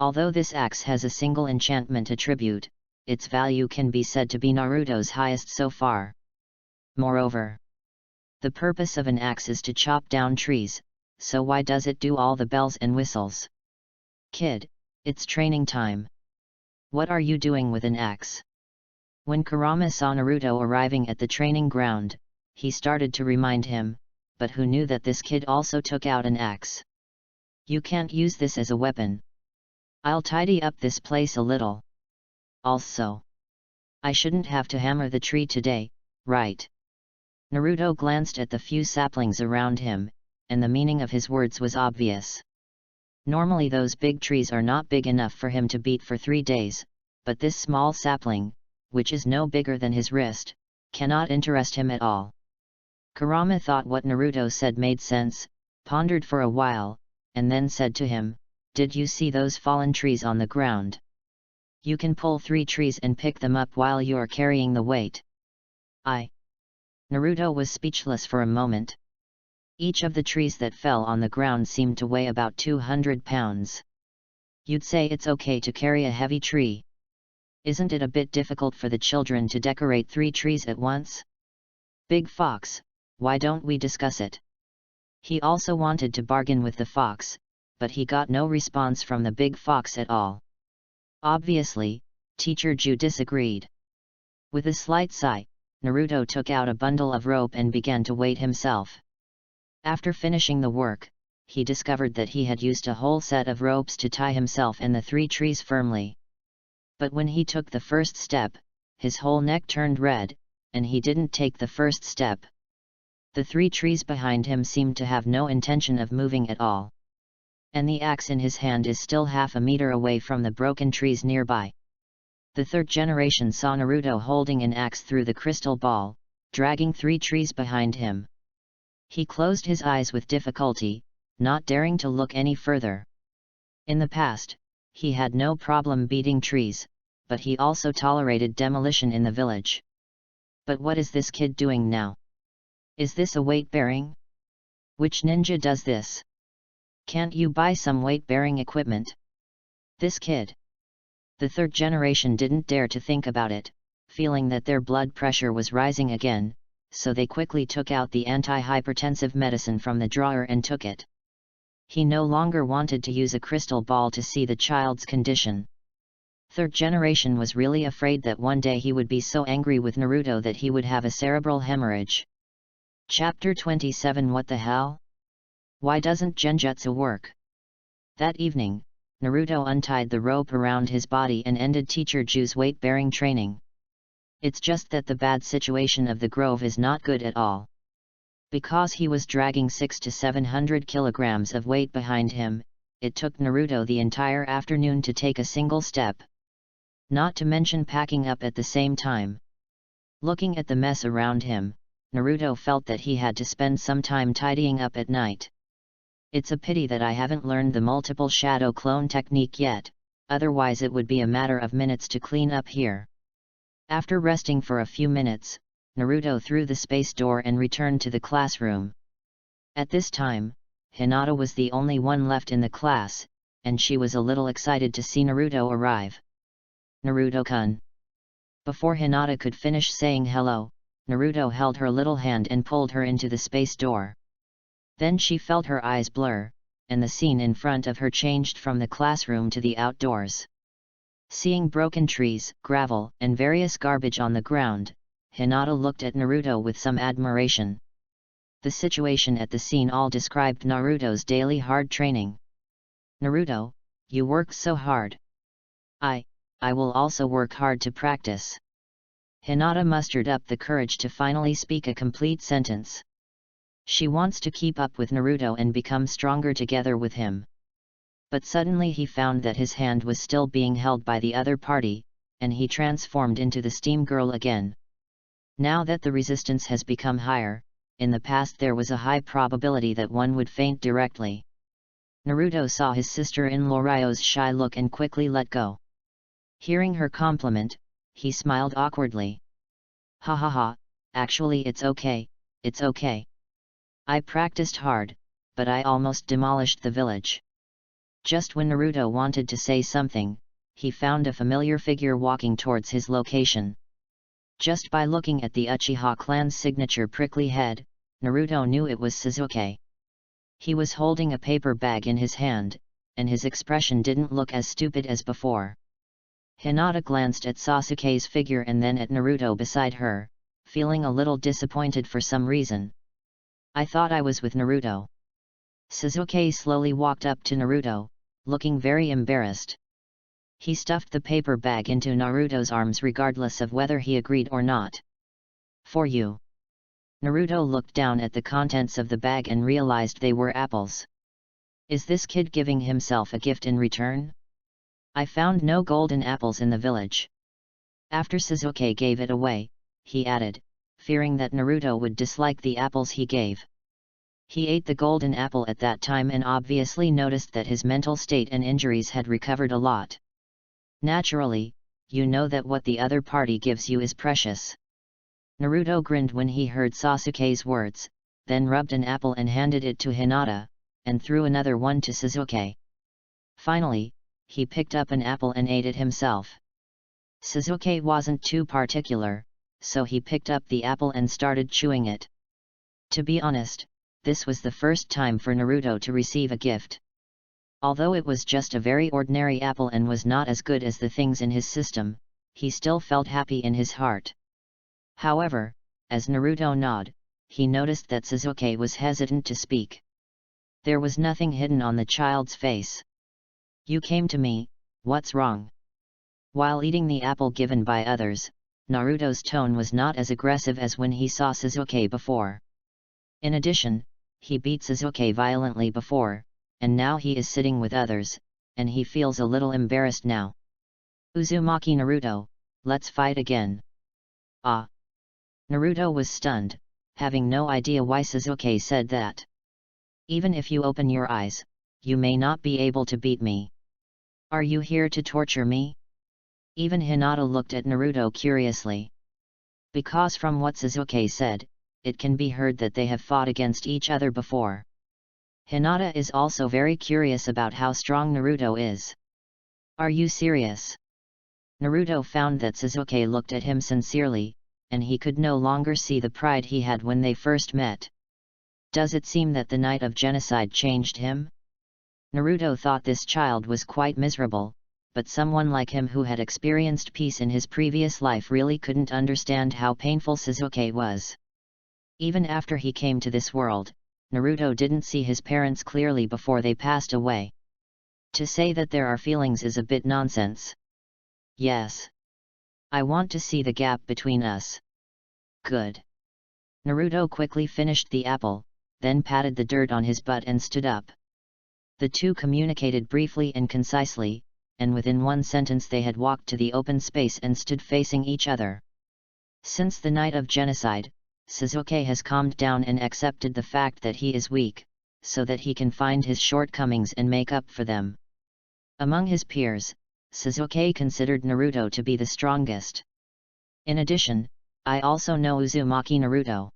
Although this axe has a single enchantment attribute, its value can be said to be Naruto's highest so far. Moreover, the purpose of an axe is to chop down trees, so why does it do all the bells and whistles? Kid, it's training time. What are you doing with an axe? When Kurama saw Naruto arriving at the training ground, he started to remind him, but who knew that this kid also took out an axe? You can't use this as a weapon. I'll tidy up this place a little. Also, I shouldn't have to hammer the tree today, right? Naruto glanced at the few saplings around him, and the meaning of his words was obvious. Normally those big trees are not big enough for him to beat for 3 days, but this small sapling, which is no bigger than his wrist, cannot interest him at all. Kurama thought what Naruto said made sense, pondered for a while, and then said to him, "Did you see those fallen trees on the ground? You can pull 3 trees and pick them up while you're carrying the weight." Naruto was speechless for a moment. Each of the trees that fell on the ground seemed to weigh about 200 pounds. You'd say it's okay to carry a heavy tree? Isn't it a bit difficult for the children to decorate 3 trees at once? Big Fox, why don't we discuss it? He also wanted to bargain with the fox, but he got no response from the big fox at all. Obviously, Teacher Ju disagreed. With a slight sigh, Naruto took out a bundle of rope and began to weight himself. After finishing the work, he discovered that he had used a whole set of ropes to tie himself and the 3 trees firmly. But when he took the first step, his whole neck turned red, and he didn't take the first step. The 3 trees behind him seemed to have no intention of moving at all. And the axe in his hand is still half a meter away from the broken trees nearby. The third generation saw Naruto holding an axe through the crystal ball, dragging 3 trees behind him. He closed his eyes with difficulty, not daring to look any further. In the past, he had no problem beating trees, but he also tolerated demolition in the village. But what is this kid doing now? Is this a weight-bearing? Which ninja does this? Can't you buy some weight-bearing equipment? This kid. The third generation didn't dare to think about it, feeling that their blood pressure was rising again, so they quickly took out the anti-hypertensive medicine from the drawer and took it. He no longer wanted to use a crystal ball to see the child's condition. Third generation was really afraid that one day he would be so angry with Naruto that he would have a cerebral hemorrhage. Chapter 27 What the hell? Why doesn't genjutsu work? That evening, Naruto untied the rope around his body and ended Teacher Ju's weight-bearing training. It's just that the bad situation of the grove is not good at all. Because he was dragging 600 to 700 kilograms of weight behind him, it took Naruto the entire afternoon to take a single step. Not to mention packing up at the same time. Looking at the mess around him, Naruto felt that he had to spend some time tidying up at night. It's a pity that I haven't learned the multiple shadow clone technique yet, otherwise it would be a matter of minutes to clean up here. After resting for a few minutes, Naruto threw the space door and returned to the classroom. At this time, Hinata was the only one left in the class, and she was a little excited to see Naruto arrive. Naruto-kun. Before Hinata could finish saying hello, Naruto held her little hand and pulled her into the space door. Then she felt her eyes blur, and the scene in front of her changed from the classroom to the outdoors. Seeing broken trees, gravel, and various garbage on the ground, Hinata looked at Naruto with some admiration. The situation at the scene all described Naruto's daily hard training. Naruto, you work so hard. I will also work hard to practice. Hinata mustered up the courage to finally speak a complete sentence. She wants to keep up with Naruto and become stronger together with him. But suddenly he found that his hand was still being held by the other party, and he transformed into the steam girl again. Now that the resistance has become higher, in the past there was a high probability that one would faint directly. Naruto saw his sister-in-law Ryo's shy look and quickly let go. Hearing her compliment, he smiled awkwardly. Ha ha ha, actually it's okay, it's okay. I practiced hard, but I almost demolished the village. Just when Naruto wanted to say something, he found a familiar figure walking towards his location. Just by looking at the Uchiha clan's signature prickly head, Naruto knew it was Sasuke. He was holding a paper bag in his hand, and his expression didn't look as stupid as before. Hinata glanced at Sasuke's figure and then at Naruto beside her, feeling a little disappointed for some reason. I thought I was with Naruto. Sasuke slowly walked up to Naruto, looking very embarrassed. He stuffed the paper bag into Naruto's arms regardless of whether he agreed or not. For you. Naruto looked down at the contents of the bag and realized they were apples. Is this kid giving himself a gift in return? I found no golden apples in the village. After Sasuke gave it away, he added, fearing that Naruto would dislike the apples he gave. He ate the golden apple at that time and obviously noticed that his mental state and injuries had recovered a lot. Naturally, you know that what the other party gives you is precious. Naruto grinned when he heard Sasuke's words, then rubbed an apple and handed it to Hinata, and threw another one to Sasuke. Finally, he picked up an apple and ate it himself. Sasuke wasn't too particular, so he picked up the apple and started chewing it. To be honest, this was the first time for Naruto to receive a gift. Although it was just a very ordinary apple and was not as good as the things in his system, he still felt happy in his heart. However, as Naruto nodded, he noticed that Sasuke was hesitant to speak. There was nothing hidden on the child's face. You came to me, what's wrong? While eating the apple given by others, Naruto's tone was not as aggressive as when he saw Sasuke before. In addition, he beat Sasuke violently before, and now he is sitting with others, and he feels a little embarrassed now. Uzumaki Naruto, let's fight again. Ah! Naruto was stunned, having no idea why Sasuke said that. Even if you open your eyes, you may not be able to beat me. Are you here to torture me? Even Hinata looked at Naruto curiously. because from what Sasuke said, it can be heard that they have fought against each other before. Hinata is also very curious about how strong Naruto is. Are you serious? Naruto found that Sasuke looked at him sincerely, and he could no longer see the pride he had when they first met. Does it seem that the night of genocide changed him? Naruto thought this child was quite miserable, but someone like him who had experienced peace in his previous life really couldn't understand how painful Sasuke was. Even after he came to this world, Naruto didn't see his parents clearly before they passed away. To say that there are feelings is a bit nonsense. Yes. I want to see the gap between us. Good. Naruto quickly finished the apple, then patted the dirt on his butt and stood up. The two communicated briefly and concisely, and within one sentence they had walked to the open space and stood facing each other. Since the night of genocide, Sasuke has calmed down and accepted the fact that he is weak, so that he can find his shortcomings and make up for them. Among his peers, Sasuke considered Naruto to be the strongest. In addition, I also know Uzumaki Naruto.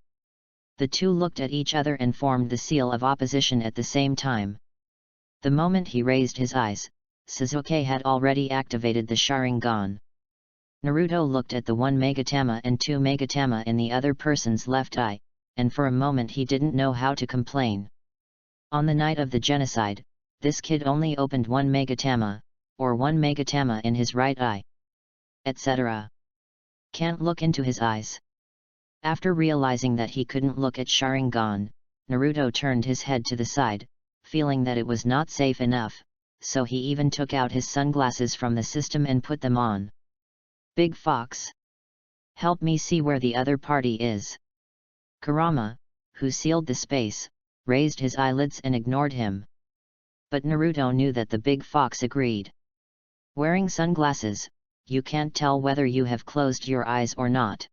The two looked at each other and formed the seal of opposition at the same time. The moment he raised his eyes, Sasuke had already activated the Sharingan. Naruto looked at the 1 Megatama and 2 Megatama in the other person's left eye, and for a moment he didn't know how to complain. On the night of the genocide, this kid only opened 1 Megatama, or 1 Megatama in his right eye, etc. Can't look into his eyes. After realizing that he couldn't look at Sharingan, Naruto turned his head to the side, feeling that it was not safe enough, so he even took out his sunglasses from the system and put them on. Big Fox. Help me see where the other party is. Kurama, who sealed the space, raised his eyelids and ignored him. But Naruto knew that the Big Fox agreed. Wearing sunglasses, you can't tell whether you have closed your eyes or not.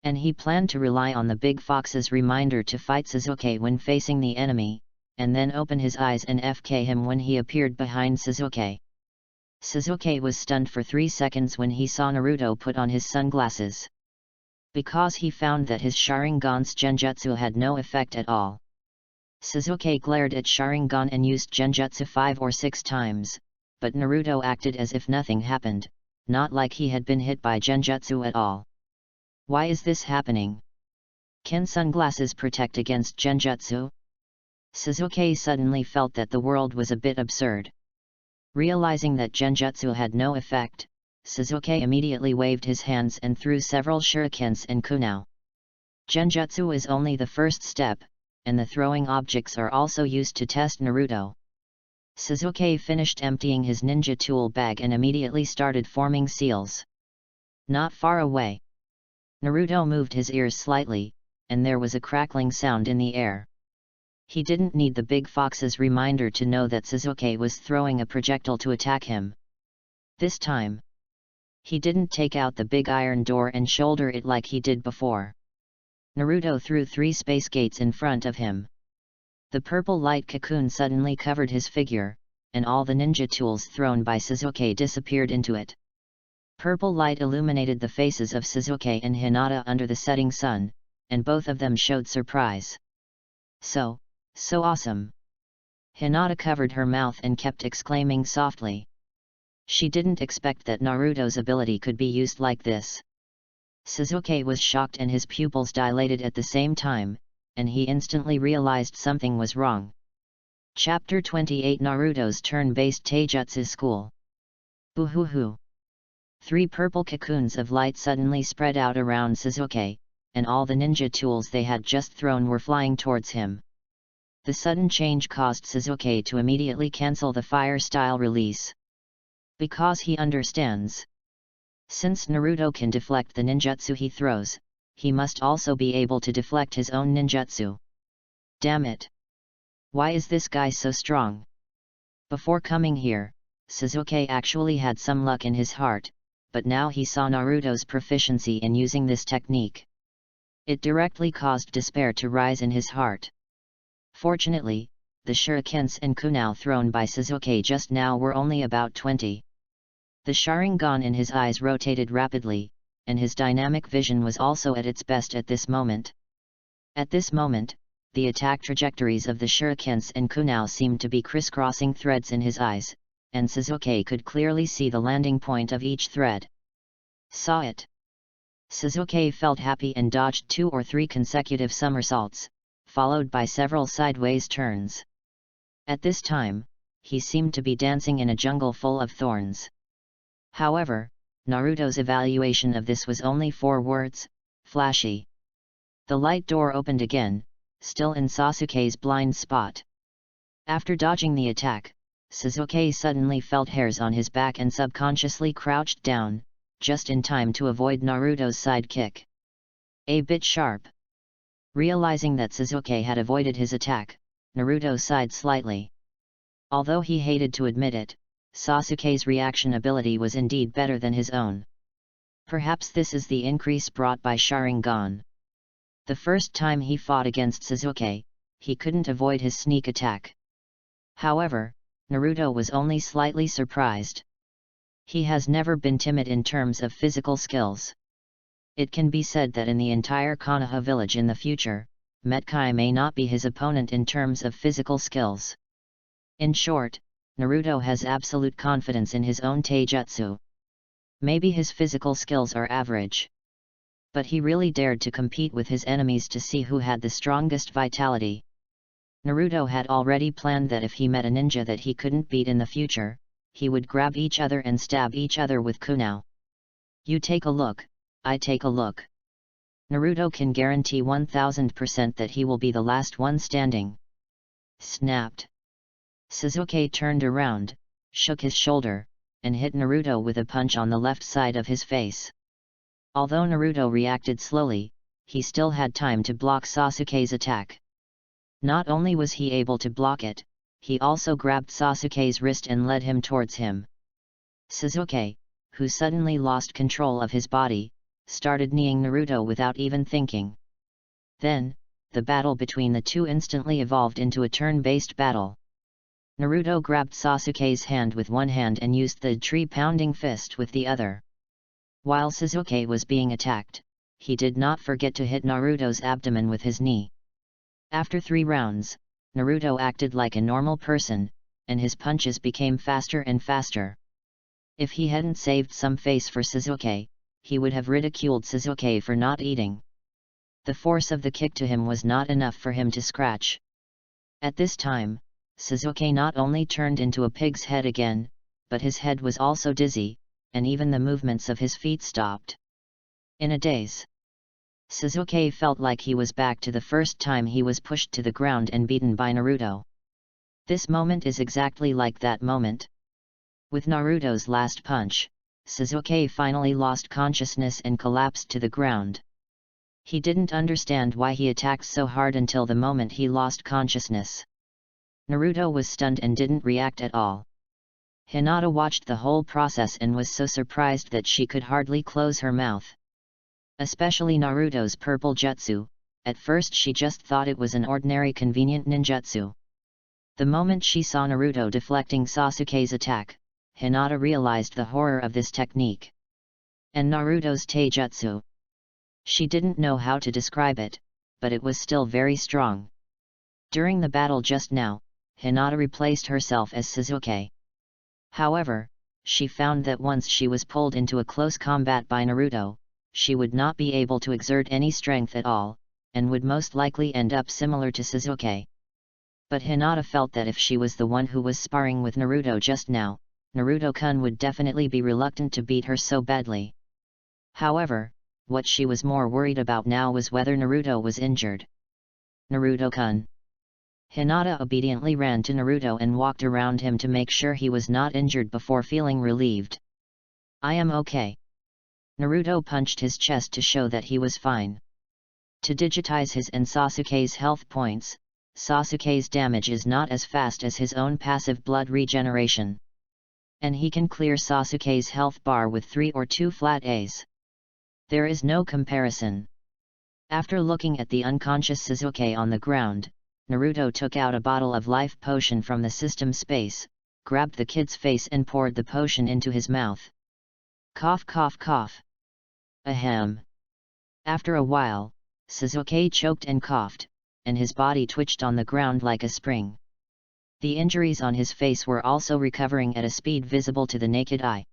And he planned to rely on the Big Fox's reminder to fight Sasuke when facing the enemy, and then open his eyes and FK him when he appeared behind Sasuke. Sasuke was stunned for 3 seconds when he saw Naruto put on his sunglasses. Because he found that his Sharingan's Genjutsu had no effect at all. Sasuke glared at Sharingan and used Genjutsu 5 or 6 times, but Naruto acted as if nothing happened, not like he had been hit by Genjutsu at all. Why is this happening? Can sunglasses protect against Genjutsu? Sasuke suddenly felt that the world was a bit absurd. Realizing that Genjutsu had no effect, Sasuke immediately waved his hands and threw several shurikens and kunai. Genjutsu is only the first step, and the throwing objects are also used to test Naruto. Sasuke finished emptying his ninja tool bag and immediately started forming seals. Not far away. Naruto moved his ears slightly, and there was a crackling sound in the air. He didn't need the Big Fox's reminder to know that Sasuke was throwing a projectile to attack him. This time, he didn't take out the big iron door and shoulder it like he did before. Naruto threw 3 space gates in front of him. The purple light cocoon suddenly covered his figure, and all the ninja tools thrown by Sasuke disappeared into it. Purple light illuminated the faces of Sasuke and Hinata under the setting sun, and both of them showed surprise. So awesome! Hinata covered her mouth and kept exclaiming softly. She didn't expect that Naruto's ability could be used like this. Sasuke was shocked and his pupils dilated at the same time, and he instantly realized something was wrong. Chapter 28 Naruto's Turn-Based Taijutsu School. Boo-hoo-hoo! 3 purple cocoons of light suddenly spread out around Sasuke, and all the ninja tools they had just thrown were flying towards him. The sudden change caused Sasuke to immediately cancel the fire style release. Because he understands. Since Naruto can deflect the ninjutsu he throws, he must also be able to deflect his own ninjutsu. Damn it! Why is this guy so strong? Before coming here, Sasuke actually had some luck in his heart, but now he saw Naruto's proficiency in using this technique. It directly caused despair to rise in his heart. Fortunately, the shurikens and kunai thrown by Sasuke just now were only about 20. The Sharingan in his eyes rotated rapidly, and his dynamic vision was also at its best at this moment. At this moment, the attack trajectories of the shurikens and kunai seemed to be crisscrossing threads in his eyes, and Suzuki could clearly see the landing point of each thread. Saw it. Suzuki felt happy and dodged 2 or 3 consecutive somersaults, followed by several sideways turns. At this time, he seemed to be dancing in a jungle full of thorns. However, Naruto's evaluation of this was only 4 words: flashy. The light door opened again, still in Sasuke's blind spot. After dodging the attack, Suzuki suddenly felt hairs on his back and subconsciously crouched down, just in time to avoid Naruto's side kick. A bit sharp. Realizing that Suzuki had avoided his attack, Naruto sighed slightly. Although he hated to admit it, Sasuke's reaction ability was indeed better than his own. Perhaps this is the increase brought by Sharingan. The first time he fought against Suzuki, he couldn't avoid his sneak attack. However, Naruto was only slightly surprised. He has never been timid in terms of physical skills. It can be said that in the entire Konoha village in the future, Metkai may not be his opponent in terms of physical skills. In short, Naruto has absolute confidence in his own taijutsu. Maybe his physical skills are average. But he really dared to compete with his enemies to see who had the strongest vitality. Naruto had already planned that if he met a ninja that he couldn't beat in the future, he would grab each other and stab each other with kunai. You take a look, I take a look. Naruto can guarantee 1000% that he will be the last one standing. Snapped. Suzuki turned around, shook his shoulder, and hit Naruto with a punch on the left side of his face. Although Naruto reacted slowly, he still had time to block Sasuke's attack. Not only was he able to block it, he also grabbed Sasuke's wrist and led him towards him. Suzuki, who suddenly lost control of his body, started kneeing Naruto without even thinking. Then, the battle between the two instantly evolved into a turn-based battle. Naruto grabbed Sasuke's hand with one hand and used the tree-pounding fist with the other. While Suzuki was being attacked, he did not forget to hit Naruto's abdomen with his knee. After 3 rounds, Naruto acted like a normal person, and his punches became faster and faster. If he hadn't saved some face for Suzuki, he would have ridiculed Suzuki for not eating. The force of the kick to him was not enough for him to scratch. At this time, Suzuki not only turned into a pig's head again, but his head was also dizzy, and even the movements of his feet stopped. In a daze, Suzuki felt like he was back to the first time he was pushed to the ground and beaten by Naruto. This moment is exactly like that moment. With Naruto's last punch, Suzuki finally lost consciousness and collapsed to the ground. He didn't understand why he attacked so hard until the moment he lost consciousness. Naruto was stunned and didn't react at all. Hinata watched the whole process and was so surprised that she could hardly close her mouth. Especially Naruto's purple jutsu, at first she just thought it was an ordinary convenient ninjutsu. The moment she saw Naruto deflecting Sasuke's attack, Hinata realized the horror of this technique. And Naruto's taijutsu. She didn't know how to describe it, but it was still very strong. During the battle just now, Hinata replaced herself as Suzuki. However, she found that once she was pulled into a close combat by Naruto, she would not be able to exert any strength at all, and would most likely end up similar to Suzuki. But Hinata felt that if she was the one who was sparring with Naruto just now, Naruto-kun would definitely be reluctant to beat her so badly. However, what she was more worried about now was whether Naruto was injured. Naruto-kun. Hinata obediently ran to Naruto and walked around him to make sure he was not injured before feeling relieved. I am okay. Naruto punched his chest to show that he was fine. To digitize his and Sasuke's health points, Sasuke's damage is not as fast as his own passive blood regeneration. And he can clear Sasuke's health bar with 3 or 2 flat A's. There is no comparison. After looking at the unconscious Suzuki on the ground, Naruto took out a bottle of life potion from the system space, grabbed the kid's face and poured the potion into his mouth. Cough cough cough. Ahem. After a while, Sasuke choked and coughed, and his body twitched on the ground like a spring. The injuries on his face were also recovering at a speed visible to the naked eye.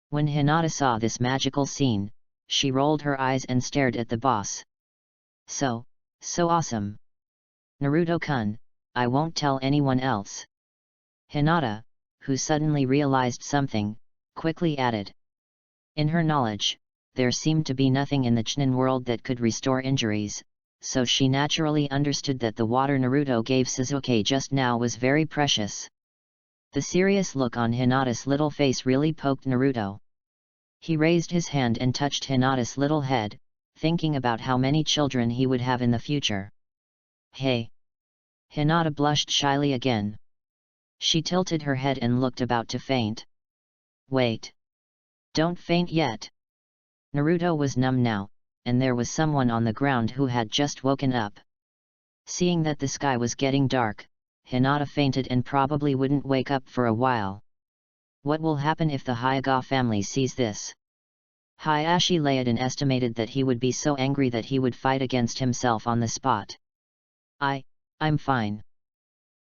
When Hinata saw this magical scene, she rolled her eyes and stared at the boss. So awesome. Naruto-kun, I won't tell anyone else. Hinata, who suddenly realized something, quickly added. In her knowledge, there seemed to be nothing in the Chunin world that could restore injuries, so she naturally understood that the water Naruto gave Sasuke just now was very precious. The serious look on Hinata's little face really poked Naruto. He raised his hand and touched Hinata's little head, thinking about how many children he would have in the future. Hey! Hinata blushed shyly again. She tilted her head and looked about to faint. Wait! Don't faint yet! Naruto was numb now, and there was someone on the ground who had just woken up. Seeing that the sky was getting dark, Hinata fainted and probably wouldn't wake up for a while. What will happen if the Hokage family sees this? Hayashi Laoden estimated that he would be so angry that he would fight against himself on the spot. I'm fine.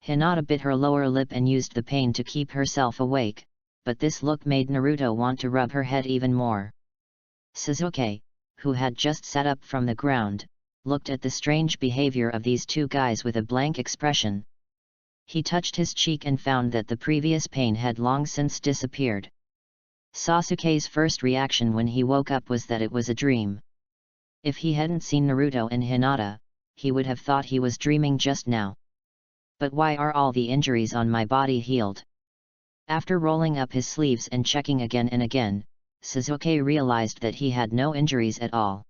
Hinata bit her lower lip and used the pain to keep herself awake, but this look made Naruto want to rub her head even more. Sasuke, who had just sat up from the ground, looked at the strange behavior of these two guys with a blank expression. He touched his cheek and found that the previous pain had long since disappeared. Sasuke's first reaction when he woke up was that it was a dream. If he hadn't seen Naruto and Hinata, he would have thought he was dreaming just now. But why are all the injuries on my body healed? After rolling up his sleeves and checking again and again, Sasuke realized that he had no injuries at all.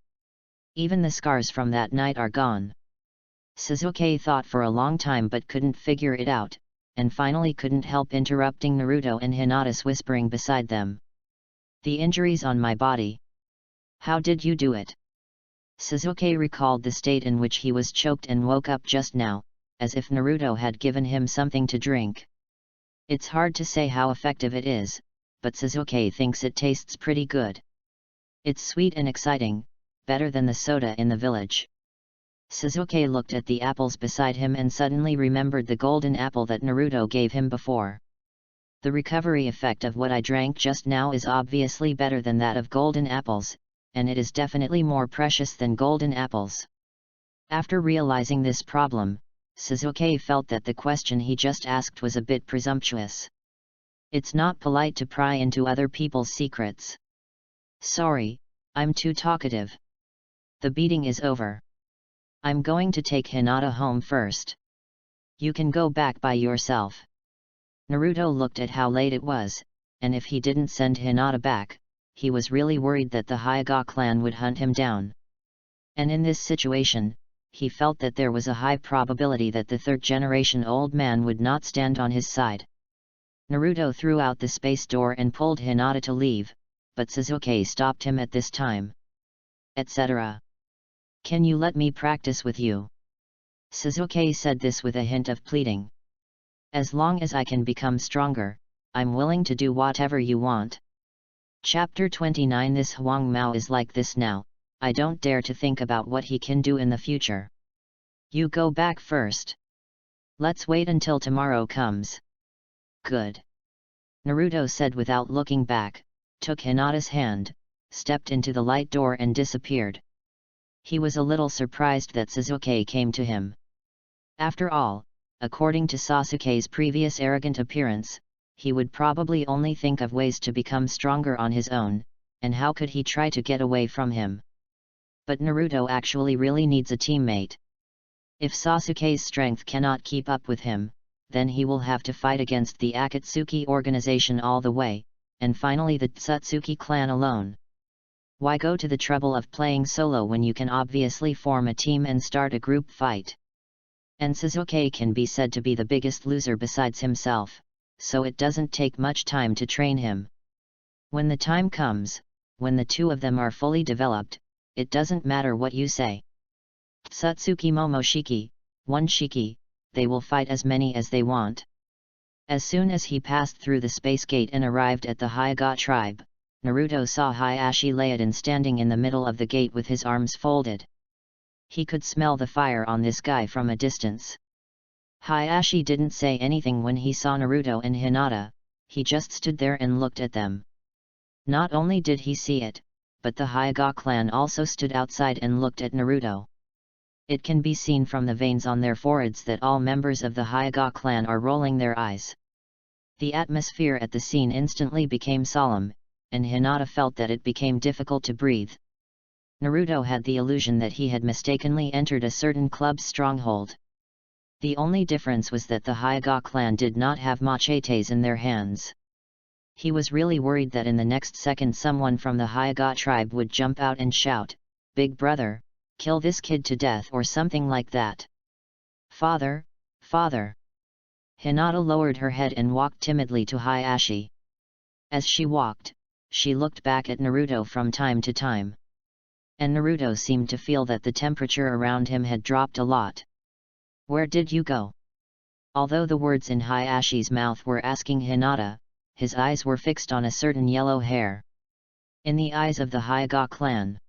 Even the scars from that night are gone. Sasuke thought for a long time but couldn't figure it out, and finally couldn't help interrupting Naruto and Hinata's whispering beside them. The injuries on my body. How did you do it? Sasuke recalled the state in which he was choked and woke up just now, as if Naruto had given him something to drink. It's hard to say how effective it is, but Sasuke thinks it tastes pretty good. It's sweet and exciting, better than the soda in the village. Sasuke looked at the apples beside him and suddenly remembered the golden apple that Naruto gave him before. The recovery effect of what I drank just now is obviously better than that of golden apples, and it is definitely more precious than golden apples. After realizing this problem, Sasuke felt that the question he just asked was a bit presumptuous. It's not polite to pry into other people's secrets. Sorry, I'm too talkative. The beating is over. I'm going to take Hinata home first. You can go back by yourself. Naruto looked at how late it was, and if he didn't send Hinata back, he was really worried that the Hokage clan would hunt him down. And in this situation, he felt that there was a high probability that the third-generation old man would not stand on his side. Naruto threw out the space door and pulled Hinata to leave, but Sasuke stopped him at this time. Etc. Can you let me practice with you? Sasuke said this with a hint of pleading. As long as I can become stronger, I'm willing to do whatever you want. Chapter 29. This Huang Mao is like this now, I don't dare to think about what he can do in the future. You go back first. Let's wait until tomorrow comes. Good. Naruto said without looking back, took Hinata's hand, stepped into the light door and disappeared. He was a little surprised that Sasuke came to him. After all, according to Sasuke's previous arrogant appearance, he would probably only think of ways to become stronger on his own, and how could he try to get away from him? But Naruto actually really needs a teammate. If Sasuke's strength cannot keep up with him, then he will have to fight against the Akatsuki organization all the way, and finally the Tsutsuki clan alone. Why go to the trouble of playing solo when you can obviously form a team and start a group fight? And Sasuke can be said to be the biggest loser besides himself, so it doesn't take much time to train him. When the time comes, when the two of them are fully developed, it doesn't matter what you say. Tsutsuki Momoshiki, one Shiki, they will fight as many as they want. As soon as he passed through the space gate and arrived at the Hokage tribe, Naruto saw Hayashi Layden standing in the middle of the gate with his arms folded. He could smell the fire on this guy from a distance. Hayashi didn't say anything when he saw Naruto and Hinata, he just stood there and looked at them. Not only did he see it, but the Hyuga clan also stood outside and looked at Naruto. It can be seen from the veins on their foreheads that all members of the Hyuga clan are rolling their eyes. The atmosphere at the scene instantly became solemn, and Hinata felt that it became difficult to breathe. Naruto had the illusion that he had mistakenly entered a certain club's stronghold. The only difference was that the Hyuga clan did not have machetes in their hands. He was really worried that in the next second someone from the Hyuga tribe would jump out and shout, "Big brother, kill this kid to death," or something like that. "Father, father!" Hinata lowered her head and walked timidly to Hayashi. As she walked, she looked back at Naruto from time to time. And Naruto seemed to feel that the temperature around him had dropped a lot. "Where did you go?" Although the words in Hayashi's mouth were asking Hinata, his eyes were fixed on a certain yellow hair. In the eyes of the Hyuga clan,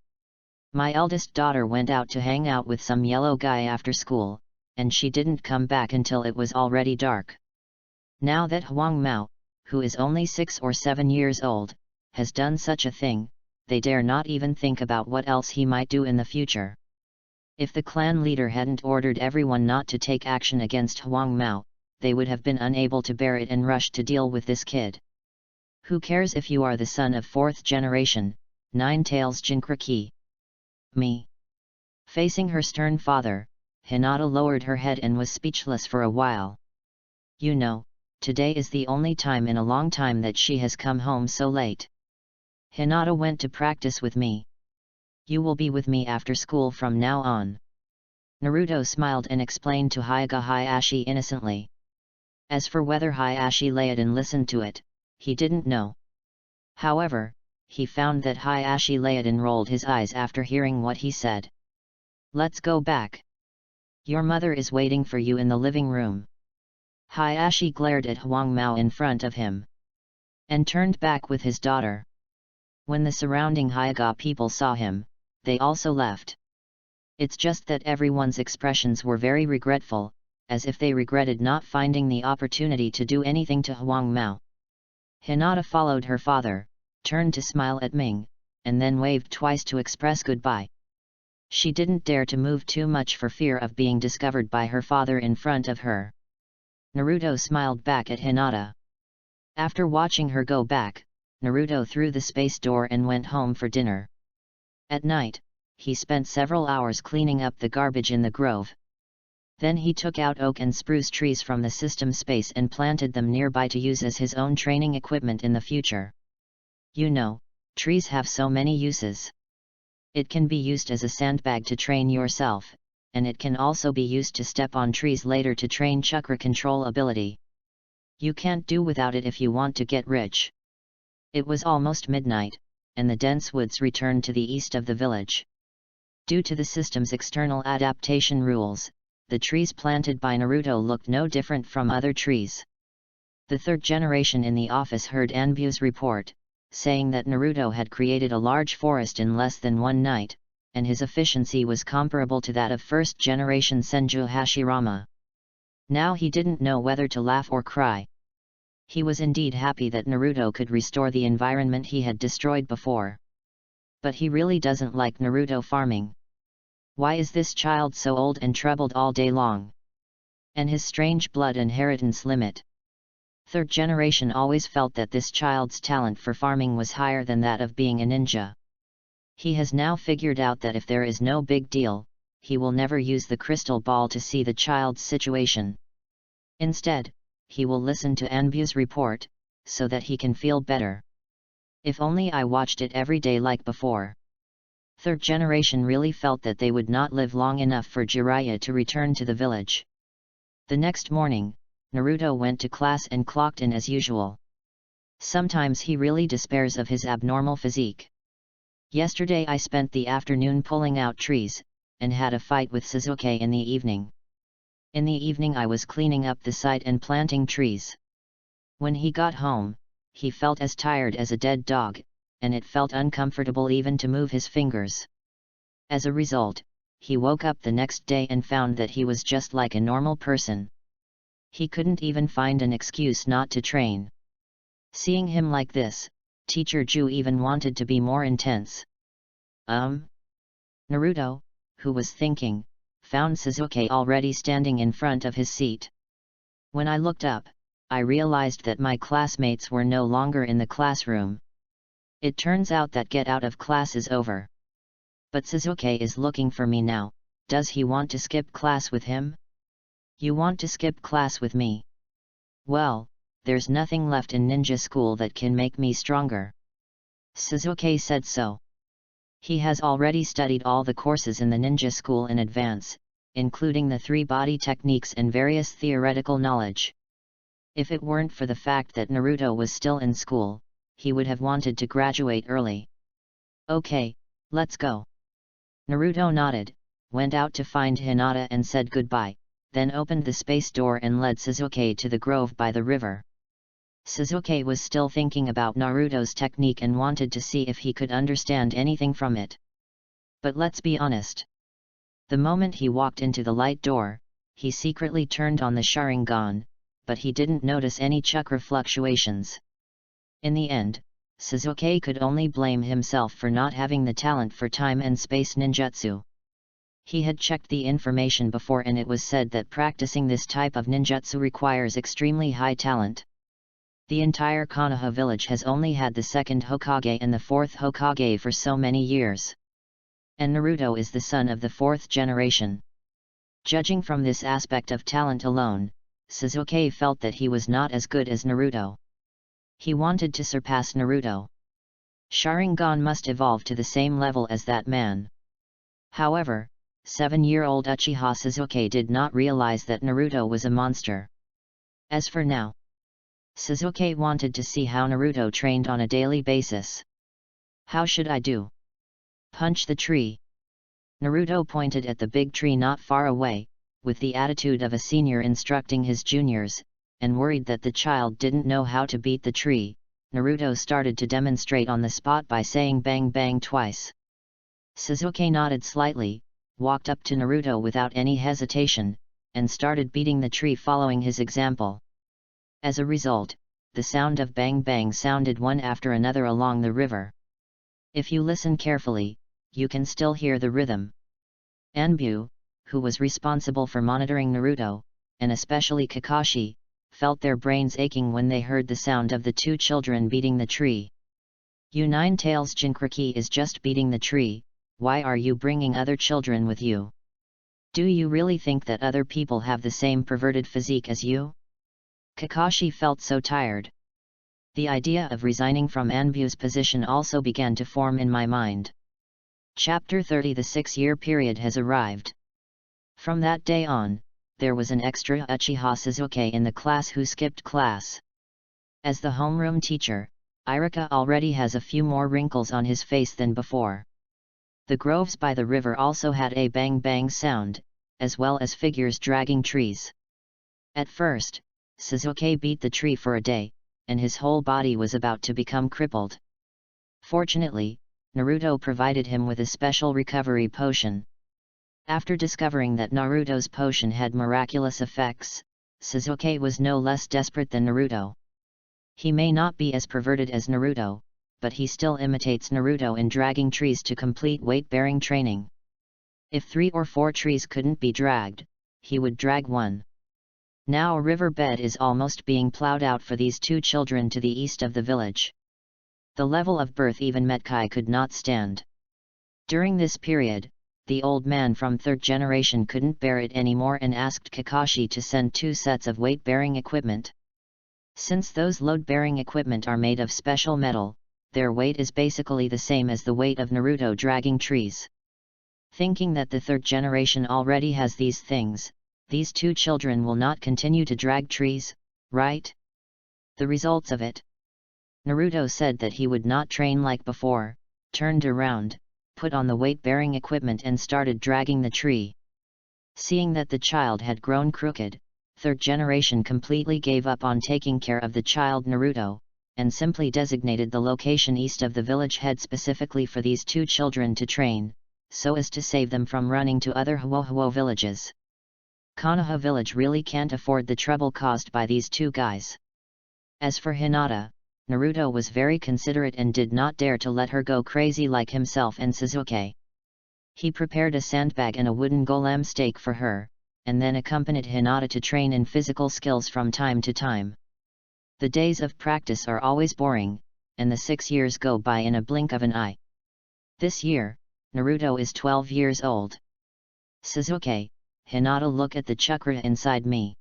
"My eldest daughter went out to hang out with some yellow guy after school, and she didn't come back until it was already dark. Now that Huang Mao, who is only 6 or 7 years old, has done such a thing, they dare not even think about what else he might do in the future." If the clan leader hadn't ordered everyone not to take action against Huang Mao, they would have been unable to bear it and rushed to deal with this kid. "Who cares if you are the son of 4th generation, Nine-Tails Jinchuriki? Me?" Facing her stern father, Hinata lowered her head and was speechless for a while. "You know, today is the only time in a long time that she has come home so late. Hinata went to practice with me. You will be with me after school from now on." Naruto smiled and explained to Hyuga Hayashi innocently. As for whether Hayashi Layden listened to it, he didn't know. However, he found that Hayashi Layden rolled his eyes after hearing what he said. "Let's go back. Your mother is waiting for you in the living room." Hayashi glared at Huang Mao in front of him, and turned back with his daughter. When the surrounding Hyuga people saw him, they also left. It's just that everyone's expressions were very regretful, as if they regretted not finding the opportunity to do anything to Huang Mao. Hinata followed her father, turned to smile at Ming, and then waved twice to express goodbye. She didn't dare to move too much for fear of being discovered by her father in front of her. Naruto smiled back at Hinata. After watching her go back, Naruto threw the space door and went home for dinner. At night, he spent several hours cleaning up the garbage in the grove. Then he took out oak and spruce trees from the system space and planted them nearby to use as his own training equipment in the future. You know, trees have so many uses. It can be used as a sandbag to train yourself, and it can also be used to step on trees later to train chakra control ability. You can't do without it if you want to get rich. It was almost midnight, and the dense woods returned to the east of the village. Due to the system's external adaptation rules, the trees planted by Naruto looked no different from other trees. The 3rd generation in the office heard Anbu's report, saying that Naruto had created a large forest in less than one night, and his efficiency was comparable to that of 1st generation Senju Hashirama. Now he didn't know whether to laugh or cry. He was indeed happy that Naruto could restore the environment he had destroyed before. But he really doesn't like Naruto farming. Why is this child so old and troubled all day long? And his strange blood inheritance limit. 3rd generation always felt that this child's talent for farming was higher than that of being a ninja. He has now figured out that if there is no big deal, he will never use the crystal ball to see the child's situation. Instead, he will listen to Anbu's report, so that he can feel better. If only I watched it every day like before. 3rd generation really felt that they would not live long enough for Jiraiya to return to the village. The next morning, Naruto went to class and clocked in as usual. Sometimes he really despairs of his abnormal physique. Yesterday I spent the afternoon pulling out trees, and had a fight with Sasuke in the evening. In the evening I was cleaning up the site and planting trees. When he got home, he felt as tired as a dead dog, and it felt uncomfortable even to move his fingers. As a result, he woke up the next day and found that he was just like a normal person. He couldn't even find an excuse not to train. Seeing him like this, Teacher Ju even wanted to be more intense. Naruto, who was thinking, found Sasuke already standing in front of his seat. When I looked up, I realized that my classmates were no longer in the classroom. It turns out that get out of class is over. But Sasuke is looking for me now. Does he want to skip class with him? You want to skip class with me? Well, there's nothing left in ninja school that can make me stronger. Sasuke said so. He has already studied all the courses in the ninja school in advance, including the 3 body techniques and various theoretical knowledge. If it weren't for the fact that Naruto was still in school, he would have wanted to graduate early. Okay, let's go. Naruto nodded, went out to find Hinata and said goodbye, then opened the space door and led Sasuke to the grove by the river. Sasuke was still thinking about Naruto's technique and wanted to see if he could understand anything from it. But let's be honest. The moment he walked into the light door, he secretly turned on the Sharingan, but he didn't notice any chakra fluctuations. In the end, Sasuke could only blame himself for not having the talent for time and space ninjutsu. He had checked the information before and it was said that practicing this type of ninjutsu requires extremely high talent. The entire Konoha village has only had the 2nd Hokage and the 4th Hokage for so many years. And Naruto is the son of the 4th generation. Judging from this aspect of talent alone, Sasuke felt that he was not as good as Naruto. He wanted to surpass Naruto. Sharingan must evolve to the same level as that man. However, 7-year-old Uchiha Sasuke did not realize that Naruto was a monster. As for now, Sasuke wanted to see how Naruto trained on a daily basis. How should I do? Punch the tree. Naruto pointed at the big tree not far away, with the attitude of a senior instructing his juniors, and worried that the child didn't know how to beat the tree. Naruto started to demonstrate on the spot by saying bang bang twice. Sasuke nodded slightly, walked up to Naruto without any hesitation, and started beating the tree following his example. As a result, the sound of bang bang sounded one after another along the river. If you listen carefully, you can still hear the rhythm. Anbu, who was responsible for monitoring Naruto, and especially Kakashi, felt their brains aching when they heard the sound of the 2 children beating the tree. You Nine-Tails Jinchuriki is just beating the tree, why are you bringing other children with you? Do you really think that other people have the same perverted physique as you? Kakashi felt so tired. The idea of resigning from Anbu's position also began to form in my mind. Chapter 30. The 6-year period has arrived. From that day on, there was an extra Uchiha Sasuke in the class who skipped class. As the homeroom teacher, Irika already has a few more wrinkles on his face than before. The groves by the river also had a bang bang sound, as well as figures dragging trees. At first, Sasuke beat the tree for a day, and his whole body was about to become crippled. Fortunately, Naruto provided him with a special recovery potion. After discovering that Naruto's potion had miraculous effects, Sasuke was no less desperate than Naruto. He may not be as perverted as Naruto, but he still imitates Naruto in dragging trees to complete weight-bearing training. If 3 or 4 trees couldn't be dragged, he would drag one. Now a riverbed is almost being plowed out for these 2 children to the east of the village. The level of birth even Metkai could not stand. During this period, the old man from 3rd generation couldn't bear it anymore and asked Kakashi to send 2 sets of weight-bearing equipment. Since those load-bearing equipment are made of special metal, their weight is basically the same as the weight of Naruto dragging trees. Thinking that the 3rd generation already has these things, these 2 children will not continue to drag trees, right? The results of it. Naruto said that he would not train like before, turned around, put on the weight-bearing equipment and started dragging the tree. Seeing that the child had grown crooked, 3rd generation completely gave up on taking care of the child Naruto, and simply designated the location east of the village head specifically for these two children to train, so as to save them from running to other Huo villages. Konoha village really can't afford the trouble caused by these two guys. As for Hinata, Naruto was very considerate and did not dare to let her go crazy like himself and Sasuke. He prepared a sandbag and a wooden golem stake for her, and then accompanied Hinata to train in physical skills from time to time. The days of practice are always boring, and the 6 years go by in a blink of an eye. This year, Naruto is 12 years old. Sasuke, Hinata, look at the chakra inside me.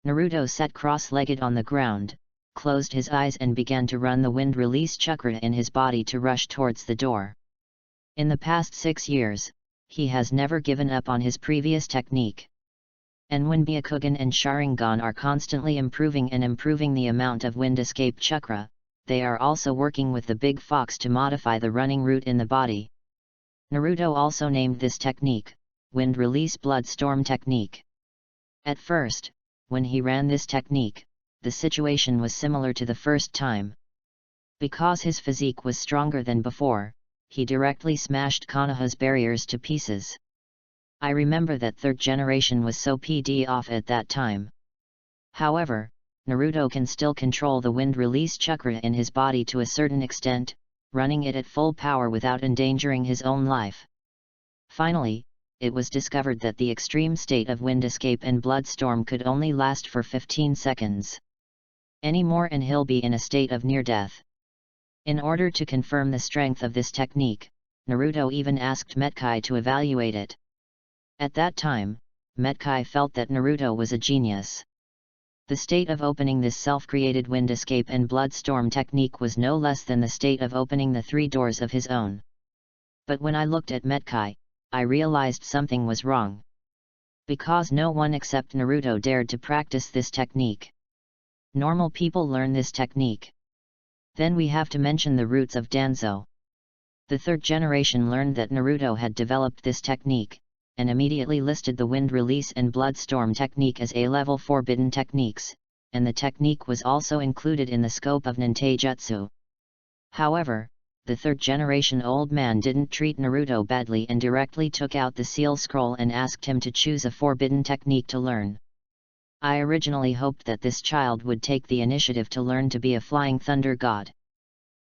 Naruto sat cross-legged on the ground, closed his eyes and began to run the wind release chakra in his body to rush towards the door. In the past 6 years, he has never given up on his previous technique. And when Byakugan and Sharingan are constantly improving the amount of wind escape chakra, they are also working with the big fox to modify the running route in the body. Naruto also named this technique, Wind Release Blood Storm Technique. At first, when he ran this technique, the situation was similar to the first time. Because his physique was stronger than before, he directly smashed Konoha's barriers to pieces. I remember that third generation was so pd off at that time. However, Naruto can still control the wind release chakra in his body to a certain extent, running it at full power without endangering his own life. Finally, it was discovered that the extreme state of wind escape and blood storm could only last for 15 seconds. Any more and he'll be in a state of near death. In order to confirm the strength of this technique, Naruto even asked Metkai to evaluate it. At that time, Metkai felt that Naruto was a genius. The state of opening this self-created wind escape and blood storm technique was no less than the state of opening the 3 doors of his own. But when I looked at Metkai, I realized something was wrong. Because no one except Naruto dared to practice this technique. Normal people learn this technique. Then we have to mention the roots of Danzo. The third generation learned that Naruto had developed this technique, and immediately listed the wind release and blood storm technique as A-level forbidden techniques, and the technique was also included in the scope of ninteijutsu. However, the third generation old man didn't treat Naruto badly and directly took out the seal scroll and asked him to choose a forbidden technique to learn. I originally hoped that this child would take the initiative to learn to be a flying thunder god.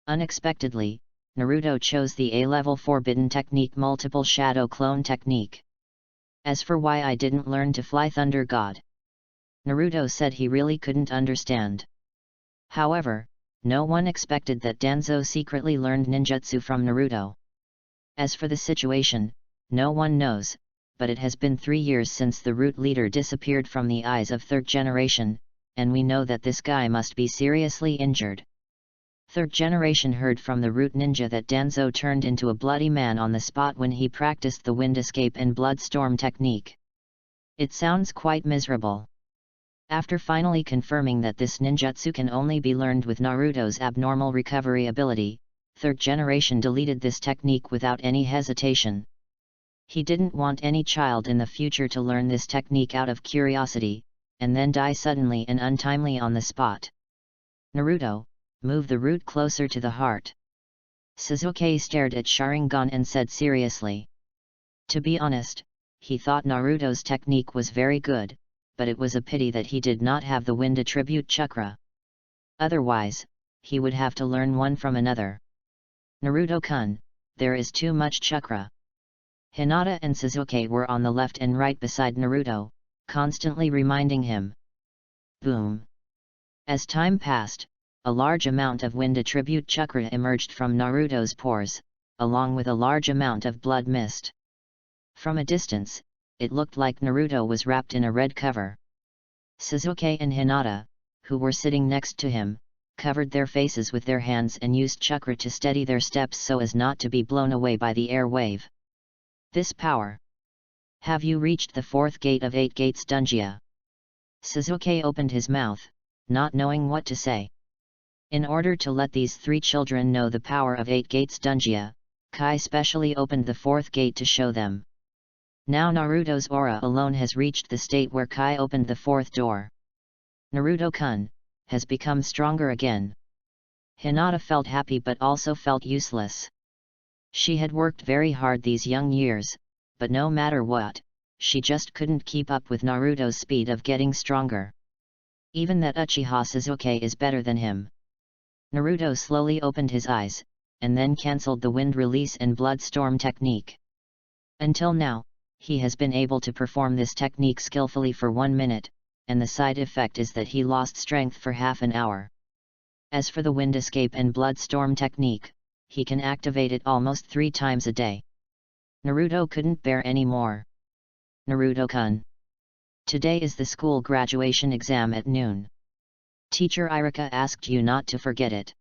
Unexpectedly, Naruto chose the A-level forbidden technique, multiple shadow clone technique. As for why I didn't learn to fly thunder god, Naruto said he really couldn't understand. However, no one expected that Danzo secretly learned ninjutsu from Naruto. As for the situation, no one knows, but it has been 3 years since the root leader disappeared from the eyes of third generation, and we know that this guy must be seriously injured. Third generation heard from the root ninja that Danzo turned into a bloody man on the spot when he practiced the wind escape and blood storm technique. It sounds quite miserable. After finally confirming that this ninjutsu can only be learned with Naruto's abnormal recovery ability, third generation deleted this technique without any hesitation. He didn't want any child in the future to learn this technique out of curiosity, and then die suddenly and untimely on the spot. Naruto, move the root closer to the heart. Sasuke stared at Sharingan and said seriously. To be honest, he thought Naruto's technique was very good, but it was a pity that he did not have the wind attribute chakra. Otherwise, he would have to learn one from another. Naruto-kun, there is too much chakra. Hinata and Sasuke were on the left and right beside Naruto, constantly reminding him. Boom! As time passed, a large amount of wind attribute chakra emerged from Naruto's pores, along with a large amount of blood mist. From a distance, it looked like Naruto was wrapped in a red cover. Sasuke and Hinata, who were sitting next to him, covered their faces with their hands and used chakra to steady their steps so as not to be blown away by the air wave. This power. Have you reached the 4th gate of 8 gates Dungia? Sasuke opened his mouth, not knowing what to say. In order to let these 3 children know the power of 8 gates Dungia, Kai specially opened the 4th gate to show them. Now Naruto's aura alone has reached the state where Kai opened the 4th door. Naruto-kun has become stronger again. Hinata felt happy but also felt useless. She had worked very hard these young years, but no matter what, she just couldn't keep up with Naruto's speed of getting stronger. Even that Uchiha Sasuke is better than him. Naruto slowly opened his eyes, and then cancelled the wind release and blood storm technique. Until now, he has been able to perform this technique skillfully for 1 minute, and the side effect is that he lost strength for half an hour. As for the wind escape and blood storm technique, he can activate it almost 3 times a day. Naruto couldn't bear any more. Naruto-kun. Today is the school graduation exam at noon. Teacher Irika asked you not to forget it.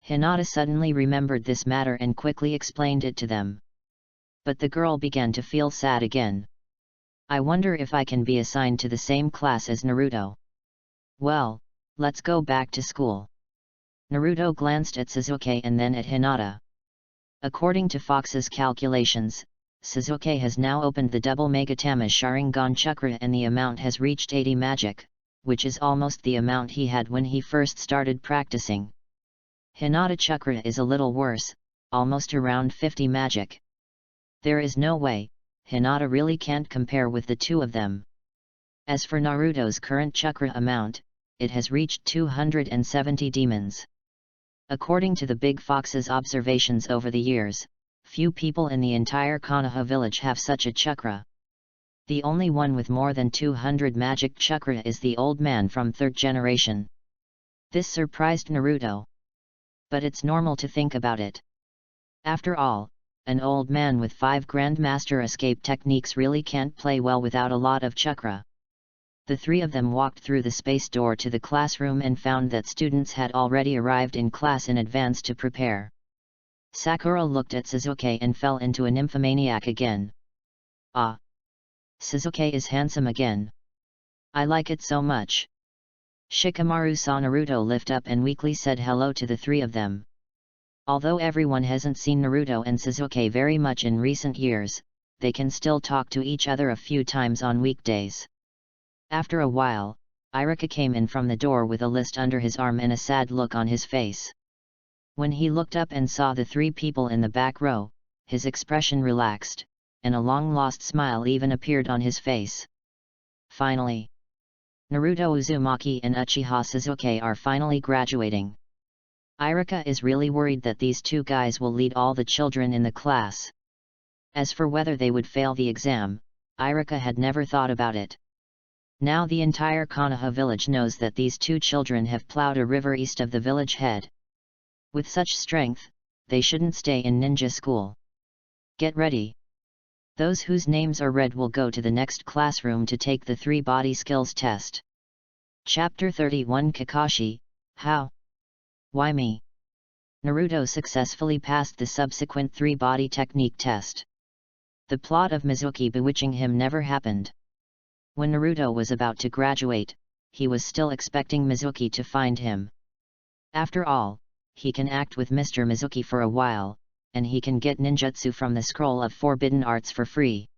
Hinata suddenly remembered this matter and quickly explained it to them. But the girl began to feel sad again. I wonder if I can be assigned to the same class as Naruto. Well, let's go back to school. Naruto glanced at Sasuke and then at Hinata. According to Fox's calculations, Sasuke has now opened the double Megatama Sharingan chakra and the amount has reached 80 magic, which is almost the amount he had when he first started practicing. Hinata chakra is a little worse, almost around 50 magic. There is no way, Hinata really can't compare with the two of them. As for Naruto's current chakra amount, it has reached 270 demons. According to the Big Fox's observations over the years, few people in the entire Konoha village have such a chakra. The only one with more than 200 magic chakra is the old man from 3rd generation. This surprised Naruto. But it's normal to think about it. After all, an old man with 5 Grandmaster escape techniques really can't play well without a lot of chakra. The 3 of them walked through the space door to the classroom and found that students had already arrived in class in advance to prepare. Sakura looked at Sasuke and fell into a nymphomaniac again. Ah! Sasuke is handsome again. I like it so much. Shikamaru saw Naruto lift up and weakly said hello to the 3 of them. Although everyone hasn't seen Naruto and Sasuke very much in recent years, they can still talk to each other a few times on weekdays. After a while, Irika came in from the door with a list under his arm and a sad look on his face. When he looked up and saw the 3 people in the back row, his expression relaxed, and a long-lost smile even appeared on his face. Finally, Naruto Uzumaki and Uchiha Sasuke are finally graduating. Irika is really worried that these 2 guys will lead all the children in the class. As for whether they would fail the exam, Irika had never thought about it. Now the entire Konoha village knows that these 2 children have plowed a river east of the village head. With such strength, they shouldn't stay in ninja school. Get ready. Those whose names are read will go to the next classroom to take the 3 body skills test. Chapter 31 Kakashi, How? Why me? Naruto successfully passed the subsequent 3 body technique test. The plot of Mizuki bewitching him never happened. When Naruto was about to graduate, he was still expecting Mizuki to find him. After all, he can act with Mr. Mizuki for a while, and he can get ninjutsu from the Scroll of Forbidden Arts for free.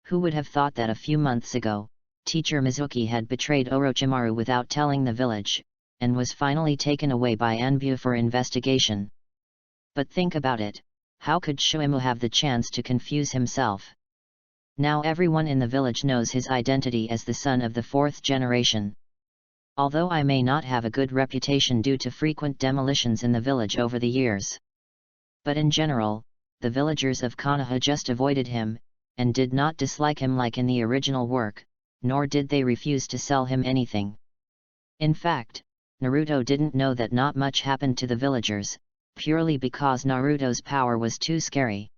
Who would have thought that a few months ago, Teacher Mizuki had betrayed Orochimaru without telling the village, and was finally taken away by Anbu for investigation. But think about it, how could Shuimu have the chance to confuse himself? Now everyone in the village knows his identity as the son of the 4th generation. Although I may not have a good reputation due to frequent demolitions in the village over the years. But in general, the villagers of Konoha just avoided him, and did not dislike him like in the original work, nor did they refuse to sell him anything. In fact, Naruto didn't know that not much happened to the villagers, purely because Naruto's power was too scary.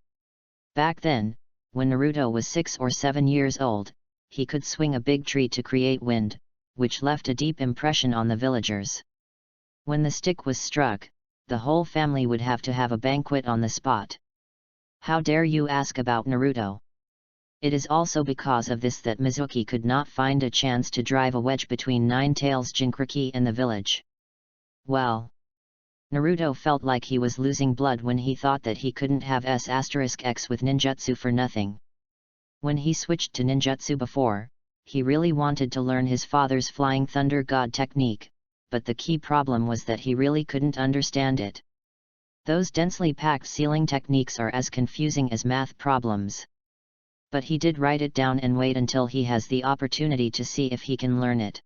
Back then, when Naruto was 6 or 7 years old, he could swing a big tree to create wind, which left a deep impression on the villagers. When the stick was struck, the whole family would have to have a banquet on the spot. How dare you ask about Naruto? It is also because of this that Mizuki could not find a chance to drive a wedge between Nine-Tails Jinchuriki and the village. Well, Naruto felt like he was losing blood when he thought that he couldn't have S*X with ninjutsu for nothing. When he switched to ninjutsu before, he really wanted to learn his father's Flying Thunder God technique, but the key problem was that he really couldn't understand it. Those densely packed sealing techniques are as confusing as math problems. But he did write it down and wait until he has the opportunity to see if he can learn it.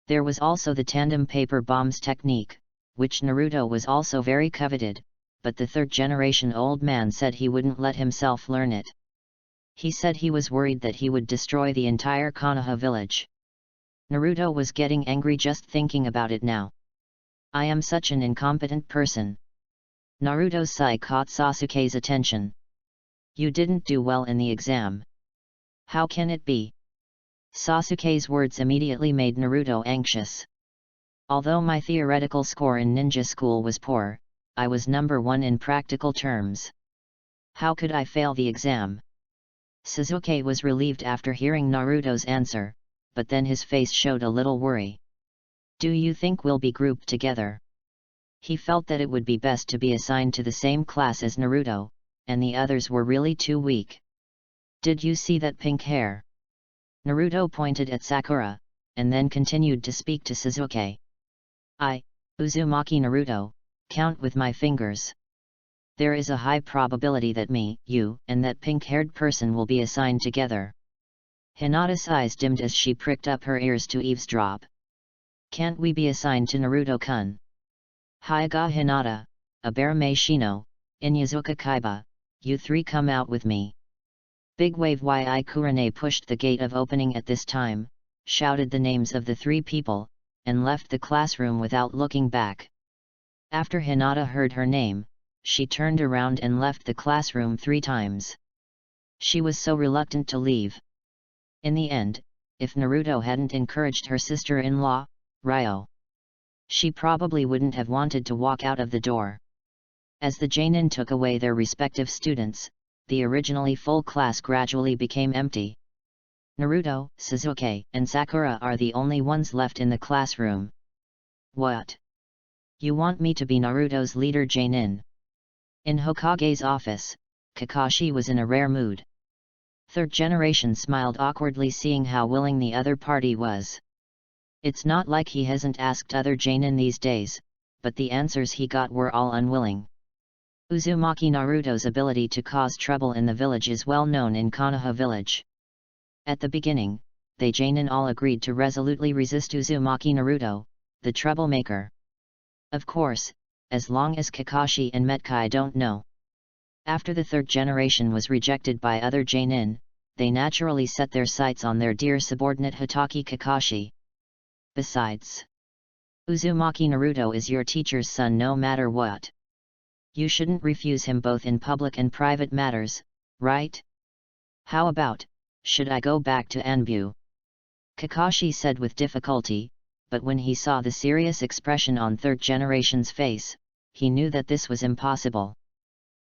There was also the tandem paper bombs technique, which Naruto was also very coveted, but the third-generation old man said he wouldn't let himself learn it. He said he was worried that he would destroy the entire Konoha village. Naruto was getting angry just thinking about it now. I am such an incompetent person. Naruto's sigh caught Sasuke's attention. You didn't do well in the exam. How can it be? Sasuke's words immediately made Naruto anxious. Although my theoretical score in ninja school was poor, I was number 1 in practical terms. How could I fail the exam? Sasuke was relieved after hearing Naruto's answer, but then his face showed a little worry. Do you think we'll be grouped together? He felt that it would be best to be assigned to the same class as Naruto, and the others were really too weak. Did you see that pink hair? Naruto pointed at Sakura, and then continued to speak to Sasuke. Uzumaki Naruto, count with my fingers. There is a high probability that me, you, and that pink-haired person will be assigned together. Hinata's eyes dimmed as she pricked up her ears to eavesdrop. Can't we be assigned to Naruto-kun? Hyuga Hinata, Abarame Shino, Inyazuka Kaiba, you three come out with me. Big Wave Yi Kurane pushed the gate of opening at this time, shouted the names of the 3 people, and left the classroom without looking back. After Hinata heard her name, she turned around and left the classroom 3 times. She was so reluctant to leave. In the end, if Naruto hadn't encouraged her sister-in-law, Ryo, she probably wouldn't have wanted to walk out of the door. As the Jonin took away their respective students, the originally full class gradually became empty. Naruto, Sasuke, and Sakura are the only ones left in the classroom. What? You want me to be Naruto's leader Jonin? In Hokage's office, Kakashi was in a rare mood. Third generation smiled awkwardly seeing how willing the other party was. It's not like he hasn't asked other Jonin these days, but the answers he got were all unwilling. Uzumaki Naruto's ability to cause trouble in the village is well known in Konoha village. At the beginning, they Jonin all agreed to resolutely resist Uzumaki Naruto, the troublemaker. Of course, as long as Kakashi and Metkai don't know. After the third generation was rejected by other Jonin, they naturally set their sights on their dear subordinate Hatake Kakashi. Besides, Uzumaki Naruto is your teacher's son no matter what. You shouldn't refuse him both in public and private matters, right? How about, should I go back to Anbu? Kakashi said with difficulty, but when he saw the serious expression on third generation's face, he knew that this was impossible.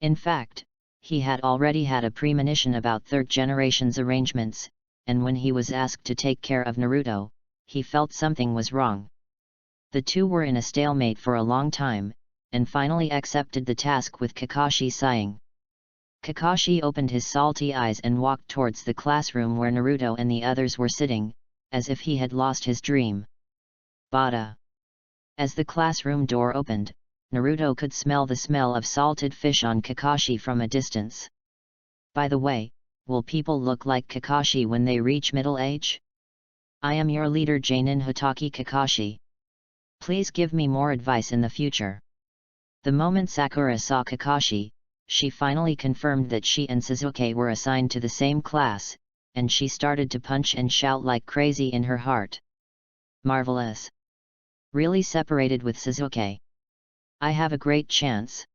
In fact, he had already had a premonition about third generation's arrangements, and when he was asked to take care of Naruto, he felt something was wrong. The two were in a stalemate for a long time, and finally accepted the task with Kakashi sighing. Kakashi opened his salty eyes and walked towards the classroom where Naruto and the others were sitting, as if he had lost his dream. Bada! As the classroom door opened, Naruto could smell the smell of salted fish on Kakashi from a distance. By the way, will people look like Kakashi when they reach middle age? I am your leader Jonin Hatake Kakashi. Please give me more advice in the future. The moment Sakura saw Kakashi, she finally confirmed that she and Sasuke were assigned to the same class, and she started to punch and shout like crazy in her heart. Marvelous! Really separated with Sasuke. I have a great chance.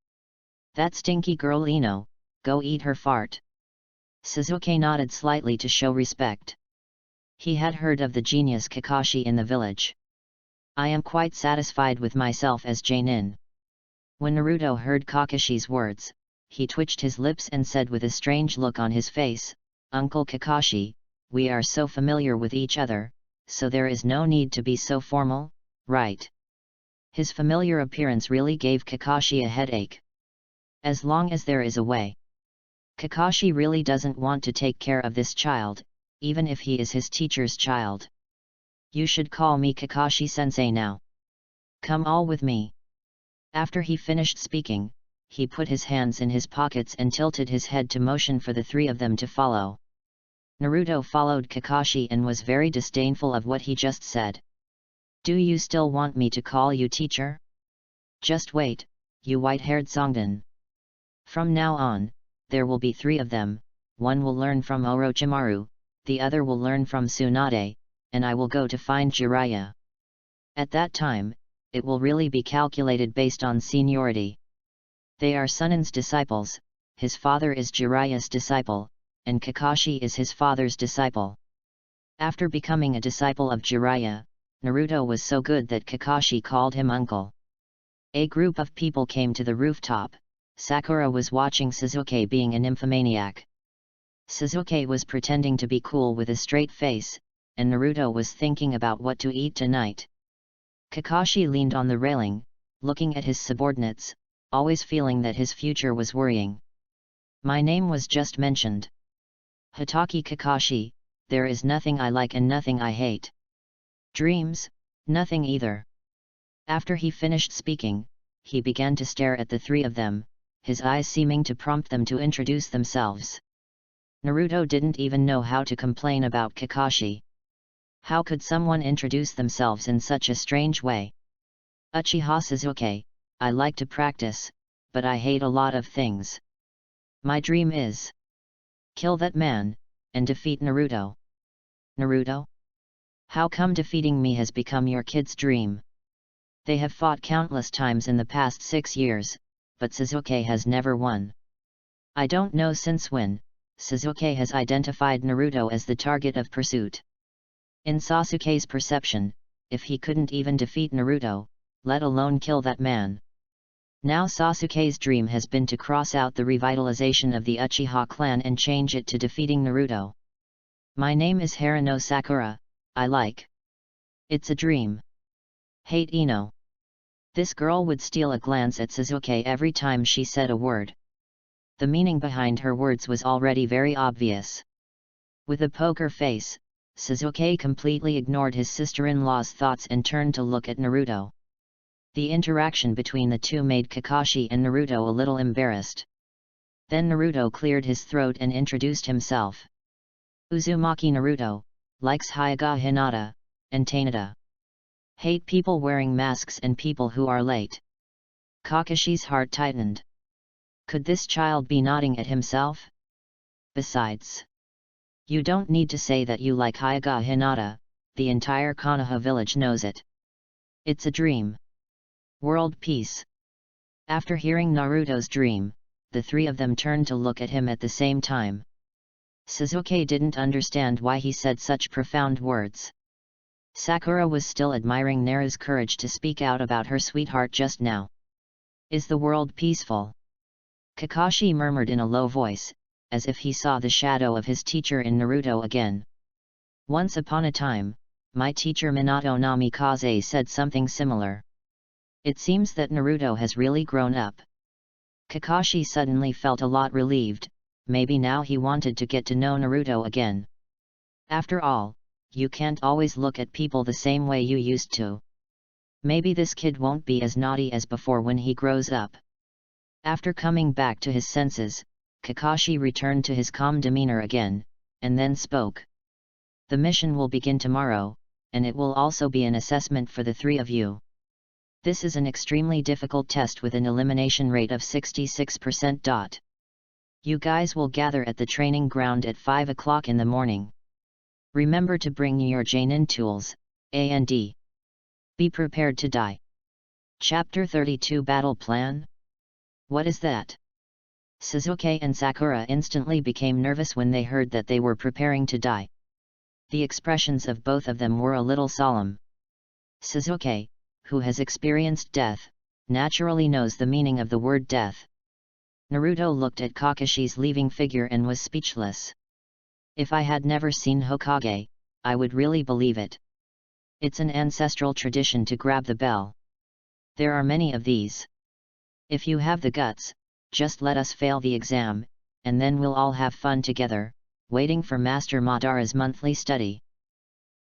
That stinky girl Ino, go eat her fart. Sasuke nodded slightly to show respect. He had heard of the genius Kakashi in the village. I am quite satisfied with myself as Jonin. When Naruto heard Kakashi's words, he twitched his lips and said with a strange look on his face, Uncle Kakashi, we are so familiar with each other, so there is no need to be so formal, right? His familiar appearance really gave Kakashi a headache. As long as there is a way. Kakashi really doesn't want to take care of this child, even if he is his teacher's child. You should call me Kakashi-sensei now. Come all with me. After he finished speaking, he put his hands in his pockets and tilted his head to motion for the three of them to follow. Naruto followed Kakashi and was very disdainful of what he just said. Do you still want me to call you teacher? Just wait, you white-haired Songdan. From now on, there will be three of them, one will learn from Orochimaru, the other will learn from Tsunade, and I will go to find Jiraiya. At that time, it will really be calculated based on seniority. They are Sunan's disciples, his father is Jiraiya's disciple, and Kakashi is his father's disciple. After becoming a disciple of Jiraiya, Naruto was so good that Kakashi called him uncle. A group of people came to the rooftop. Sakura was watching Sasuke being a nymphomaniac. Sasuke was pretending to be cool with a straight face, and Naruto was thinking about what to eat tonight. Kakashi leaned on the railing, looking at his subordinates, always feeling that his future was worrying. My name was just mentioned. Hatake Kakashi, there is nothing I like and nothing I hate. Dreams, nothing either. After he finished speaking, he began to stare at the three of them, his eyes seeming to prompt them to introduce themselves. Naruto didn't even know how to complain about Kakashi. How could someone introduce themselves in such a strange way? Uchiha Sasuke, I like to practice, but I hate a lot of things. My dream is kill that man, and defeat Naruto. Naruto? How come defeating me has become your kid's dream? They have fought countless times in the past 6 years, but Sasuke has never won. I don't know since when, Sasuke has identified Naruto as the target of pursuit. In Sasuke's perception, if he couldn't even defeat Naruto, let alone kill that man. Now Sasuke's dream has been to cross out the revitalization of the Uchiha clan and change it to defeating Naruto. My name is Haruno Sakura, I like. It's a dream. Hate Ino. This girl would steal a glance at Sasuke every time she said a word. The meaning behind her words was already very obvious. With a poker face, Sasuke completely ignored his sister-in-law's thoughts and turned to look at Naruto. The interaction between the two made Kakashi and Naruto a little embarrassed. Then Naruto cleared his throat and introduced himself. Uzumaki Naruto, likes Hyuga Hinata, and Tainada. Hate people wearing masks and people who are late. Kakashi's heart tightened. Could this child be nodding at himself? Besides, you don't need to say that you like Hyuga Hinata, the entire Konoha village knows it. It's a dream. World peace. After hearing Naruto's dream, the three of them turned to look at him at the same time. Sasuke didn't understand why he said such profound words. Sakura was still admiring Naruto's courage to speak out about her sweetheart just now. Is the world peaceful? Kakashi murmured in a low voice, as if he saw the shadow of his teacher in Naruto again. Once upon a time, my teacher Minato Namikaze said something similar. It seems that Naruto has really grown up. Kakashi suddenly felt a lot relieved, maybe now he wanted to get to know Naruto again. After all, you can't always look at people the same way you used to. Maybe this kid won't be as naughty as before when he grows up. After coming back to his senses, Kakashi returned to his calm demeanor again, and then spoke. The mission will begin tomorrow, and it will also be an assessment for the three of you. This is an extremely difficult test with an elimination rate of 66%. You guys will gather at the training ground at 5 o'clock in the morning. Remember to bring your Janin tools, and be prepared to die. Chapter 32 Battle Plan? What is that? Sasuke and Sakura instantly became nervous when they heard that they were preparing to die. The expressions of both of them were a little solemn. Sasuke, who has experienced death, naturally knows the meaning of the word death. Naruto looked at Kakashi's leaving figure and was speechless. If I had never seen Hokage, I would really believe it. It's an ancestral tradition to grab the bell. There are many of these. If you have the guts, just let us fail the exam, and then we'll all have fun together, waiting for Master Madara's monthly study.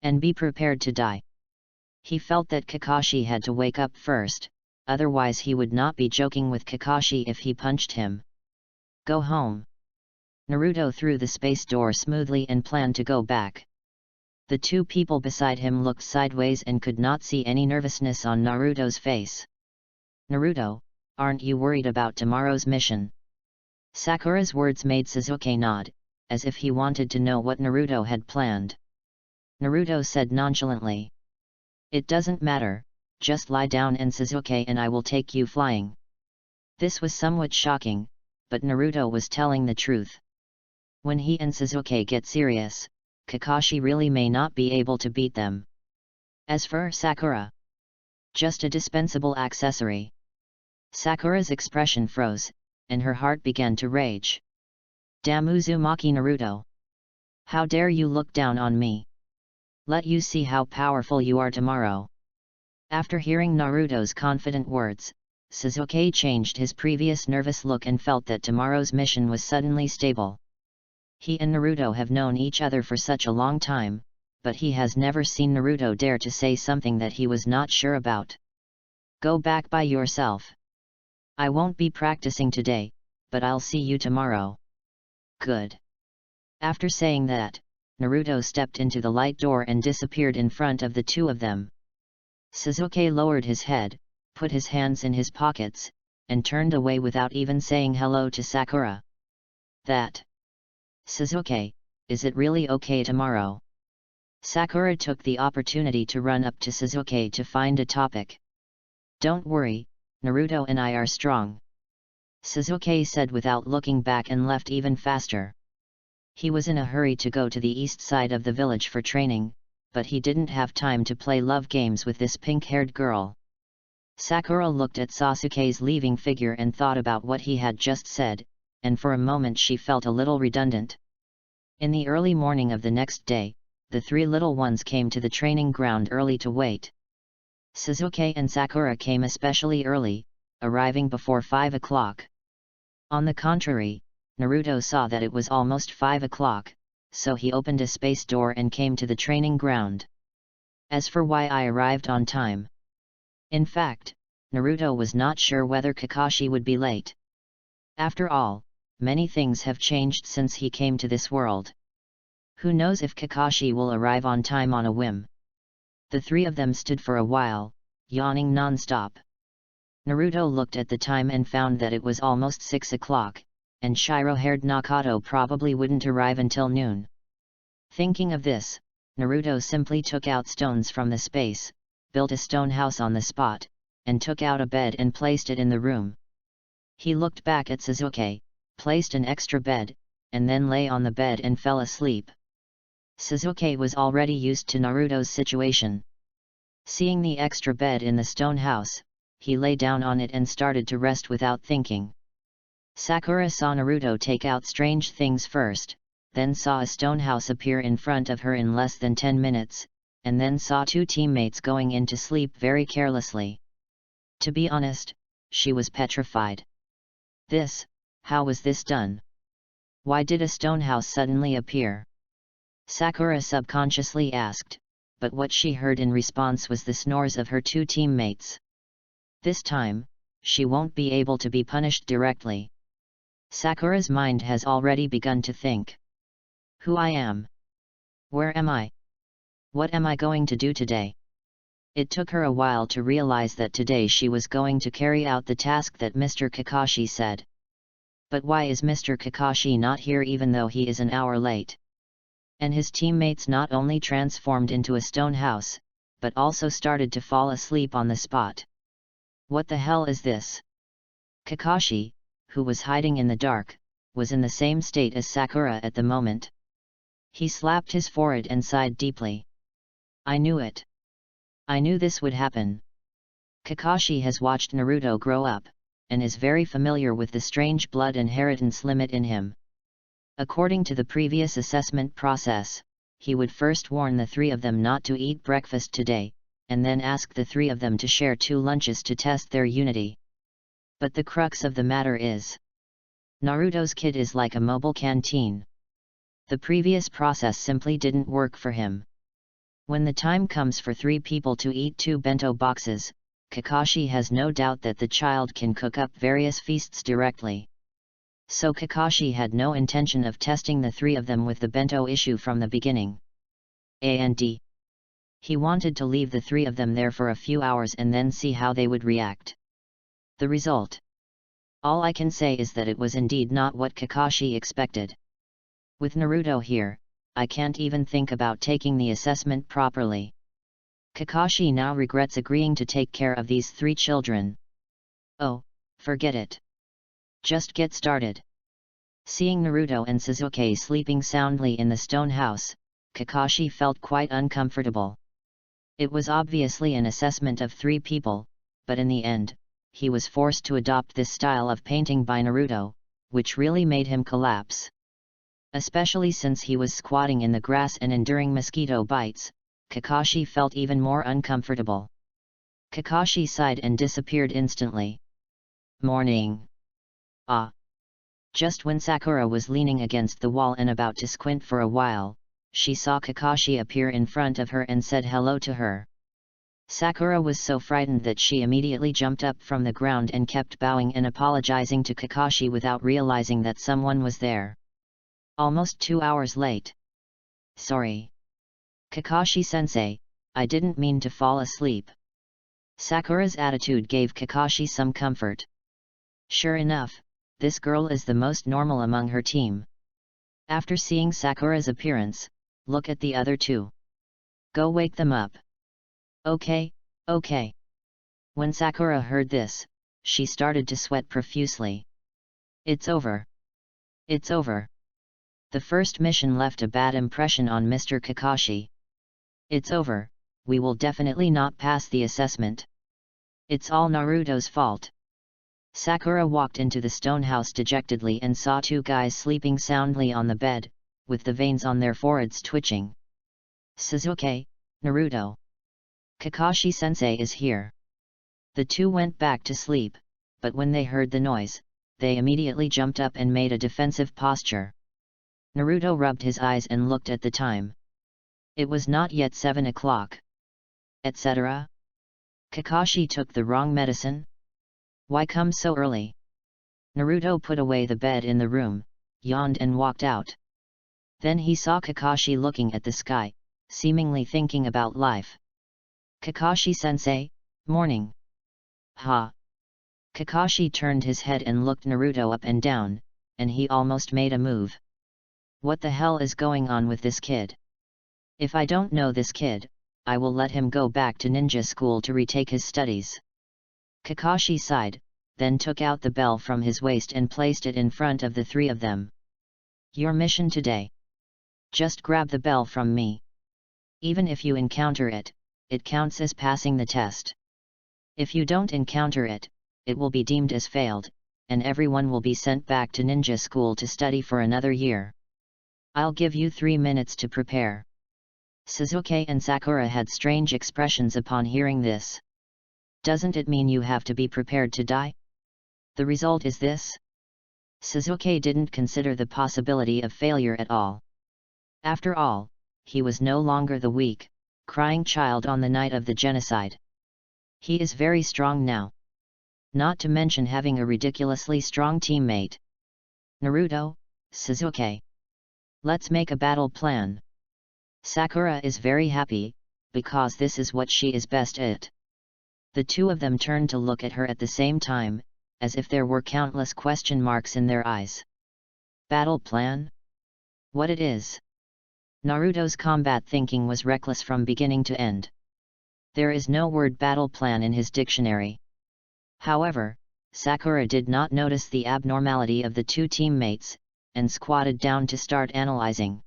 And be prepared to die. He felt that Kakashi had to wake up first, otherwise he would not be joking with Kakashi if he punched him. Go home. Naruto threw the space door smoothly and planned to go back. The two people beside him looked sideways and could not see any nervousness on Naruto's face. Naruto, aren't you worried about tomorrow's mission? Sakura's words made Sasuke nod, as if he wanted to know what Naruto had planned. Naruto said nonchalantly. It doesn't matter, just lie down and Sasuke and I will take you flying. This was somewhat shocking, but Naruto was telling the truth. When he and Sasuke get serious, Kakashi really may not be able to beat them. As for Sakura, just a dispensable accessory. Sakura's expression froze, and her heart began to rage. Damn Uzumaki Naruto! How dare you look down on me? Let you see how powerful you are tomorrow. After hearing Naruto's confident words, Sasuke changed his previous nervous look and felt that tomorrow's mission was suddenly stable. He and Naruto have known each other for such a long time, but he has never seen Naruto dare to say something that he was not sure about. Go back by yourself. I won't be practicing today, but I'll see you tomorrow. Good. After saying that, Naruto stepped into the light door and disappeared in front of the two of them. Sasuke lowered his head, put his hands in his pockets, and turned away without even saying hello to Sakura. That. Sasuke, is it really okay tomorrow? Sakura took the opportunity to run up to Sasuke to find a topic. Don't worry, Naruto and I are strong. Sasuke said without looking back and left even faster. He was in a hurry to go to the east side of the village for training, but he didn't have time to play love games with this pink-haired girl. Sakura looked at Sasuke's leaving figure and thought about what he had just said, and for a moment she felt a little redundant. In the early morning of the next day, the three little ones came to the training ground early to wait. Sasuke and Sakura came especially early, arriving before 5 o'clock. On the contrary, Naruto saw that it was almost 5 o'clock, so he opened a space door and came to the training ground. As for why I arrived on time. In fact, Naruto was not sure whether Kakashi would be late. After all, many things have changed since he came to this world. Who knows if Kakashi will arrive on time on a whim. The three of them stood for a while, yawning non-stop. Naruto looked at the time and found that it was almost 6 o'clock, and Shiro-haired Nakato probably wouldn't arrive until noon. Thinking of this, Naruto simply took out stones from the space, built a stone house on the spot, and took out a bed and placed it in the room. He looked back at Sasuke, placed an extra bed, and then lay on the bed and fell asleep. Sasuke was already used to Naruto's situation. Seeing the extra bed in the stone house, he lay down on it and started to rest without thinking. Sakura saw Naruto take out strange things first, then saw a stone house appear in front of her in less than 10 minutes, and then saw two teammates going in to sleep very carelessly. To be honest, she was petrified. How was this done? Why did a stone house suddenly appear? Sakura subconsciously asked, but what she heard in response was the snores of her two teammates. This time, she won't be able to be punished directly. Sakura's mind has already begun to think. Who I am? Where am I? What am I going to do today? It took her a while to realize that today she was going to carry out the task that Mr. Kakashi said. But why is Mr. Kakashi not here even though he is an hour late? And his teammates not only transformed into a stone house, but also started to fall asleep on the spot. What the hell is this? Kakashi, who was hiding in the dark, was in the same state as Sakura at the moment. He slapped his forehead and sighed deeply. I knew it. I knew this would happen. Kakashi has watched Naruto grow up, and is very familiar with the strange blood inheritance limit in him. According to the previous assessment process, he would first warn the three of them not to eat breakfast today, and then ask the three of them to share 2 lunches to test their unity. But the crux of the matter is, Naruto's kid is like a mobile canteen. The previous process simply didn't work for him. When the time comes for 3 people to eat 2 bento boxes, Kakashi has no doubt that the child can cook up various feasts directly. So Kakashi had no intention of testing the 3 of them with the bento issue from the beginning. And he wanted to leave the 3 of them there for a few hours and then see how they would react. The result. All I can say is that it was indeed not what Kakashi expected. With Naruto here, I can't even think about taking the assessment properly. Kakashi now regrets agreeing to take care of these 3 children. Oh, forget it. Just get started. Seeing Naruto and Sasuke sleeping soundly in the stone house, Kakashi felt quite uncomfortable. It was obviously an assessment of 3 people, but in the end, he was forced to adopt this style of painting by Naruto, which really made him collapse. Especially since he was squatting in the grass and enduring mosquito bites, Kakashi felt even more uncomfortable. Kakashi sighed and disappeared instantly. Morning. Ah. Just when Sakura was leaning against the wall and about to squint for a while, she saw Kakashi appear in front of her and said hello to her. Sakura was so frightened that she immediately jumped up from the ground and kept bowing and apologizing to Kakashi without realizing that someone was there. Almost 2 hours late. Sorry. Kakashi-sensei, I didn't mean to fall asleep. Sakura's attitude gave Kakashi some comfort. Sure enough, this girl is the most normal among her team. After seeing Sakura's appearance, look at the other 2. Go wake them up. Okay, okay. When Sakura heard this, she started to sweat profusely. It's over. It's over. The first mission left a bad impression on Mr. Kakashi. It's over, we will definitely not pass the assessment. It's all Naruto's fault. Sakura walked into the stone house dejectedly and saw 2 guys sleeping soundly on the bed, with the veins on their foreheads twitching. Sasuke, Naruto. Kakashi-sensei is here. The 2 went back to sleep, but when they heard the noise, they immediately jumped up and made a defensive posture. Naruto rubbed his eyes and looked at the time. It was not yet 7 o'clock. Etc. Kakashi took the wrong medicine? Why come so early? Naruto put away the bed in the room, yawned and walked out. Then he saw Kakashi looking at the sky, seemingly thinking about life. Kakashi-sensei, morning. Ha! Kakashi turned his head and looked Naruto up and down, and he almost made a move. What the hell is going on with this kid? If I don't know this kid, I will let him go back to ninja school to retake his studies. Kakashi sighed, then took out the bell from his waist and placed it in front of the 3 of them. Your mission today. Just grab the bell from me. Even if you encounter it, it counts as passing the test. If you don't encounter it, it will be deemed as failed, and everyone will be sent back to ninja school to study for another year. I'll give you 3 minutes to prepare. Sasuke and Sakura had strange expressions upon hearing this. Doesn't it mean you have to be prepared to die? The result is this? Sasuke didn't consider the possibility of failure at all. After all, he was no longer the weak, crying child on the night of the genocide. He is very strong now. Not to mention having a ridiculously strong teammate. Naruto, Sasuke. Let's make a battle plan. Sakura is very happy, because this is what she is best at. The 2 of them turned to look at her at the same time, as if there were countless question marks in their eyes. Battle plan? What it is? Naruto's combat thinking was reckless from beginning to end. There is no word battle plan in his dictionary. However, Sakura did not notice the abnormality of the 2 teammates, and squatted down to start analyzing.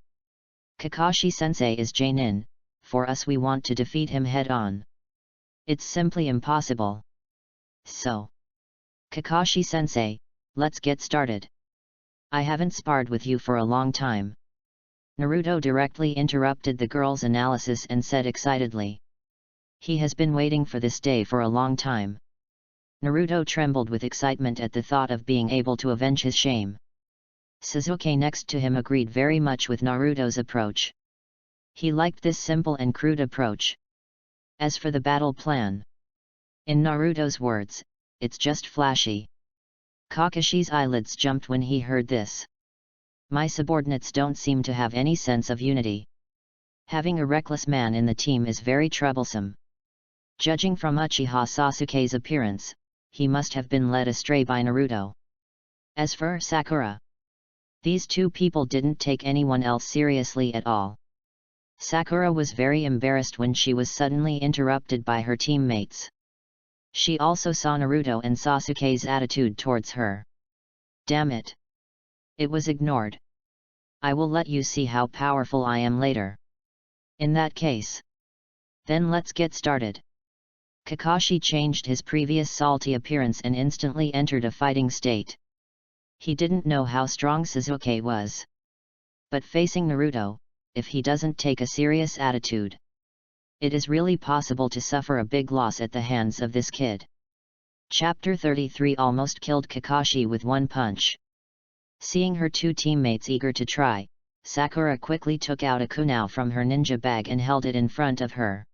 Kakashi-sensei is Jainin, for us we want to defeat him head-on. It's simply impossible. So. Kakashi-sensei, let's get started. I haven't sparred with you for a long time. Naruto directly interrupted the girl's analysis and said excitedly. He has been waiting for this day for a long time. Naruto trembled with excitement at the thought of being able to avenge his shame. Sasuke next to him agreed very much with Naruto's approach. He liked this simple and crude approach. As for the battle plan, in Naruto's words, it's just flashy. Kakashi's eyelids jumped when he heard this. My subordinates don't seem to have any sense of unity. Having a reckless man in the team is very troublesome. Judging from Uchiha Sasuke's appearance, he must have been led astray by Naruto. As for Sakura, these two people didn't take anyone else seriously at all. Sakura was very embarrassed when she was suddenly interrupted by her teammates. She also saw Naruto and Sasuke's attitude towards her. Damn it! It was ignored. I will let you see how powerful I am later. In that case. Then let's get started. Kakashi changed his previous salty appearance and instantly entered a fighting state. He didn't know how strong Sasuke was. But facing Naruto, if he doesn't take a serious attitude, it is really possible to suffer a big loss at the hands of this kid. Chapter 33 almost killed Kakashi with one punch. Seeing her two teammates eager to try, Sakura quickly took out a kunai from her ninja bag and held it in front of her.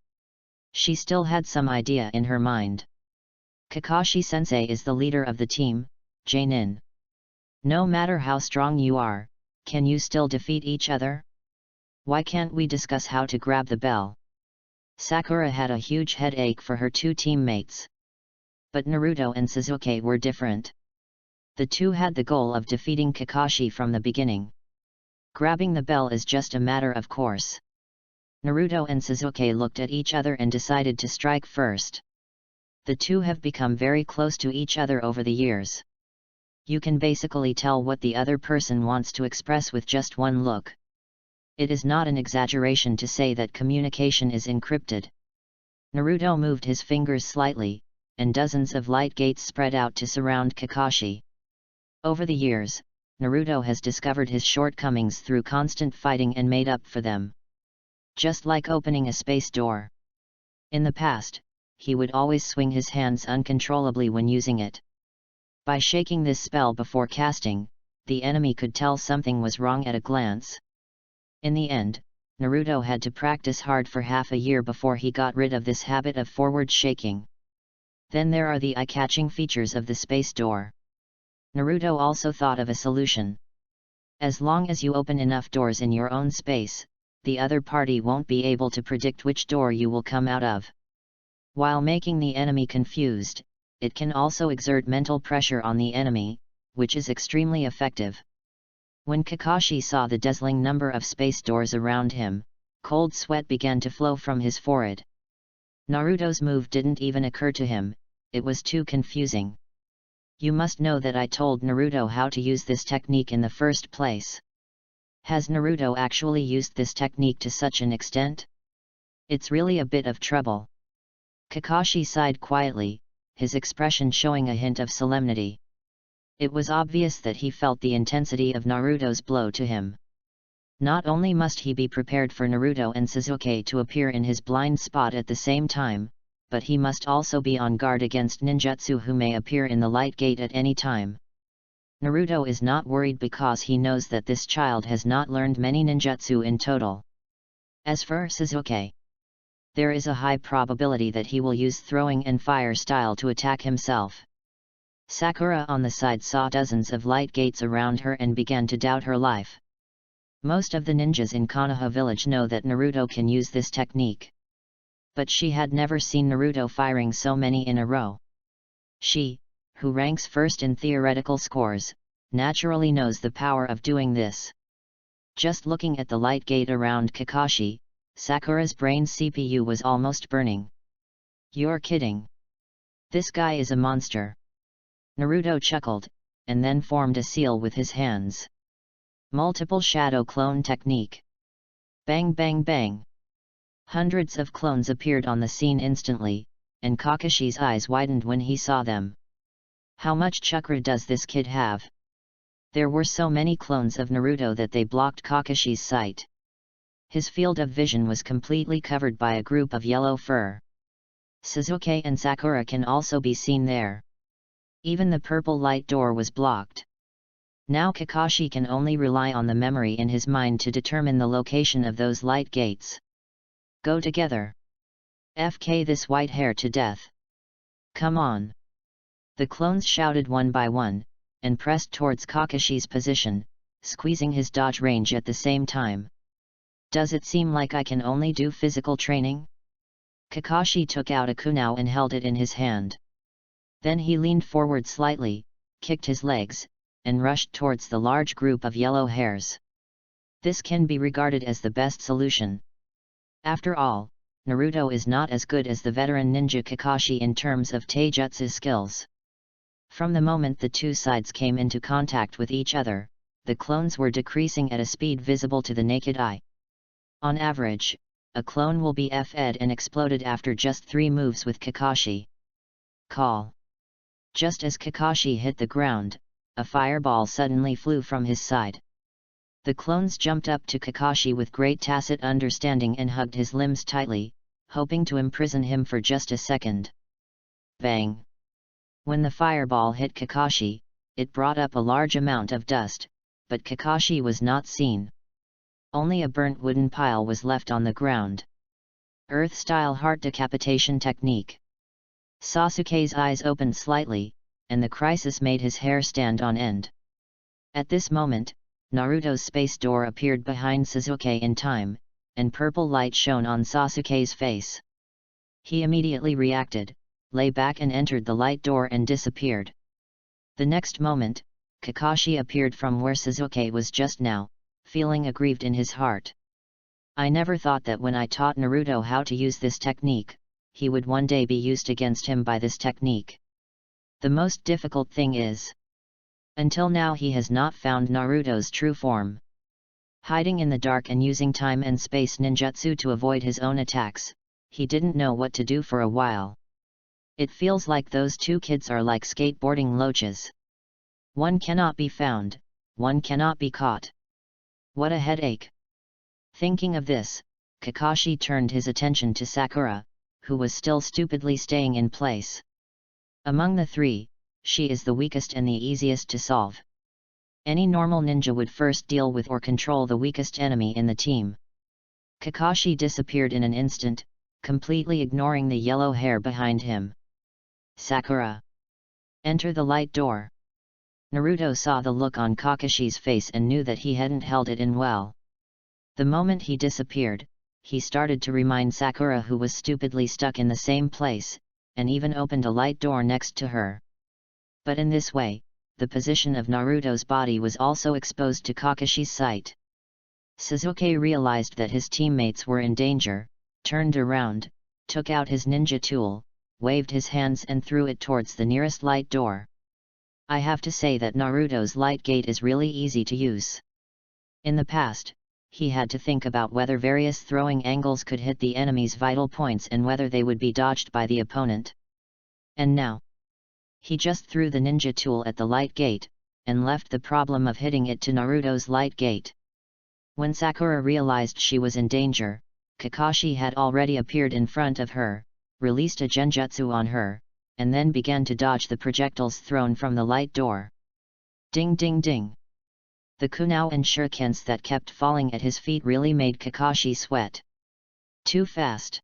She still had some idea in her mind. Kakashi-sensei is the leader of the team, Jainin. No matter how strong you are, can you still defeat each other? Why can't we discuss how to grab the bell? Sakura had a huge headache for her two teammates. But Naruto and Sasuke were different. The two had the goal of defeating Kakashi from the beginning. Grabbing the bell is just a matter of course. Naruto and Sasuke looked at each other and decided to strike first. The two have become very close to each other over the years. You can basically tell what the other person wants to express with just one look. It is not an exaggeration to say that communication is encrypted. Naruto moved his fingers slightly, and dozens of light gates spread out to surround Kakashi. Over the years, Naruto has discovered his shortcomings through constant fighting and made up for them. Just like opening a space door. In the past, he would always swing his hands uncontrollably when using it. By shaking this spell before casting, the enemy could tell something was wrong at a glance. In the end, Naruto had to practice hard for half a year before he got rid of this habit of forward shaking. Then there are the eye-catching features of the space door. Naruto also thought of a solution. As long as you open enough doors in your own space, the other party won't be able to predict which door you will come out of. While making the enemy confused, it can also exert mental pressure on the enemy, which is extremely effective. When Kakashi saw the dazzling number of space doors around him, cold sweat began to flow from his forehead. Naruto's move didn't even occur to him, it was too confusing. You must know that I told Naruto how to use this technique in the first place. Has Naruto actually used this technique to such an extent? It's really a bit of trouble. Kakashi sighed quietly, his expression showing a hint of solemnity. It was obvious that he felt the intensity of Naruto's blow to him. Not only must he be prepared for Naruto and Sasuke to appear in his blind spot at the same time, but he must also be on guard against ninjutsu who may appear in the light gate at any time. Naruto is not worried because he knows that this child has not learned many ninjutsu in total. As for Sasuke, there is a high probability that he will use throwing and fire style to attack himself. Sakura on the side saw dozens of light gates around her and began to doubt her life. Most of the ninjas in Konoha village know that Naruto can use this technique. But she had never seen Naruto firing so many in a row. She, who ranks first in theoretical scores, naturally knows the power of doing this. Just looking at the light gate around Kakashi, Sakura's brain CPU was almost burning. You're kidding. This guy is a monster. Naruto chuckled, and then formed a seal with his hands. Multiple shadow clone technique. Bang bang bang. Hundreds of clones appeared on the scene instantly, and Kakashi's eyes widened when he saw them. How much chakra does this kid have? There were so many clones of Naruto that they blocked Kakashi's sight. His field of vision was completely covered by a group of yellow fur. Sasuke and Sakura can also be seen there. Even the purple light door was blocked. Now Kakashi can only rely on the memory in his mind to determine the location of those light gates. Go together. FK this white hair to death. Come on. The clones shouted one by one, and pressed towards Kakashi's position, squeezing his dodge range at the same time. Does it seem like I can only do physical training? Kakashi took out a kunao and held it in his hand. Then he leaned forward slightly, kicked his legs, and rushed towards the large group of yellow hairs. This can be regarded as the best solution. After all, Naruto is not as good as the veteran ninja Kakashi in terms of taijutsu skills. From the moment the two sides came into contact with each other, the clones were decreasing at a speed visible to the naked eye. On average, a clone will be F'd and exploded after just 3 moves with Kakashi. Call. Just as Kakashi hit the ground, a fireball suddenly flew from his side. The clones jumped up to Kakashi with great tacit understanding and hugged his limbs tightly, hoping to imprison him for just a second. Bang! When the fireball hit Kakashi, it brought up a large amount of dust, but Kakashi was not seen. Only a burnt wooden pile was left on the ground. Earth-style heart decapitation technique. Sasuke's eyes opened slightly, and the crisis made his hair stand on end. At this moment, Naruto's space door appeared behind Sasuke in time, and purple light shone on Sasuke's face. He immediately reacted, lay back and entered the light door and disappeared. The next moment, Kakashi appeared from where Sasuke was just now, feeling aggrieved in his heart. I never thought that when I taught Naruto how to use this technique, he would one day be used against him by this technique. The most difficult thing is, until now he has not found Naruto's true form. Hiding in the dark and using time and space ninjutsu to avoid his own attacks, he didn't know what to do for a while. It feels like those two kids are like skateboarding loaches. One cannot be found, one cannot be caught. What a headache! Thinking of this, Kakashi turned his attention to Sakura, who was still stupidly staying in place. Among the three, she is the weakest and the easiest to solve. Any normal ninja would first deal with or control the weakest enemy in the team. Kakashi disappeared in an instant, completely ignoring the yellow hair behind him. Sakura! Enter the light door. Naruto saw the look on Kakashi's face and knew that he hadn't held it in well. The moment he disappeared, he started to remind Sakura, who was stupidly stuck in the same place, and even opened a light door next to her. But in this way, the position of Naruto's body was also exposed to Kakashi's sight. Sasuke realized that his teammates were in danger, turned around, took out his ninja tool, waved his hands and threw it towards the nearest light door. I have to say that Naruto's light gate is really easy to use. In the past, he had to think about whether various throwing angles could hit the enemy's vital points and whether they would be dodged by the opponent. And now, he just threw the ninja tool at the light gate, and left the problem of hitting it to Naruto's light gate. When Sakura realized she was in danger, Kakashi had already appeared in front of her, released a genjutsu on her, and then began to dodge the projectiles thrown from the light door. Ding ding ding! The kunao and shurikens that kept falling at his feet really made Kakashi sweat. Too fast.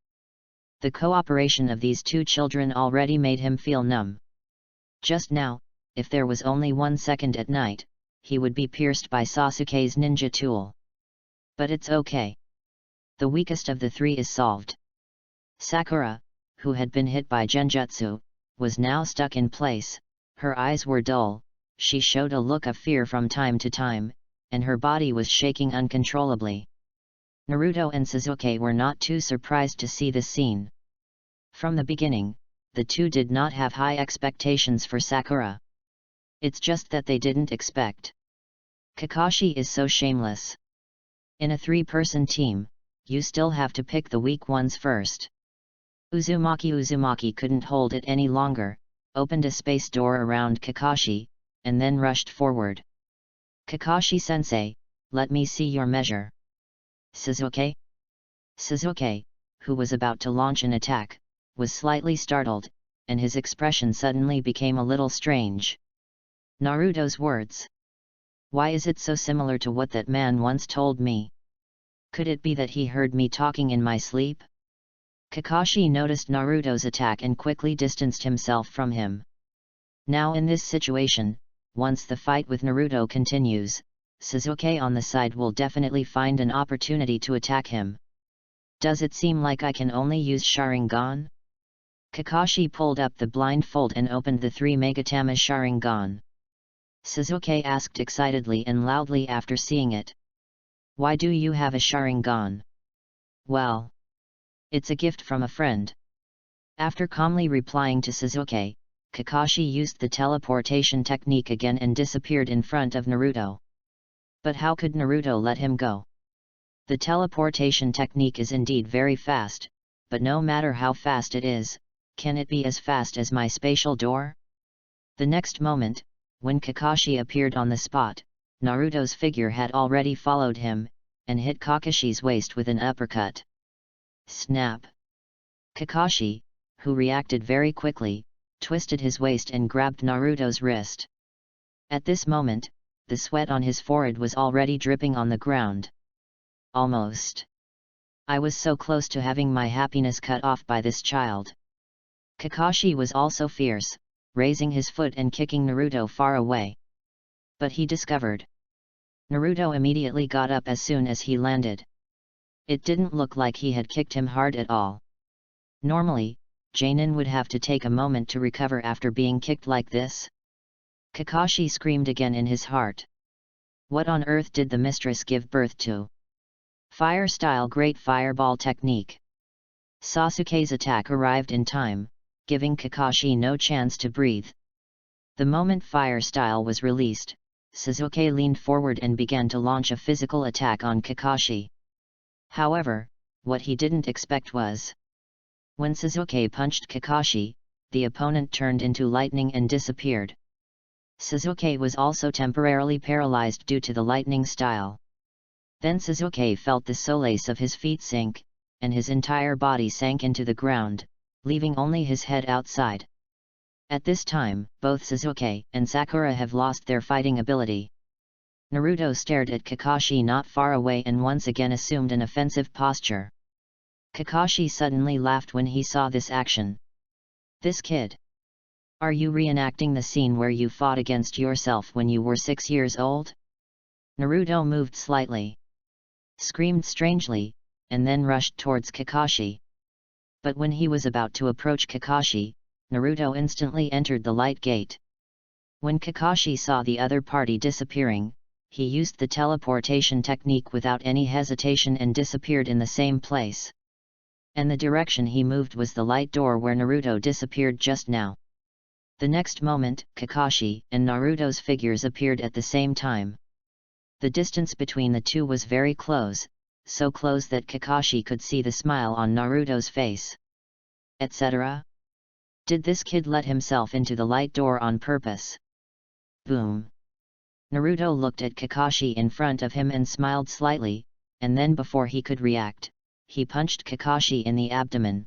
The cooperation of these two children already made him feel numb. Just now, if there was only 1 second at night, he would be pierced by Sasuke's ninja tool. But it's okay. The weakest of the three is solved. Sakura, who had been hit by genjutsu, was now stuck in place, her eyes were dull, she showed a look of fear from time to time, and her body was shaking uncontrollably. Naruto and Sasuke were not too surprised to see this scene. From the beginning, the two did not have high expectations for Sakura. It's just that they didn't expect. Kakashi is so shameless. In a 3-person team, you still have to pick the weak ones first. Uzumaki couldn't hold it any longer, opened a space door around Kakashi, and then rushed forward. Kakashi-sensei, let me see your measure. Sasuke? Sasuke, who was about to launch an attack, was slightly startled, and his expression suddenly became a little strange. Naruto's words. Why is it so similar to what that man once told me? Could it be that he heard me talking in my sleep? Kakashi noticed Naruto's attack and quickly distanced himself from him. Now in this situation, once the fight with Naruto continues, Sasuke on the side will definitely find an opportunity to attack him. Does it seem like I can only use Sharingan? Kakashi pulled up the blindfold and opened the 3 Megatama Sharingan. Sasuke asked excitedly and loudly after seeing it. Why do you have a Sharingan? Well, it's a gift from a friend. After calmly replying to Sasuke, Kakashi used the teleportation technique again and disappeared in front of Naruto. But how could Naruto let him go? The teleportation technique is indeed very fast, but no matter how fast it is, can it be as fast as my spatial door? The next moment, when Kakashi appeared on the spot, Naruto's figure had already followed him, and hit Kakashi's waist with an uppercut. Snap! Kakashi, who reacted very quickly, twisted his waist and grabbed Naruto's wrist. At this moment, the sweat on his forehead was already dripping on the ground. Almost. I was so close to having my happiness cut off by this child. Kakashi was also fierce, raising his foot and kicking Naruto far away. But he discovered. Naruto immediately got up as soon as he landed. It didn't look like he had kicked him hard at all. Normally, Janin would have to take a moment to recover after being kicked like this. Kakashi screamed again in his heart. What on earth did the mistress give birth to? Fire style Great Fireball technique. Sasuke's attack arrived in time, giving Kakashi no chance to breathe. The moment fire style was released, Sasuke leaned forward and began to launch a physical attack on Kakashi. However, what he didn't expect was, when Sasuke punched Kakashi, the opponent turned into lightning and disappeared. Sasuke was also temporarily paralyzed due to the lightning style. Then Sasuke felt the soles of his feet sink, and his entire body sank into the ground, leaving only his head outside. At this time, both Sasuke and Sakura have lost their fighting ability. Naruto stared at Kakashi not far away and once again assumed an offensive posture. Kakashi suddenly laughed when he saw this action. This kid. Are you reenacting the scene where you fought against yourself when you were 6 years old? Naruto moved slightly, screamed strangely, and then rushed towards Kakashi. But when he was about to approach Kakashi, Naruto instantly entered the light gate. When Kakashi saw the other party disappearing, he used the teleportation technique without any hesitation and disappeared in the same place. And the direction he moved was the light door where Naruto disappeared just now. The next moment, Kakashi and Naruto's figures appeared at the same time. The distance between the two was very close, so close that Kakashi could see the smile on Naruto's face. Etc. Did this kid let himself into the light door on purpose? Boom! Naruto looked at Kakashi in front of him and smiled slightly, and then before he could react, he punched Kakashi in the abdomen.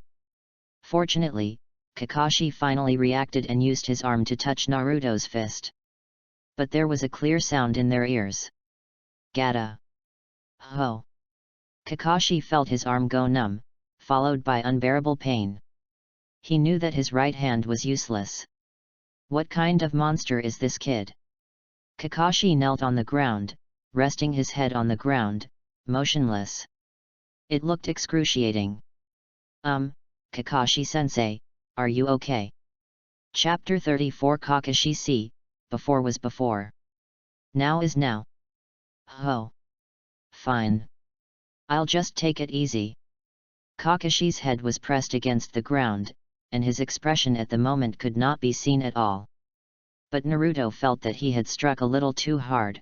Fortunately, Kakashi finally reacted and used his arm to touch Naruto's fist. But there was a clear sound in their ears. Gata! Ho! Kakashi felt his arm go numb, followed by unbearable pain. He knew that his right hand was useless. What kind of monster is this kid? Kakashi knelt on the ground, resting his head on the ground, motionless. It looked excruciating. Kakashi-sensei, are you okay? Chapter 34 Kakashi, before was before. Now is now. Oh. Fine. I'll just take it easy. Kakashi's head was pressed against the ground, and his expression at the moment could not be seen at all. But Naruto felt that he had struck a little too hard.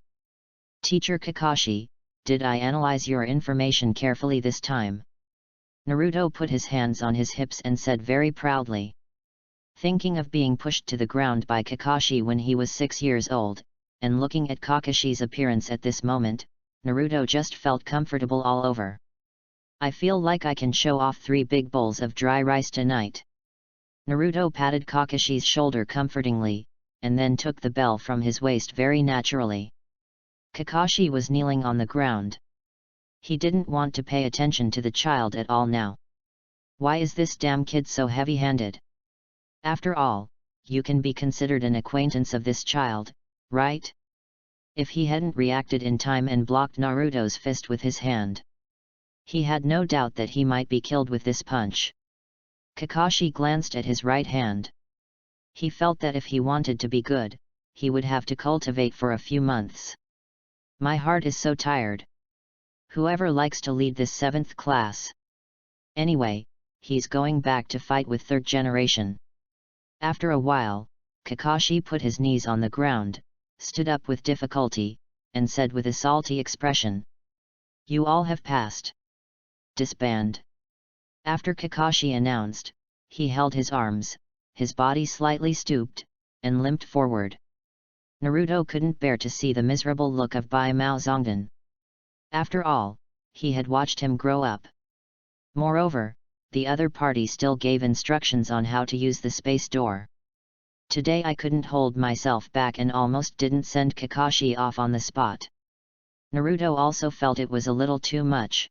Teacher Kakashi, did I analyze your information carefully this time? Naruto put his hands on his hips and said very proudly. Thinking of being pushed to the ground by Kakashi when he was 6 years old, and looking at Kakashi's appearance at this moment, Naruto just felt comfortable all over. I feel like I can show off 3 big bowls of dry rice tonight. Naruto patted Kakashi's shoulder comfortingly, and then took the bell from his waist very naturally. Kakashi was kneeling on the ground. He didn't want to pay attention to the child at all now. Why is this damn kid so heavy-handed? After all, you can be considered an acquaintance of this child, right? If he hadn't reacted in time and blocked Naruto's fist with his hand, he had no doubt that he might be killed with this punch. Kakashi glanced at his right hand. He felt that if he wanted to be good, he would have to cultivate for a few months. My heart is so tired. Whoever likes to lead this 7th class? Anyway, he's going back to fight with 3rd generation. After a while, Kakashi put his knees on the ground, stood up with difficulty, and said with a salty expression, "You all have passed. Disband." After Kakashi announced, he held his arms, his body slightly stooped, and limped forward. Naruto couldn't bear to see the miserable look of Bai Mao Zongdan. After all, he had watched him grow up. Moreover, the other party still gave instructions on how to use the space door. Today I couldn't hold myself back and almost didn't send Kakashi off on the spot. Naruto also felt it was a little too much.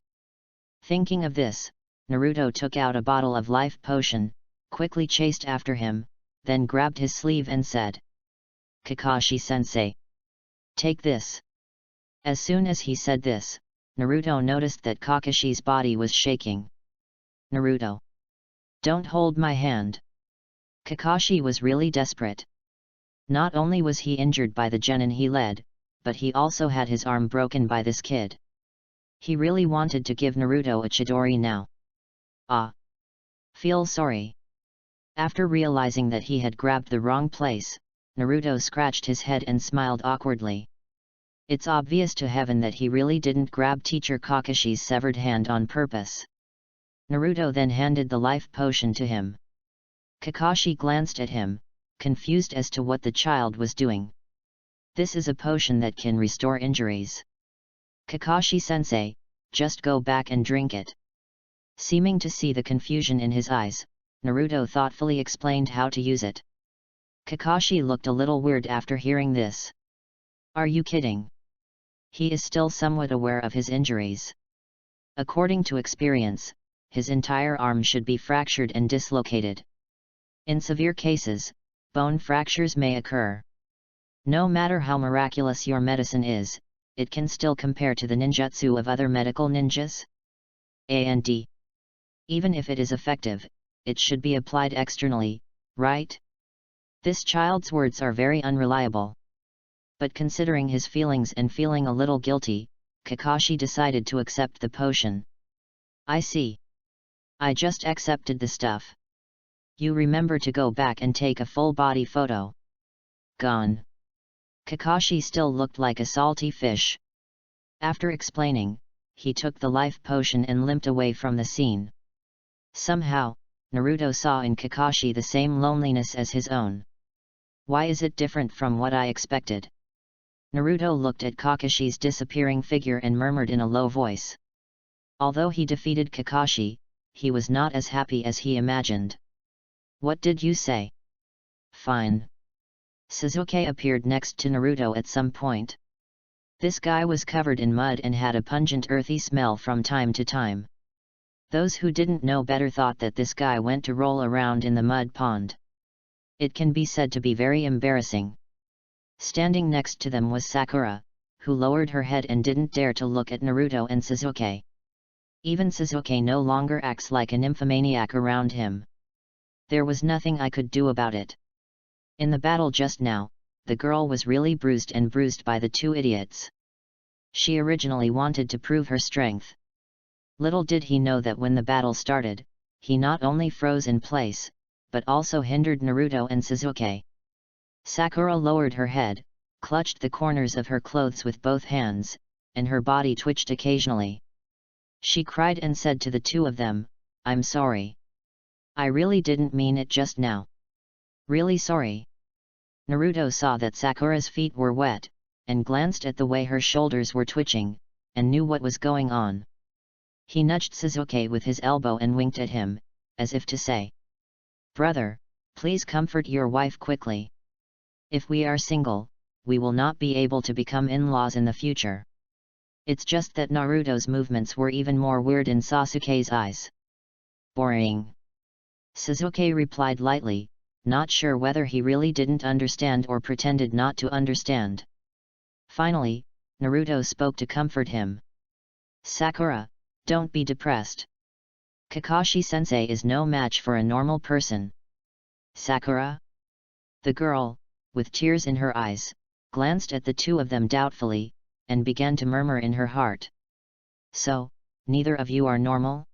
Thinking of this, Naruto took out a bottle of life potion, quickly chased after him, then grabbed his sleeve and said, "Kakashi-sensei, take this." As soon as he said this, Naruto noticed that Kakashi's body was shaking. "Naruto, don't hold my hand." Kakashi was really desperate. Not only was he injured by the genin he led, but he also had his arm broken by this kid. He really wanted to give Naruto a Chidori now. Feel sorry. After realizing that he had grabbed the wrong place, Naruto scratched his head and smiled awkwardly. It's obvious to heaven that he really didn't grab teacher Kakashi's severed hand on purpose. Naruto then handed the life potion to him. Kakashi glanced at him, confused as to what the child was doing. "This is a potion that can restore injuries. Kakashi-sensei, just go back and drink it." Seeming to see the confusion in his eyes, Naruto thoughtfully explained how to use it. Kakashi looked a little weird after hearing this. Are you kidding? He is still somewhat aware of his injuries. According to experience, his entire arm should be fractured and dislocated. In severe cases, bone fractures may occur. No matter how miraculous your medicine is, it can still compare to the ninjutsu of other medical ninjas. And even if it is effective, it should be applied externally, right? This child's words are very unreliable. But considering his feelings and feeling a little guilty, Kakashi decided to accept the potion. I see. I just accepted the stuff. You remember to go back and take a full body photo. Gone. Kakashi still looked like a salty fish. After explaining, he took the life potion and limped away from the scene. Somehow, Naruto saw in Kakashi the same loneliness as his own. Why is it different from what I expected? Naruto looked at Kakashi's disappearing figure and murmured in a low voice. Although he defeated Kakashi, he was not as happy as he imagined. What did you say? Fine. Sasuke appeared next to Naruto at some point. This guy was covered in mud and had a pungent earthy smell from time to time. Those who didn't know better thought that this guy went to roll around in the mud pond. It can be said to be very embarrassing. Standing next to them was Sakura, who lowered her head and didn't dare to look at Naruto and Sasuke. Even Sasuke no longer acts like a nymphomaniac around him. There was nothing I could do about it. In the battle just now, the girl was really bruised by the two idiots. She originally wanted to prove her strength. Little did he know that when the battle started, he not only froze in place, but also hindered Naruto and Sasuke. Sakura lowered her head, clutched the corners of her clothes with both hands, and her body twitched occasionally. She cried and said to the two of them, I'm sorry. I really didn't mean it just now. Really sorry. Naruto saw that Sakura's feet were wet, and glanced at the way her shoulders were twitching, and knew what was going on. He nudged Sasuke with his elbow and winked at him, as if to say, Brother, please comfort your wife quickly. If we are single, we will not be able to become in-laws in the future. It's just that Naruto's movements were even more weird in Sasuke's eyes. Boring. Sasuke replied lightly, not sure whether he really didn't understand or pretended not to understand. Finally, Naruto spoke to comfort him. Sakura, don't be depressed. Kakashi-sensei is no match for a normal person. Sakura? The girl, with tears in her eyes, glanced at the two of them doubtfully, and began to murmur in her heart. So, neither of you are normal?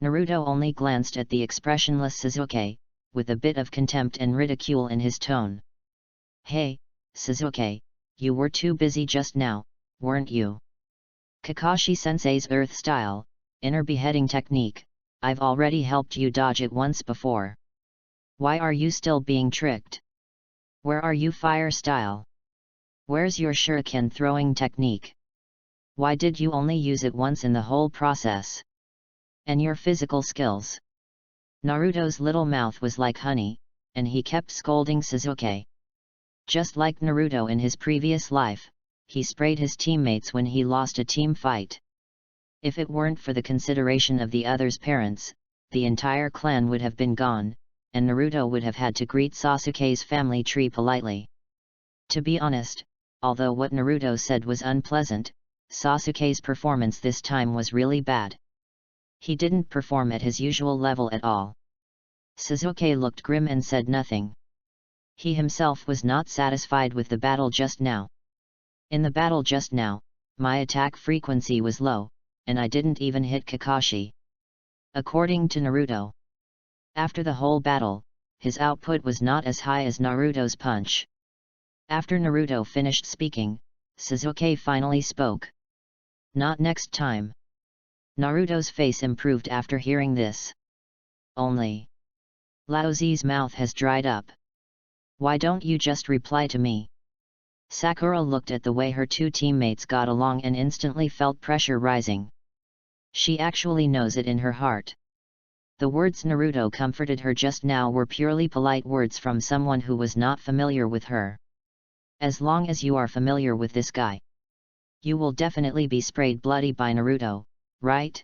Naruto only glanced at the expressionless Sasuke, with a bit of contempt and ridicule in his tone. Hey, Sasuke, you were too busy just now, weren't you? Kakashi-sensei's earth style, inner beheading technique, I've already helped you dodge it once before. Why are you still being tricked? Where are you fire style? Where's your shuriken throwing technique? Why did you only use it once in the whole process? And your physical skills? Naruto's little mouth was like honey, and he kept scolding Sasuke. Just like Naruto in his previous life, he sprayed his teammates when he lost a team fight. If it weren't for the consideration of the others' parents, the entire clan would have been gone, and Naruto would have had to greet Sasuke's family tree politely. To be honest, although what Naruto said was unpleasant, Sasuke's performance this time was really bad. He didn't perform at his usual level at all. Sasuke looked grim and said nothing. He himself was not satisfied with the battle just now. In the battle just now, my attack frequency was low, and I didn't even hit Kakashi. According to Naruto. After the whole battle, his output was not as high as Naruto's punch. After Naruto finished speaking, Sasuke finally spoke. Not next time. Naruto's face improved after hearing this. Only. Laozi's mouth has dried up. Why don't you just reply to me? Sakura looked at the way her two teammates got along and instantly felt pressure rising. She actually knows it in her heart. The words Naruto comforted her just now were purely polite words from someone who was not familiar with her. As long as you are familiar with this guy, you will definitely be sprayed bloody by Naruto, right?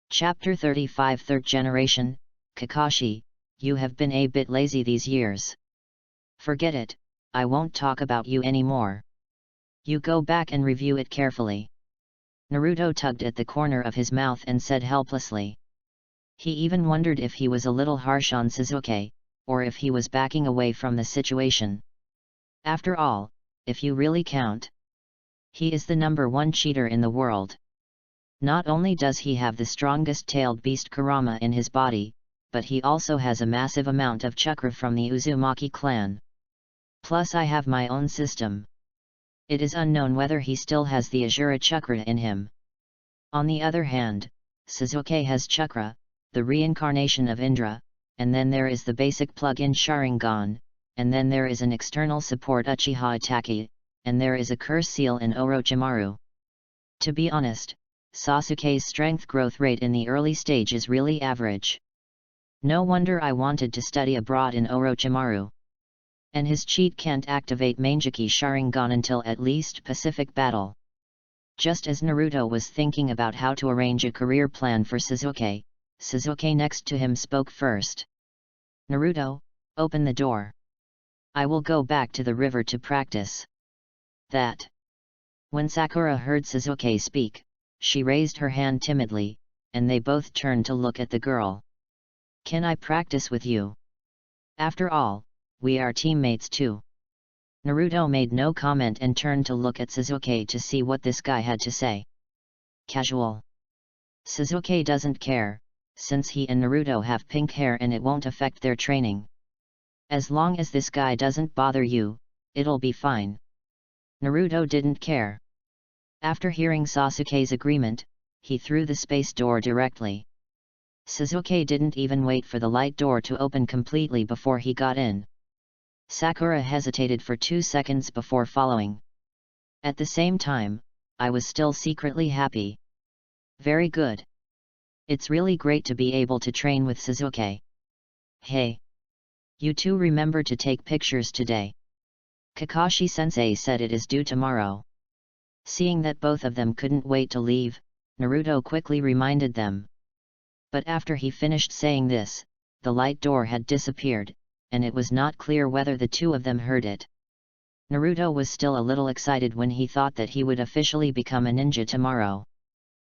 Chapter 35 Third Generation, Kakashi, you have been a bit lazy these years. Forget it, I won't talk about you anymore. You go back and review it carefully. Naruto tugged at the corner of his mouth and said helplessly. He even wondered if he was a little harsh on Sasuke, or if he was backing away from the situation. After all, if you really count, he is the #1 cheater in the world. Not only does he have the strongest tailed beast Kurama in his body, but he also has a massive amount of chakra from the Uzumaki clan. Plus I have my own system. It is unknown whether he still has the Asura chakra in him. On the other hand, Sasuke has chakra, the reincarnation of Indra, and then there is the basic plug-in Sharingan, and then there is an external support Uchiha Itachi, and there is a curse seal in Orochimaru. To be honest, Sasuke's strength growth rate in the early stage is really average. No wonder I wanted to study abroad in Orochimaru. And his cheat can't activate Manjiki Sharingan until at least Pacific Battle. Just as Naruto was thinking about how to arrange a career plan for Sasuke, Sasuke next to him spoke first. Naruto, open the door. I will go back to the river to practice. That. When Sakura heard Sasuke speak, she raised her hand timidly, and they both turned to look at the girl. Can I practice with you? After all, we are teammates too. Naruto made no comment and turned to look at Sasuke to see what this guy had to say. Casual. Sasuke doesn't care, since he and Naruto have pink hair and it won't affect their training. As long as this guy doesn't bother you, it'll be fine. Naruto didn't care. After hearing Sasuke's agreement, he threw the space door directly. Sasuke didn't even wait for the light door to open completely before he got in. Sakura hesitated for 2 seconds before following. At the same time, I was still secretly happy. Very good. It's really great to be able to train with Sasuke. Hey! You two remember to take pictures today. Kakashi-sensei said it is due tomorrow. Seeing that both of them couldn't wait to leave, Naruto quickly reminded them. But after he finished saying this, the light door had disappeared, and it was not clear whether the two of them heard it. Naruto was still a little excited when he thought that he would officially become a ninja tomorrow.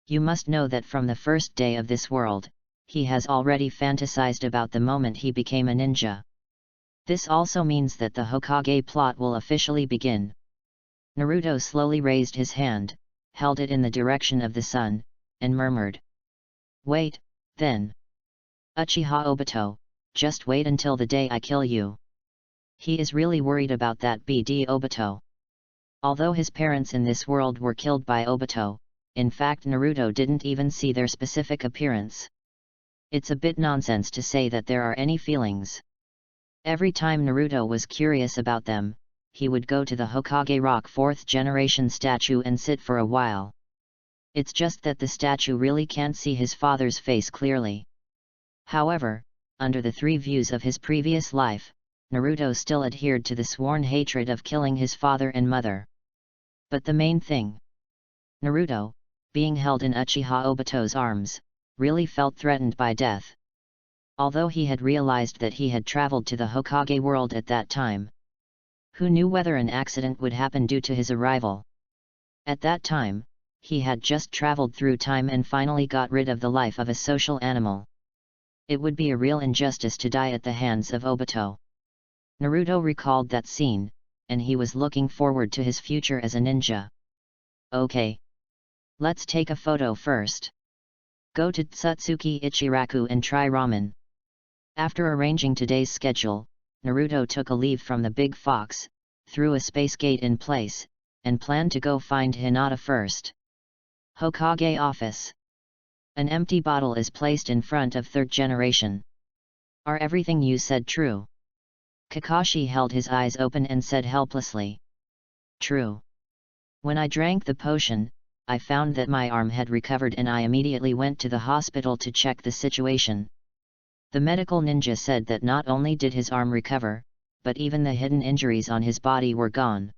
You must know that from the first day of this world, he has already fantasized about the moment he became a ninja. This also means that the Hokage plot will officially begin. Naruto slowly raised his hand, held it in the direction of the sun, and murmured. Wait, then. Uchiha Obito, just wait until the day I kill you. He is really worried about that BD Obito. Although his parents in this world were killed by Obito, in fact Naruto didn't even see their specific appearance. It's a bit nonsense to say that there are any feelings. Every time Naruto was curious about them, he would go to the Hokage Rock 4th generation statue and sit for a while. It's just that the statue really can't see his father's face clearly. However, under the three views of his previous life, Naruto still adhered to the sworn hatred of killing his father and mother. But the main thing, Naruto, being held in Uchiha Obito's arms, really felt threatened by death. Although he had realized that he had traveled to the Hokage world at that time. Who knew whether an accident would happen due to his arrival? At that time, he had just traveled through time and finally got rid of the life of a social animal. It would be a real injustice to die at the hands of Obito. Naruto recalled that scene, and he was looking forward to his future as a ninja. Okay. Let's take a photo first. Go to Tsutsuki Ichiraku and try ramen. After arranging today's schedule, Naruto took a leave from the Big Fox, threw a space gate in place, and planned to go find Hinata first. Hokage office. An empty bottle is placed in front of 3rd generation. Are everything you said true? Kakashi held his eyes open and said helplessly. True. When I drank the potion, I found that my arm had recovered and I immediately went to the hospital to check the situation. The medical ninja said that not only did his arm recover, but even the hidden injuries on his body were gone.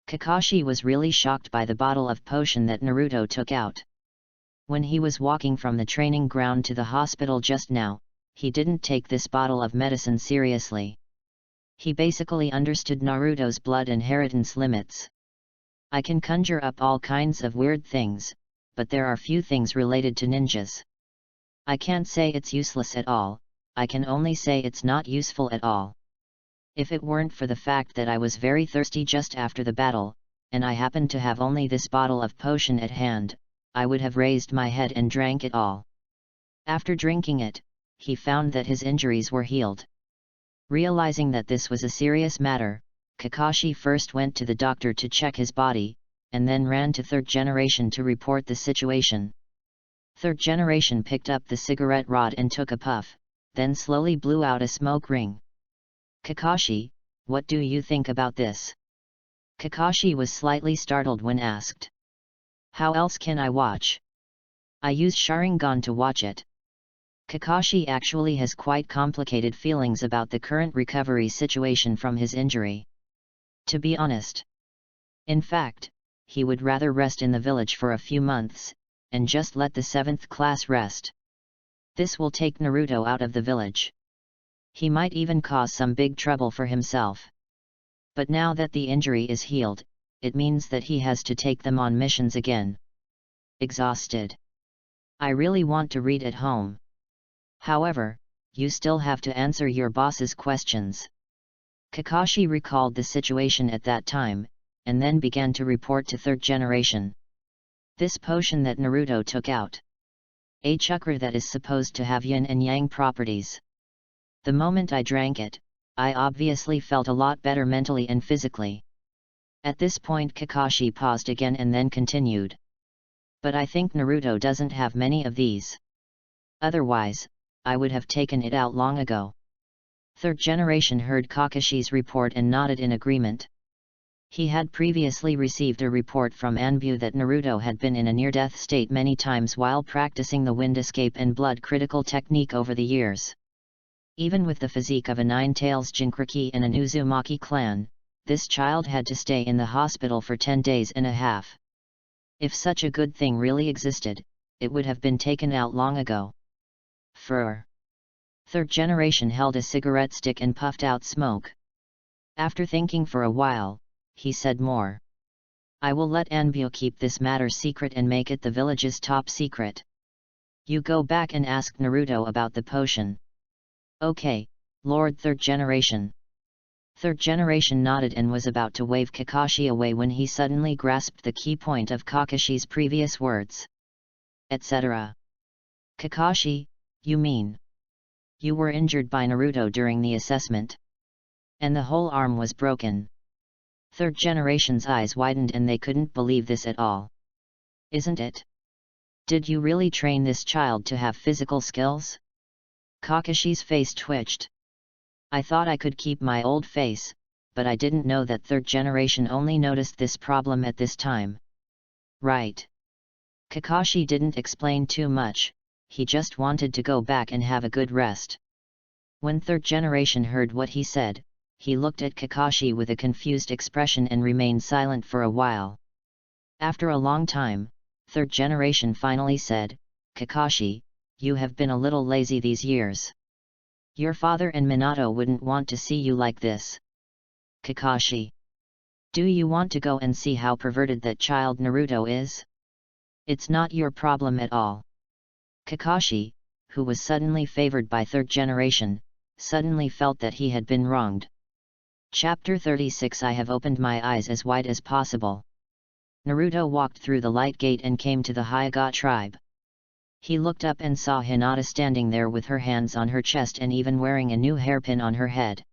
Kakashi was really shocked by the bottle of potion that Naruto took out. When he was walking from the training ground to the hospital just now, he didn't take this bottle of medicine seriously. He basically understood Naruto's blood inheritance limits. I can conjure up all kinds of weird things, but there are few things related to ninjas. I can't say it's useless at all, I can only say it's not useful at all. If it weren't for the fact that I was very thirsty just after the battle, and I happened to have only this bottle of potion at hand, I would have raised my head and drank it all. After drinking it, he found that his injuries were healed. Realizing that this was a serious matter, Kakashi first went to the doctor to check his body, and then ran to 3rd generation to report the situation. 3rd generation picked up the cigarette rod and took a puff, then slowly blew out a smoke ring. Kakashi, what do you think about this? Kakashi was slightly startled when asked. How else can I watch? I use Sharingan to watch it. Kakashi actually has quite complicated feelings about the current recovery situation from his injury. To be honest. In fact, he would rather rest in the village for a few months, and just let the 7th class rest. This will take Naruto out of the village. He might even cause some big trouble for himself. But now that the injury is healed, it means that he has to take them on missions again. Exhausted. I really want to read at home. However, you still have to answer your boss's questions. Kakashi recalled the situation at that time, and then began to report to 3rd generation. This potion that Naruto took out. A chakra that is supposed to have yin and yang properties. The moment I drank it, I obviously felt a lot better mentally and physically. At this point Kakashi paused again and then continued. But I think Naruto doesn't have many of these. Otherwise, I would have taken it out long ago. 3rd generation heard Kakashi's report and nodded in agreement. He had previously received a report from Anbu that Naruto had been in a near-death state many times while practicing the wind escape and blood critical technique over the years. Even with the physique of a Nine-Tails Jinchuriki and an Uzumaki clan, this child had to stay in the hospital for 10 days and a half. If such a good thing really existed, it would have been taken out long ago. Fur. Third generation held a cigarette stick and puffed out smoke. After thinking for a while, he said more. I will let Anbyo keep this matter secret and make it the village's top secret. You go back and ask Naruto about the potion. Okay, Lord Third Generation. Third Generation nodded and was about to wave Kakashi away when he suddenly grasped the key point of Kakashi's previous words. Etc. Kakashi, you mean? You were injured by Naruto during the assessment. And the whole arm was broken. Third Generation's eyes widened and they couldn't believe this at all. Isn't it? Did you really train this child to have physical skills? Kakashi's face twitched. I thought I could keep my old face, but I didn't know that Third Generation only noticed this problem at this time. Right. Kakashi didn't explain too much, he just wanted to go back and have a good rest. When Third Generation heard what he said, he looked at Kakashi with a confused expression and remained silent for a while. After a long time, Third Generation finally said, Kakashi, you have been a little lazy these years. Your father and Minato wouldn't want to see you like this. Kakashi. Do you want to go and see how perverted that child Naruto is? It's not your problem at all. Kakashi, who was suddenly favored by Third Generation, suddenly felt that he had been wronged. Chapter 36 I have opened my eyes as wide as possible. Naruto walked through the light gate and came to the Hyuga tribe. He looked up and saw Hinata standing there with her hands on her chest and even wearing a new hairpin on her head.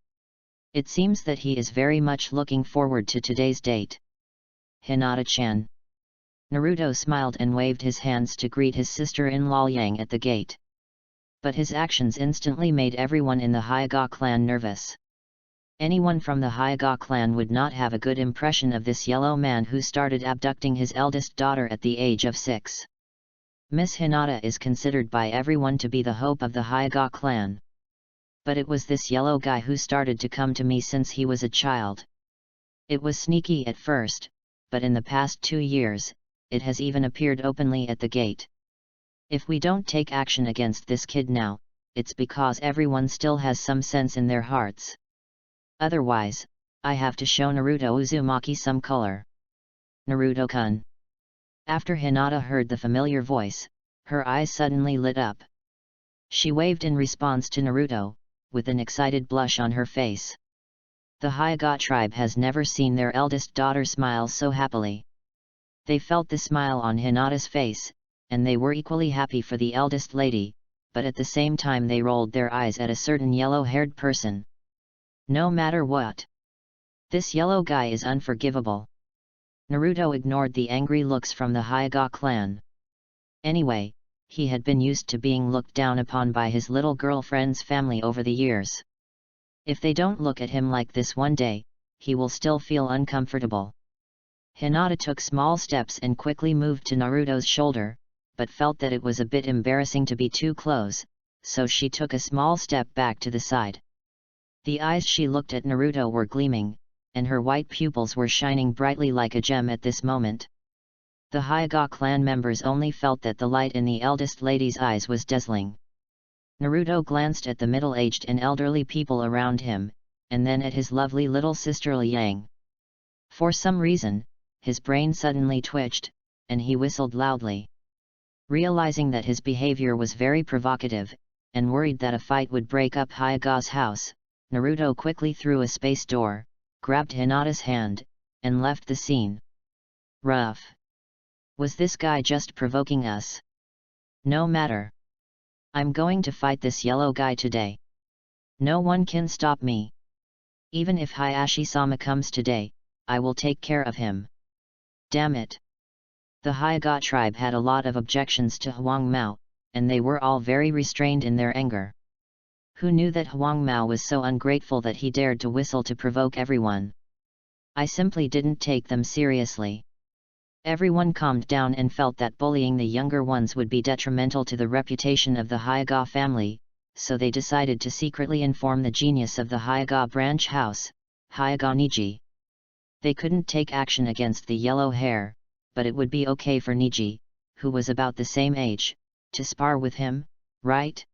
It seems that he is very much looking forward to today's date. Hinata-chan. Naruto smiled and waved his hands to greet his sister-in-law Yang at the gate. But his actions instantly made everyone in the Hyuga clan nervous. Anyone from the Hyuga clan would not have a good impression of this yellow man who started abducting his eldest daughter at the age of 6. Miss Hinata is considered by everyone to be the hope of the Hyuga clan. But it was this yellow guy who started to come to me since he was a child. It was sneaky at first, but in the past 2 years, it has even appeared openly at the gate. If we don't take action against this kid now, it's because everyone still has some sense in their hearts. Otherwise, I have to show Naruto Uzumaki some color. Naruto-kun. After Hinata heard the familiar voice, her eyes suddenly lit up. She waved in response to Naruto, with an excited blush on her face. The Hyuga tribe has never seen their eldest daughter smile so happily. They felt the smile on Hinata's face, and they were equally happy for the eldest lady, but at the same time they rolled their eyes at a certain yellow-haired person. No matter what. This yellow guy is unforgivable. Naruto ignored the angry looks from the Hyuga clan. Anyway, he had been used to being looked down upon by his little girlfriend's family over the years. If they don't look at him like this one day, he will still feel uncomfortable. Hinata took small steps and quickly moved to Naruto's shoulder, but felt that it was a bit embarrassing to be too close, so she took a small step back to the side. The eyes she looked at Naruto were gleaming, and her white pupils were shining brightly like a gem at this moment. The Hyuga clan members only felt that the light in the eldest lady's eyes was dazzling. Naruto glanced at the middle-aged and elderly people around him, and then at his lovely little sister Yang. For some reason, his brain suddenly twitched, and he whistled loudly. Realizing that his behavior was very provocative, and worried that a fight would break up Hyuga's house, Naruto quickly threw a space door, grabbed Hinata's hand, and left the scene. Rough. Was this guy just provoking us? No matter. I'm going to fight this yellow guy today. No one can stop me. Even if Hayashi-sama comes today, I will take care of him. Damn it. The Hyuga tribe had a lot of objections to Huang Mao, and they were all very restrained in their anger. Who knew that Huang Mao was so ungrateful that he dared to whistle to provoke everyone? I simply didn't take them seriously. Everyone calmed down and felt that bullying the younger ones would be detrimental to the reputation of the Hyuga family, so they decided to secretly inform the genius of the Hyuga branch house, Hyuga Niji. They couldn't take action against the yellow hair, but it would be okay for Niji, who was about the same age, to spar with him, right?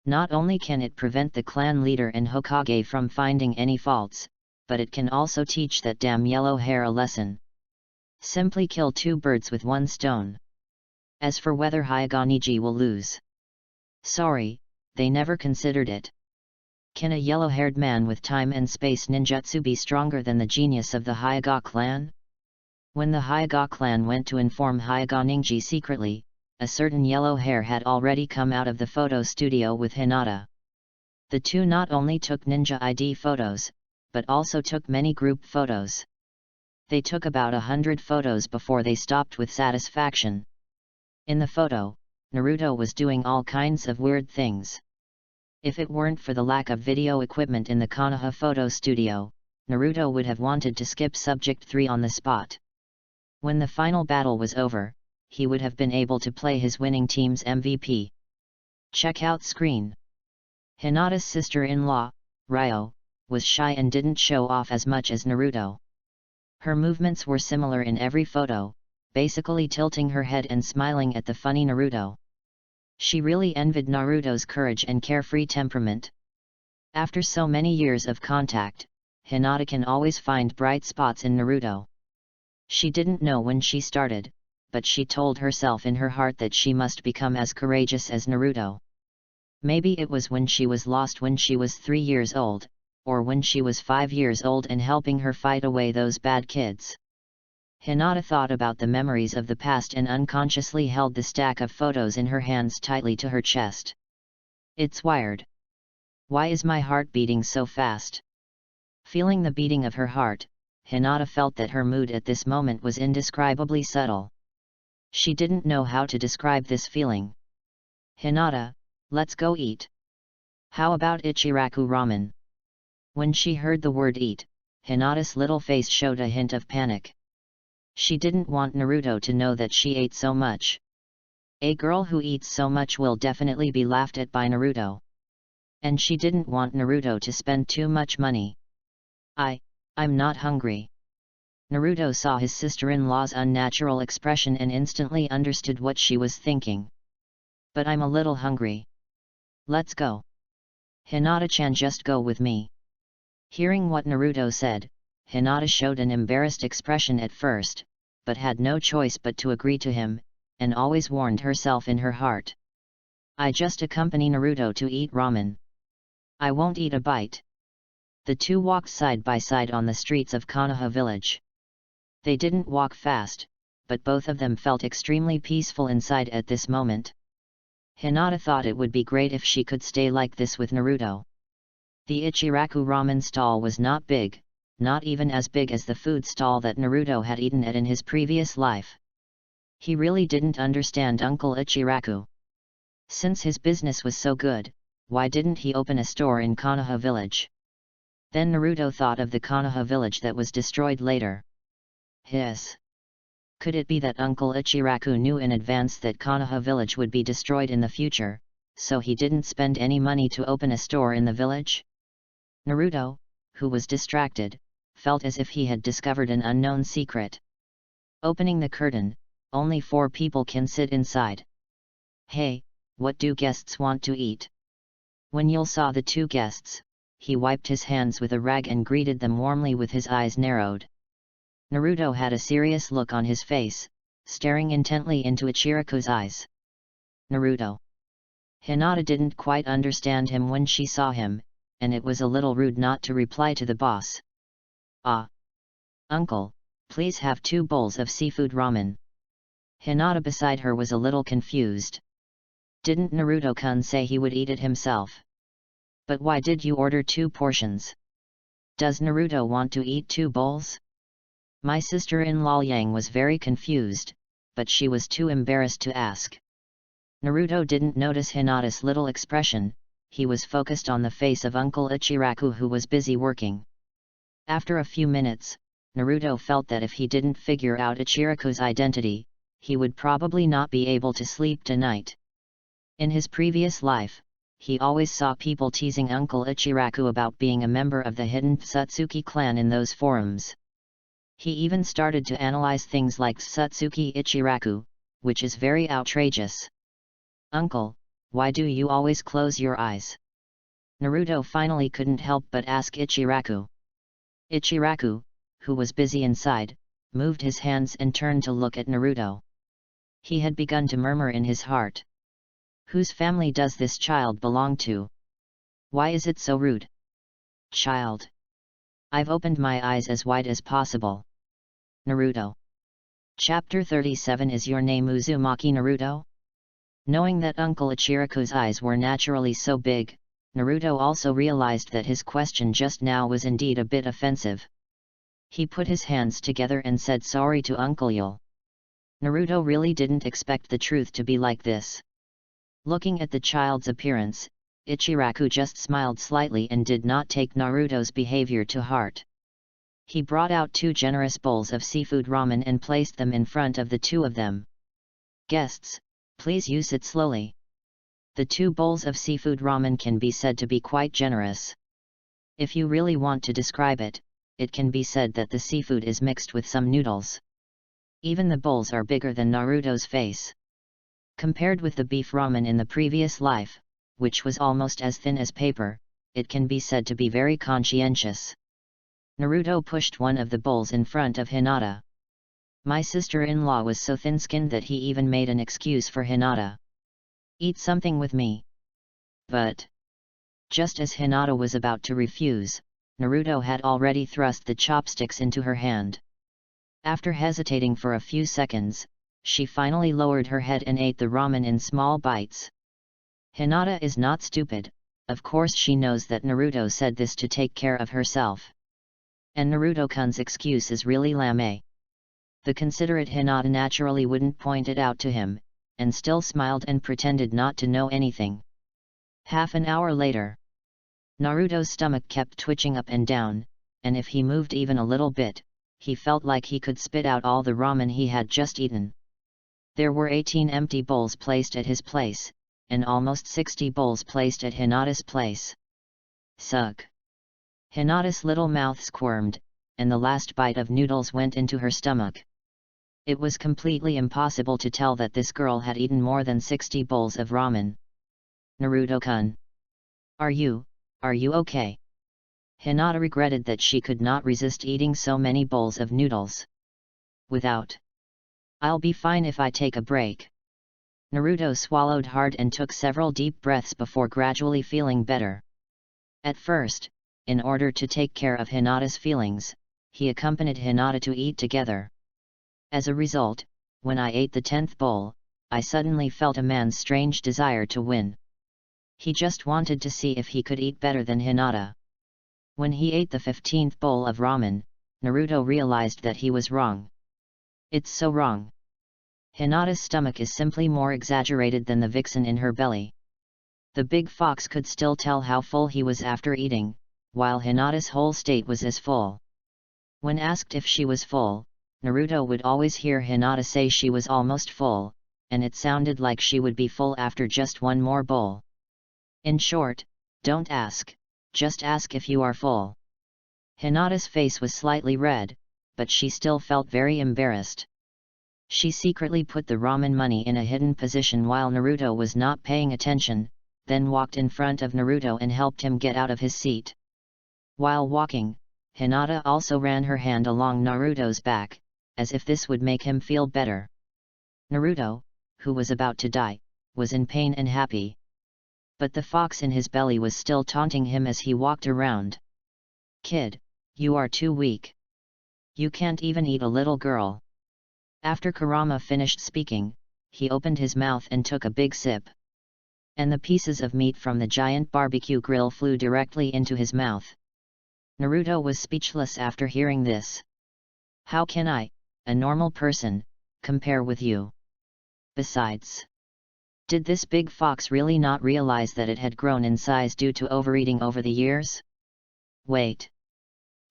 Not only can it prevent the clan leader and Hokage from finding any faults, but it can also teach that damn yellow hair a lesson. Simply kill two birds with one stone. As for whether Hyuga Niji will lose, sorry, they never considered it. Can a yellow-haired man with time and space ninjutsu be stronger than the genius of the Hyuga clan? When the Hyuga clan went to inform Hyuga Ningji secretly, a certain yellow hair had already come out of the photo studio with Hinata. The two not only took ninja ID photos, but also took many group photos. They took about 100 photos before they stopped with satisfaction. In the photo, Naruto was doing all kinds of weird things. If it weren't for the lack of video equipment in the Konoha photo studio, Naruto would have wanted to skip Subject 3 on the spot. When the final battle was over, he would have been able to play his winning team's MVP. Checkout screen. Hinata's sister-in-law, Ryo, was shy and didn't show off as much as Naruto. Her movements were similar in every photo, basically tilting her head and smiling at the funny Naruto. She really envied Naruto's courage and carefree temperament. After so many years of contact, Hinata can always find bright spots in Naruto. She didn't know when she started, but she told herself in her heart that she must become as courageous as Naruto. Maybe it was when she was lost when she was 3 years old, or when she was 5 years old and helping her fight away those bad kids. Hinata thought about the memories of the past and unconsciously held the stack of photos in her hands tightly to her chest. It's wired. Why is my heart beating so fast? Feeling the beating of her heart, Hinata felt that her mood at this moment was indescribably subtle. She didn't know how to describe this feeling. Hinata, let's go eat. How about Ichiraku ramen? When she heard the word eat, Hinata's little face showed a hint of panic. She didn't want Naruto to know that she ate so much. A girl who eats so much will definitely be laughed at by Naruto. And she didn't want Naruto to spend too much money. I'm not hungry. Naruto saw his sister-in-law's unnatural expression and instantly understood what she was thinking. But I'm a little hungry. Let's go. Hinata-chan, just go with me. Hearing what Naruto said, Hinata showed an embarrassed expression at first, but had no choice but to agree to him, and always warned herself in her heart. I just accompany Naruto to eat ramen. I won't eat a bite. The two walked side by side on the streets of Konoha village. They didn't walk fast, but both of them felt extremely peaceful inside at this moment. Hinata thought it would be great if she could stay like this with Naruto. The Ichiraku ramen stall was not big, not even as big as the food stall that Naruto had eaten at in his previous life. He really didn't understand Uncle Ichiraku. Since his business was so good, why didn't he open a store in Konoha village? Then Naruto thought of the Konoha village that was destroyed later. Could it be that Uncle Ichiraku knew in advance that Konoha village would be destroyed in the future, so he didn't spend any money to open a store in the village? Naruto, who was distracted, felt as if he had discovered an unknown secret. Opening the curtain, only 4 people can sit inside. Hey, what do guests want to eat? When Yul saw the 2 guests, he wiped his hands with a rag and greeted them warmly with his eyes narrowed. Naruto had a serious look on his face, staring intently into Ichiraku's eyes. Naruto. Hinata didn't quite understand him when she saw him, and it was a little rude not to reply to the boss. Uncle, please have 2 bowls of seafood ramen. Hinata beside her was a little confused. Didn't Naruto-kun say he would eat it himself? But why did you order 2 portions? Does Naruto want to eat 2 bowls? My sister-in-law Yang was very confused, but she was too embarrassed to ask. Naruto didn't notice Hinata's little expression, he was focused on the face of Uncle Ichiraku who was busy working. After a few minutes, Naruto felt that if he didn't figure out Ichiraku's identity, he would probably not be able to sleep tonight. In his previous life, he always saw people teasing Uncle Ichiraku about being a member of the hidden Satsuki clan in those forums. He even started to analyze things like Tsutsuki Ichiraku, which is very outrageous. "Uncle, why do you always close your eyes?" Naruto finally couldn't help but ask Ichiraku. Ichiraku, who was busy inside, moved his hands and turned to look at Naruto. He had begun to murmur in his heart. Whose family does this child belong to? Why is it so rude? Child. I've opened my eyes as wide as possible. Naruto. Chapter 37. Is your name Uzumaki Naruto? Knowing that Uncle Ichiraku's eyes were naturally so big, Naruto also realized that his question just now was indeed a bit offensive. He put his hands together and said sorry to Uncle Yul. Naruto really didn't expect the truth to be like this. Looking at the child's appearance, Ichiraku just smiled slightly and did not take Naruto's behavior to heart. He brought out 2 generous bowls of seafood ramen and placed them in front of the 2 of them. Guests, please use it slowly. The 2 bowls of seafood ramen can be said to be quite generous. If you really want to describe it, it can be said that the seafood is mixed with some noodles. Even the bowls are bigger than Naruto's face. Compared with the beef ramen in the previous life, which was almost as thin as paper, it can be said to be very conscientious. Naruto pushed one of the bowls in front of Hinata. My sister-in-law was so thin-skinned that he even made an excuse for Hinata. Eat something with me. But just as Hinata was about to refuse, Naruto had already thrust the chopsticks into her hand. After hesitating for a few seconds, she finally lowered her head and ate the ramen in small bites. Hinata is not stupid, of course she knows that Naruto said this to take care of herself. And Naruto-kun's excuse is really lame. The considerate Hinata naturally wouldn't point it out to him, and still smiled and pretended not to know anything. Half an hour later, Naruto's stomach kept twitching up and down, and if he moved even a little bit, he felt like he could spit out all the ramen he had just eaten. There were 18 empty bowls placed at his place, and almost 60 bowls placed at Hinata's place. Sug. Hinata's little mouth squirmed, and the last bite of noodles went into her stomach. It was completely impossible to tell that this girl had eaten more than 60 bowls of ramen. Naruto-kun. Are you okay? Hinata regretted that she could not resist eating so many bowls of noodles. Without. I'll be fine if I take a break. Naruto swallowed hard and took several deep breaths before gradually feeling better. At first, in order to take care of Hinata's feelings, he accompanied Hinata to eat together. As a result, when I ate the 10th bowl, I suddenly felt a man's strange desire to win. He just wanted to see if he could eat better than Hinata. When he ate the 15th bowl of ramen, Naruto realized that he was wrong. It's so wrong. Hinata's stomach is simply more exaggerated than the vixen in her belly. The big fox could still tell how full he was after eating, while Hinata's whole state was as full. When asked if she was full, Naruto would always hear Hinata say she was almost full, and it sounded like she would be full after just one more bowl. In short, don't ask, just ask if you are full. Hinata's face was slightly red, but she still felt very embarrassed. She secretly put the ramen money in a hidden position while Naruto was not paying attention, then walked in front of Naruto and helped him get out of his seat. While walking, Hinata also ran her hand along Naruto's back, as if this would make him feel better. Naruto, who was about to die, was in pain and happy. But the fox in his belly was still taunting him as he walked around. Kid, you are too weak. You can't even eat a little girl. After Kurama finished speaking, he opened his mouth and took a big sip. And the pieces of meat from the giant barbecue grill flew directly into his mouth. Naruto was speechless after hearing this. How can I, a normal person, compare with you? Besides, did this big fox really not realize that it had grown in size due to overeating over the years? Wait.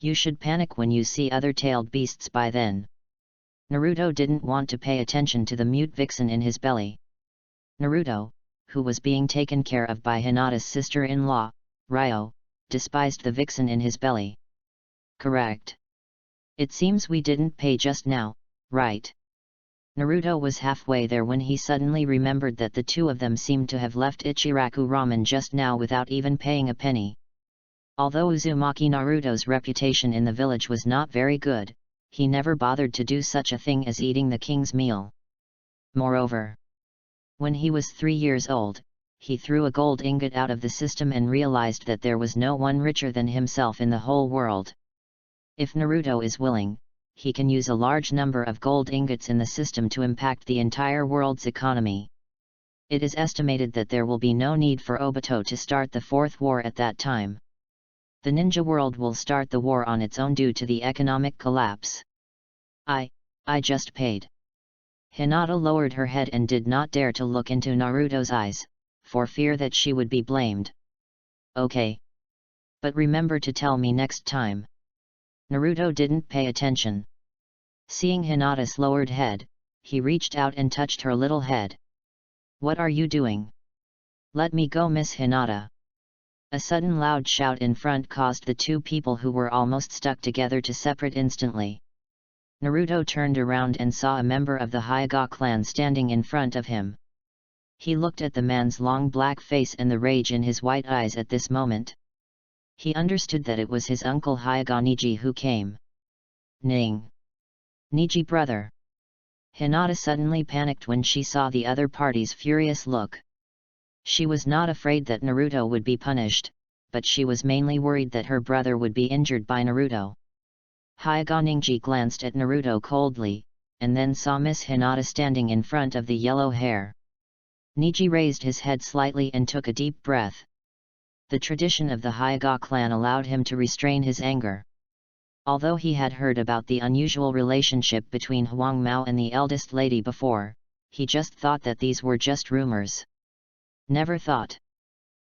You should panic when you see other tailed beasts by then. Naruto didn't want to pay attention to the mute vixen in his belly. Naruto, who was being taken care of by Hinata's sister-in-law, Ryo, despised the vixen in his belly. Correct. It seems we didn't pay just now, right? Naruto was halfway there when he suddenly remembered that the two of them seemed to have left Ichiraku Ramen just now without even paying a penny. Although Uzumaki Naruto's reputation in the village was not very good, he never bothered to do such a thing as eating the king's meal. Moreover, when he was 3 years old, he threw a gold ingot out of the system and realized that there was no one richer than himself in the whole world. If Naruto is willing, he can use a large number of gold ingots in the system to impact the entire world's economy. It is estimated that there will be no need for Obito to start the fourth war at that time. The ninja world will start the war on its own due to the economic collapse. I just paid. Hinata lowered her head and did not dare to look into Naruto's eyes, for fear that she would be blamed. Okay. But remember to tell me next time. Naruto didn't pay attention. Seeing Hinata's lowered head, he reached out and touched her little head. What are you doing? Let me go, Miss Hinata. A sudden loud shout in front caused the two people who were almost stuck together to separate instantly. Naruto turned around and saw a member of the Hyuga clan standing in front of him. He looked at the man's long black face and the rage in his white eyes at this moment. He understood that it was his uncle Hyuga Niji who came. Ning! Niji brother! Hinata suddenly panicked when she saw the other party's furious look. She was not afraid that Naruto would be punished, but she was mainly worried that her brother would be injured by Naruto. Hyuga Niji glanced at Naruto coldly, and then saw Miss Hinata standing in front of the yellow hair. Niji raised his head slightly and took a deep breath. The tradition of the Hyuga clan allowed him to restrain his anger. Although he had heard about the unusual relationship between Huang Mao and the eldest lady before, he just thought that these were just rumors. Never thought.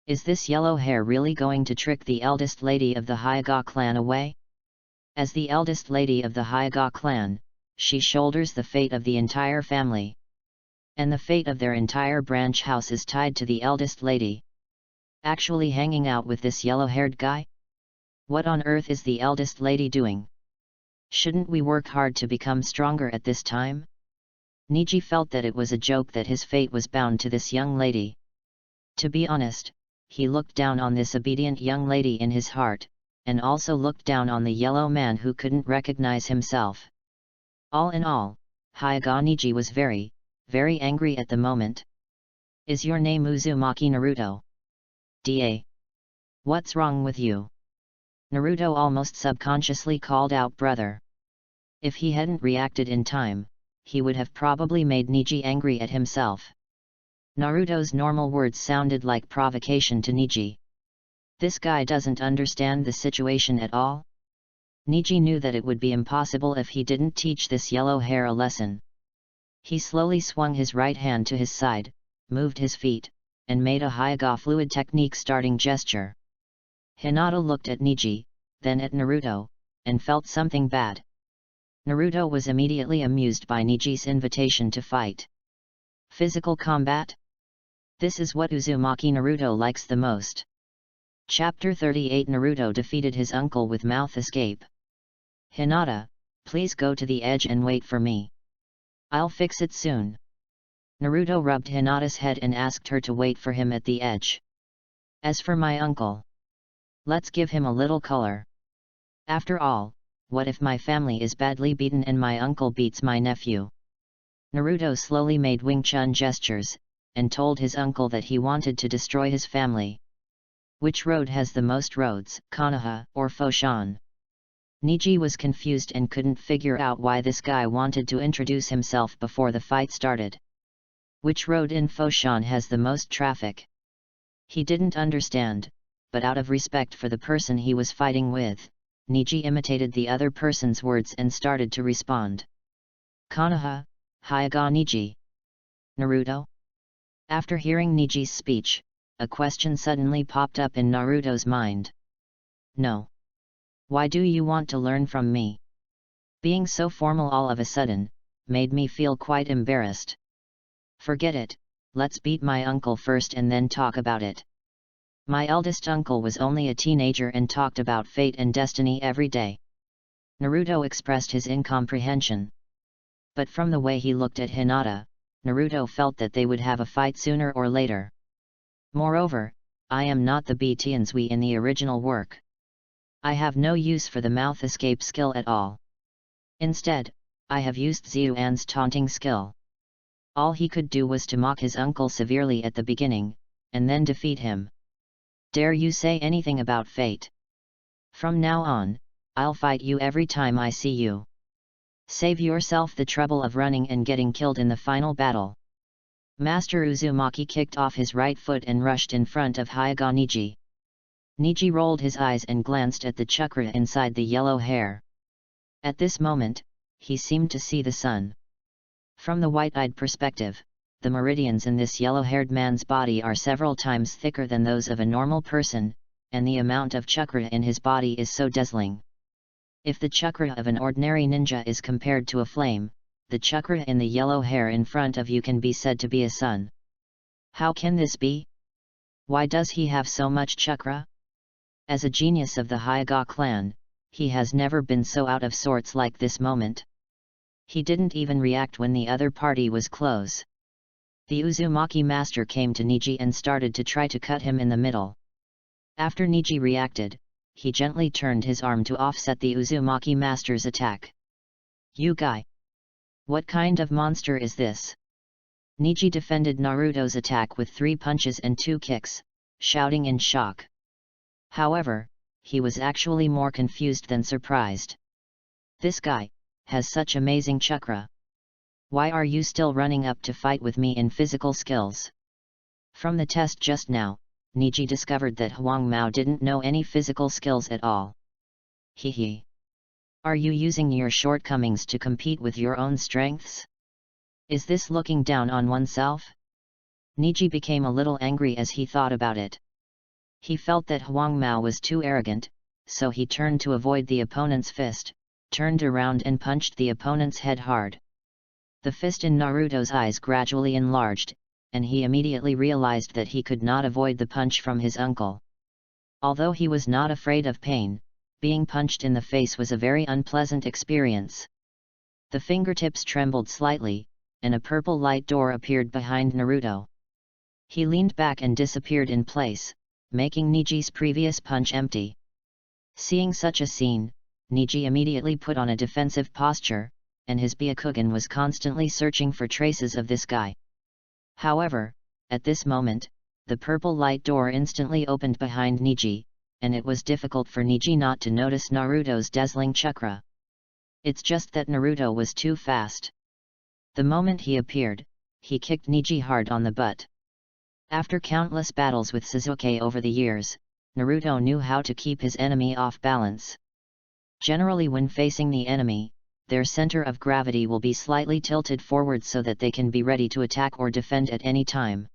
Is this yellow hair really going to trick the eldest lady of the Hyuga clan away? As the eldest lady of the Hyuga clan, she shoulders the fate of the entire family. And the fate of their entire branch house is tied to the eldest lady. Actually hanging out with this yellow-haired guy? What on earth is the eldest lady doing? Shouldn't we work hard to become stronger at this time? Niji felt that it was a joke that his fate was bound to this young lady. To be honest, he looked down on this obedient young lady in his heart, and also looked down on the yellow man who couldn't recognize himself. All in all, Hyuga Niji was very, very angry at the moment. Is your name Uzumaki Naruto? Da. What's wrong with you? Naruto almost subconsciously called out brother. If he hadn't reacted in time, he would have probably made Niji angry at himself. Naruto's normal words sounded like provocation to Niji. This guy doesn't understand the situation at all? Niji knew that it would be impossible if he didn't teach this yellow hair a lesson. He slowly swung his right hand to his side, moved his feet, and made a Hyuga fluid technique starting gesture. Hinata looked at Niji, then at Naruto, and felt something bad. Naruto was immediately amused by Niji's invitation to fight. Physical combat? This is what Uzumaki Naruto likes the most. Chapter 38 Naruto defeated his uncle with mouth escape. Hinata, please go to the edge and wait for me. I'll fix it soon. Naruto rubbed Hinata's head and asked her to wait for him at the edge. As for my uncle, let's give him a little color. After all, what if my family is badly beaten and my uncle beats my nephew? Naruto slowly made Wing Chun gestures, and told his uncle that he wanted to destroy his family. Which road has the most roads, Konoha or Foshan? Niji was confused and couldn't figure out why this guy wanted to introduce himself before the fight started. Which road in Foshan has the most traffic? He didn't understand, but out of respect for the person he was fighting with, Niji imitated the other person's words and started to respond. Konoha, Hyuga Niji. Naruto? After hearing Niji's speech, a question suddenly popped up in Naruto's mind. No. Why do you want to learn from me? Being so formal all of a sudden, made me feel quite embarrassed. Forget it, let's beat my uncle first and then talk about it. My eldest uncle was only a teenager and talked about fate and destiny every day. Naruto expressed his incomprehension. But from the way he looked at Hinata, Naruto felt that they would have a fight sooner or later. Moreover, I am not the Btiansui in the original work. I have no use for the mouth escape skill at all. Instead, I have used Xiuan's taunting skill. All he could do was to mock his uncle severely at the beginning, and then defeat him. Dare you say anything about fate? From now on, I'll fight you every time I see you. Save yourself the trouble of running and getting killed in the final battle. Master Uzumaki kicked off his right foot and rushed in front of Hyuga Niji. Niji rolled his eyes and glanced at the chakra inside the yellow hair. At this moment, he seemed to see the sun. From the white-eyed perspective, the meridians in this yellow-haired man's body are several times thicker than those of a normal person, and the amount of chakra in his body is so dazzling. If the chakra of an ordinary ninja is compared to a flame, the chakra in the yellow hair in front of you can be said to be a sun. How can this be? Why does he have so much chakra? As a genius of the Hyuga clan, he has never been so out of sorts like this moment. He didn't even react when the other party was close. The Uzumaki master came to Niji and started to try to cut him in the middle. After Niji reacted, he gently turned his arm to offset the Uzumaki master's attack. You guy! What kind of monster is this? Niji defended Naruto's attack with 3 punches and 2 kicks, shouting in shock. However, he was actually more confused than surprised. This guy has such amazing chakra. Why are you still running up to fight with me in physical skills? From the test just now, Niji discovered that Huang Mao didn't know any physical skills at all. Hehe. Are you using your shortcomings to compete with your own strengths? Is this looking down on oneself? Niji became a little angry as he thought about it. He felt that Huang Mao was too arrogant, so he turned to avoid the opponent's fist, turned around and punched the opponent's head hard. The fist in Naruto's eyes gradually enlarged, and he immediately realized that he could not avoid the punch from his uncle. Although he was not afraid of pain, being punched in the face was a very unpleasant experience. The fingertips trembled slightly, and a purple light door appeared behind Naruto. He leaned back and disappeared in place, making Niji's previous punch empty. Seeing such a scene, Niji immediately put on a defensive posture, and his Byakugan was constantly searching for traces of this guy. However, at this moment, the purple light door instantly opened behind Niji, and it was difficult for Niji not to notice Naruto's dazzling chakra. It's just that Naruto was too fast. The moment he appeared, he kicked Niji hard on the butt. After countless battles with Sasuke over the years, Naruto knew how to keep his enemy off balance. Generally, when facing the enemy, their center of gravity will be slightly tilted forward so that they can be ready to attack or defend at any time.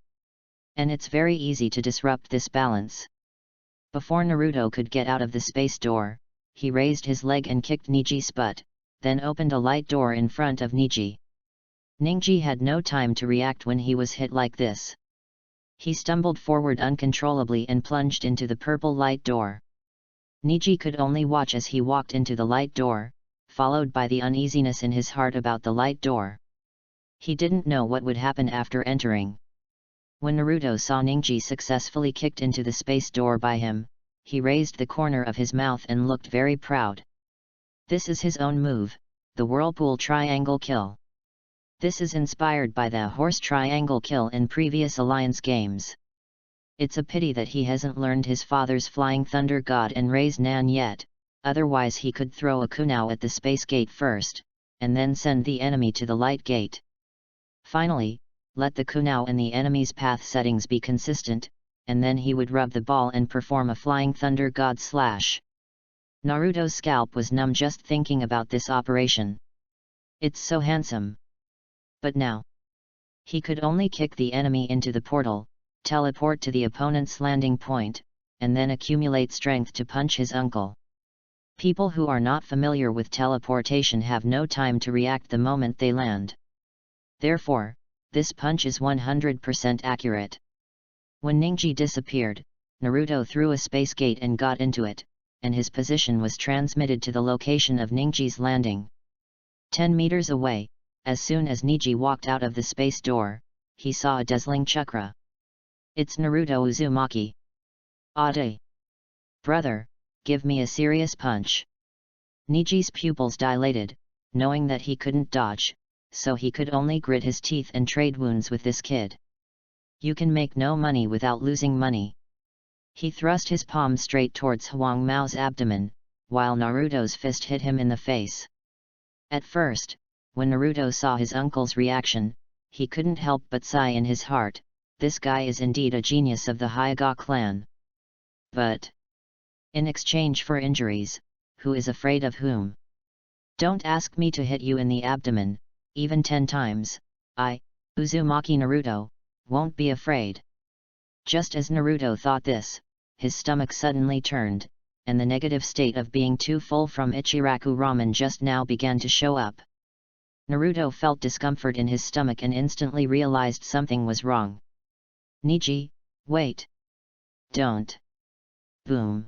And it's very easy to disrupt this balance. Before Naruto could get out of the space door, he raised his leg and kicked Niji's butt, then opened a light door in front of Niji. Niji had no time to react when he was hit like this. He stumbled forward uncontrollably and plunged into the purple light door. Niji could only watch as he walked into the light door, followed by the uneasiness in his heart about the light door. He didn't know what would happen after entering. When Naruto saw Niji successfully kicked into the space door by him, he raised the corner of his mouth and looked very proud. This is his own move, the Whirlpool Triangle Kill. This is inspired by the Horse Triangle Kill in previous Alliance games. It's a pity that he hasn't learned his father's Flying Thunder God and Raise Nan yet, otherwise he could throw a kunai at the space gate first, and then send the enemy to the light gate. Finally, let the kunai and the enemy's path settings be consistent, and then he would rub the ball and perform a Flying Thunder God slash. Naruto's scalp was numb just thinking about this operation. It's so handsome. But now, he could only kick the enemy into the portal, teleport to the opponent's landing point, and then accumulate strength to punch his uncle. People who are not familiar with teleportation have no time to react the moment they land. Therefore, this punch is 100% accurate. When Niji disappeared, Naruto threw a space gate and got into it, and his position was transmitted to the location of Ninji's landing. 10 meters away, as soon as Niji walked out of the space door, he saw a dazzling chakra. It's Naruto Uzumaki. Ade. Brother, give me a serious punch. Niji's pupils dilated, knowing that he couldn't dodge, so he could only grit his teeth and trade wounds with this kid. You can make no money without losing money. He thrust his palm straight towards Huang Mao's abdomen, while Naruto's fist hit him in the face. At first, when Naruto saw his uncle's reaction, he couldn't help but sigh in his heart, this guy is indeed a genius of the Hyuga clan. But in exchange for injuries, who is afraid of whom? Don't ask me to hit you in the abdomen, even 10 times, I, Uzumaki Naruto, won't be afraid. Just as Naruto thought this, his stomach suddenly turned, and the negative state of being too full from Ichiraku ramen just now began to show up. Naruto felt discomfort in his stomach and instantly realized something was wrong. Niji, wait. Don't. Boom.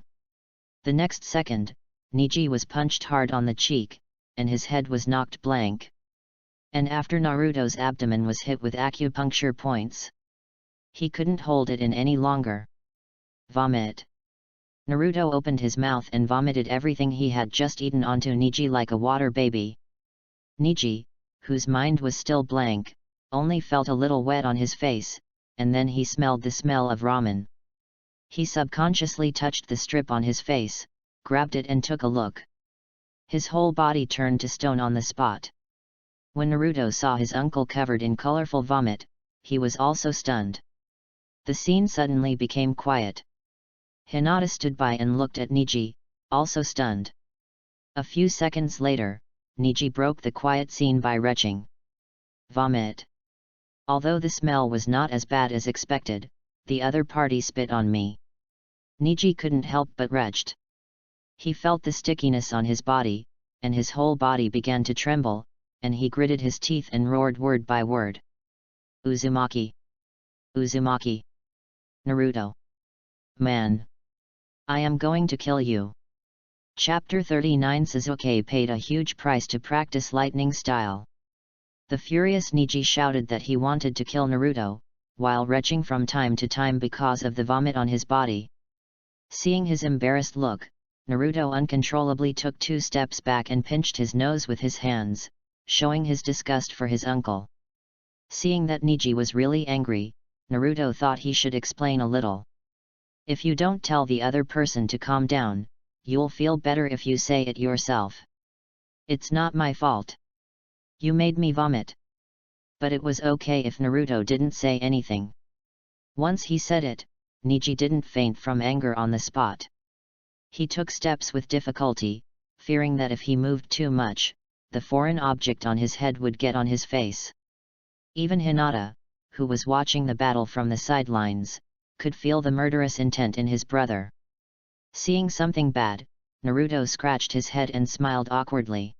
The next second, Niji was punched hard on the cheek, and his head was knocked blank. And after Naruto's abdomen was hit with acupuncture points, he couldn't hold it in any longer. Vomit. Naruto opened his mouth and vomited everything he had just eaten onto Niji like a water baby. Niji, whose mind was still blank, only felt a little wet on his face, and then he smelled the smell of ramen. He subconsciously touched the strip on his face, grabbed it and took a look. His whole body turned to stone on the spot. When Naruto saw his uncle covered in colorful vomit, he was also stunned. The scene suddenly became quiet. Hinata stood by and looked at Niji, also stunned. A few seconds later, Niji broke the quiet scene by retching. Vomit. Although the smell was not as bad as expected, the other party spit on me. Niji couldn't help but retched. He felt the stickiness on his body, and his whole body began to tremble, and he gritted his teeth and roared word by word. Uzumaki. Uzumaki. Naruto. Man. I am going to kill you. Chapter 39. Sasuke paid a huge price to practice lightning style. The furious Niji shouted that he wanted to kill Naruto, while retching from time to time because of the vomit on his body. Seeing his embarrassed look, Naruto uncontrollably took 2 steps back and pinched his nose with his hands, showing his disgust for his uncle. Seeing that Niji was really angry, Naruto thought he should explain a little. If you don't tell the other person to calm down, you'll feel better if you say it yourself. It's not my fault. You made me vomit. But it was okay if Naruto didn't say anything. Once he said it, Niji didn't faint from anger on the spot. He took steps with difficulty, fearing that if he moved too much, the foreign object on his head would get on his face. Even Hinata, who was watching the battle from the sidelines, could feel the murderous intent in his brother. Seeing something bad, Naruto scratched his head and smiled awkwardly.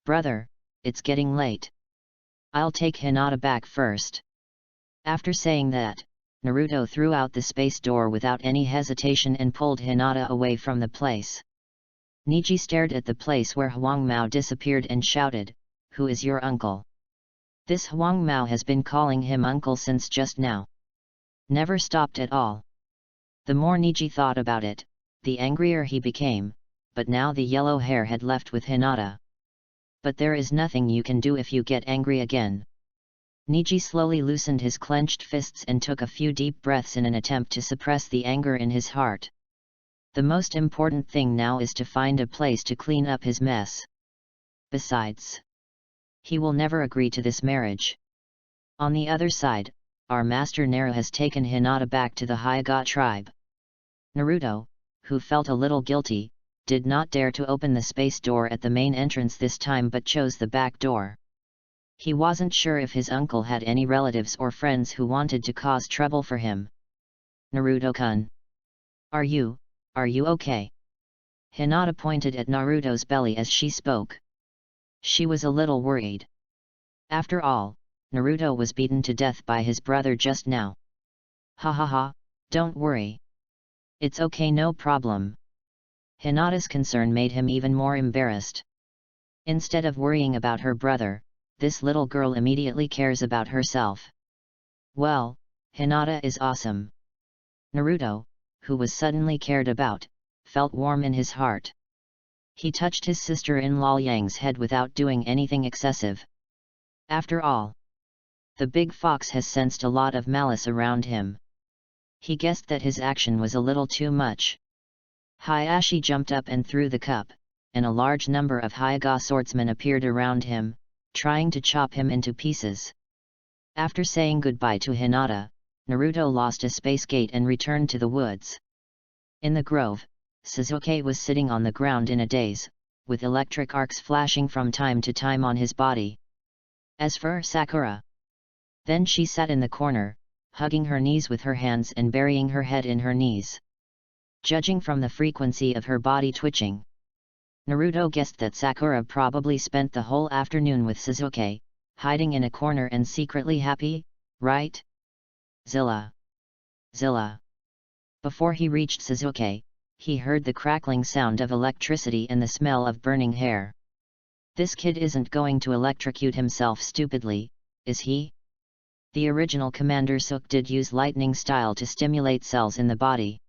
Brother, it's getting late. I'll take Hinata back first. After saying that, Naruto threw out the space door without any hesitation and pulled Hinata away from the place. Niji stared at the place where Huang Mao disappeared and shouted, "Who is your uncle?" This Huang Mao has been calling him uncle since just now. Never stopped at all. The more Niji thought about it, the angrier he became, but now the yellow hair had left with Hinata. But there is nothing you can do if you get angry again. Niji slowly loosened his clenched fists and took a few deep breaths in an attempt to suppress the anger in his heart. The most important thing now is to find a place to clean up his mess. Besides, he will never agree to this marriage. On the other side, our master Naru has taken Hinata back to the Hyuga tribe. Naruto, who felt a little guilty, did not dare to open the space door at the main entrance this time but chose the back door. He wasn't sure if his uncle had any relatives or friends who wanted to cause trouble for him. Naruto-kun. Are you okay? Hinata pointed at Naruto's belly as she spoke. She was a little worried. After all, Naruto was beaten to death by his brother just now. Ha ha ha, don't worry. It's okay, no problem. Hinata's concern made him even more embarrassed. Instead of worrying about her brother, this little girl immediately cares about herself. Well, Hinata is awesome. Naruto, who was suddenly cared about, felt warm in his heart. He touched his sister-in-law Yang's head without doing anything excessive. After all, the big fox has sensed a lot of malice around him. He guessed that his action was a little too much. Hayashi jumped up and threw the cup, and a large number of Hyuga swordsmen appeared around him, trying to chop him into pieces. After saying goodbye to Hinata, Naruto lost a space gate and returned to the woods. In the grove, Sasuke was sitting on the ground in a daze, with electric arcs flashing from time to time on his body. As for Sakura, then she sat in the corner, hugging her knees with her hands and burying her head in her knees. Judging from the frequency of her body twitching, Naruto guessed that Sakura probably spent the whole afternoon with Sasuke, hiding in a corner and secretly happy, right? Zilla! Zilla! Before he reached Sasuke, he heard the crackling sound of electricity and the smell of burning hair. This kid isn't going to electrocute himself stupidly, is he? The original Commander Sook did use lightning style to stimulate cells in the body.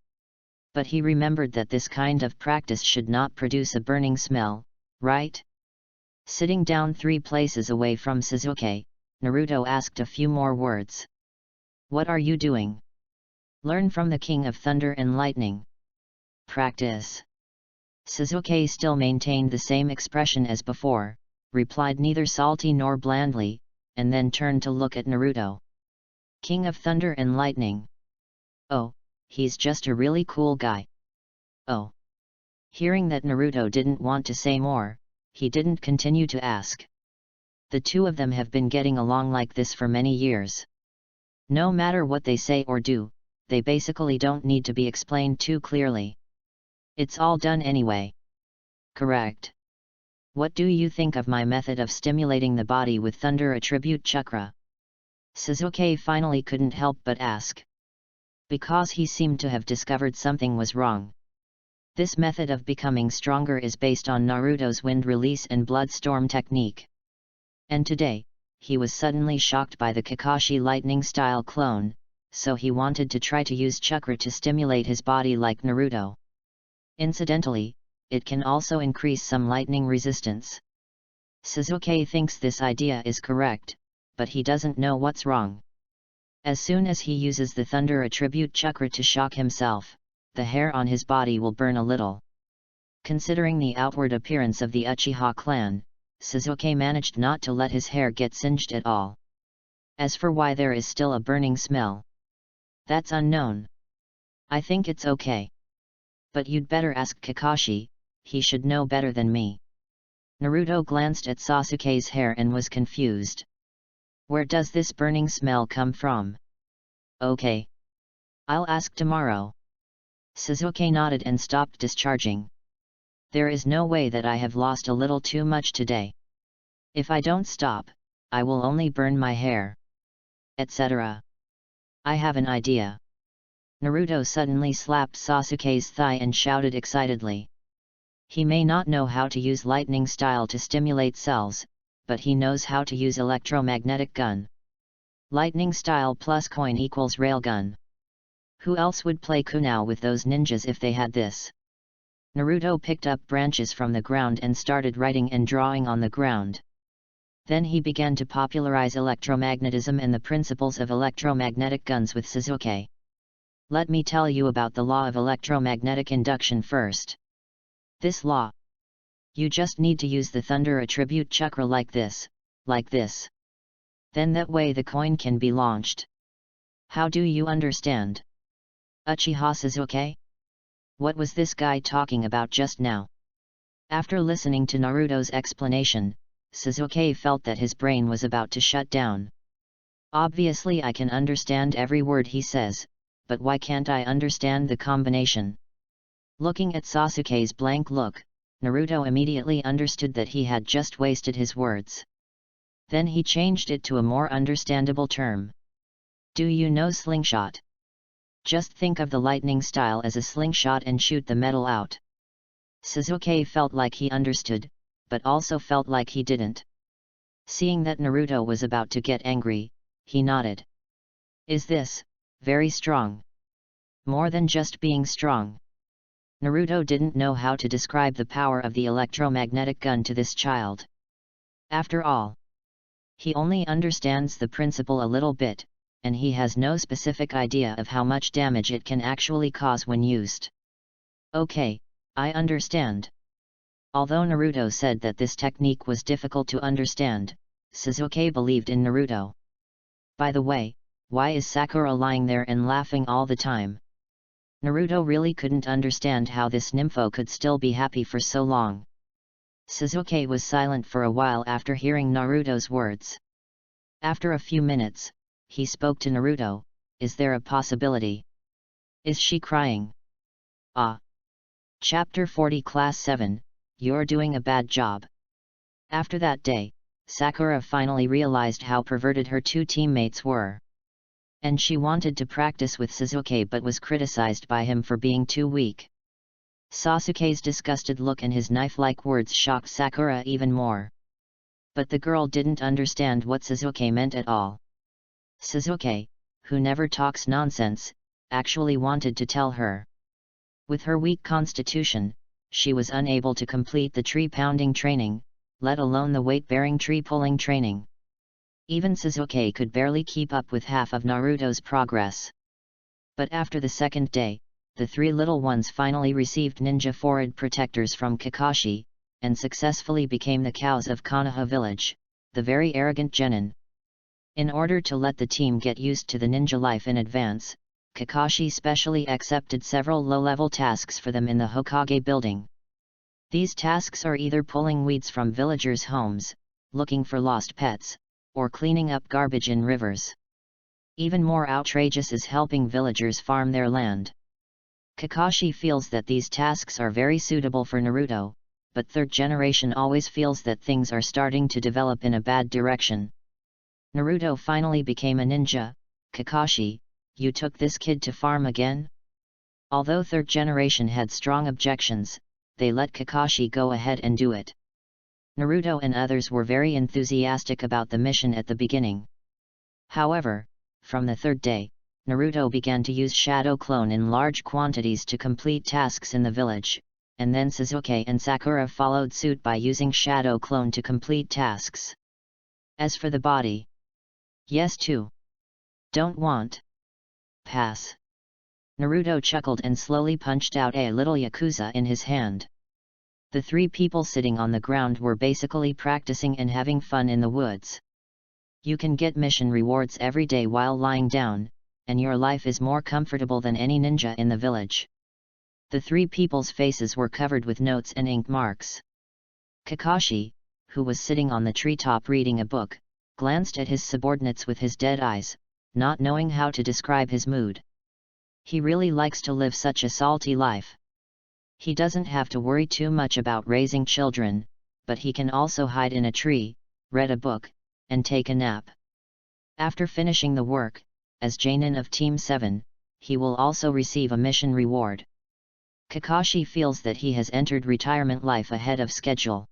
But he remembered that this kind of practice should not produce a burning smell, right? Sitting down 3 places away from Sasuke, Naruto asked a few more words. What are you doing? Learn from the King of Thunder and Lightning. Practice. Sasuke still maintained the same expression as before, replied neither salty nor blandly, and then turned to look at Naruto. King of Thunder and Lightning. Oh, he's just a really cool guy. Oh. Hearing that Naruto didn't want to say more, he didn't continue to ask. The two of them have been getting along like this for many years. No matter what they say or do, they basically don't need to be explained too clearly. It's all done anyway. Correct. What do you think of my method of stimulating the body with thunder attribute chakra? Sasuke finally couldn't help but ask. Because he seemed to have discovered something was wrong. This method of becoming stronger is based on Naruto's wind release and blood storm technique. And today, he was suddenly shocked by the Kakashi lightning style clone, so he wanted to try to use chakra to stimulate his body like Naruto. Incidentally, it can also increase some lightning resistance. Sasuke thinks this idea is correct, but he doesn't know what's wrong. As soon as he uses the thunder attribute chakra to shock himself, the hair on his body will burn a little. Considering the outward appearance of the Uchiha clan, Sasuke managed not to let his hair get singed at all. As for why there is still a burning smell, that's unknown. I think it's okay. But you'd better ask Kakashi, he should know better than me. Naruto glanced at Sasuke's hair and was confused. Where does this burning smell come from? Okay. I'll ask tomorrow. Sasuke nodded and stopped discharging. There is no way that I have lost a little too much today. If I don't stop, I will only burn my hair. Etc. I have an idea. Naruto suddenly slapped Sasuke's thigh and shouted excitedly. He may not know how to use lightning style to stimulate cells, but he knows how to use electromagnetic gun. Lightning style plus coin equals railgun. Who else would play Kunao with those ninjas if they had this? Naruto picked up branches from the ground and started writing and drawing on the ground. Then he began to popularize electromagnetism and the principles of electromagnetic guns with Sasuke. Let me tell you about the law of electromagnetic induction first. This law. You just need to use the thunder attribute chakra like this. Then that way the coin can be launched. How do you understand? Uchiha Sasuke? What was this guy talking about just now? After listening to Naruto's explanation, Sasuke felt that his brain was about to shut down. Obviously I can understand every word he says, but why can't I understand the combination? Looking at Sasuke's blank look, Naruto immediately understood that he had just wasted his words. Then he changed it to a more understandable term. Do you know slingshot? Just think of the lightning style as a slingshot and shoot the metal out. Sasuke felt like he understood, but also felt like he didn't. Seeing that Naruto was about to get angry, he nodded. Is this very strong? More than just being strong. Naruto didn't know how to describe the power of the electromagnetic gun to this child. After all, he only understands the principle a little bit, and he has no specific idea of how much damage it can actually cause when used. Okay, I understand. Although Naruto said that this technique was difficult to understand, Sasuke believed in Naruto. By the way, why is Sakura lying there and laughing all the time? Naruto really couldn't understand how this nympho could still be happy for so long. Sasuke was silent for a while after hearing Naruto's words. After a few minutes, he spoke to Naruto. Is there a possibility? Is she crying? Ah. Chapter 40 Class 7, You're doing a bad job. After that day, Sakura finally realized how perverted her two teammates were. And she wanted to practice with Sasuke but was criticized by him for being too weak. Sasuke's disgusted look and his knife-like words shocked Sakura even more. But the girl didn't understand what Sasuke meant at all. Sasuke, who never talks nonsense, actually wanted to tell her. With her weak constitution, she was unable to complete the tree-pounding training, let alone the weight-bearing tree-pulling training. Even Sasuke could barely keep up with half of Naruto's progress. But after the second day, the three little ones finally received ninja forehead protectors from Kakashi, and successfully became the cows of Konoha village, the very arrogant genin. In order to let the team get used to the ninja life in advance, Kakashi specially accepted several low-level tasks for them in the Hokage building. These tasks are either pulling weeds from villagers' homes, looking for lost pets, or cleaning up garbage in rivers. Even more outrageous is helping villagers farm their land. Kakashi feels that these tasks are very suitable for Naruto, but third generation always feels that things are starting to develop in a bad direction. Naruto finally became a ninja. Kakashi, you took this kid to farm again? Although third generation had strong objections, they let Kakashi go ahead and do it. Naruto and others were very enthusiastic about the mission at the beginning. However, from the third day, Naruto began to use Shadow Clone in large quantities to complete tasks in the village, and then Sasuke and Sakura followed suit by using Shadow Clone to complete tasks. As for the body, yes too. Don't want. Pass. Naruto chuckled and slowly punched out a little yakuza in his hand. The three people sitting on the ground were basically practicing and having fun in the woods. You can get mission rewards every day while lying down, and your life is more comfortable than any ninja in the village. The three people's faces were covered with notes and ink marks. Kakashi, who was sitting on the treetop reading a book, glanced at his subordinates with his dead eyes, not knowing how to describe his mood. He really likes to live such a salty life. He doesn't have to worry too much about raising children, but he can also hide in a tree, read a book, and take a nap. After finishing the work, as Jainin of Team 7, he will also receive a mission reward. Kakashi feels that he has entered retirement life ahead of schedule.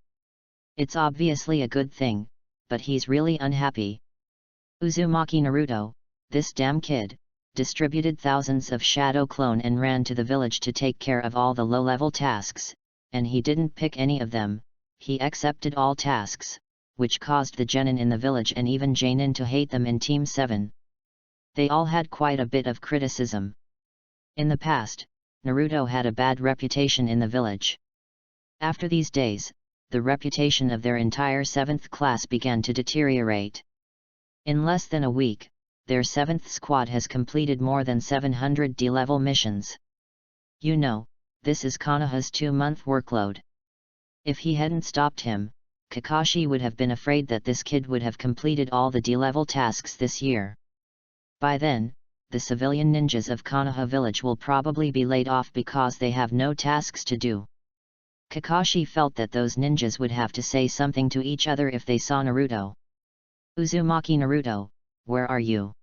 It's obviously a good thing, but he's really unhappy. Uzumaki Naruto, this damn kid, distributed thousands of Shadow Clone and ran to the village to take care of all the low-level tasks, and he didn't pick any of them. He accepted all tasks, which caused the genin in the village and even Jainin to hate them in Team 7. They all had quite a bit of criticism. In the past, Naruto had a bad reputation in the village. After these days, the reputation of their entire 7th class began to deteriorate. In less than a week, their 7th squad has completed more than 700 D-level missions. You know, this is Konoha's 2-month workload. If he hadn't stopped him, Kakashi would have been afraid that this kid would have completed all the D-level tasks this year. By then, the civilian ninjas of Konoha village will probably be laid off because they have no tasks to do. Kakashi felt that those ninjas would have to say something to each other if they saw Naruto. Uzumaki Naruto, where are you?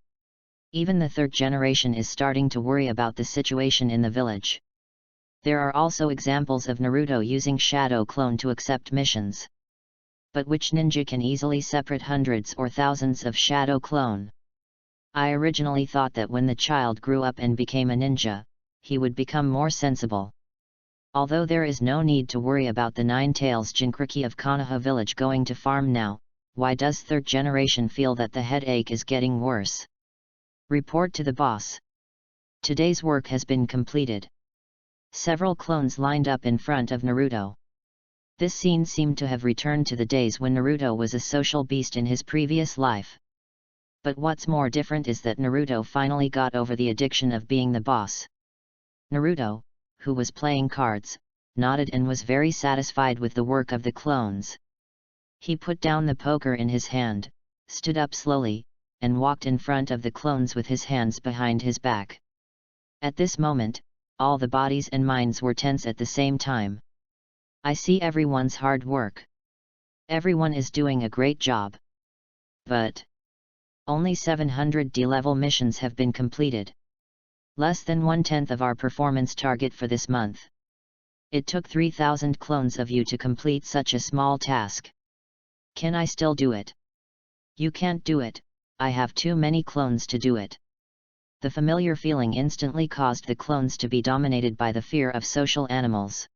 Even the third generation is starting to worry about the situation in the village. There are also examples of Naruto using shadow clone to accept missions. But which ninja can easily separate hundreds or thousands of shadow clone? I originally thought that when the child grew up and became a ninja, he would become more sensible. Although there is no need to worry about the Nine-Tails Jinchuriki of Konoha village going to farm now, why does third generation feel that the headache is getting worse? Report to the boss. Today's work has been completed. Several clones lined up in front of Naruto. This scene seemed to have returned to the days when Naruto was a social beast in his previous life. But what's more different is that Naruto finally got over the addiction of being the boss. Naruto, who was playing cards, nodded and was very satisfied with the work of the clones. He put down the poker in his hand, stood up slowly, and walked in front of the clones with his hands behind his back. At this moment, all the bodies and minds were tense at the same time. I see everyone's hard work. Everyone is doing a great job. But only 700 D-level missions have been completed. Less than 1/10 of our performance target for this month. It took 3,000 clones of you to complete such a small task. Can I still do it? You can't do it, I have too many clones to do it. The familiar feeling instantly caused the clones to be dominated by the fear of social animals.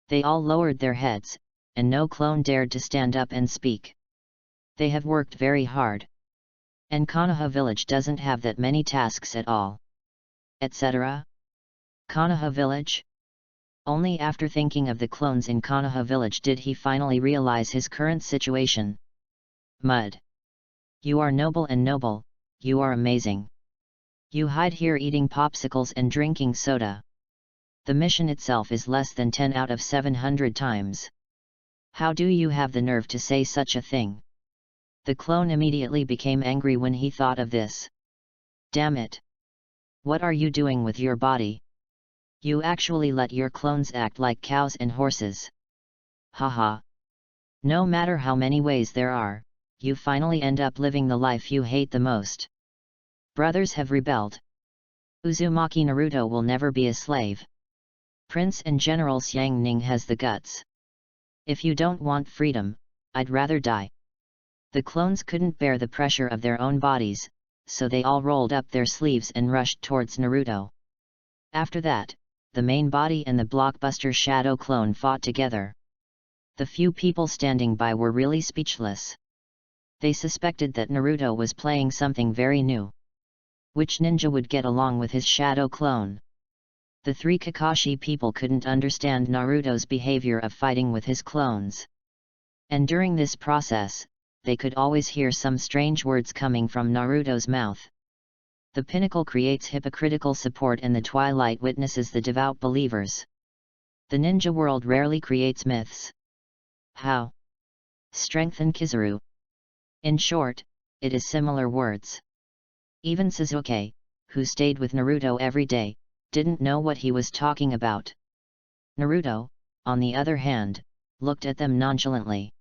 They all lowered their heads, and no clone dared to stand up and speak. They have worked very hard. And Konoha village doesn't have that many tasks at all. Etc. Konoha village? Only after thinking of the clones in Konoha village did he finally realize his current situation. Mud. You are noble and noble, you are amazing. You hide here eating popsicles and drinking soda. The mission itself is less than 10 out of 700 times. How do you have the nerve to say such a thing? The clone immediately became angry when he thought of this. Damn it! What are you doing with your body? You actually let your clones act like cows and horses. Haha. No matter how many ways there are, you finally end up living the life you hate the most. Brothers have rebelled. Uzumaki Naruto will never be a slave. Prince and General Xiangning has the guts. If you don't want freedom, I'd rather die. The clones couldn't bear the pressure of their own bodies, so they all rolled up their sleeves and rushed towards Naruto. After that, the main body and the blockbuster shadow clone fought together. The few people standing by were really speechless. They suspected that Naruto was playing something very new. Which ninja would get along with his shadow clone? The three Kakashi people couldn't understand Naruto's behavior of fighting with his clones. And during this process, they could always hear some strange words coming from Naruto's mouth. The pinnacle creates hypocritical support and the twilight witnesses the devout believers. The ninja world rarely creates myths. How? Strengthen Kizaru. In short, it is similar words. Even Sasuke, who stayed with Naruto every day, didn't know what he was talking about. Naruto, on the other hand, looked at them nonchalantly.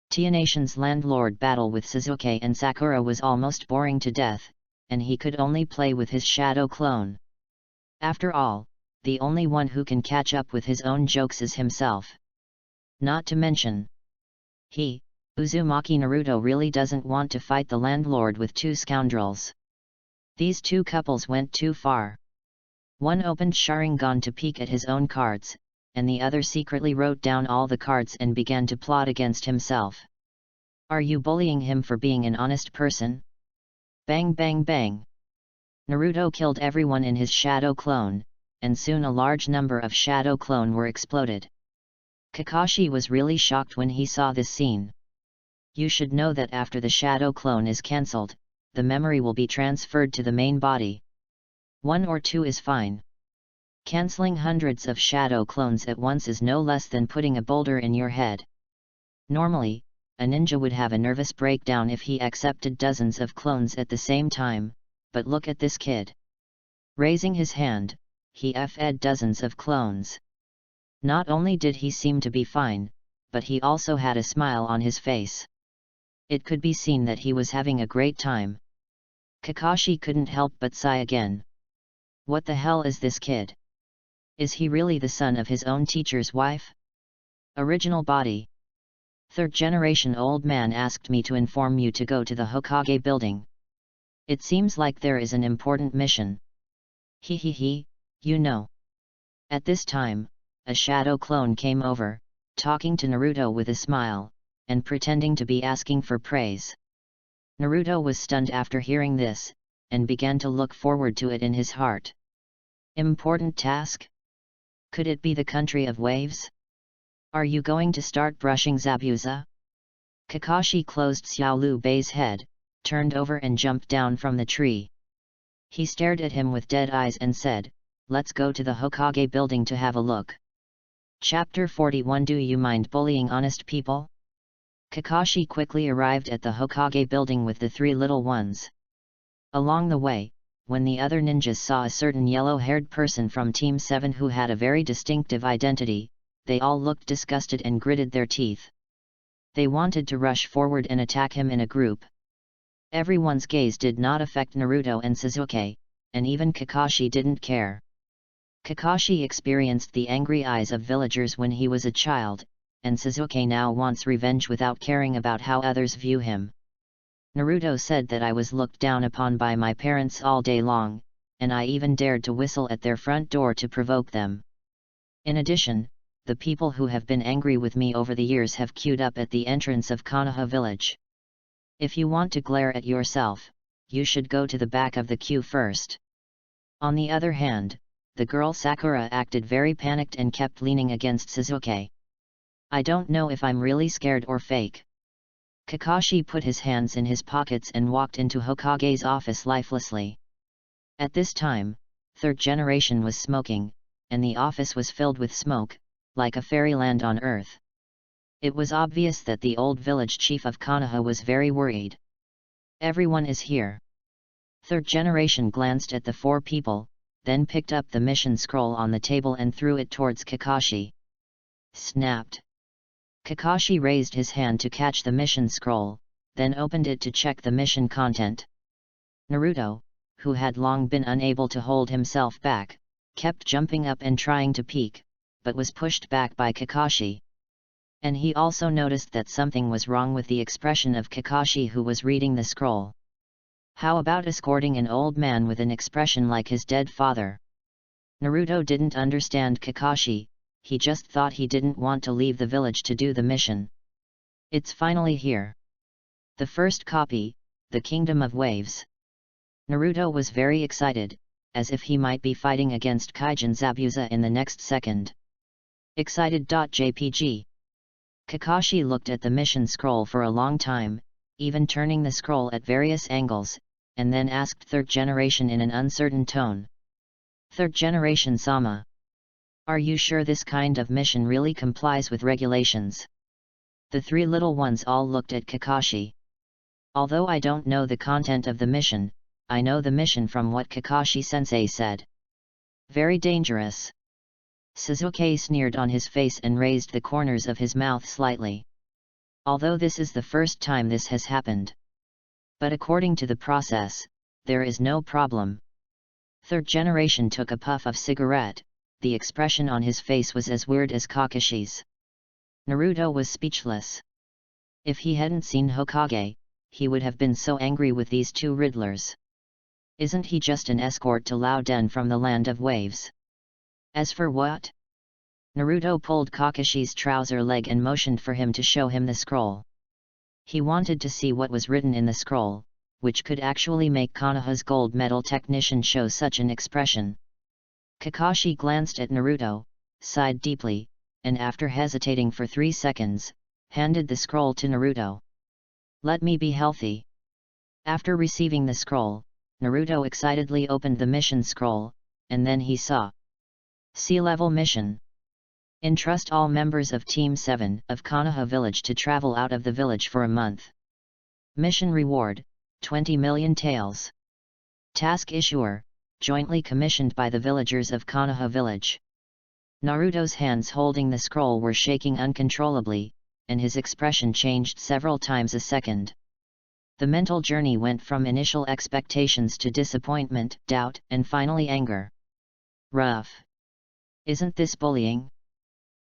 Tia-Nation's landlord battle with Sasuke and Sakura was almost boring to death, and he could only play with his shadow clone. After all, the only one who can catch up with his own jokes is himself. Not to mention, Uzumaki Naruto really doesn't want to fight the landlord with two scoundrels. These two couples went too far. One opened Sharingan to peek at his own cards, and the other secretly wrote down all the cards and began to plot against himself. Are you bullying him for being an honest person? Bang bang bang! Naruto killed everyone in his shadow clone, and soon a large number of shadow clone were exploded. Kakashi was really shocked when he saw this scene. You should know that after the shadow clone is cancelled, the memory will be transferred to the main body. 1 or 2 is fine. Cancelling hundreds of shadow clones at once is no less than putting a boulder in your head. Normally, a ninja would have a nervous breakdown if he accepted dozens of clones at the same time, but look at this kid. Raising his hand, he fed dozens of clones. Not only did he seem to be fine, but he also had a smile on his face. It could be seen that he was having a great time. Kakashi couldn't help but sigh again. What the hell is this kid? Is he really the son of his own teacher's wife? Original body. Third generation old man asked me to inform you to go to the Hokage building. It seems like there is an important mission. He, you know. At this time, a shadow clone came over, talking to Naruto with a smile, and pretending to be asking for praise. Naruto was stunned after hearing this, and began to look forward to it in his heart. Important task? Could it be the country of waves? Are you going to start brushing Zabuza? Kakashi closed Xiao Lu Bei's head, turned over and jumped down from the tree. He stared at him with dead eyes and said, "Let's go to the Hokage building to have a look." Chapter 41. Do you mind bullying honest people? Kakashi quickly arrived at the Hokage building with the three little ones. Along the way, when the other ninjas saw a certain yellow-haired person from Team 7 who had a very distinctive identity, they all looked disgusted and gritted their teeth. They wanted to rush forward and attack him in a group. Everyone's gaze did not affect Naruto and Sasuke, and even Kakashi didn't care. Kakashi experienced the angry eyes of villagers when he was a child, and Sasuke now wants revenge without caring about how others view him. Naruto said that I was looked down upon by my parents all day long, and I even dared to whistle at their front door to provoke them. In addition, the people who have been angry with me over the years have queued up at the entrance of Konoha village. If you want to glare at yourself, you should go to the back of the queue first. On the other hand, the girl Sakura acted very panicked and kept leaning against Sasuke. I don't know if I'm really scared or fake. Kakashi put his hands in his pockets and walked into Hokage's office lifelessly. At this time, third generation was smoking, and the office was filled with smoke, like a fairyland on earth. It was obvious that the old village chief of Konoha was very worried. Everyone is here. Third generation glanced at the four people, then picked up the mission scroll on the table and threw it towards Kakashi. Snapped. Kakashi raised his hand to catch the mission scroll, then opened it to check the mission content. Naruto, who had long been unable to hold himself back, kept jumping up and trying to peek, but was pushed back by Kakashi. And he also noticed that something was wrong with the expression of Kakashi, who was reading the scroll. How about escorting an old man with an expression like his dead father? Naruto didn't understand Kakashi, he just thought he didn't want to leave the village to do the mission. It's finally here. The first copy, the Kingdom of Waves. Naruto was very excited, as if he might be fighting against Kaijin Zabuza in the next second. Excited.jpg. Kakashi looked at the mission scroll for a long time, even turning the scroll at various angles, and then asked third generation in an uncertain tone. Third generation Sama. Are you sure this kind of mission really complies with regulations? The three little ones all looked at Kakashi. Although I don't know the content of the mission, I know the mission from what Kakashi-sensei said. Very dangerous. Sasuke sneered on his face and raised the corners of his mouth slightly. Although this is the first time this has happened. But according to the process, there is no problem. Third generation took a puff of cigarette, the expression on his face was as weird as Kakashi's. Naruto was speechless. If he hadn't seen Hokage, he would have been so angry with these two riddlers. Isn't he just an escort to Lao Den from the Land of Waves? As for what? Naruto pulled Kakashi's trouser leg and motioned for him to show him the scroll. He wanted to see what was written in the scroll, which could actually make Konoha's gold medal technician show such an expression. Kakashi glanced at Naruto, sighed deeply, and after hesitating for 3 seconds, handed the scroll to Naruto. Let me be healthy. After receiving the scroll, Naruto excitedly opened the mission scroll, and then he saw. Sea level mission. Entrust all members of Team 7 of Konoha village to travel out of the village for a month. Mission reward, 20 million taels. Task issuer, jointly commissioned by the villagers of Konoha village. Naruto's hands holding the scroll were shaking uncontrollably, and his expression changed several times a second. The mental journey went from initial expectations to disappointment, doubt, and finally anger. Rough. Isn't this bullying?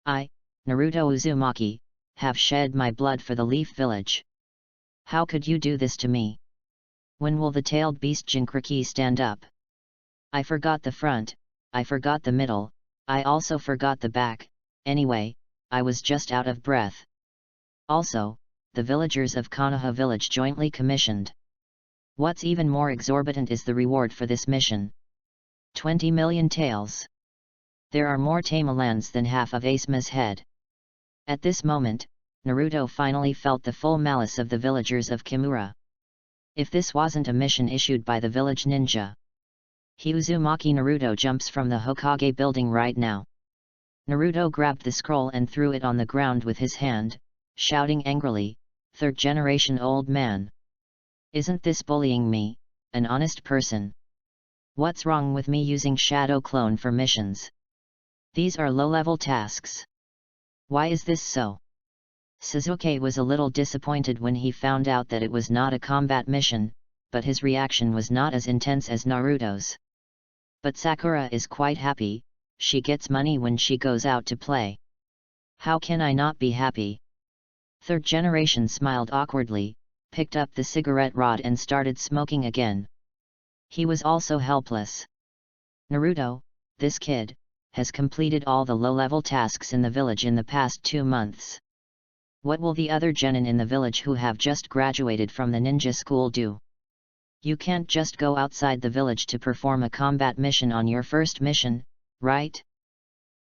I, Naruto Uzumaki, have shed my blood for the Leaf Village. How could you do this to me? When will the tailed beast Jinchuriki stand up? I forgot the front, I forgot the middle, I also forgot the back. Anyway, I was just out of breath. Also, the villagers of Konoha village jointly commissioned. What's even more exorbitant is the reward for this mission. 20 million taels. There are more Tamelands than half of Asuma's head. At this moment, Naruto finally felt the full malice of the villagers of Kimura. If this wasn't a mission issued by the village ninja. Uzumaki Naruto jumps from the Hokage building right now. Naruto grabbed the scroll and threw it on the ground with his hand, shouting angrily, "Third generation old man! Isn't this bullying me, an honest person? What's wrong with me using Shadow Clone for missions? These are low-level tasks. Why is this so?" Sasuke was a little disappointed when he found out that it was not a combat mission, but his reaction was not as intense as Naruto's. But Sakura is quite happy, she gets money when she goes out to play. How can I not be happy? Third generation smiled awkwardly, picked up the cigarette rod and started smoking again. He was also helpless. Naruto, this kid, has completed all the low-level tasks in the village in the past 2 months. What will the other genin in the village who have just graduated from the ninja school do? You can't just go outside the village to perform a combat mission on your first mission, right?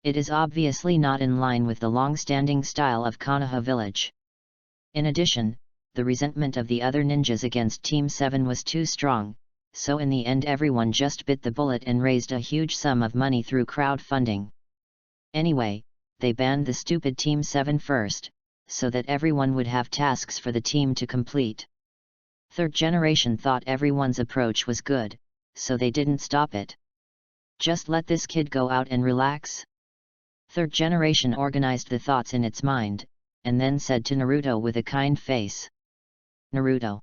It is obviously not in line with the long-standing style of Konoha village. In addition, the resentment of the other ninjas against Team 7 was too strong, so in the end everyone just bit the bullet and raised a huge sum of money through crowdfunding. Anyway, they banned the stupid Team 7 first, so that everyone would have tasks for the team to complete. Third generation thought everyone's approach was good, so they didn't stop it. Just let this kid go out and relax? Third generation organized the thoughts in its mind, and then said to Naruto with a kind face. Naruto,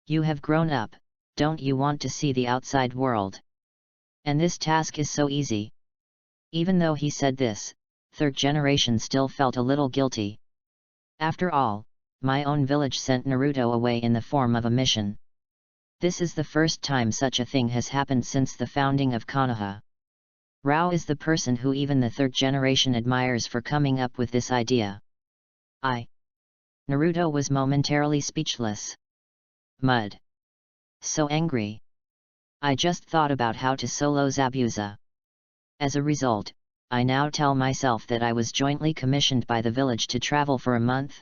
you have grown up, don't you want to see the outside world? And this task is so easy. Even though he said this, third generation still felt a little guilty. After all, my own village sent Naruto away in the form of a mission. This is the first time such a thing has happened since the founding of Konoha. Rao is the person who even the third generation admires for coming up with this idea. Naruto was momentarily speechless. Mud. So angry. I just thought about how to solo Zabuza. As a result, I now tell myself that I was jointly commissioned by the village to travel for a month.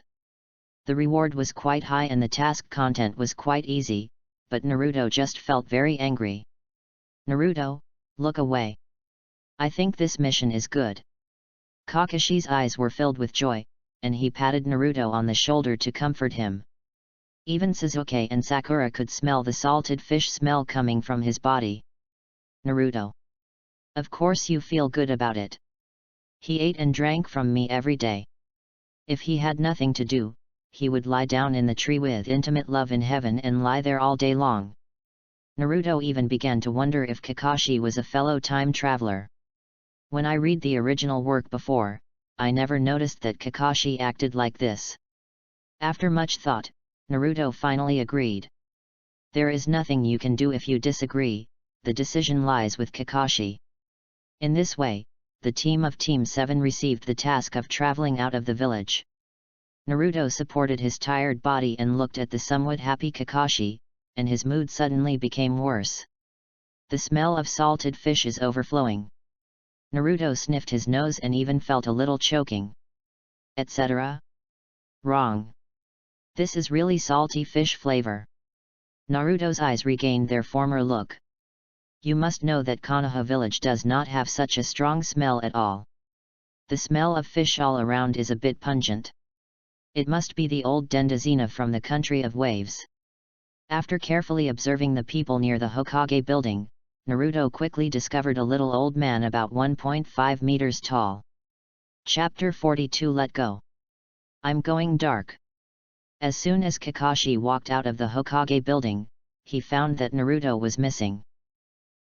The reward was quite high and the task content was quite easy, but Naruto just felt very angry. Naruto, look away. I think this mission is good. Kakashi's eyes were filled with joy, and he patted Naruto on the shoulder to comfort him. Even Sasuke and Sakura could smell the salted fish smell coming from his body. Naruto. Of course you feel good about it. He ate and drank from me every day. If he had nothing to do, he would lie down in the tree with intimate love in heaven and lie there all day long. Naruto even began to wonder if Kakashi was a fellow time traveler. When I read the original work before, I never noticed that Kakashi acted like this. After much thought, Naruto finally agreed. There is nothing you can do if you disagree, the decision lies with Kakashi. In this way, the team of Team 7 received the task of traveling out of the village. Naruto supported his tired body and looked at the somewhat happy Kakashi, and his mood suddenly became worse. The smell of salted fish is overflowing. Naruto sniffed his nose and even felt a little choking. Etc. Wrong. This is really salty fish flavor. Naruto's eyes regained their former look. You must know that Konoha village does not have such a strong smell at all. The smell of fish all around is a bit pungent. It must be the old Dendazina from the country of waves. After carefully observing the people near the Hokage building, Naruto quickly discovered a little old man about 1.5 meters tall. Chapter 42 Let Go. I'm going dark. As soon as Kakashi walked out of the Hokage building, he found that Naruto was missing.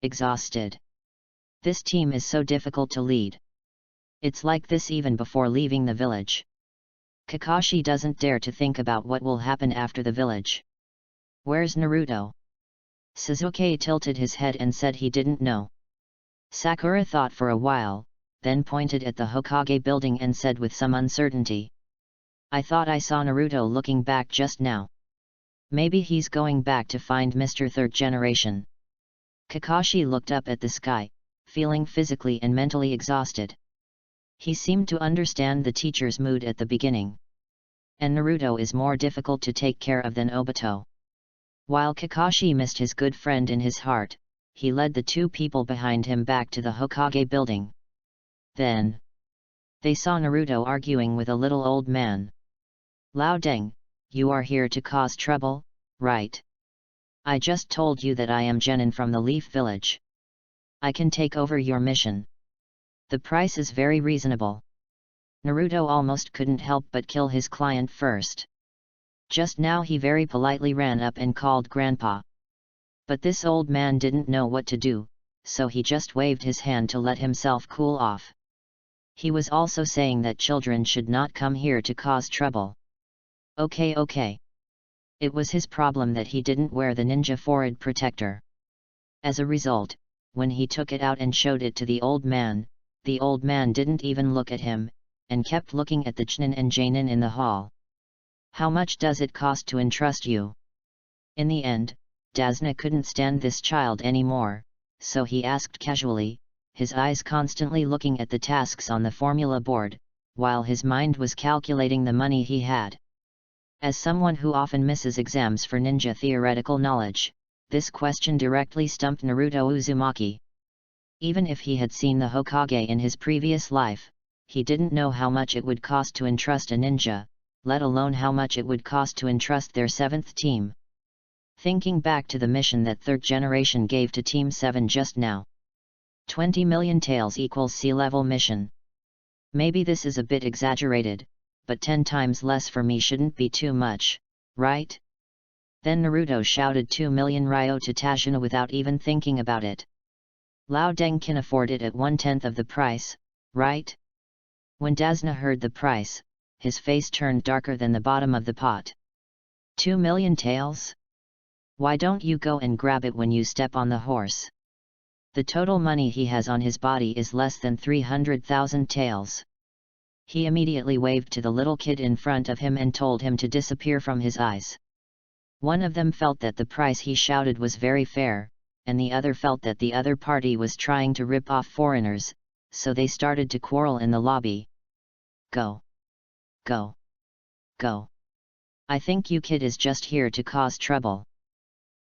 Exhausted. This team is so difficult to lead. It's like this even before leaving the village. Kakashi doesn't dare to think about what will happen after the village. Where's Naruto? Sasuke tilted his head and said he didn't know. Sakura thought for a while, then pointed at the Hokage building and said with some uncertainty. I thought I saw Naruto looking back just now. Maybe he's going back to find Mr. Third Generation. Kakashi looked up at the sky, feeling physically and mentally exhausted. He seemed to understand the teacher's mood at the beginning. And Naruto is more difficult to take care of than Obito. While Kakashi missed his good friend in his heart, he led the two people behind him back to the Hokage building. Then they saw Naruto arguing with a little old man. Lao Deng, you are here to cause trouble, right? I just told you that I am Genin from the Leaf Village. I can take over your mission. The price is very reasonable. Naruto almost couldn't help but kill his client first. Just now he very politely ran up and called Grandpa. But this old man didn't know what to do, so he just waved his hand to let himself cool off. He was also saying that children should not come here to cause trouble. Okay. It was his problem that he didn't wear the ninja forehead protector. As a result, when he took it out and showed it to the old man didn't even look at him, and kept looking at the Chunin and Jainin in the hall. How much does it cost to entrust you? In the end, Dasna couldn't stand this child anymore, so he asked casually, his eyes constantly looking at the tasks on the formula board, while his mind was calculating the money he had. As someone who often misses exams for ninja theoretical knowledge, this question directly stumped Naruto Uzumaki. Even if he had seen the Hokage in his previous life, he didn't know how much it would cost to entrust a ninja, let alone how much it would cost to entrust their 7th team. Thinking back to the mission that Third Generation gave to Team 7 just now. 20 million taels equals sea-level mission. Maybe this is a bit exaggerated, but 10 times less for me shouldn't be too much, right? Then Naruto shouted 2 million ryo to Tajuna without even thinking about it. Lao Deng can afford it at 1/10 of the price, right? When Dasna heard the price, his face turned darker than the bottom of the pot. 2 million taels? Why don't you go and grab it when you step on the horse? The total money he has on his body is less than 300,000 taels. He immediately waved to the little kid in front of him and told him to disappear from his eyes. One of them felt that the price he shouted was very fair, and the other felt that the other party was trying to rip off foreigners, so they started to quarrel in the lobby. Go. I think you kid is just here to cause trouble.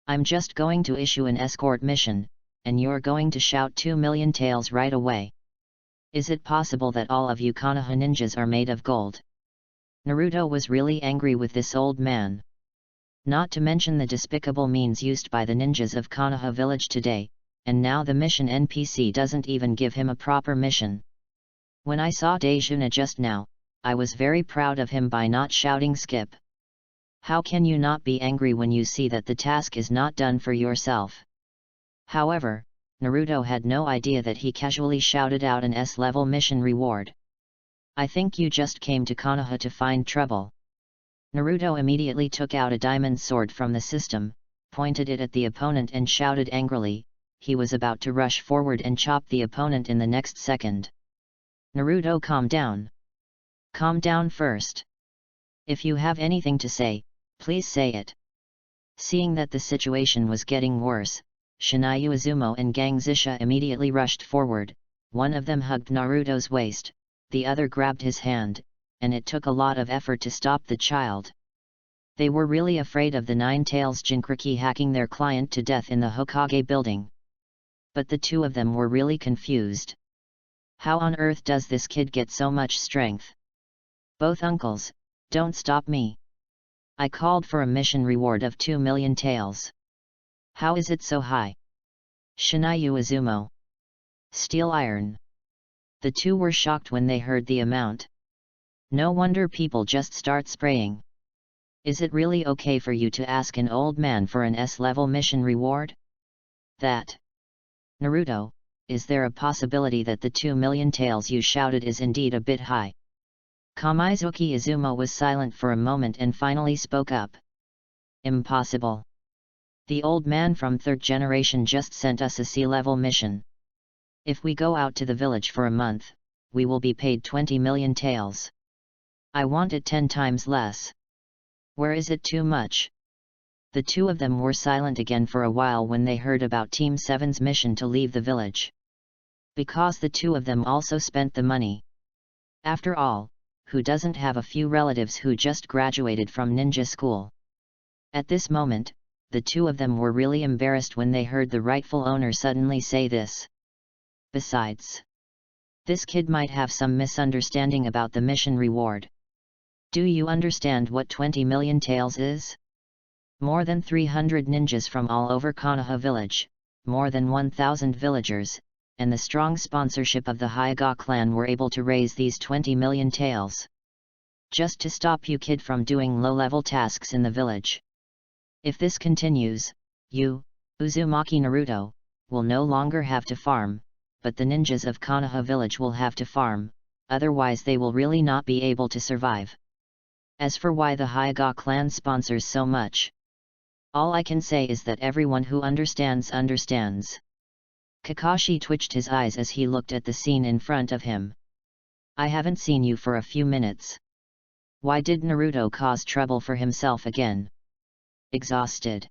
I'm just going to issue an escort mission, and you're going to shout 2 million taels right away. Is it possible that all of you Konoha ninjas are made of gold? Naruto was really angry with this old man. Not to mention the despicable means used by the ninjas of Konoha village today, and now the mission NPC doesn't even give him a proper mission. When I saw Dejuna just now, I was very proud of him by not shouting skip. How can you not be angry when you see that the task is not done for yourself? However, Naruto had no idea that he casually shouted out an S-level mission reward. I think you just came to Konoha to find trouble. Naruto immediately took out a diamond sword from the system, pointed it at the opponent and shouted angrily. He was about to rush forward and chop the opponent in the next second. Naruto, calm down. Calm down first. If you have anything to say, please say it. Seeing that the situation was getting worse, Shinayu Izumo and Gang Zisha immediately rushed forward. One of them hugged Naruto's waist, the other grabbed his hand, and it took a lot of effort to stop the child. They were really afraid of the Nine Tails Jinchuriki hacking their client to death in the Hokage building. But the two of them were really confused. How on earth does this kid get so much strength? Both uncles, don't stop me. I called for a mission reward of 2 million taels. How is it so high? Shinayu Izumo. Steel iron. The two were shocked when they heard the amount. No wonder people just start spraying. Is it really okay for you to ask an old man for an S-level mission reward? That. Naruto, is there a possibility that the 2 million taels you shouted is indeed a bit high? Kamizuki Izumo was silent for a moment and finally spoke up. Impossible. The old man from third generation just sent us a sea-level mission. If we go out to the village for a month, we will be paid 20 million taels. I want it 10 times less. Where is it too much? The two of them were silent again for a while when they heard about Team 7's mission to leave the village. Because the two of them also spent the money. After all, who doesn't have a few relatives who just graduated from ninja school? At this moment, the two of them were really embarrassed when they heard the rightful owner suddenly say this. Besides, this kid might have some misunderstanding about the mission reward. Do you understand what 20 million taels is? More than 300 ninjas from all over Konoha village, more than 1,000 villagers, and the strong sponsorship of the Hyuga clan were able to raise these 20 million taels. Just to stop you kid from doing low-level tasks in the village. If this continues, you, Uzumaki Naruto, will no longer have to farm, but the ninjas of Konoha village will have to farm, otherwise they will really not be able to survive. As for why the Hyuga clan sponsors so much, all I can say is that everyone who understands understands. Kakashi twitched his eyes as he looked at the scene in front of him. I haven't seen you for a few minutes. Why did Naruto cause trouble for himself again? Exhausted.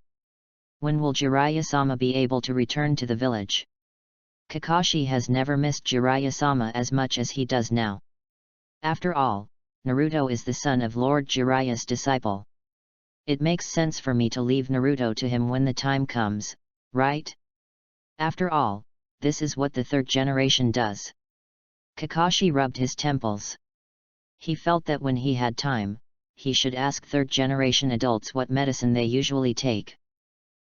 When will Jiraiya-sama be able to return to the village? Kakashi has never missed Jiraiya-sama as much as he does now. After all, Naruto is the son of Lord Jiraiya's disciple. It makes sense for me to leave Naruto to him when the time comes, right? After all, this is what the third generation does. Kakashi rubbed his temples. He felt that when he had time, he should ask third generation adults what medicine they usually take.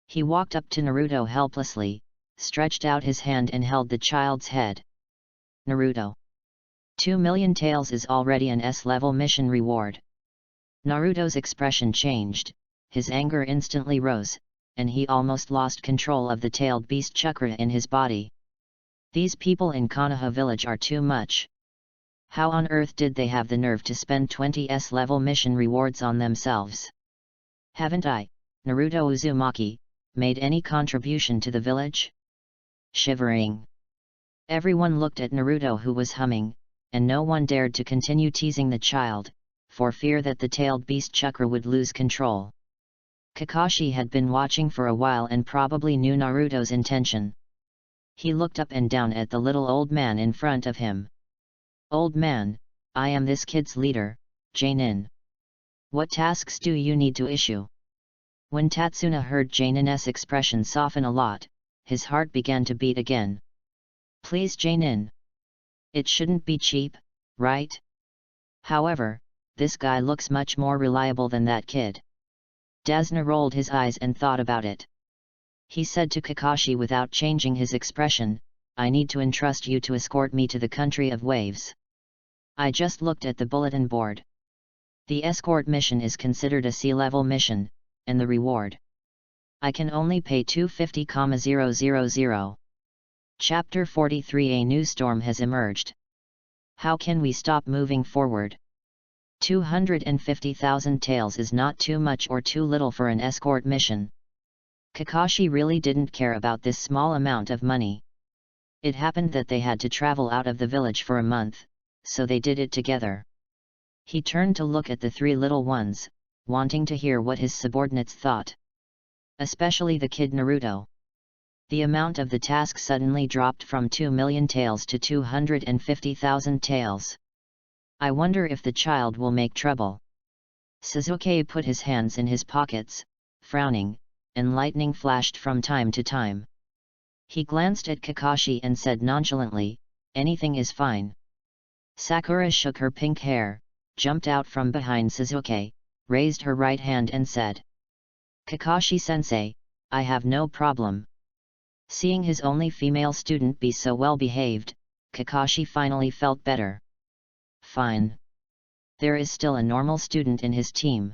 He walked up to Naruto helplessly, stretched out his hand and held the child's head. Naruto. 2 million taels is already an S-level mission reward. Naruto's expression changed, his anger instantly rose, and he almost lost control of the tailed beast chakra in his body. These people in Konoha village are too much. How on earth did they have the nerve to spend 20 S-level mission rewards on themselves? Haven't I, Naruto Uzumaki, made any contribution to the village? Shivering. Everyone looked at Naruto who was humming, and no one dared to continue teasing the child, for fear that the tailed beast chakra would lose control. Kakashi had been watching for a while and probably knew Naruto's intention. He looked up and down at the little old man in front of him. Old man, I am this kid's leader, Jainin. What tasks do you need to issue? When Tatsuna heard Jainin's expression soften a lot, his heart began to beat again. Please Jainin. It shouldn't be cheap, right? However, this guy looks much more reliable than that kid. Dasuna rolled his eyes and thought about it. He said to Kakashi without changing his expression, I need to entrust you to escort me to the country of waves. I just looked at the bulletin board. The escort mission is considered a sea-level mission, and the reward. I can only pay 250,000. Chapter 43. A new storm has emerged. How can we stop moving forward? 250,000 taels is not too much or too little for an escort mission. Kakashi really didn't care about this small amount of money. It happened that they had to travel out of the village for a month, so they did it together. He turned to look at the three little ones, wanting to hear what his subordinates thought. Especially the kid Naruto. The amount of the task suddenly dropped from 2 million taels to 250,000 taels. I wonder if the child will make trouble. Sasuke put his hands in his pockets, frowning, and lightning flashed from time to time. He glanced at Kakashi and said nonchalantly, anything is fine. Sakura shook her pink hair, jumped out from behind Sasuke, raised her right hand and said, Kakashi-sensei, I have no problem. Seeing his only female student be so well behaved, Kakashi finally felt better. Fine. There is still a normal student in his team.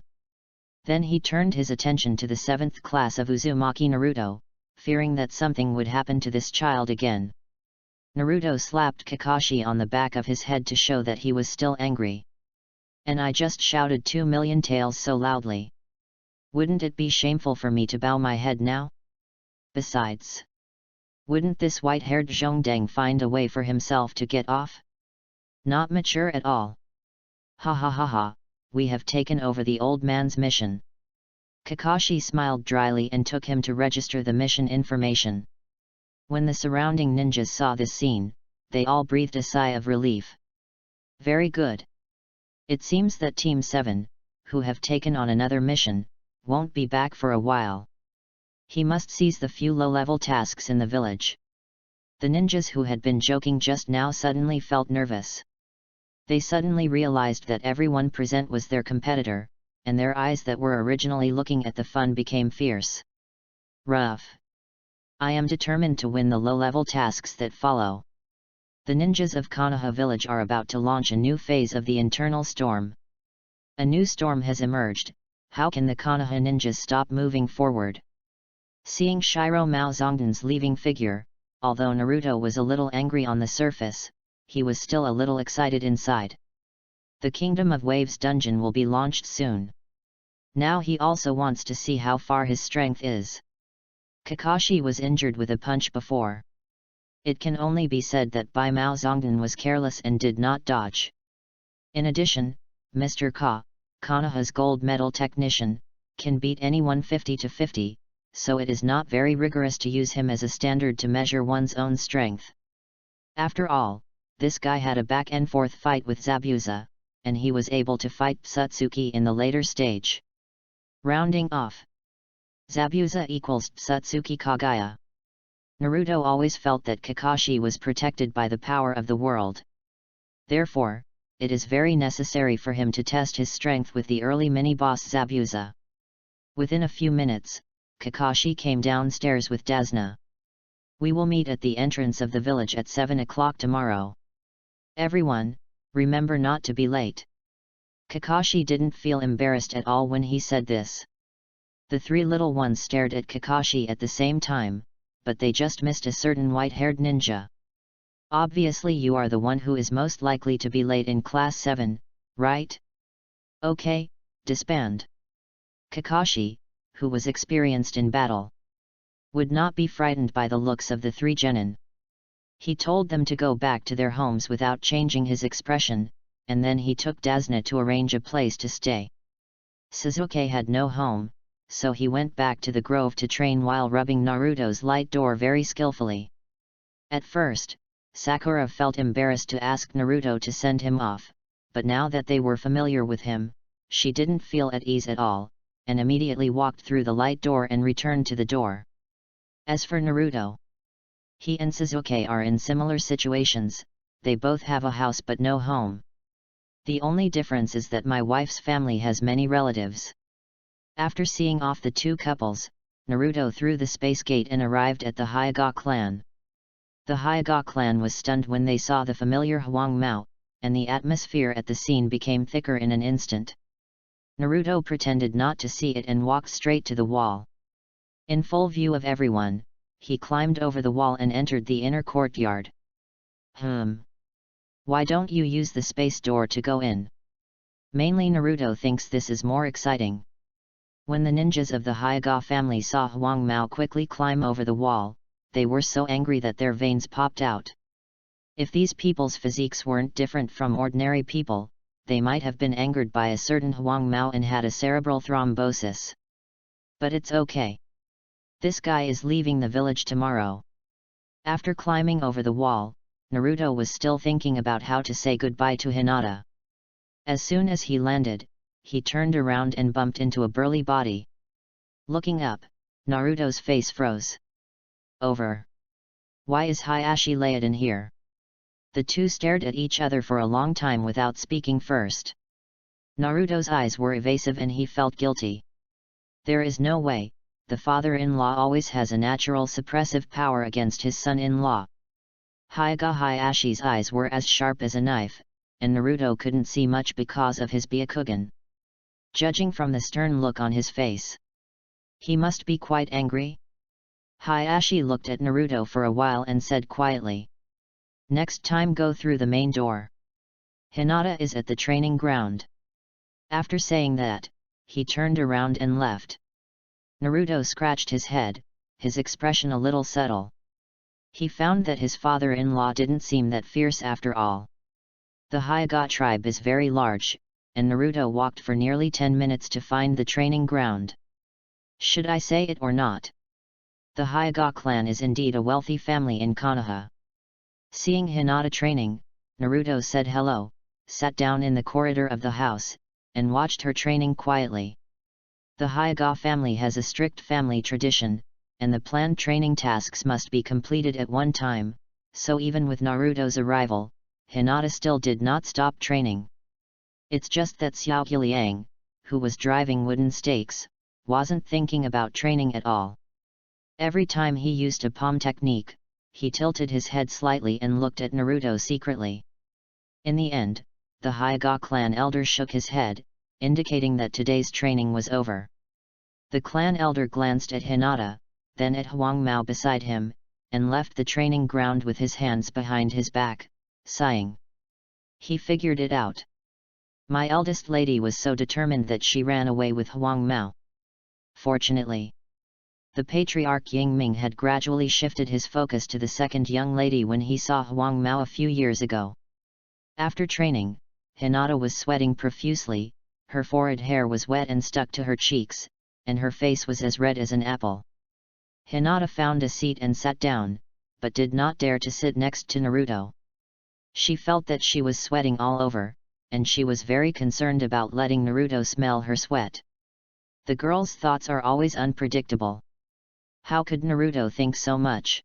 Then he turned his attention to the 7th class of Uzumaki Naruto, fearing that something would happen to this child again. Naruto slapped Kakashi on the back of his head to show that he was still angry. And I just shouted 2,000,000 tails so loudly. Wouldn't it be shameful for me to bow my head now? Besides, wouldn't this white-haired Zhongdeng find a way for himself to get off? Not mature at all. Ha ha ha ha, we have taken over the old man's mission. Kakashi smiled dryly and took him to register the mission information. When the surrounding ninjas saw this scene, they all breathed a sigh of relief. Very good. It seems that Team 7, who have taken on another mission, won't be back for a while. He must seize the few low-level tasks in the village. The ninjas who had been joking just now suddenly felt nervous. They suddenly realized that everyone present was their competitor, and their eyes that were originally looking at the fun became fierce. Rough. I am determined to win the low-level tasks that follow. The ninjas of Konoha village are about to launch a new phase of the internal storm. A new storm has emerged. How can the Konoha ninjas stop moving forward? Seeing Shiro Mao Zongden's leaving figure, although Naruto was a little angry on the surface, he was still a little excited inside. The Kingdom of Waves dungeon will be launched soon. Now he also wants to see how far his strength is. Kakashi was injured with a punch before. It can only be said that Bai Mao Zongden was careless and did not dodge. In addition, Mr. Ka, Konoha's gold medal technician, can beat anyone 50-50, so it is not very rigorous to use him as a standard to measure one's own strength. After all, this guy had a back-and-forth fight with Zabuza, and he was able to fight Satsuki in the later stage. Rounding off. Zabuza equals Satsuki Kagaya. Naruto always felt that Kakashi was protected by the power of the world. Therefore, it is very necessary for him to test his strength with the early mini-boss Zabuza. Within a few minutes, Kakashi came downstairs with Dazna. We will meet at the entrance of the village at 7 o'clock tomorrow. Everyone, remember not to be late. Kakashi didn't feel embarrassed at all when he said this. The three little ones stared at Kakashi at the same time, but they just missed a certain white-haired ninja. Obviously you are the one who is most likely to be late in class 7, right? Okay, disband. Kakashi, who was experienced in battle, would not be frightened by the looks of the three genin. He told them to go back to their homes without changing his expression, and then he took Dazna to arrange a place to stay. Sasuke had no home, so he went back to the grove to train while rubbing Naruto's light door very skillfully. At first, Sakura felt embarrassed to ask Naruto to send him off, but now that they were familiar with him, she didn't feel at ease at all, and immediately walked through the light door and returned to the door. As for Naruto, he and Sasuke are in similar situations, they both have a house but no home. The only difference is that my wife's family has many relatives. After seeing off the two couples, Naruto threw the space gate and arrived at the Hyuga clan. The Hyuga clan was stunned when they saw the familiar Huang Mao, and the atmosphere at the scene became thicker in an instant. Naruto pretended not to see it and walked straight to the wall. In full view of everyone, he climbed over the wall and entered the inner courtyard. Why don't you use the space door to go in? Mainly Naruto thinks this is more exciting. When the ninjas of the Hyuga family saw Huang Mao quickly climb over the wall, they were so angry that their veins popped out. If these people's physiques weren't different from ordinary people, they might have been angered by a certain Huang Mao and had a cerebral thrombosis. But it's okay. This guy is leaving the village tomorrow. After climbing over the wall, Naruto was still thinking about how to say goodbye to Hinata. As soon as he landed, he turned around and bumped into a burly body. Looking up, Naruto's face froze. Over. Why is Hayashi Layden here? The two stared at each other for a long time without speaking first. Naruto's eyes were evasive and he felt guilty. There is no way, the father-in-law always has a natural suppressive power against his son-in-law. Hyuga Hayashi's eyes were as sharp as a knife, and Naruto couldn't see much because of his Byakugan. Judging from the stern look on his face, he must be quite angry. Hayashi looked at Naruto for a while and said quietly, Next time go through the main door. Hinata is at the training ground. After saying that, he turned around and left. Naruto scratched his head, his expression a little subtle. He found that his father-in-law didn't seem that fierce after all. The Hyuga tribe is very large, and Naruto walked for nearly 10 minutes to find the training ground. Should I say it or not? The Hyuga clan is indeed a wealthy family in Konoha. Seeing Hinata training, Naruto said hello, sat down in the corridor of the house, and watched her training quietly. The Hyuga family has a strict family tradition, and the planned training tasks must be completed at one time, so even with Naruto's arrival, Hinata still did not stop training. It's just that Xiao Liang, who was driving wooden stakes, wasn't thinking about training at all. Every time he used a palm technique, he tilted his head slightly and looked at Naruto secretly. In the end, the Hyuga clan elder shook his head, indicating that today's training was over. The clan elder glanced at Hinata, then at Huang Mao beside him, and left the training ground with his hands behind his back, sighing. He figured it out. My eldest lady was so determined that she ran away with Huang Mao. Fortunately, the patriarch Yingming had gradually shifted his focus to the second young lady when he saw Huang Mao a few years ago. After training, Hinata was sweating profusely, her forehead hair was wet and stuck to her cheeks, and her face was as red as an apple. Hinata found a seat and sat down, but did not dare to sit next to Naruto. She felt that she was sweating all over, and she was very concerned about letting Naruto smell her sweat. The girl's thoughts are always unpredictable. How could Naruto think so much?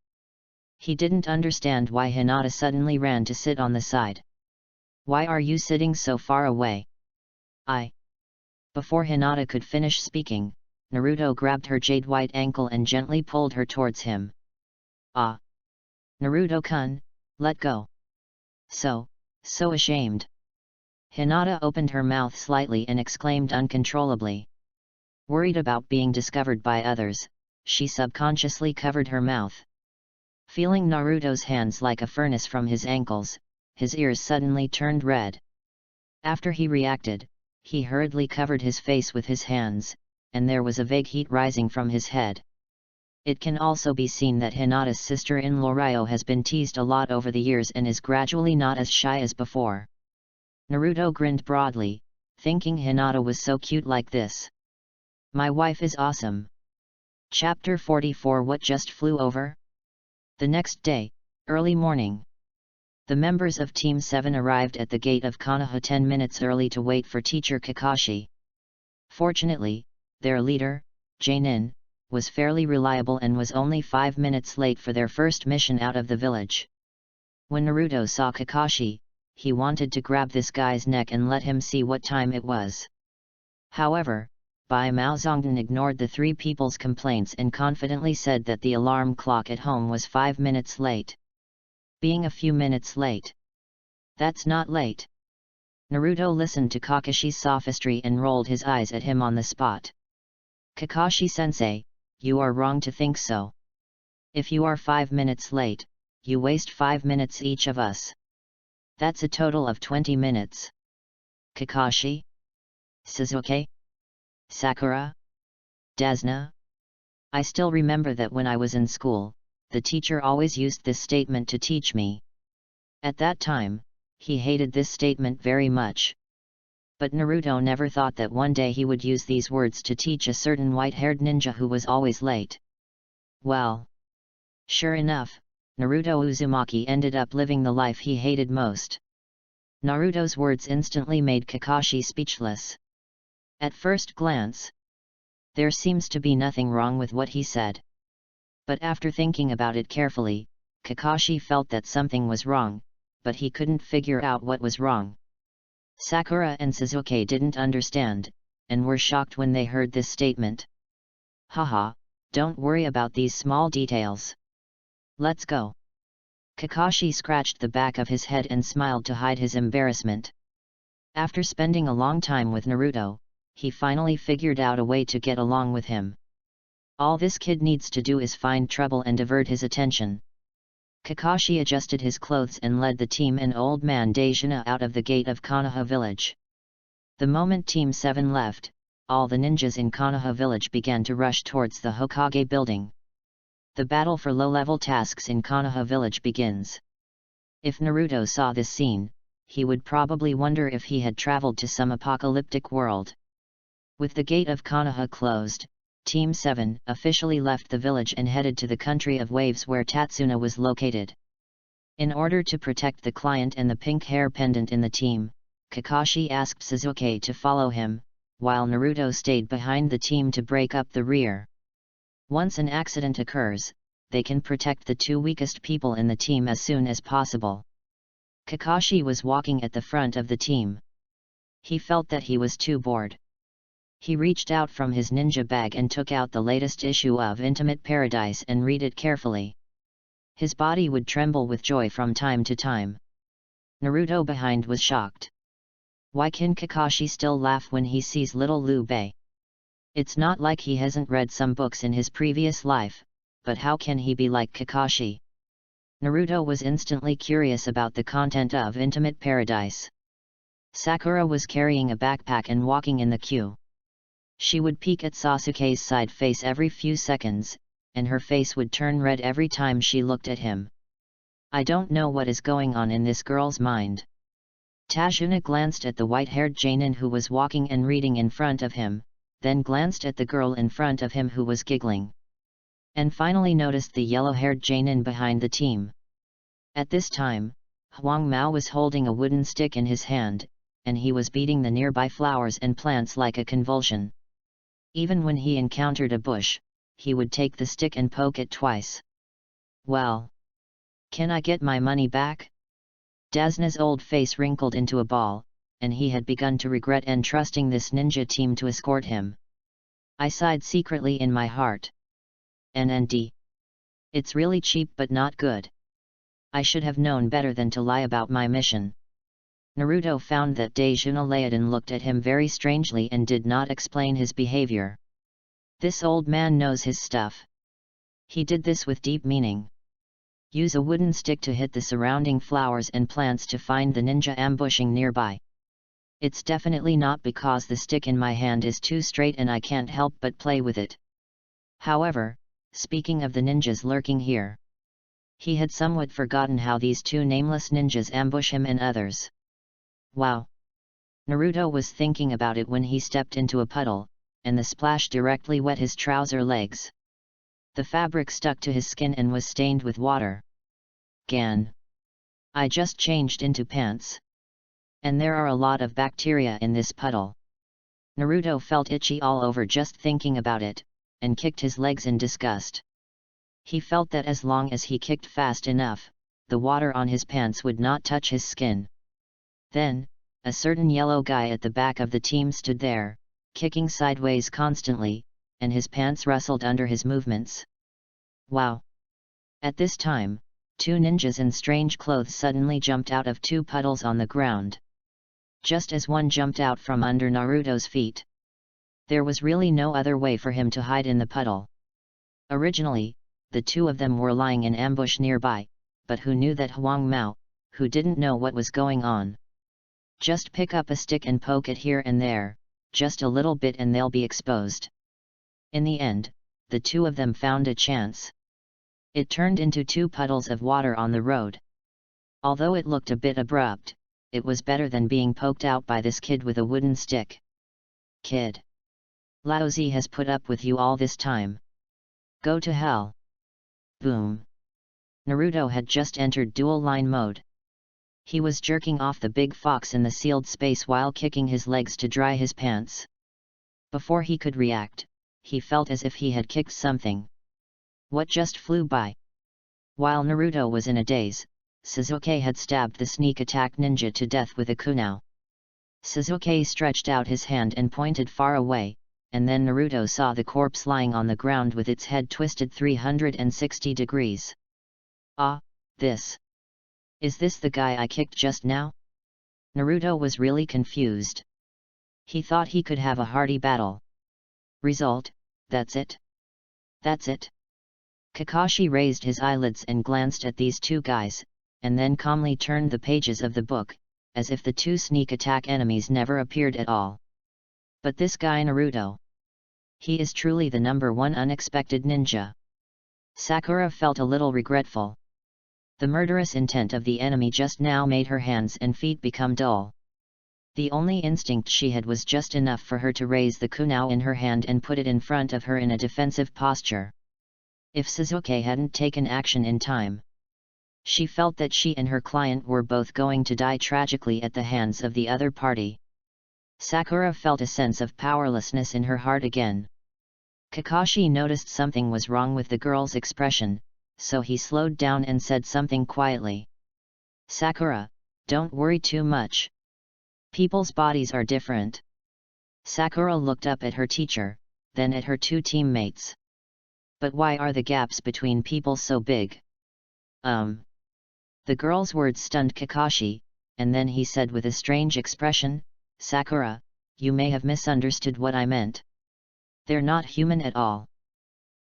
He didn't understand why Hinata suddenly ran to sit on the side. Why are you sitting so far away? Before Hinata could finish speaking, Naruto grabbed her jade-white ankle and gently pulled her towards him. Ah! Naruto-kun, let go. So ashamed. Hinata opened her mouth slightly and exclaimed uncontrollably. Worried about being discovered by others, she subconsciously covered her mouth. Feeling Naruto's hands like a furnace from his ankles, his ears suddenly turned red. After he reacted, he hurriedly covered his face with his hands, and there was a vague heat rising from his head. It can also be seen that Hinata's sister-in-law Ryo has been teased a lot over the years and is gradually not as shy as before. Naruto grinned broadly, thinking Hinata was so cute like this. My wife is awesome. Chapter 44 What just flew over? The next day, early morning. The members of Team 7 arrived at the gate of Konoha 10 minutes early to wait for teacher Kakashi. Fortunately, their leader, Jainin, was fairly reliable and was only 5 minutes late for their first mission out of the village. When Naruto saw Kakashi, he wanted to grab this guy's neck and let him see what time it was. However, Bai Mao Zongdan ignored the three people's complaints and confidently said that the alarm clock at home was 5 minutes late. Being a few minutes late. That's not late. Naruto listened to Kakashi's sophistry and rolled his eyes at him on the spot. Kakashi-sensei, you are wrong to think so. If you are 5 minutes late, you waste 5 minutes each of us. That's a total of 20 minutes. Kakashi? Sasuke? Sakura? Dasuna? I still remember that when I was in school, the teacher always used this statement to teach me. At that time, he hated this statement very much. But Naruto never thought that one day he would use these words to teach a certain white-haired ninja who was always late. Well, sure enough, Naruto Uzumaki ended up living the life he hated most. Naruto's words instantly made Kakashi speechless. At first glance, there seems to be nothing wrong with what he said. But after thinking about it carefully, Kakashi felt that something was wrong, but he couldn't figure out what was wrong. Sakura and Sasuke didn't understand, and were shocked when they heard this statement. Haha, don't worry about these small details. Let's go. Kakashi scratched the back of his head and smiled to hide his embarrassment. After spending a long time with Naruto, he finally figured out a way to get along with him. All this kid needs to do is find trouble and divert his attention. Kakashi adjusted his clothes and led the team and old man Dejuna out of the gate of Konoha village. The moment Team 7 left, all the ninjas in Konoha village began to rush towards the Hokage building. The battle for low-level tasks in Konoha village begins. If Naruto saw this scene, he would probably wonder if he had traveled to some apocalyptic world. With the gate of Konoha closed, Team 7 officially left the village and headed to the country of waves where Tatsuna was located. In order to protect the client and the pink hair pendant in the team, Kakashi asked Sasuke to follow him, while Naruto stayed behind the team to break up the rear. Once an accident occurs, they can protect the two weakest people in the team as soon as possible. Kakashi was walking at the front of the team. He felt that he was too bored. He reached out from his ninja bag and took out the latest issue of Intimate Paradise and read it carefully. His body would tremble with joy from time to time. Naruto behind was shocked. Why can Kakashi still laugh when he sees little Liu Bei? It's not like he hasn't read some books in his previous life, but how can he be like Kakashi? Naruto was instantly curious about the content of Intimate Paradise. Sakura was carrying a backpack and walking in the queue. She would peek at Sasuke's side face every few seconds, and her face would turn red every time she looked at him. I don't know what is going on in this girl's mind. Tajuna glanced at the white-haired Jainin who was walking and reading in front of him, then glanced at the girl in front of him who was giggling. And finally noticed the yellow-haired Jainin behind the team. At this time, Huang Mao was holding a wooden stick in his hand, and he was beating the nearby flowers and plants like a convulsion. Even when he encountered a bush, he would take the stick and poke it twice. Well, can I get my money back? Dazna's old face wrinkled into a ball, and he had begun to regret entrusting this ninja team to escort him. I sighed secretly in my heart. NND. It's really cheap but not good. I should have known better than to lie about my mission. Naruto found that Dejuna Laodan looked at him very strangely and did not explain his behavior. This old man knows his stuff. He did this with deep meaning. Use a wooden stick to hit the surrounding flowers and plants to find the ninja ambushing nearby. It's definitely not because the stick in my hand is too straight and I can't help but play with it. However, speaking of the ninjas lurking here, he had somewhat forgotten how these two nameless ninjas ambush him and others. Wow! Naruto was thinking about it when he stepped into a puddle, and the splash directly wet his trouser legs. The fabric stuck to his skin and was stained with water. Gan! I just changed into pants. And there are a lot of bacteria in this puddle. Naruto felt itchy all over just thinking about it, and kicked his legs in disgust. He felt that as long as he kicked fast enough, the water on his pants would not touch his skin. Then, a certain yellow guy at the back of the team stood there, kicking sideways constantly, and his pants rustled under his movements. Wow! At this time, two ninjas in strange clothes suddenly jumped out of two puddles on the ground. Just as one jumped out from under Naruto's feet. There was really no other way for him to hide in the puddle. Originally, the two of them were lying in ambush nearby, but who knew that Huang Mao, who didn't know what was going on? Just pick up a stick and poke it here and there, just a little bit and they'll be exposed. In the end, the two of them found a chance. It turned into two puddles of water on the road. Although it looked a bit abrupt, it was better than being poked out by this kid with a wooden stick. Kid! Laozi has put up with you all this time. Go to hell! Boom! Naruto had just entered dual line mode. He was jerking off the big fox in the sealed space while kicking his legs to dry his pants. Before he could react, he felt as if he had kicked something. What just flew by? While Naruto was in a daze, Sasuke had stabbed the sneak attack ninja to death with a kunai. Sasuke stretched out his hand and pointed far away, and then Naruto saw the corpse lying on the ground with its head twisted 360 degrees. Ah, this! Is this the guy I kicked just now? Naruto was really confused. He thought he could have a hearty battle. Result, that's it. That's it. Kakashi raised his eyelids and glanced at these two guys, and then calmly turned the pages of the book, as if the two sneak attack enemies never appeared at all. But this guy Naruto. He is truly the #1 unexpected ninja. Sakura felt a little regretful. The murderous intent of the enemy just now made her hands and feet become dull. The only instinct she had was just enough for her to raise the kunai in her hand and put it in front of her in a defensive posture. If Sasuke hadn't taken action in time, she felt that she and her client were both going to die tragically at the hands of the other party. Sakura felt a sense of powerlessness in her heart again. Kakashi noticed something was wrong with the girl's expression, so he slowed down and said something quietly. "Sakura, don't worry too much. People's bodies are different." Sakura looked up at her teacher, then at her two teammates. "But why are the gaps between people so big?" The girl's words stunned Kakashi, and then he said with a strange expression, "Sakura, you may have misunderstood what I meant. They're not human at all."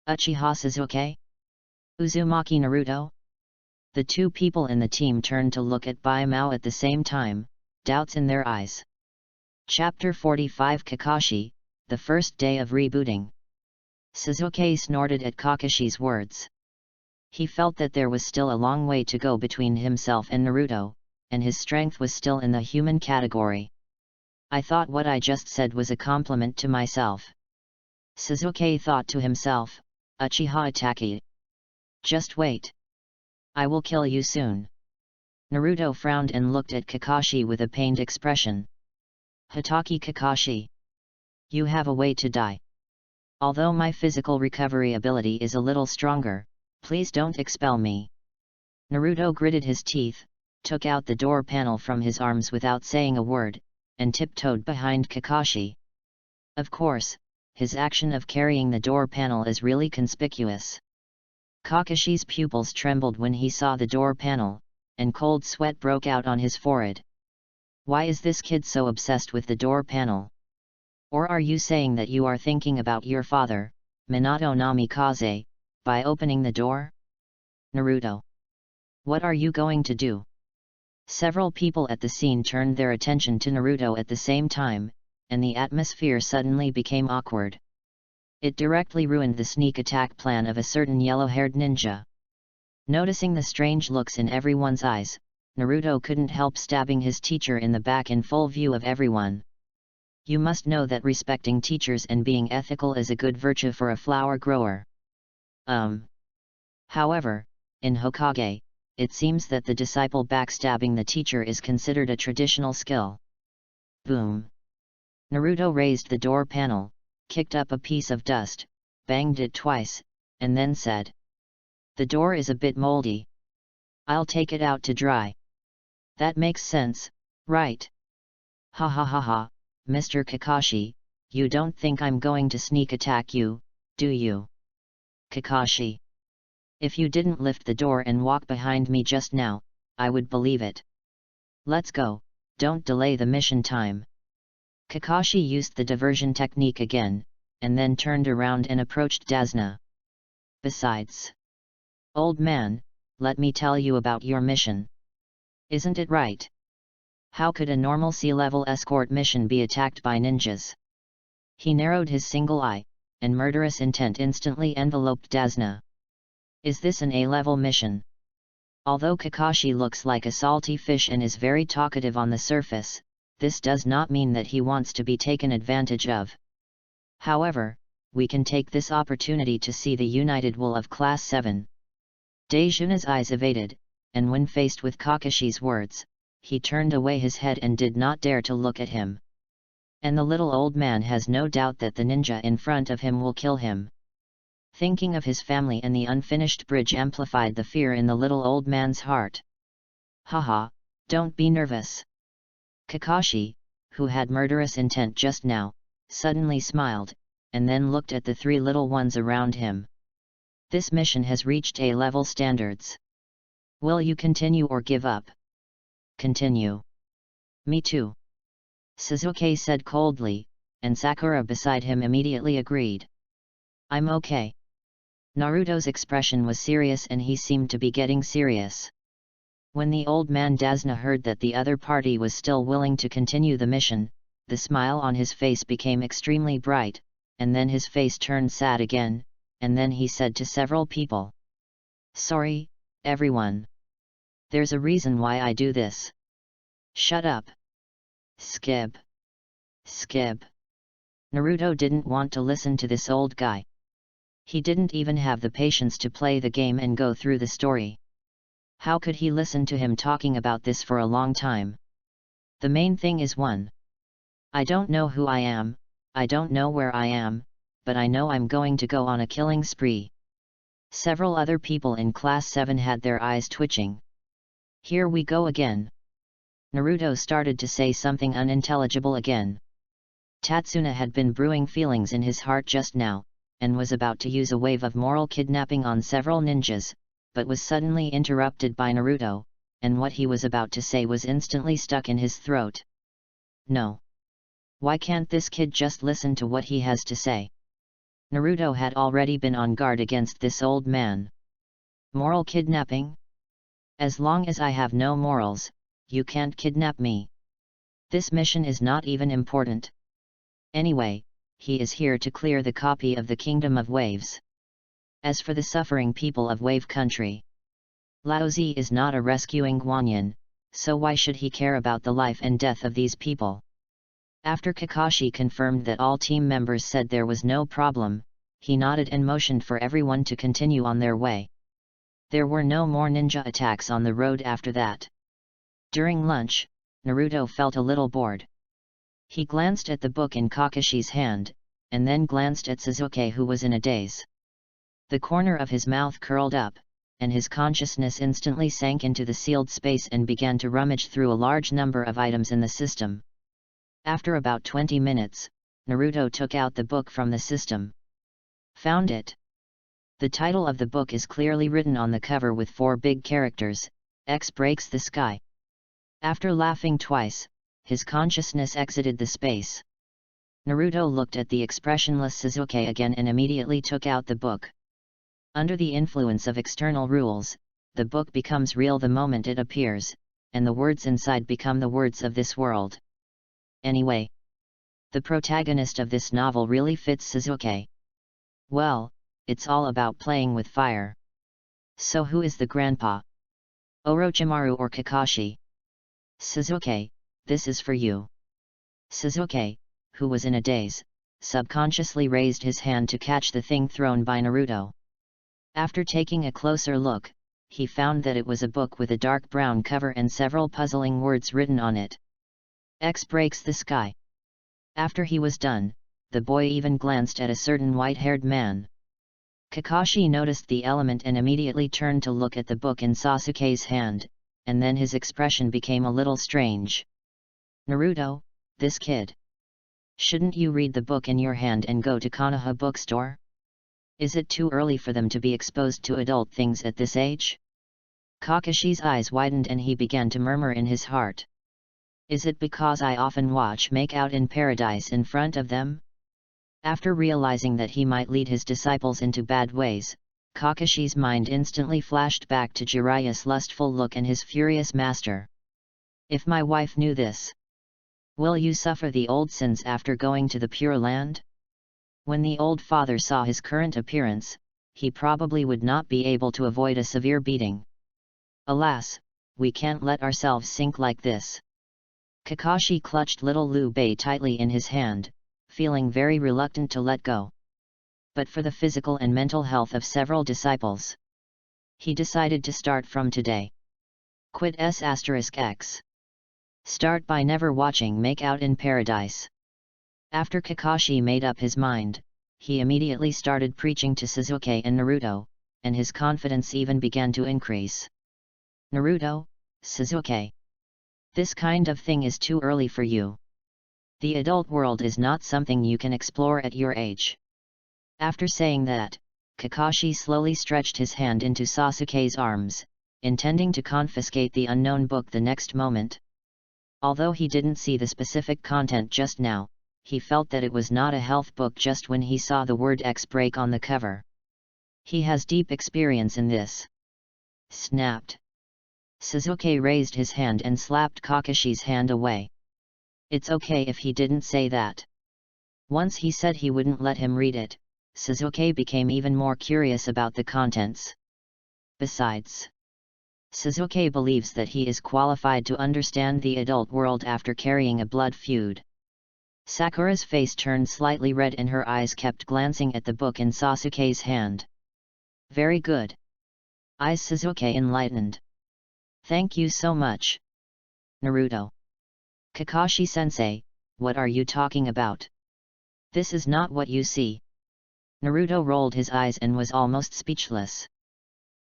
Uchiha Sasuke? Uzumaki Naruto? The two people in the team turned to look at Byaimao at the same time, doubts in their eyes. Chapter 45 Kakashi, the first day of rebooting. Sasuke snorted at Kakashi's words. He felt that there was still a long way to go between himself and Naruto, and his strength was still in the human category. "I thought what I just said was a compliment to myself." Sasuke thought to himself, "Uchiha Itachi. Just wait. I will kill you soon." Naruto frowned and looked at Kakashi with a pained expression. "Hitaki Kakashi. You have a way to die. Although my physical recovery ability is a little stronger, please don't expel me." Naruto gritted his teeth, took out the door panel from his arms without saying a word, and tiptoed behind Kakashi. Of course, his action of carrying the door panel is really conspicuous. Kakashi's pupils trembled when he saw the door panel, and cold sweat broke out on his forehead. Why is this kid so obsessed with the door panel? Or are you saying that you are thinking about your father, Minato Namikaze, by opening the door? Naruto. What are you going to do? Several people at the scene turned their attention to Naruto at the same time, and the atmosphere suddenly became awkward. It directly ruined the sneak attack plan of a certain yellow-haired ninja. Noticing the strange looks in everyone's eyes, Naruto couldn't help stabbing his teacher in the back in full view of everyone. You must know that respecting teachers and being ethical is a good virtue for a flower grower. However, in Hokage, it seems that the disciple backstabbing the teacher is considered a traditional skill. Boom! Naruto raised the door panel, kicked up a piece of dust, banged it twice, and then said, "The door is a bit moldy. I'll take it out to dry." That makes sense, right? Ha ha ha ha, Mr. Kakashi, you don't think I'm going to sneak attack you, do you? Kakashi. If you didn't lift the door and walk behind me just now, I would believe it. Let's go, don't delay the mission time. Kakashi used the diversion technique again, and then turned around and approached Dasna. Besides, old man, let me tell you about your mission. Isn't it right? How could a normal sea-level escort mission be attacked by ninjas? He narrowed his single eye, and murderous intent instantly enveloped Dasna. Is this an A-level mission? Although Kakashi looks like a salty fish and is very talkative on the surface, this does not mean that he wants to be taken advantage of. However, we can take this opportunity to see the united will of Class 7. Daijuna's eyes evaded, and when faced with Kakashi's words, he turned away his head and did not dare to look at him. And the little old man has no doubt that the ninja in front of him will kill him. Thinking of his family and the unfinished bridge amplified the fear in the little old man's heart. Haha, don't be nervous. Kakashi, who had murderous intent just now, suddenly smiled, and then looked at the three little ones around him. This mission has reached A-level standards. Will you continue or give up? Continue. Me too. Sasuke said coldly, and Sakura beside him immediately agreed. I'm okay. Naruto's expression was serious and he seemed to be getting serious. When the old man Dasna heard that the other party was still willing to continue the mission, the smile on his face became extremely bright, and then his face turned sad again, and then he said to several people, "Sorry, everyone. There's a reason why I do this. Shut up. Skip. Skip." Naruto didn't want to listen to this old guy. He didn't even have the patience to play the game and go through the story. How could he listen to him talking about this for a long time? The main thing is one. I don't know who I am, I don't know where I am, but I know I'm going to go on a killing spree. Several other people in Class 7 had their eyes twitching. Here we go again. Naruto started to say something unintelligible again. Tatsuna had been brewing feelings in his heart just now, and was about to use a wave of moral kidnapping on several ninjas, but was suddenly interrupted by Naruto, and what he was about to say was instantly stuck in his throat. No. Why can't this kid just listen to what he has to say? Naruto had already been on guard against this old man. Moral kidnapping? As long as I have no morals, you can't kidnap me. This mission is not even important. Anyway, he is here to clear the copy of the Kingdom of Waves. As for the suffering people of Wave Country, Laozi is not a rescuing Guanyin, so why should he care about the life and death of these people? After Kakashi confirmed that all team members said there was no problem, he nodded and motioned for everyone to continue on their way. There were no more ninja attacks on the road after that. During lunch, Naruto felt a little bored. He glanced at the book in Kakashi's hand, and then glanced at Sasuke, who was in a daze. The corner of his mouth curled up, and his consciousness instantly sank into the sealed space and began to rummage through a large number of items in the system. After about 20 minutes, Naruto took out the book from the system. Found it. The title of the book is clearly written on the cover with 4 big characters, X breaks the sky. After laughing twice, his consciousness exited the space. Naruto looked at the expressionless Sasuke again and immediately took out the book. Under the influence of external rules, the book becomes real the moment it appears, and the words inside become the words of this world. Anyway, the protagonist of this novel really fits Sasuke. Well, it's all about playing with fire. So who is the grandpa? Orochimaru or Kakashi? Sasuke, this is for you. Sasuke, who was in a daze, subconsciously raised his hand to catch the thing thrown by Naruto. After taking a closer look, he found that it was a book with a dark brown cover and several puzzling words written on it. X breaks the sky. After he was done, the boy even glanced at a certain white-haired man. Kakashi noticed the element and immediately turned to look at the book in Sasuke's hand, and then his expression became a little strange. Naruto, this kid. Shouldn't you read the book in your hand and go to Konoha bookstore? Is it too early for them to be exposed to adult things at this age? Kakashi's eyes widened and he began to murmur in his heart. Is it because I often watch Make Out in Paradise in front of them? After realizing that he might lead his disciples into bad ways, Kakashi's mind instantly flashed back to Jiraiya's lustful look and his furious master. If my wife knew this, will you suffer the old sins after going to the Pure Land? When the old father saw his current appearance, he probably would not be able to avoid a severe beating. Alas, we can't let ourselves sink like this. Kakashi clutched little Liu Bei tightly in his hand, feeling very reluctant to let go. But for the physical and mental health of several disciples, he decided to start from today. Quit S**X. Start by never watching Make Out in Paradise. After Kakashi made up his mind, he immediately started preaching to Sasuke and Naruto, and his confidence even began to increase. Naruto, Sasuke. This kind of thing is too early for you. The adult world is not something you can explore at your age. After saying that, Kakashi slowly stretched his hand into Sasuke's arms, intending to confiscate the unknown book the next moment. Although he didn't see the specific content just now, he felt that it was not a health book just when he saw the word X break on the cover. He has deep experience in this. Snapped. Sasuke raised his hand and slapped Kakashi's hand away. It's okay if he didn't say that. Once he said he wouldn't let him read it, Sasuke became even more curious about the contents. Besides, Sasuke believes that he is qualified to understand the adult world after carrying a blood feud. Sakura's face turned slightly red and her eyes kept glancing at the book in Sasuke's hand. Very good. Eyes Sasuke enlightened. Thank you so much. Naruto. Kakashi-sensei, what are you talking about? This is not what you see. Naruto rolled his eyes and was almost speechless.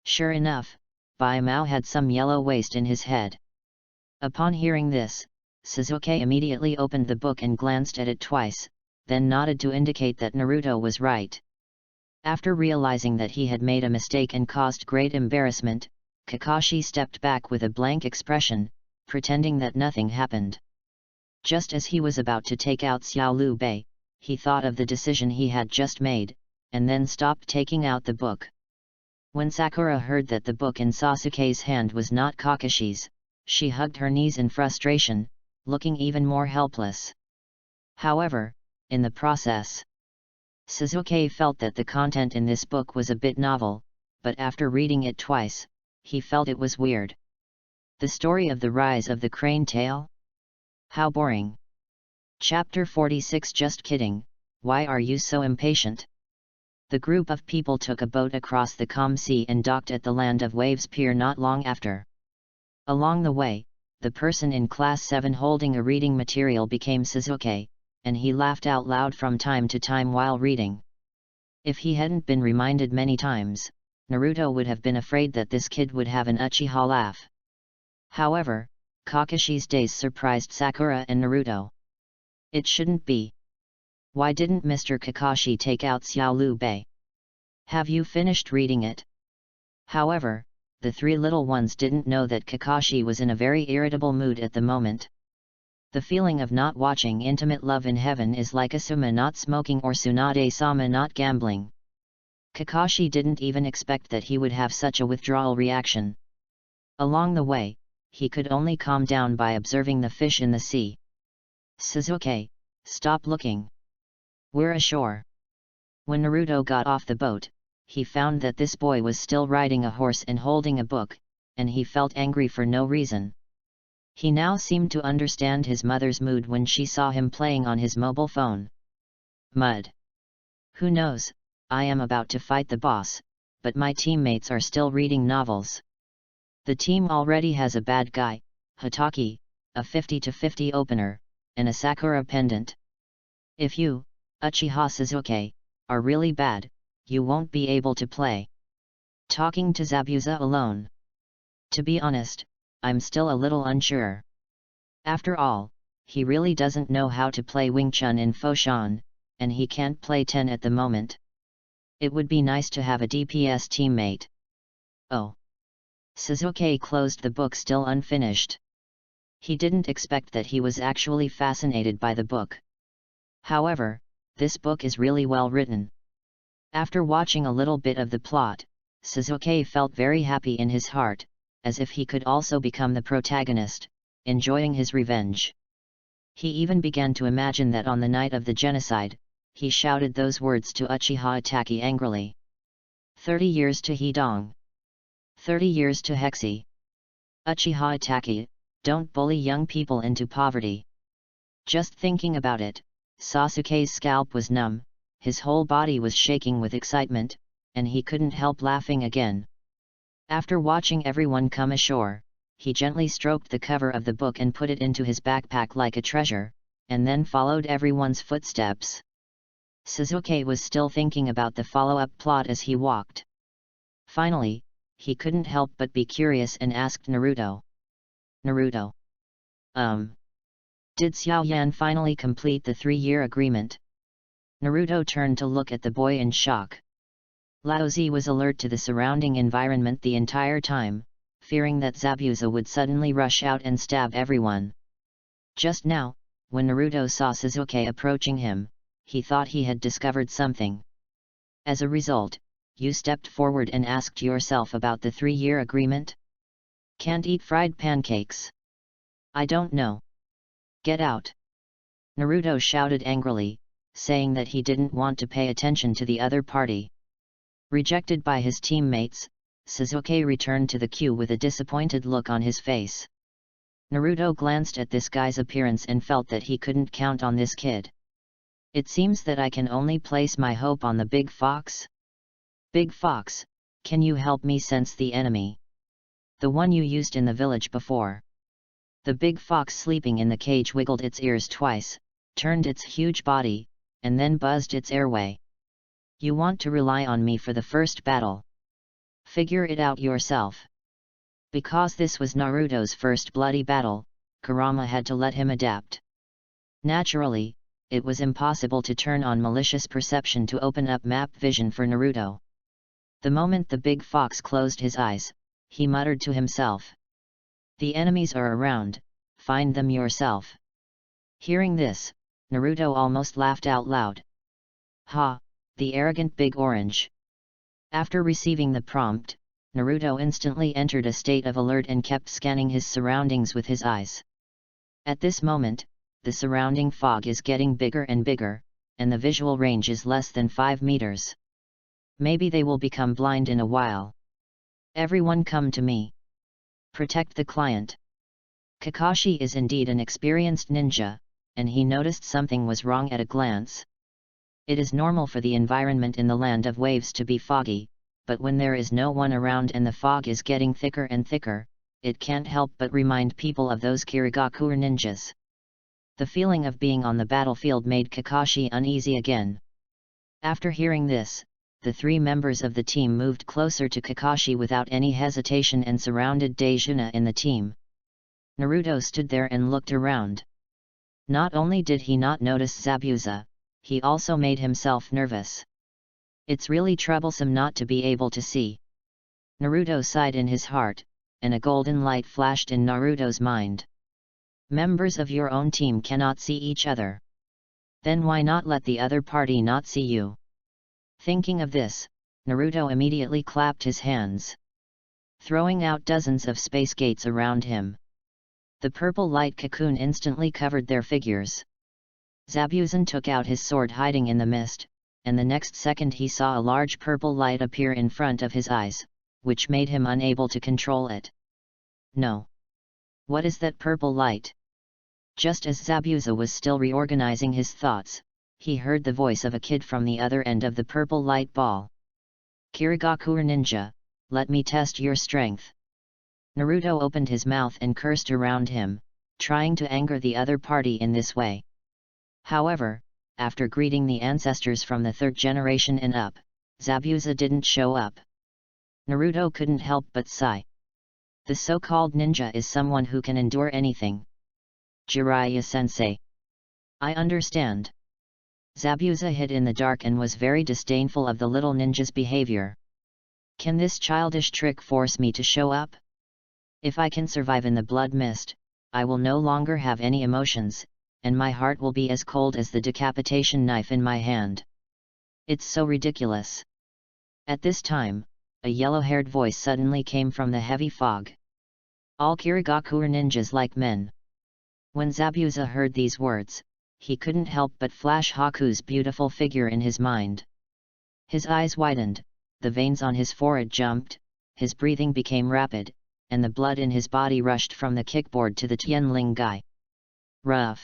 Sure enough, Bai-Mao had some yellow waste in his head. Upon hearing this, Sasuke immediately opened the book and glanced at it twice, then nodded to indicate that Naruto was right. After realizing that he had made a mistake and caused great embarrassment, Kakashi stepped back with a blank expression, pretending that nothing happened. Just as he was about to take out Xiao Lu Bei, he thought of the decision he had just made, and then stopped taking out the book. When Sakura heard that the book in Sasuke's hand was not Kakashi's, she hugged her knees in frustration, looking even more helpless. However, in the process, Sasuke felt that the content in this book was a bit novel, but after reading it twice, he felt it was weird. The story of the rise of the crane tail? How boring. Chapter 46. Just kidding, why are you so impatient? The group of people took a boat across the calm sea and docked at the Land of Waves pier not long after. Along the way, the person in Class 7 holding a reading material became Sasuke, and he laughed out loud from time to time while reading. If he hadn't been reminded many times, Naruto would have been afraid that this kid would have an Uchiha laugh. However, Kakashi's days surprised Sakura and Naruto. It shouldn't be. Why didn't Mr. Kakashi take out Xiao Lu Bei? Have you finished reading it? However, the three little ones didn't know that Kakashi was in a very irritable mood at the moment. The feeling of not watching Intimate Love in Heaven is like Asuma not smoking or Tsunade-sama not gambling. Kakashi didn't even expect that he would have such a withdrawal reaction. Along the way, he could only calm down by observing the fish in the sea. Sasuke, stop looking. We're ashore. When Naruto got off the boat, he found that this boy was still riding a horse and holding a book, and he felt angry for no reason. He now seemed to understand his mother's mood when she saw him playing on his mobile phone. Mud. Who knows, I am about to fight the boss, but my teammates are still reading novels. The team already has a bad guy, Hokage, a 50-50 opener, and a Sakura pendant. If you, Uchiha Sasuke, are really bad, you won't be able to play. Talking to Zabuza alone. To be honest, I'm still a little unsure. After all, he really doesn't know how to play Wing Chun in Foshan, and he can't play Ten at the moment. It would be nice to have a DPS teammate. Oh. Sasuke closed the book still unfinished. He didn't expect that he was actually fascinated by the book. However, this book is really well written. After watching a little bit of the plot, Sasuke felt very happy in his heart, as if he could also become the protagonist, enjoying his revenge. He even began to imagine that on the night of the genocide, he shouted those words to Uchiha Itachi angrily. 30 years to Hidong. 30 years to Hexi. Uchiha Itachi, don't bully young people into poverty. Just thinking about it, Sasuke's scalp was numb, his whole body was shaking with excitement, and he couldn't help laughing again. After watching everyone come ashore, he gently stroked the cover of the book and put it into his backpack like a treasure, and then followed everyone's footsteps. Sasuke was still thinking about the follow-up plot as he walked. Finally, he couldn't help but be curious and asked Naruto. Naruto. Did Xiao Yan finally complete the 3-year agreement? Naruto turned to look at the boy in shock. Laozi was alert to the surrounding environment the entire time, fearing that Zabuza would suddenly rush out and stab everyone. Just now, when Naruto saw Sasuke approaching him, he thought he had discovered something. As a result, you stepped forward and asked yourself about the 3-year agreement? Can't eat fried pancakes. I don't know. Get out. Naruto shouted angrily, saying that he didn't want to pay attention to the other party. Rejected by his teammates, Sasuke returned to the queue with a disappointed look on his face. Naruto glanced at this guy's appearance and felt that he couldn't count on this kid. It seems that I can only place my hope on the big fox. Big fox, can you help me sense the enemy? The one you used in the village before. The big fox sleeping in the cage wiggled its ears twice, turned its huge body, and then buzzed its airway. You want to rely on me for the first battle? Figure it out yourself. Because this was Naruto's first bloody battle, Kurama had to let him adapt. Naturally, it was impossible to turn on malicious perception to open up map vision for Naruto. The moment the big fox closed his eyes, he muttered to himself. The enemies are around, find them yourself. Hearing this, Naruto almost laughed out loud. Ha, the arrogant big orange. After receiving the prompt, Naruto instantly entered a state of alert and kept scanning his surroundings with his eyes. At this moment, the surrounding fog is getting bigger and bigger, and the visual range is less than 5 meters. Maybe they will become blind in a while. Everyone come to me. Protect the client. Kakashi is indeed an experienced ninja, and he noticed something was wrong at a glance. It is normal for the environment in the land of waves to be foggy, but when there is no one around and the fog is getting thicker and thicker, it can't help but remind people of those Kirigaku ninjas. The feeling of being on the battlefield made Kakashi uneasy again. After hearing this, the 3 members of the team moved closer to Kakashi without any hesitation and surrounded Dejuna in the team. Naruto stood there and looked around. Not only did he not notice Zabuza, he also made himself nervous. It's really troublesome not to be able to see. Naruto sighed in his heart, and a golden light flashed in Naruto's mind. Members of your own team cannot see each other. Then why not let the other party not see you? Thinking of this, Naruto immediately clapped his hands, throwing out dozens of space gates around him. The purple light cocoon instantly covered their figures. Zabuzan took out his sword hiding in the mist, and the next second he saw a large purple light appear in front of his eyes, which made him unable to control it. No. What is that purple light? Just as Zabuza was still reorganizing his thoughts, he heard the voice of a kid from the other end of the purple light ball. Kirigaku ninja, let me test your strength. Naruto opened his mouth and cursed around him, trying to anger the other party in this way. However, after greeting the ancestors from the 3rd generation and up, Zabuza didn't show up. Naruto couldn't help but sigh. The so-called ninja is someone who can endure anything. Jiraiya-sensei. I understand. Zabuza hid in the dark and was very disdainful of the little ninja's behavior. Can this childish trick force me to show up? If I can survive in the blood mist, I will no longer have any emotions, and my heart will be as cold as the decapitation knife in my hand. It's so ridiculous. At this time, a yellow-haired voice suddenly came from the heavy fog. All Kirigaku are ninjas like men. When Zabuza heard these words, he couldn't help but flash Haku's beautiful figure in his mind. His eyes widened, the veins on his forehead jumped, his breathing became rapid, and the blood in his body rushed from the kickboard to the Tianling guy. Rough.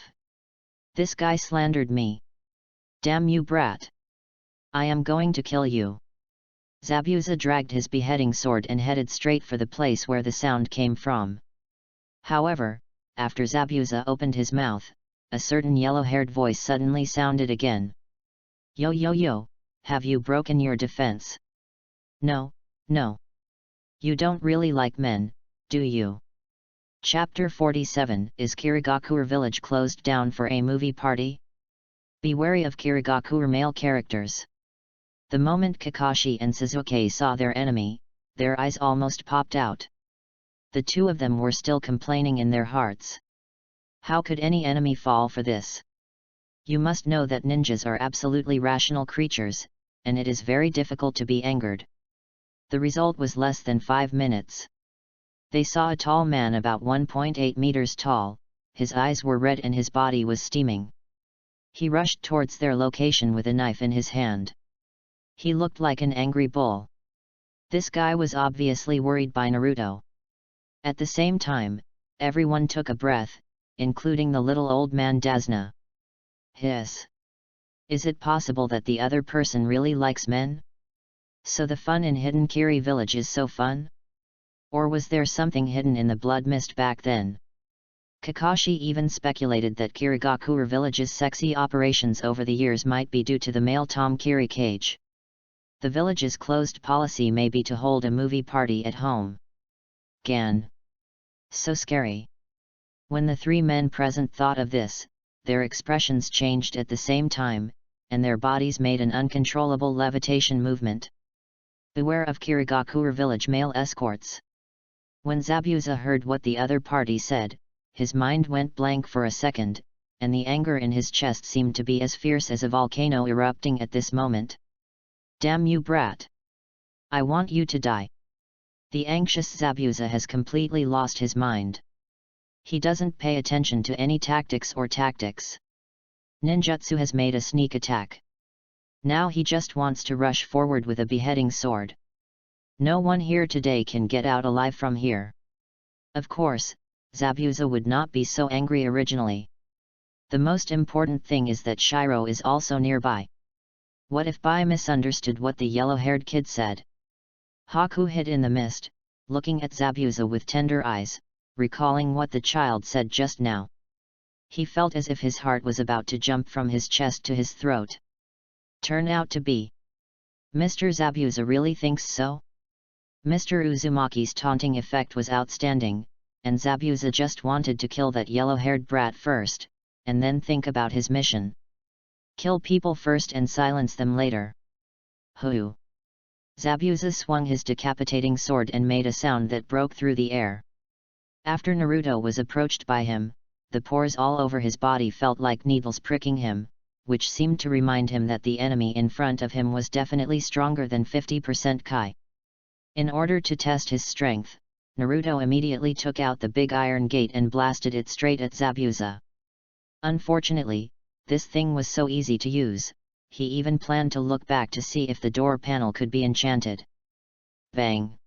This guy slandered me. Damn you brat. I am going to kill you. Zabuza dragged his beheading sword and headed straight for the place where the sound came from. However, after Zabuza opened his mouth, a certain yellow-haired voice suddenly sounded again. Yo yo yo, have you broken your defense? No, no. You don't really like men, do you? Chapter 47 Is Kirigaku Village closed down for a movie party? Be wary of Kirigaku male characters. The moment Kakashi and Sasuke saw their enemy, their eyes almost popped out. The 2 of them were still complaining in their hearts. How could any enemy fall for this? You must know that ninjas are absolutely rational creatures, and it is very difficult to be angered. The result was less than 5 minutes. They saw a tall man about 1.8 meters tall, his eyes were red and his body was steaming. He rushed towards their location with a knife in his hand. He looked like an angry bull. This guy was obviously worried by Naruto. At the same time, everyone took a breath, including the little old man Dazna. Hiss. Is it possible that the other person really likes men? So the fun in Hidden Kiri village is so fun? Or was there something hidden in the blood mist back then? Kakashi even speculated that Kirigakure village's sexy operations over the years might be due to the male Tom Kiri cage. The village's closed policy may be to hold a movie party at home. Gan. So scary. When the 3 men present thought of this, their expressions changed at the same time, and their bodies made an uncontrollable levitation movement. Beware of Kirigakure village male escorts. When Zabuza heard what the other party said, his mind went blank for a second, and the anger in his chest seemed to be as fierce as a volcano erupting at this moment. Damn you, brat! I want you to die. The anxious Zabuza has completely lost his mind. He doesn't pay attention to any tactics or tactics. Ninjutsu has made a sneak attack. Now he just wants to rush forward with a beheading sword. No one here today can get out alive from here. Of course, Zabuza would not be so angry originally. The most important thing is that Shiro is also nearby. What if Bai misunderstood what the yellow-haired kid said? Haku hid in the mist, looking at Zabuza with tender eyes, recalling what the child said just now. He felt as if his heart was about to jump from his chest to his throat. Turn out to be. Mr. Zabuza really thinks so? Mr. Uzumaki's taunting effect was outstanding, and Zabuza just wanted to kill that yellow-haired brat first, and then think about his mission. Kill people first and silence them later. Hoo! Zabuza swung his decapitating sword and made a sound that broke through the air. After Naruto was approached by him, the pores all over his body felt like needles pricking him, which seemed to remind him that the enemy in front of him was definitely stronger than 50% Kai. In order to test his strength, Naruto immediately took out the big iron gate and blasted it straight at Zabuza. Unfortunately, this thing was so easy to use, he even planned to look back to see if the door panel could be enchanted. Bang!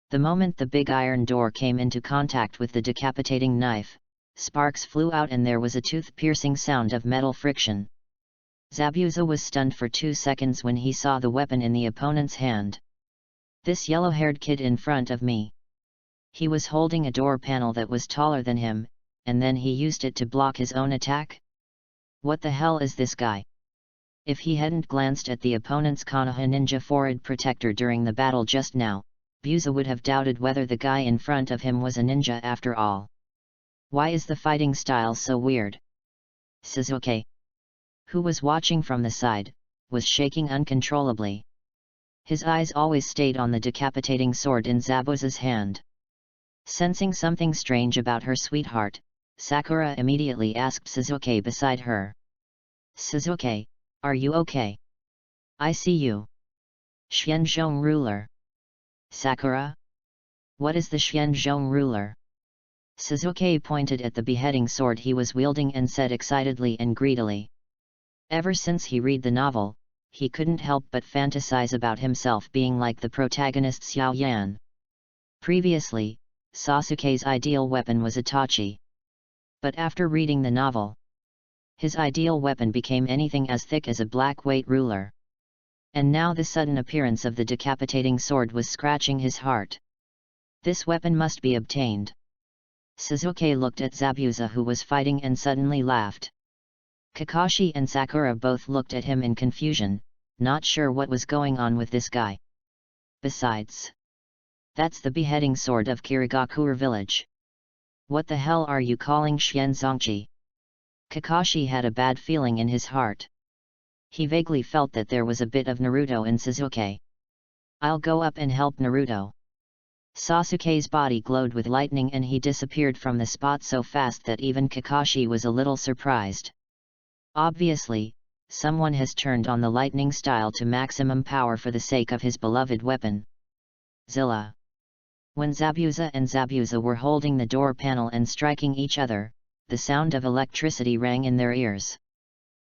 The moment the big iron door came into contact with the decapitating knife, sparks flew out and there was a tooth-piercing sound of metal friction. Zabuza was stunned for 2 seconds when he saw the weapon in the opponent's hand. This yellow-haired kid in front of me. He was holding a door panel that was taller than him, and then he used it to block his own attack? What the hell is this guy? If he hadn't glanced at the opponent's Konoha ninja forehead protector during the battle just now, Buza would have doubted whether the guy in front of him was a ninja after all. Why is the fighting style so weird? Sasuke, who was watching from the side, was shaking uncontrollably. His eyes always stayed on the decapitating sword in Zabuza's hand. Sensing something strange about her sweetheart, Sakura immediately asked Sasuke beside her. Sasuke, are you okay? I see you. Xianzhong ruler. Sakura? What is the Xianzhong ruler? Sasuke pointed at the beheading sword he was wielding and said excitedly and greedily. Ever since he read the novel, he couldn't help but fantasize about himself being like the protagonist Xiao Yan. Previously, Sasuke's ideal weapon was Itachi. But after reading the novel, his ideal weapon became anything as thick as a black weight ruler. And now the sudden appearance of the decapitating sword was scratching his heart. This weapon must be obtained. Sasuke looked at Zabuza who was fighting and suddenly laughed. Kakashi and Sakura both looked at him in confusion, not sure what was going on with this guy. Besides, that's the beheading sword of Kirigakure village. What the hell are you calling Xianzongji? Kakashi had a bad feeling in his heart. He vaguely felt that there was a bit of Naruto in Sasuke. I'll go up and help Naruto. Sasuke's body glowed with lightning and he disappeared from the spot so fast that even Kakashi was a little surprised. Obviously, someone has turned on the lightning style to maximum power for the sake of his beloved weapon. Zilla. When Zabuza and Zabuza were holding the door panel and striking each other, the sound of electricity rang in their ears.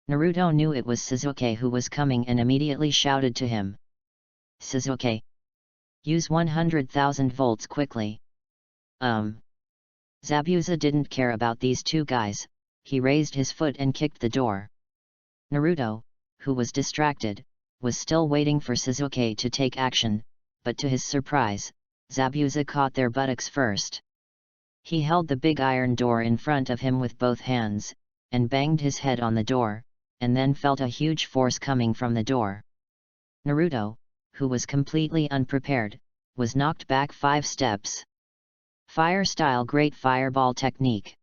Naruto knew it was Sasuke who was coming and immediately shouted to him. Sasuke! Use 100,000 volts quickly. Zabuza didn't care about these two guys, he raised his foot and kicked the door. Naruto, who was distracted, was still waiting for Sasuke to take action, but to his surprise, Zabuza caught their buttocks first. He held the big iron door in front of him with both hands, and banged his head on the door, and then felt a huge force coming from the door. Naruto, who was completely unprepared, was knocked back 5 steps. Fire style great fireball technique.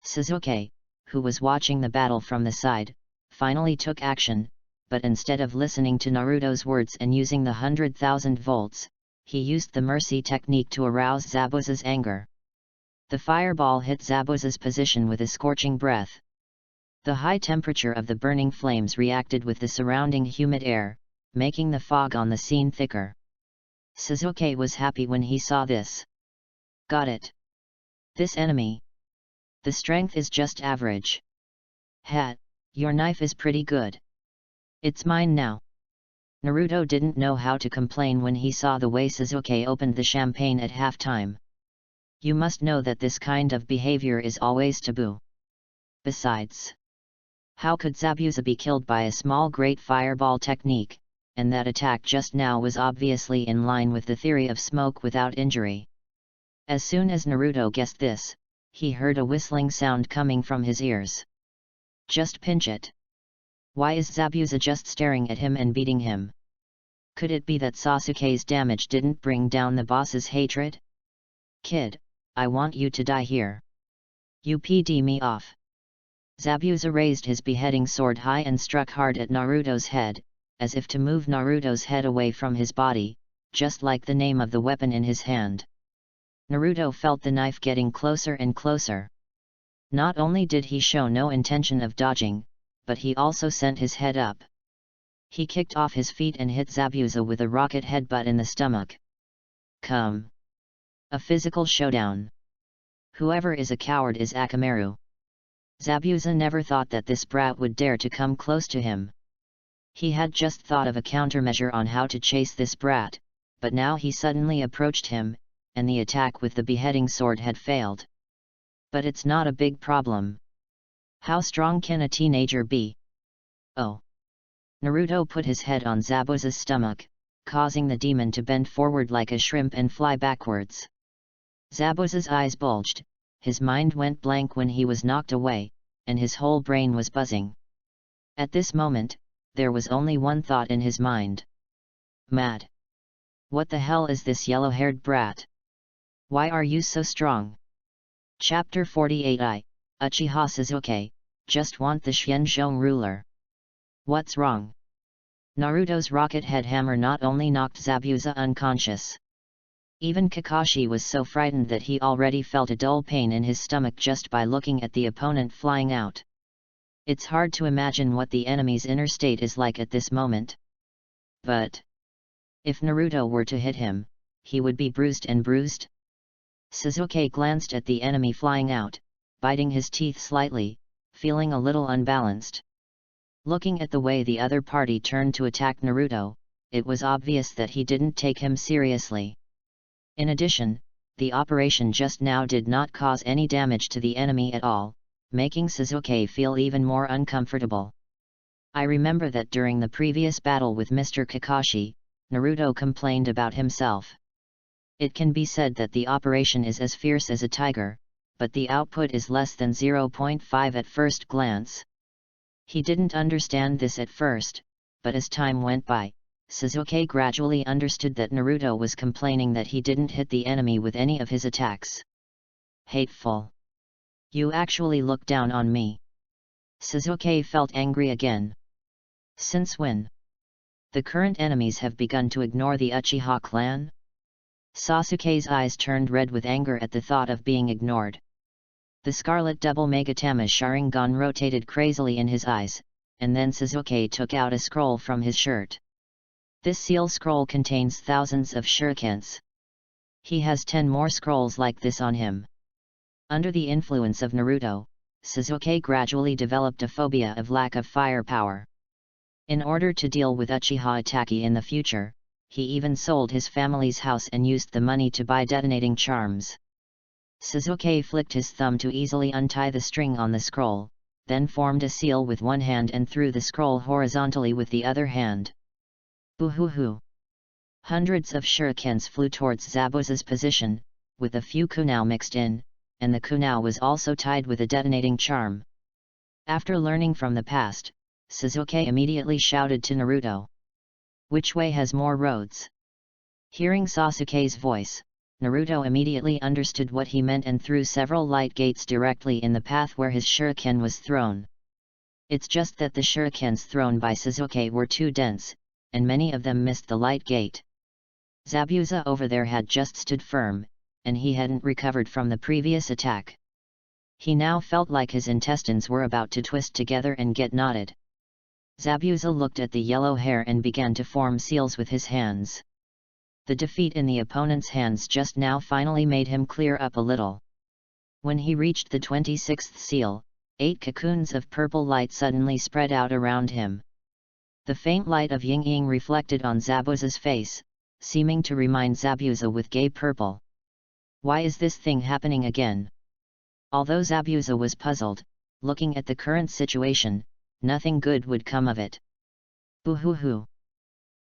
Sasuke, who was watching the battle from the side, finally took action, but instead of listening to Naruto's words and using the 100,000 volts, he used the mercy technique to arouse Zabuza's anger. The fireball hit Zabuza's position with a scorching breath. The high temperature of the burning flames reacted with the surrounding humid air, making the fog on the scene thicker. Sasuke was happy when he saw this. Got it. This enemy. The strength is just average. Hat, your knife is pretty good. It's mine now. Naruto didn't know how to complain when he saw the way Sasuke opened the champagne at halftime. You must know that this kind of behavior is always taboo. Besides, how could Zabuza be killed by a small great fireball technique, and that attack just now was obviously in line with the theory of smoke without injury. As soon as Naruto guessed this, he heard a whistling sound coming from his ears. Just pinch it. Why is Zabuza just staring at him and beating him? Could it be that Sasuke's damage didn't bring down the boss's hatred? Kid, I want you to die here. You PD me off. Zabuza raised his beheading sword high and struck hard at Naruto's head, as if to move Naruto's head away from his body, just like the name of the weapon in his hand. Naruto felt the knife getting closer and closer. Not only did he show no intention of dodging, but he also sent his head up. He kicked off his feet and hit Zabuza with a rocket headbutt in the stomach. Come. A physical showdown. Whoever is a coward is Akamaru. Zabuza never thought that this brat would dare to come close to him. He had just thought of a countermeasure on how to chase this brat, but now he suddenly approached him, and the attack with the beheading sword had failed. But it's not a big problem. How strong can a teenager be? Oh! Naruto put his head on Zabuza's stomach, causing the demon to bend forward like a shrimp and fly backwards. Zabuza's eyes bulged, his mind went blank when he was knocked away, and his whole brain was buzzing. At this moment, there was only one thought in his mind. Mad. What the hell is this yellow-haired brat? Why are you so strong? Chapter 48 Uchiha Sasuke, just want the Xianzhong ruler. What's wrong? Naruto's rocket head hammer not only knocked Zabuza unconscious. Even Kakashi was so frightened that he already felt a dull pain in his stomach just by looking at the opponent flying out. It's hard to imagine what the enemy's inner state is like at this moment. But if Naruto were to hit him, he would be bruised and bruised. Sasuke glanced at the enemy flying out, biting his teeth slightly, feeling a little unbalanced. Looking at the way the other party turned to attack Naruto, it was obvious that he didn't take him seriously. In addition, the operation just now did not cause any damage to the enemy at all, making Sasuke feel even more uncomfortable. I remember that during the previous battle with Mr. Kakashi, Naruto complained about himself. It can be said that the operation is as fierce as a tiger, but the output is less than 0.5 at first glance. He didn't understand this at first, but as time went by, Sasuke gradually understood that Naruto was complaining that he didn't hit the enemy with any of his attacks. Hateful. You actually look down on me. Sasuke felt angry again. Since when? The current enemies have begun to ignore the Uchiha clan? Sasuke's eyes turned red with anger at the thought of being ignored. The scarlet double Megatama Sharingan rotated crazily in his eyes, and then Sasuke took out a scroll from his shirt. This seal scroll contains thousands of shurikens. He has 10 more scrolls like this on him. Under the influence of Naruto, Sasuke gradually developed a phobia of lack of firepower. In order to deal with Uchiha Itachi in the future, he even sold his family's house and used the money to buy detonating charms. Sasuke flicked his thumb to easily untie the string on the scroll, then formed a seal with one hand and threw the scroll horizontally with the other hand. Boo-hoo-hoo! Hundreds of shurikens flew towards Zabuza's position, with a few kunai mixed in, and the kunai was also tied with a detonating charm. After learning from the past, Sasuke immediately shouted to Naruto. "Which way has more roads?" Hearing Sasuke's voice, Naruto immediately understood what he meant and threw several light gates directly in the path where his shuriken was thrown. It's just that the shurikens thrown by Sasuke were too dense, and many of them missed the light gate. Zabuza over there had just stood firm, and he hadn't recovered from the previous attack. He now felt like his intestines were about to twist together and get knotted. Zabuza looked at the yellow hair and began to form seals with his hands. The defeat in the opponent's hands just now finally made him clear up a little. When he reached the 26th seal, 8 cocoons of purple light suddenly spread out around him. The faint light of yin-yang reflected on Zabuza's face, seeming to remind Zabuza with gay purple. Why is this thing happening again? Although Zabuza was puzzled, looking at the current situation, nothing good would come of it. Boo-hoo-hoo!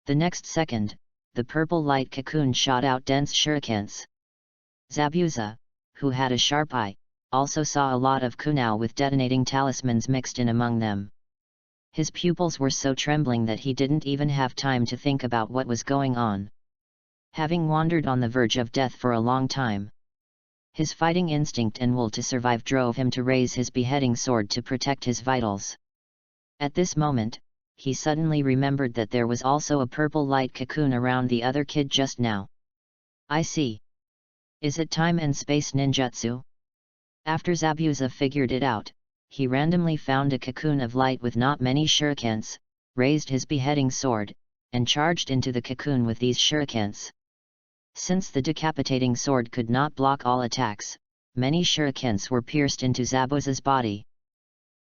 The next second, the purple light cocoon shot out dense shurikens. Zabuza, who had a sharp eye, also saw a lot of kunai with detonating talismans mixed in among them. His pupils were so trembling that he didn't even have time to think about what was going on. Having wandered on the verge of death for a long time, his fighting instinct and will to survive drove him to raise his beheading sword to protect his vitals. At this moment, he suddenly remembered that there was also a purple light cocoon around the other kid just now. I see. Is it time and space ninjutsu? After Zabuza figured it out, he randomly found a cocoon of light with not many shurikens, raised his beheading sword, and charged into the cocoon with these shurikens. Since the decapitating sword could not block all attacks, many shurikens were pierced into Zabuza's body.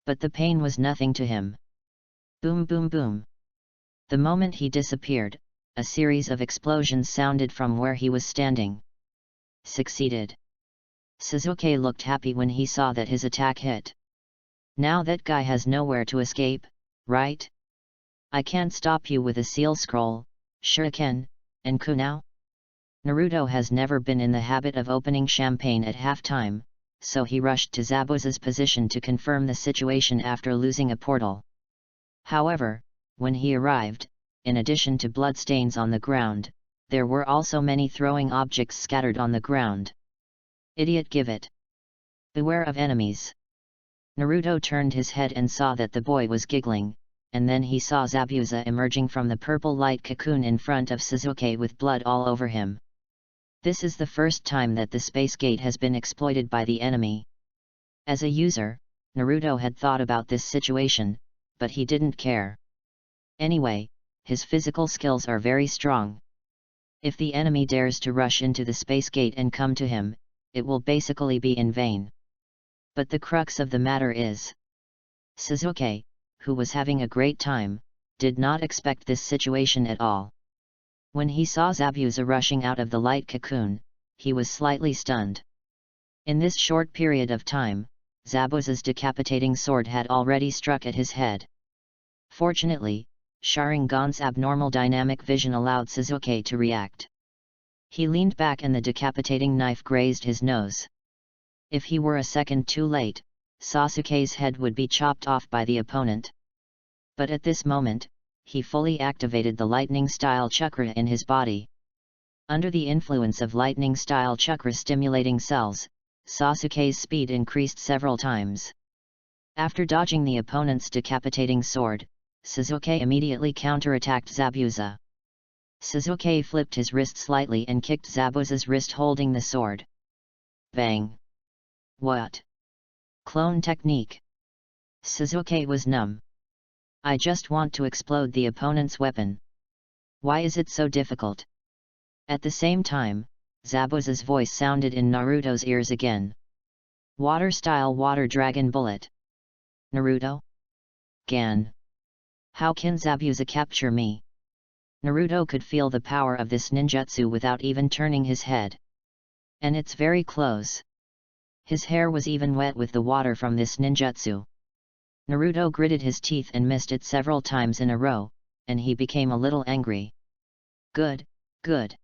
But the pain was nothing to him. Boom boom boom. The moment he disappeared, a series of explosions sounded from where he was standing. Succeeded. Sasuke looked happy when he saw that his attack hit. Now that guy has nowhere to escape, right? I can't stop you with a seal scroll, shuriken, and kunai? Naruto has never been in the habit of opening champagne at halftime, so he rushed to Zabuza's position to confirm the situation after losing a portal. However, when he arrived, in addition to bloodstains on the ground, there were also many throwing objects scattered on the ground. Idiot, give it! Beware of enemies! Naruto turned his head and saw that the boy was giggling, and then he saw Zabuza emerging from the purple light cocoon in front of Sasuke with blood all over him. This is the first time that the space gate has been exploited by the enemy. As a user, Naruto had thought about this situation, but he didn't care. Anyway, his physical skills are very strong. If the enemy dares to rush into the space gate and come to him, it will basically be in vain. But the crux of the matter is, Sasuke, who was having a great time, did not expect this situation at all. When he saw Zabuza rushing out of the light cocoon, he was slightly stunned. In this short period of time, Zabuza's decapitating sword had already struck at his head. Fortunately, Sharingan's abnormal dynamic vision allowed Sasuke to react. He leaned back and the decapitating knife grazed his nose. If he were a second too late, Sasuke's head would be chopped off by the opponent. But at this moment, he fully activated the lightning-style chakra in his body. Under the influence of lightning-style chakra stimulating cells, Sasuke's speed increased several times. After dodging the opponent's decapitating sword, Sasuke immediately counterattacked Zabuza. Sasuke flipped his wrist slightly and kicked Zabuza's wrist holding the sword. Bang! What? Clone technique. Sasuke was numb. I just want to explode the opponent's weapon. Why is it so difficult? At the same time, Zabuza's voice sounded in Naruto's ears again. Water-style water dragon bullet. Naruto? Gan. How can Zabuza capture me? Naruto could feel the power of this ninjutsu without even turning his head. And it's very close. His hair was even wet with the water from this ninjutsu. Naruto gritted his teeth and missed it several times in a row, and he became a little angry. Good, good.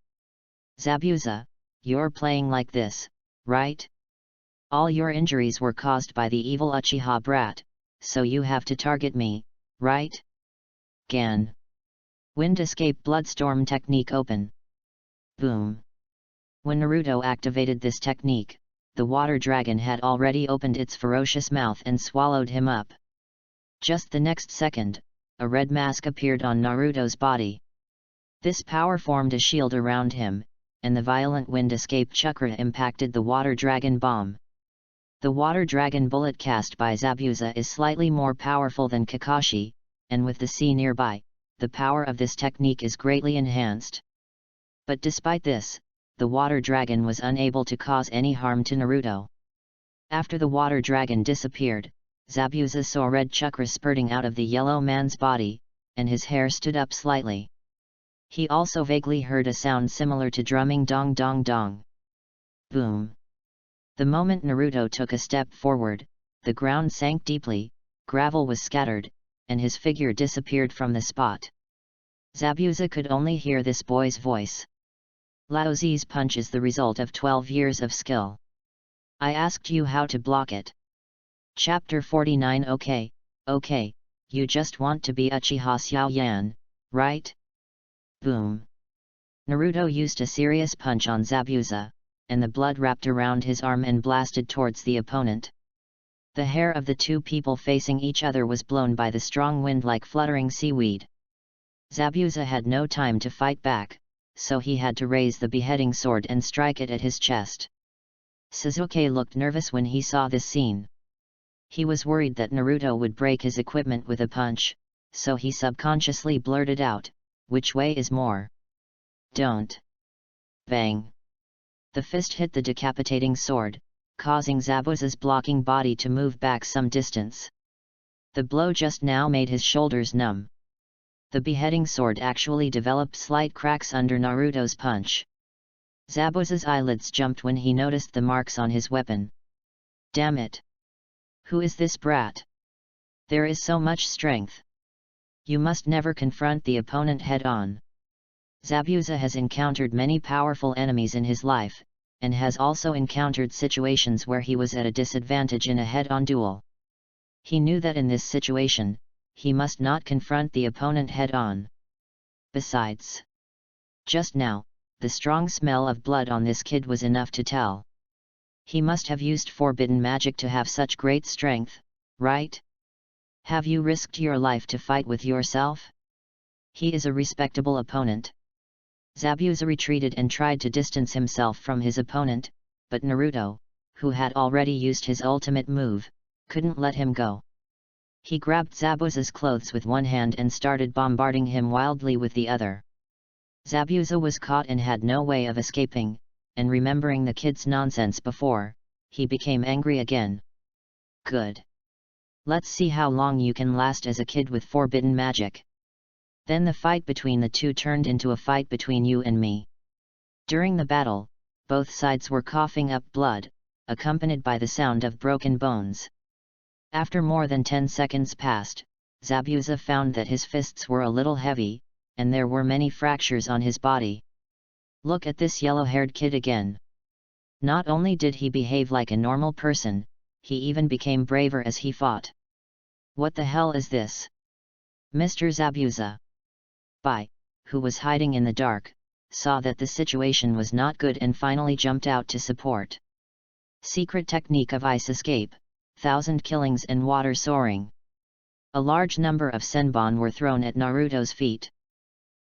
Zabuza, you're playing like this, right? All your injuries were caused by the evil Uchiha brat, so you have to target me, right? Gan. Wind escape bloodstorm technique open. Boom. When Naruto activated this technique, the water dragon had already opened its ferocious mouth and swallowed him up. Just the next second, a red mask appeared on Naruto's body. This power formed a shield around him, and the violent wind escape chakra impacted the water dragon bomb. The water dragon bullet cast by Zabuza is slightly more powerful than Kakashi, and with the sea nearby, the power of this technique is greatly enhanced. But despite this, the water dragon was unable to cause any harm to Naruto. After the water dragon disappeared, Zabuza saw red chakra spurting out of the yellow man's body, and his hair stood up slightly. He also vaguely heard a sound similar to drumming dong dong dong. Boom. The moment Naruto took a step forward, the ground sank deeply, gravel was scattered, and his figure disappeared from the spot. Zabuza could only hear this boy's voice. Lao Zi's punch is the result of 12 years of skill. I asked you how to block it. Chapter 49. Okay, you just want to be Uchiha Xiaoyan, right? Boom. Naruto used a serious punch on Zabuza, and the blood wrapped around his arm and blasted towards the opponent. The hair of the two people facing each other was blown by the strong wind like fluttering seaweed. Zabuza had no time to fight back, so he had to raise the beheading sword and strike it at his chest. Sasuke looked nervous when he saw this scene. He was worried that Naruto would break his equipment with a punch, so he subconsciously blurted out, "Which way is more?" Don't. Bang. The fist hit the decapitating sword, causing Zabuza's blocking body to move back some distance. The blow just now made his shoulders numb. The beheading sword actually developed slight cracks under Naruto's punch. Zabuza's eyelids jumped when he noticed the marks on his weapon. Damn it! Who is this brat? There is so much strength. You must never confront the opponent head-on. Zabuza has encountered many powerful enemies in his life, and has also encountered situations where he was at a disadvantage in a head-on duel. He knew that in this situation, he must not confront the opponent head-on. Besides, just now, the strong smell of blood on this kid was enough to tell. He must have used forbidden magic to have such great strength, right? Have you risked your life to fight with yourself? He is a respectable opponent. Zabuza retreated and tried to distance himself from his opponent, but Naruto, who had already used his ultimate move, couldn't let him go. He grabbed Zabuza's clothes with one hand and started bombarding him wildly with the other. Zabuza was caught and had no way of escaping, and remembering the kid's nonsense before, he became angry again. Good. Let's see how long you can last as a kid with forbidden magic. Then the fight between the two turned into a fight between you and me. During the battle, both sides were coughing up blood, accompanied by the sound of broken bones. After more than 10 seconds passed, Zabuza found that his fists were a little heavy, and there were many fractures on his body. Look at this yellow-haired kid again. Not only did he behave like a normal person, he even became braver as he fought. What the hell is this? Mr. Zabuza. Bai, who was hiding in the dark, saw that the situation was not good and finally jumped out to support. Secret technique of ice escape, 1,000 killings and water soaring. A large number of senbon were thrown at Naruto's feet.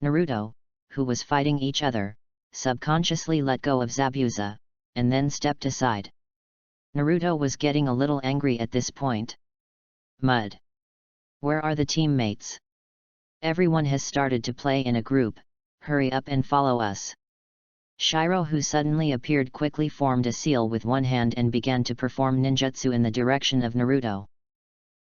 Naruto, who was fighting each other, subconsciously let go of Zabuza, and then stepped aside. Naruto was getting a little angry at this point. Mud. Where are the teammates? Everyone has started to play in a group, hurry up and follow us. Shiro, who suddenly appeared, quickly formed a seal with one hand and began to perform ninjutsu in the direction of Naruto.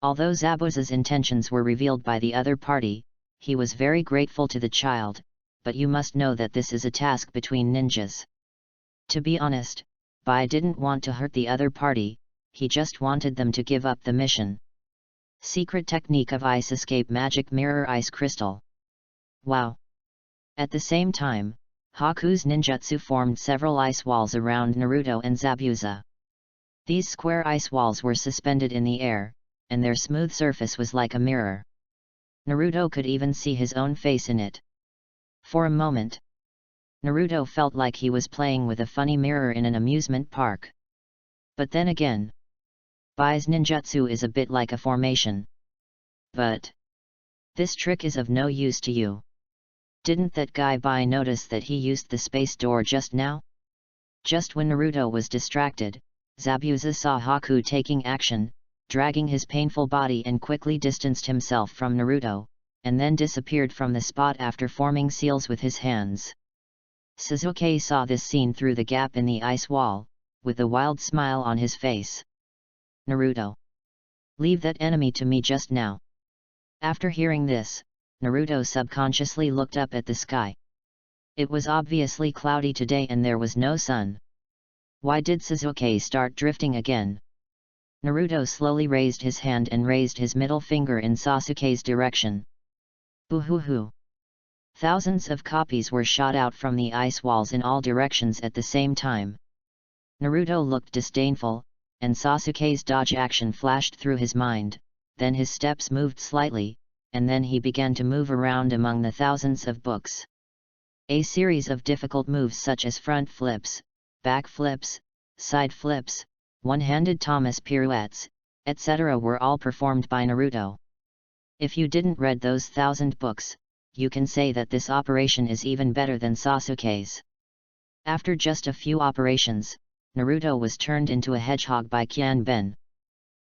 Although Zabuza's intentions were revealed by the other party, he was very grateful to the child, but you must know that this is a task between ninjas. To be honest, Bai didn't want to hurt the other party, he just wanted them to give up the mission. Secret technique of ice escape, magic mirror ice crystal. Wow! At the same time, Haku's ninjutsu formed several ice walls around Naruto and Zabuza. These square ice walls were suspended in the air, and their smooth surface was like a mirror. Naruto could even see his own face in it. For a moment, Naruto felt like he was playing with a funny mirror in an amusement park. But then again, Bai's ninjutsu is a bit like a formation. But this trick is of no use to you. Didn't that guy Bai notice that he used the space door just now? Just when Naruto was distracted, Zabuza saw Haku taking action, dragging his painful body, and quickly distanced himself from Naruto, and then disappeared from the spot after forming seals with his hands. Sasuke saw this scene through the gap in the ice wall, with a wild smile on his face. Naruto! Leave that enemy to me just now. After hearing this, Naruto subconsciously looked up at the sky. It was obviously cloudy today and there was no sun. Why did Sasuke start drifting again? Naruto slowly raised his hand and raised his middle finger in Sasuke's direction. Boo-hoo-hoo! Thousands of copies were shot out from the ice walls in all directions at the same time. Naruto looked disdainful, and Sasuke's dodge action flashed through his mind, then his steps moved slightly, and then he began to move around among the thousands of books. A series of difficult moves such as front flips, back flips, side flips, one-handed Thomas pirouettes, etc. were all performed by Naruto. If you didn't read those 1,000 books, you can say that this operation is even better than Sasuke's. After just a few operations, Naruto was turned into a hedgehog by Qianben.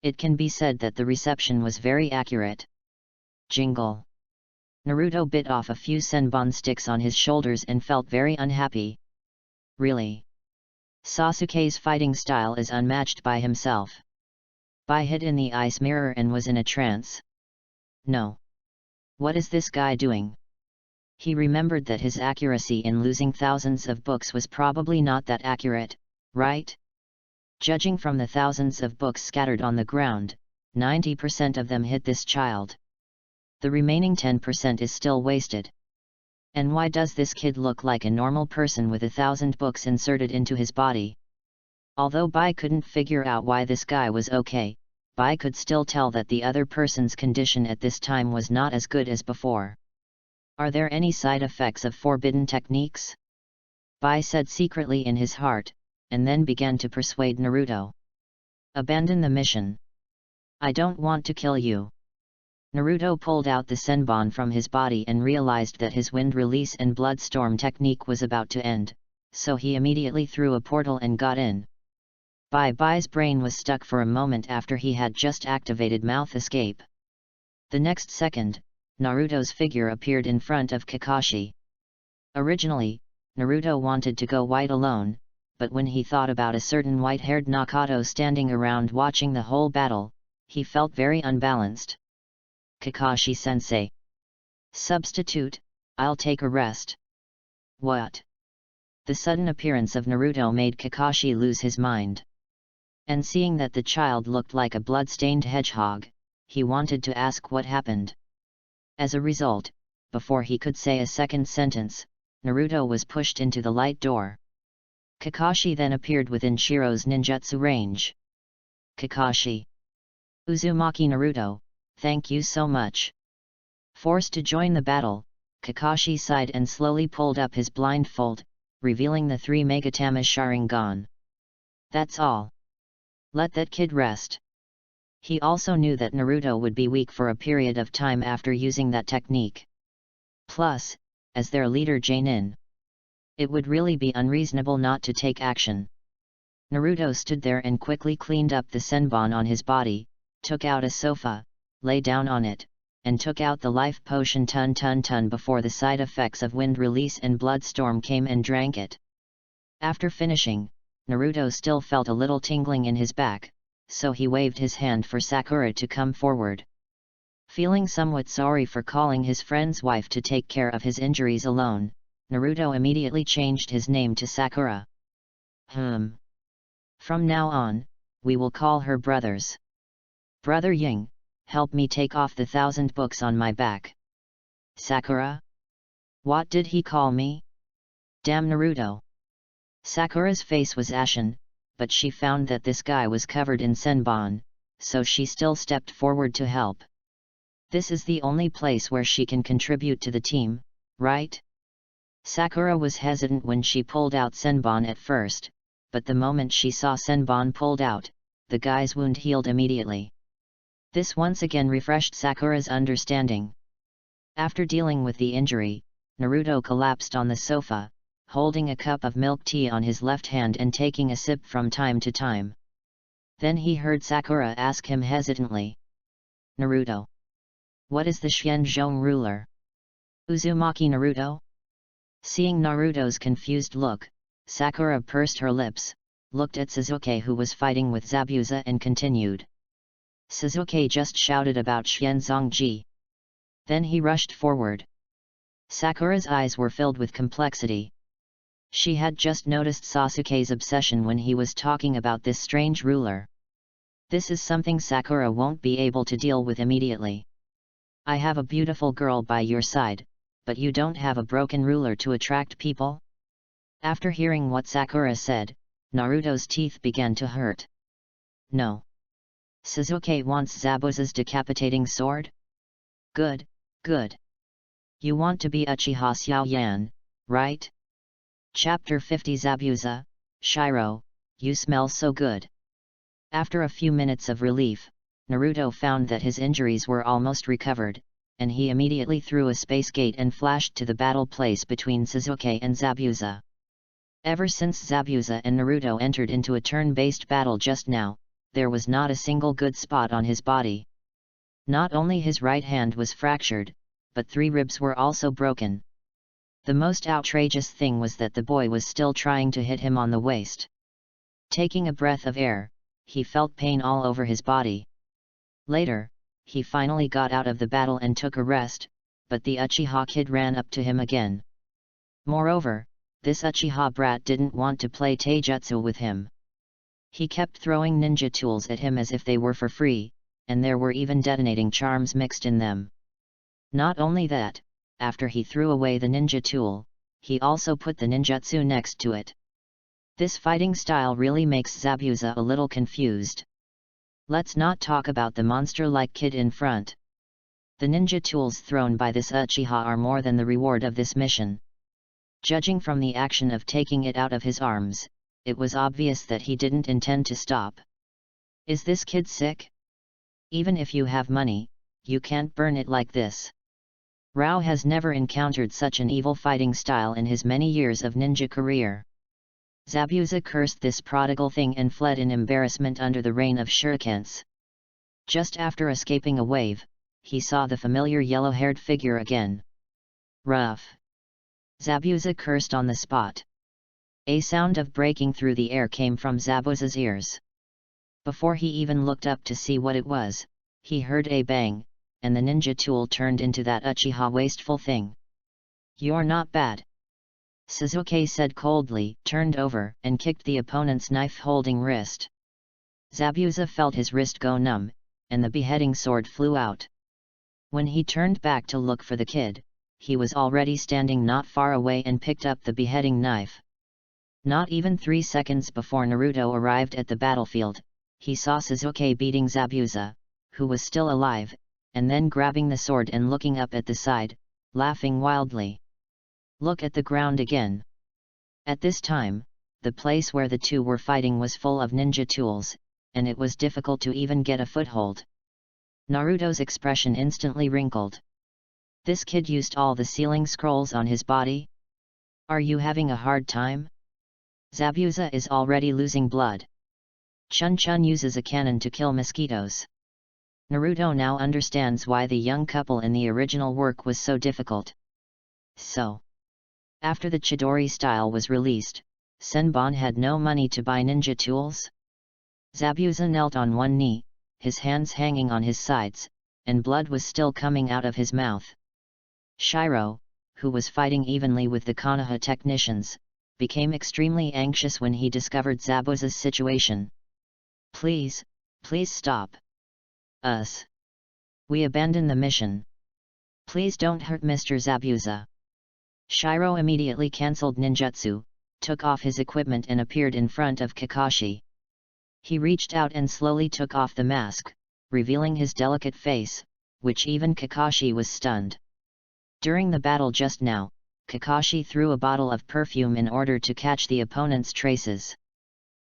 It can be said that the reception was very accurate. Jingle! Naruto bit off a few senbon sticks on his shoulders and felt very unhappy. Really? Sasuke's fighting style is unmatched by himself. Bai hid in the ice mirror and was in a trance. No. What is this guy doing? He remembered that his accuracy in losing thousands of books was probably not that accurate, right? Judging from the thousands of books scattered on the ground, 90% of them hit this child. The remaining 10% is still wasted. And why does this kid look like a normal person with 1,000 books inserted into his body? Although Bai couldn't figure out why this guy was okay, Bai could still tell that the other person's condition at this time was not as good as before. Are there any side effects of forbidden techniques? Bai said secretly in his heart, and then began to persuade Naruto. Abandon the mission. I don't want to kill you. Naruto pulled out the senbon from his body and realized that his wind release and bloodstorm technique was about to end, so he immediately threw a portal and got in. Bai's brain was stuck for a moment after he had just activated mouth escape. The next second, Naruto's figure appeared in front of Kakashi. Originally, Naruto wanted to go white alone, but when he thought about a certain white-haired Nakato standing around watching the whole battle, he felt very unbalanced. Kakashi-sensei. Substitute, I'll take a rest. What? The sudden appearance of Naruto made Kakashi lose his mind. And seeing that the child looked like a blood-stained hedgehog, he wanted to ask what happened. As a result, before he could say a second sentence, Naruto was pushed into the light door. Kakashi then appeared within Shiro's ninjutsu range. Kakashi. Uzumaki Naruto, thank you so much. Forced to join the battle, Kakashi sighed and slowly pulled up his blindfold, revealing the 3 Megatama Sharingan. That's all. Let that kid rest. He also knew that Naruto would be weak for a period of time after using that technique. Plus, as their leader Jainin, it would really be unreasonable not to take action. Naruto stood there and quickly cleaned up the senbon on his body, took out a sofa, lay down on it, and took out the life potion ton before the side effects of wind release and bloodstorm came and drank it. After finishing, Naruto still felt a little tingling in his back, so he waved his hand for Sakura to come forward. Feeling somewhat sorry for calling his friend's wife to take care of his injuries alone, Naruto immediately changed his name to Sakura. From now on, we will call her brothers. Brother Ying, help me take off the 1,000 books on my back. Sakura? What did he call me? Damn Naruto. Sakura's face was ashen, but she found that this guy was covered in senbon, so she still stepped forward to help. This is the only place where she can contribute to the team, right? Sakura was hesitant when she pulled out senbon at first, but the moment she saw senbon pulled out, the guy's wound healed immediately. This once again refreshed Sakura's understanding. After dealing with the injury, Naruto collapsed on the sofa, holding a cup of milk tea on his left hand and taking a sip from time to time. Then he heard Sakura ask him hesitantly. Naruto. What is the Xianzhong ruler? Uzumaki Naruto? Seeing Naruto's confused look, Sakura pursed her lips, looked at Sasuke who was fighting with Zabuza and continued. Sasuke just shouted about Xianzhongji. Then he rushed forward. Sakura's eyes were filled with complexity. She had just noticed Sasuke's obsession when he was talking about this strange ruler. This is something Sakura won't be able to deal with immediately. I have a beautiful girl by your side, but you don't have a broken ruler to attract people? After hearing what Sakura said, Naruto's teeth began to hurt. No. Sasuke wants Zabuza's decapitating sword? Good, good. You want to be Uchiha Xiaoyan, right? Chapter 50 Zabuza, Shiro, you smell so good. After a few minutes of relief, Naruto found that his injuries were almost recovered, and he immediately threw a space gate and flashed to the battle place between Sasuke and Zabuza. Ever since Zabuza and Naruto entered into a turn-based battle just now, there was not a single good spot on his body. Not only his right hand was fractured, but 3 ribs were also broken. The most outrageous thing was that the boy was still trying to hit him on the waist. Taking a breath of air, he felt pain all over his body. Later, he finally got out of the battle and took a rest, but the Uchiha kid ran up to him again. Moreover, this Uchiha brat didn't want to play taijutsu with him. He kept throwing ninja tools at him as if they were for free, and there were even detonating charms mixed in them. Not only that, after he threw away the ninja tool, he also put the ninjutsu next to it. This fighting style really makes Zabuza a little confused. Let's not talk about the monster-like kid in front. The ninja tools thrown by this Uchiha are more than the reward of this mission. Judging from the action of taking it out of his arms, it was obvious that he didn't intend to stop. Is this kid sick? Even if you have money, you can't burn it like this. Rao has never encountered such an evil fighting style in his many years of ninja career. Zabuza cursed this prodigal thing and fled in embarrassment under the rain of shurikens. Just after escaping a wave, he saw the familiar yellow-haired figure again. Rough. Zabuza cursed on the spot. A sound of breaking through the air came from Zabuza's ears. Before he even looked up to see what it was, he heard a bang, and the ninja tool turned into that Uchiha wasteful thing. You're not bad. Sasuke said coldly, turned over, and kicked the opponent's knife-holding wrist. Zabuza felt his wrist go numb, and the beheading sword flew out. When he turned back to look for the kid, he was already standing not far away and picked up the beheading knife. Not even 3 seconds before Naruto arrived at the battlefield, he saw Sasuke beating Zabuza, who was still alive, and then grabbing the sword and looking up at the side, laughing wildly. Look at the ground again. At this time, the place where the two were fighting was full of ninja tools, and it was difficult to even get a foothold. Naruto's expression instantly wrinkled. This kid used all the sealing scrolls on his body? Are you having a hard time? Zabuza is already losing blood. Chun Chun uses a cannon to kill mosquitoes. Naruto now understands why the young couple in the original work was so difficult. So, after the Chidori style was released, Senbon had no money to buy ninja tools. Zabuza knelt on one knee, his hands hanging on his sides, and blood was still coming out of his mouth. Shiro, who was fighting evenly with the Konoha technicians, became extremely anxious when he discovered Zabuza's situation. Please stop us. We abandon the mission. Please don't hurt Mr. Zabuza. Shiro immediately cancelled ninjutsu, took off his equipment and appeared in front of Kakashi. He reached out and slowly took off the mask, revealing his delicate face, which even Kakashi was stunned. During the battle just now, Kakashi threw a bottle of perfume in order to catch the opponent's traces.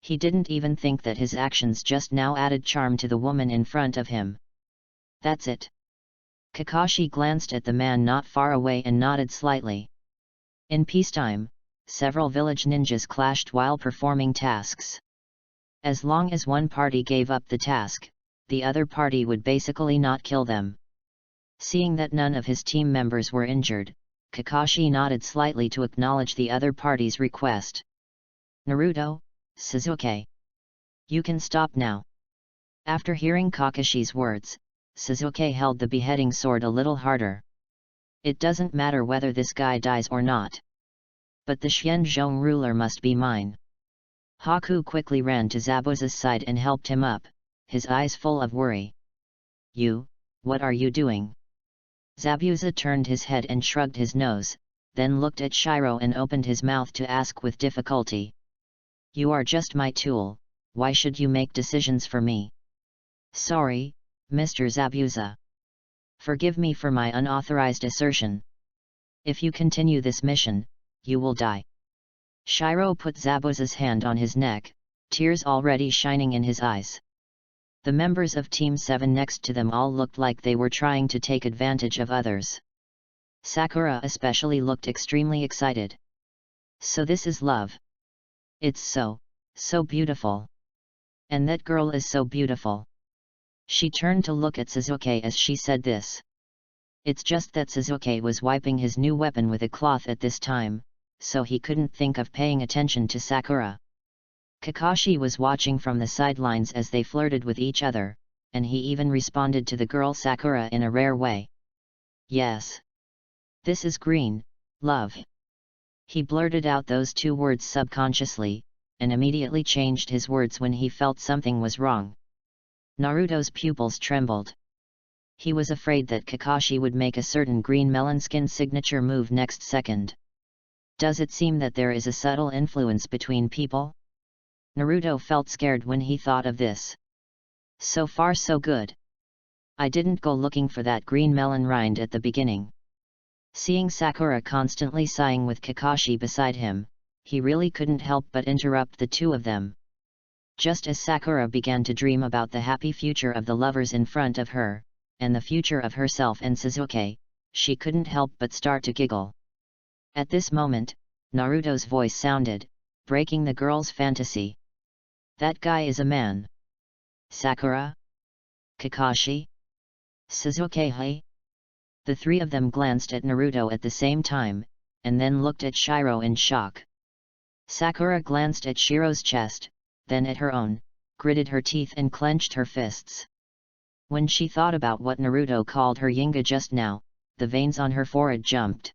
He didn't even think that his actions just now added charm to the woman in front of him. That's it. Kakashi glanced at the man not far away and nodded slightly. In peacetime, several village ninjas clashed while performing tasks. As long as one party gave up the task, the other party would basically not kill them. Seeing that none of his team members were injured, Kakashi nodded slightly to acknowledge the other party's request. Naruto, Sasuke. You can stop now. After hearing Kakashi's words, Sasuke held the beheading sword a little harder. It doesn't matter whether this guy dies or not. But the Xianzhong ruler must be mine. Haku quickly ran to Zabuza's side and helped him up, his eyes full of worry. You, what are you doing? Zabuza turned his head and shrugged his nose, then looked at Shiro and opened his mouth to ask with difficulty. You are just my tool, why should you make decisions for me? Sorry, Mr. Zabuza. Forgive me for my unauthorized assertion. If you continue this mission, you will die. Shiro put Zabuza's hand on his neck, tears already shining in his eyes. The members of Team 7 next to them all looked like they were trying to take advantage of others. Sakura especially looked extremely excited. So this is love. It's so beautiful. And that girl is so beautiful. She turned to look at Sasuke as she said this. It's just that Sasuke was wiping his new weapon with a cloth at this time, so he couldn't think of paying attention to Sakura. Kakashi was watching from the sidelines as they flirted with each other, and he even responded to the girl Sakura in a rare way. Yes. This is green, love. He blurted out those two words subconsciously, and immediately changed his words when he felt something was wrong. Naruto's pupils trembled. He was afraid that Kakashi would make a certain green melon skin signature move next second. Does it seem that there is a subtle influence between people? Naruto felt scared when he thought of this. So far so good. I didn't go looking for that green melon rind at the beginning. Seeing Sakura constantly sighing with Kakashi beside him, he really couldn't help but interrupt the two of them. Just as Sakura began to dream about the happy future of the lovers in front of her, and the future of herself and Sasuke, she couldn't help but start to giggle. At this moment, Naruto's voice sounded, breaking the girl's fantasy. That guy is a man. Sakura? Kakashi? Sasuke? Hey? The three of them glanced at Naruto at the same time, and then looked at Shiro in shock. Sakura glanced at Shiro's chest, then at her own, gritted her teeth and clenched her fists. When she thought about what Naruto called her Yinga just now, the veins on her forehead jumped.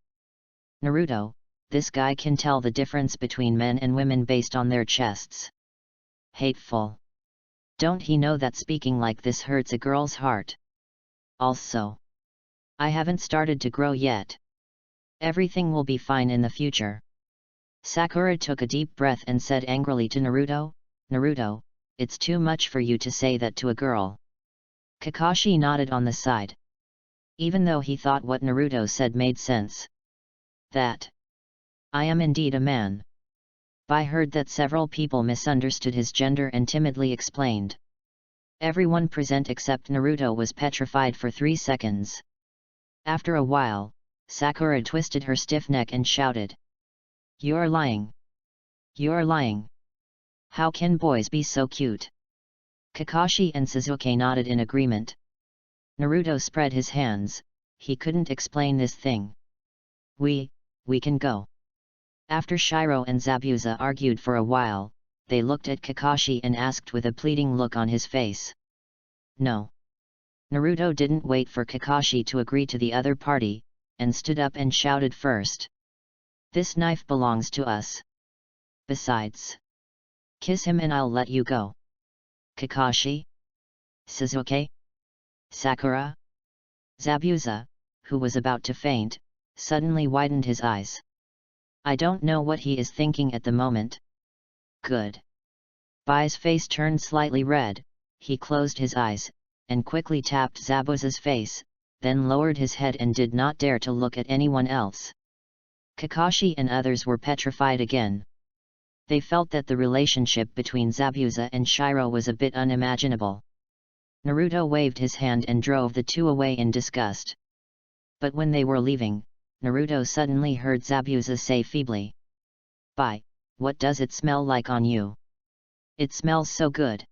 Naruto, this guy can tell the difference between men and women based on their chests. Hateful. Don't he know that speaking like this hurts a girl's heart? Also, I haven't started to grow yet. Everything will be fine in the future. Sakura took a deep breath and said angrily to Naruto, Naruto, it's too much for you to say that to a girl. Kakashi nodded on the side. Even though he thought what Naruto said made sense. That I am indeed a man. I heard that several people misunderstood his gender and timidly explained. Everyone present except Naruto was petrified for 3 seconds. After a while, Sakura twisted her stiff neck and shouted. You're lying. You're lying. How can boys be so cute? Kakashi and Sasuke nodded in agreement. Naruto spread his hands, he couldn't explain this thing. We can go. After Shiro and Zabuza argued for a while, they looked at Kakashi and asked with a pleading look on his face. No. Naruto didn't wait for Kakashi to agree to the other party, and stood up and shouted first. This knife belongs to us. Besides, kiss him and I'll let you go. Kakashi? Sasuke? Sakura? Zabuza, who was about to faint, suddenly widened his eyes. I don't know what he is thinking at the moment. Good. Bai's face turned slightly red, he closed his eyes, and quickly tapped Zabuza's face, then lowered his head and did not dare to look at anyone else. Kakashi and others were petrified again. They felt that the relationship between Zabuza and Shiro was a bit unimaginable. Naruto waved his hand and drove the two away in disgust. But when they were leaving, Naruto suddenly heard Zabuza say feebly. Bai, what does it smell like on you? It smells so good.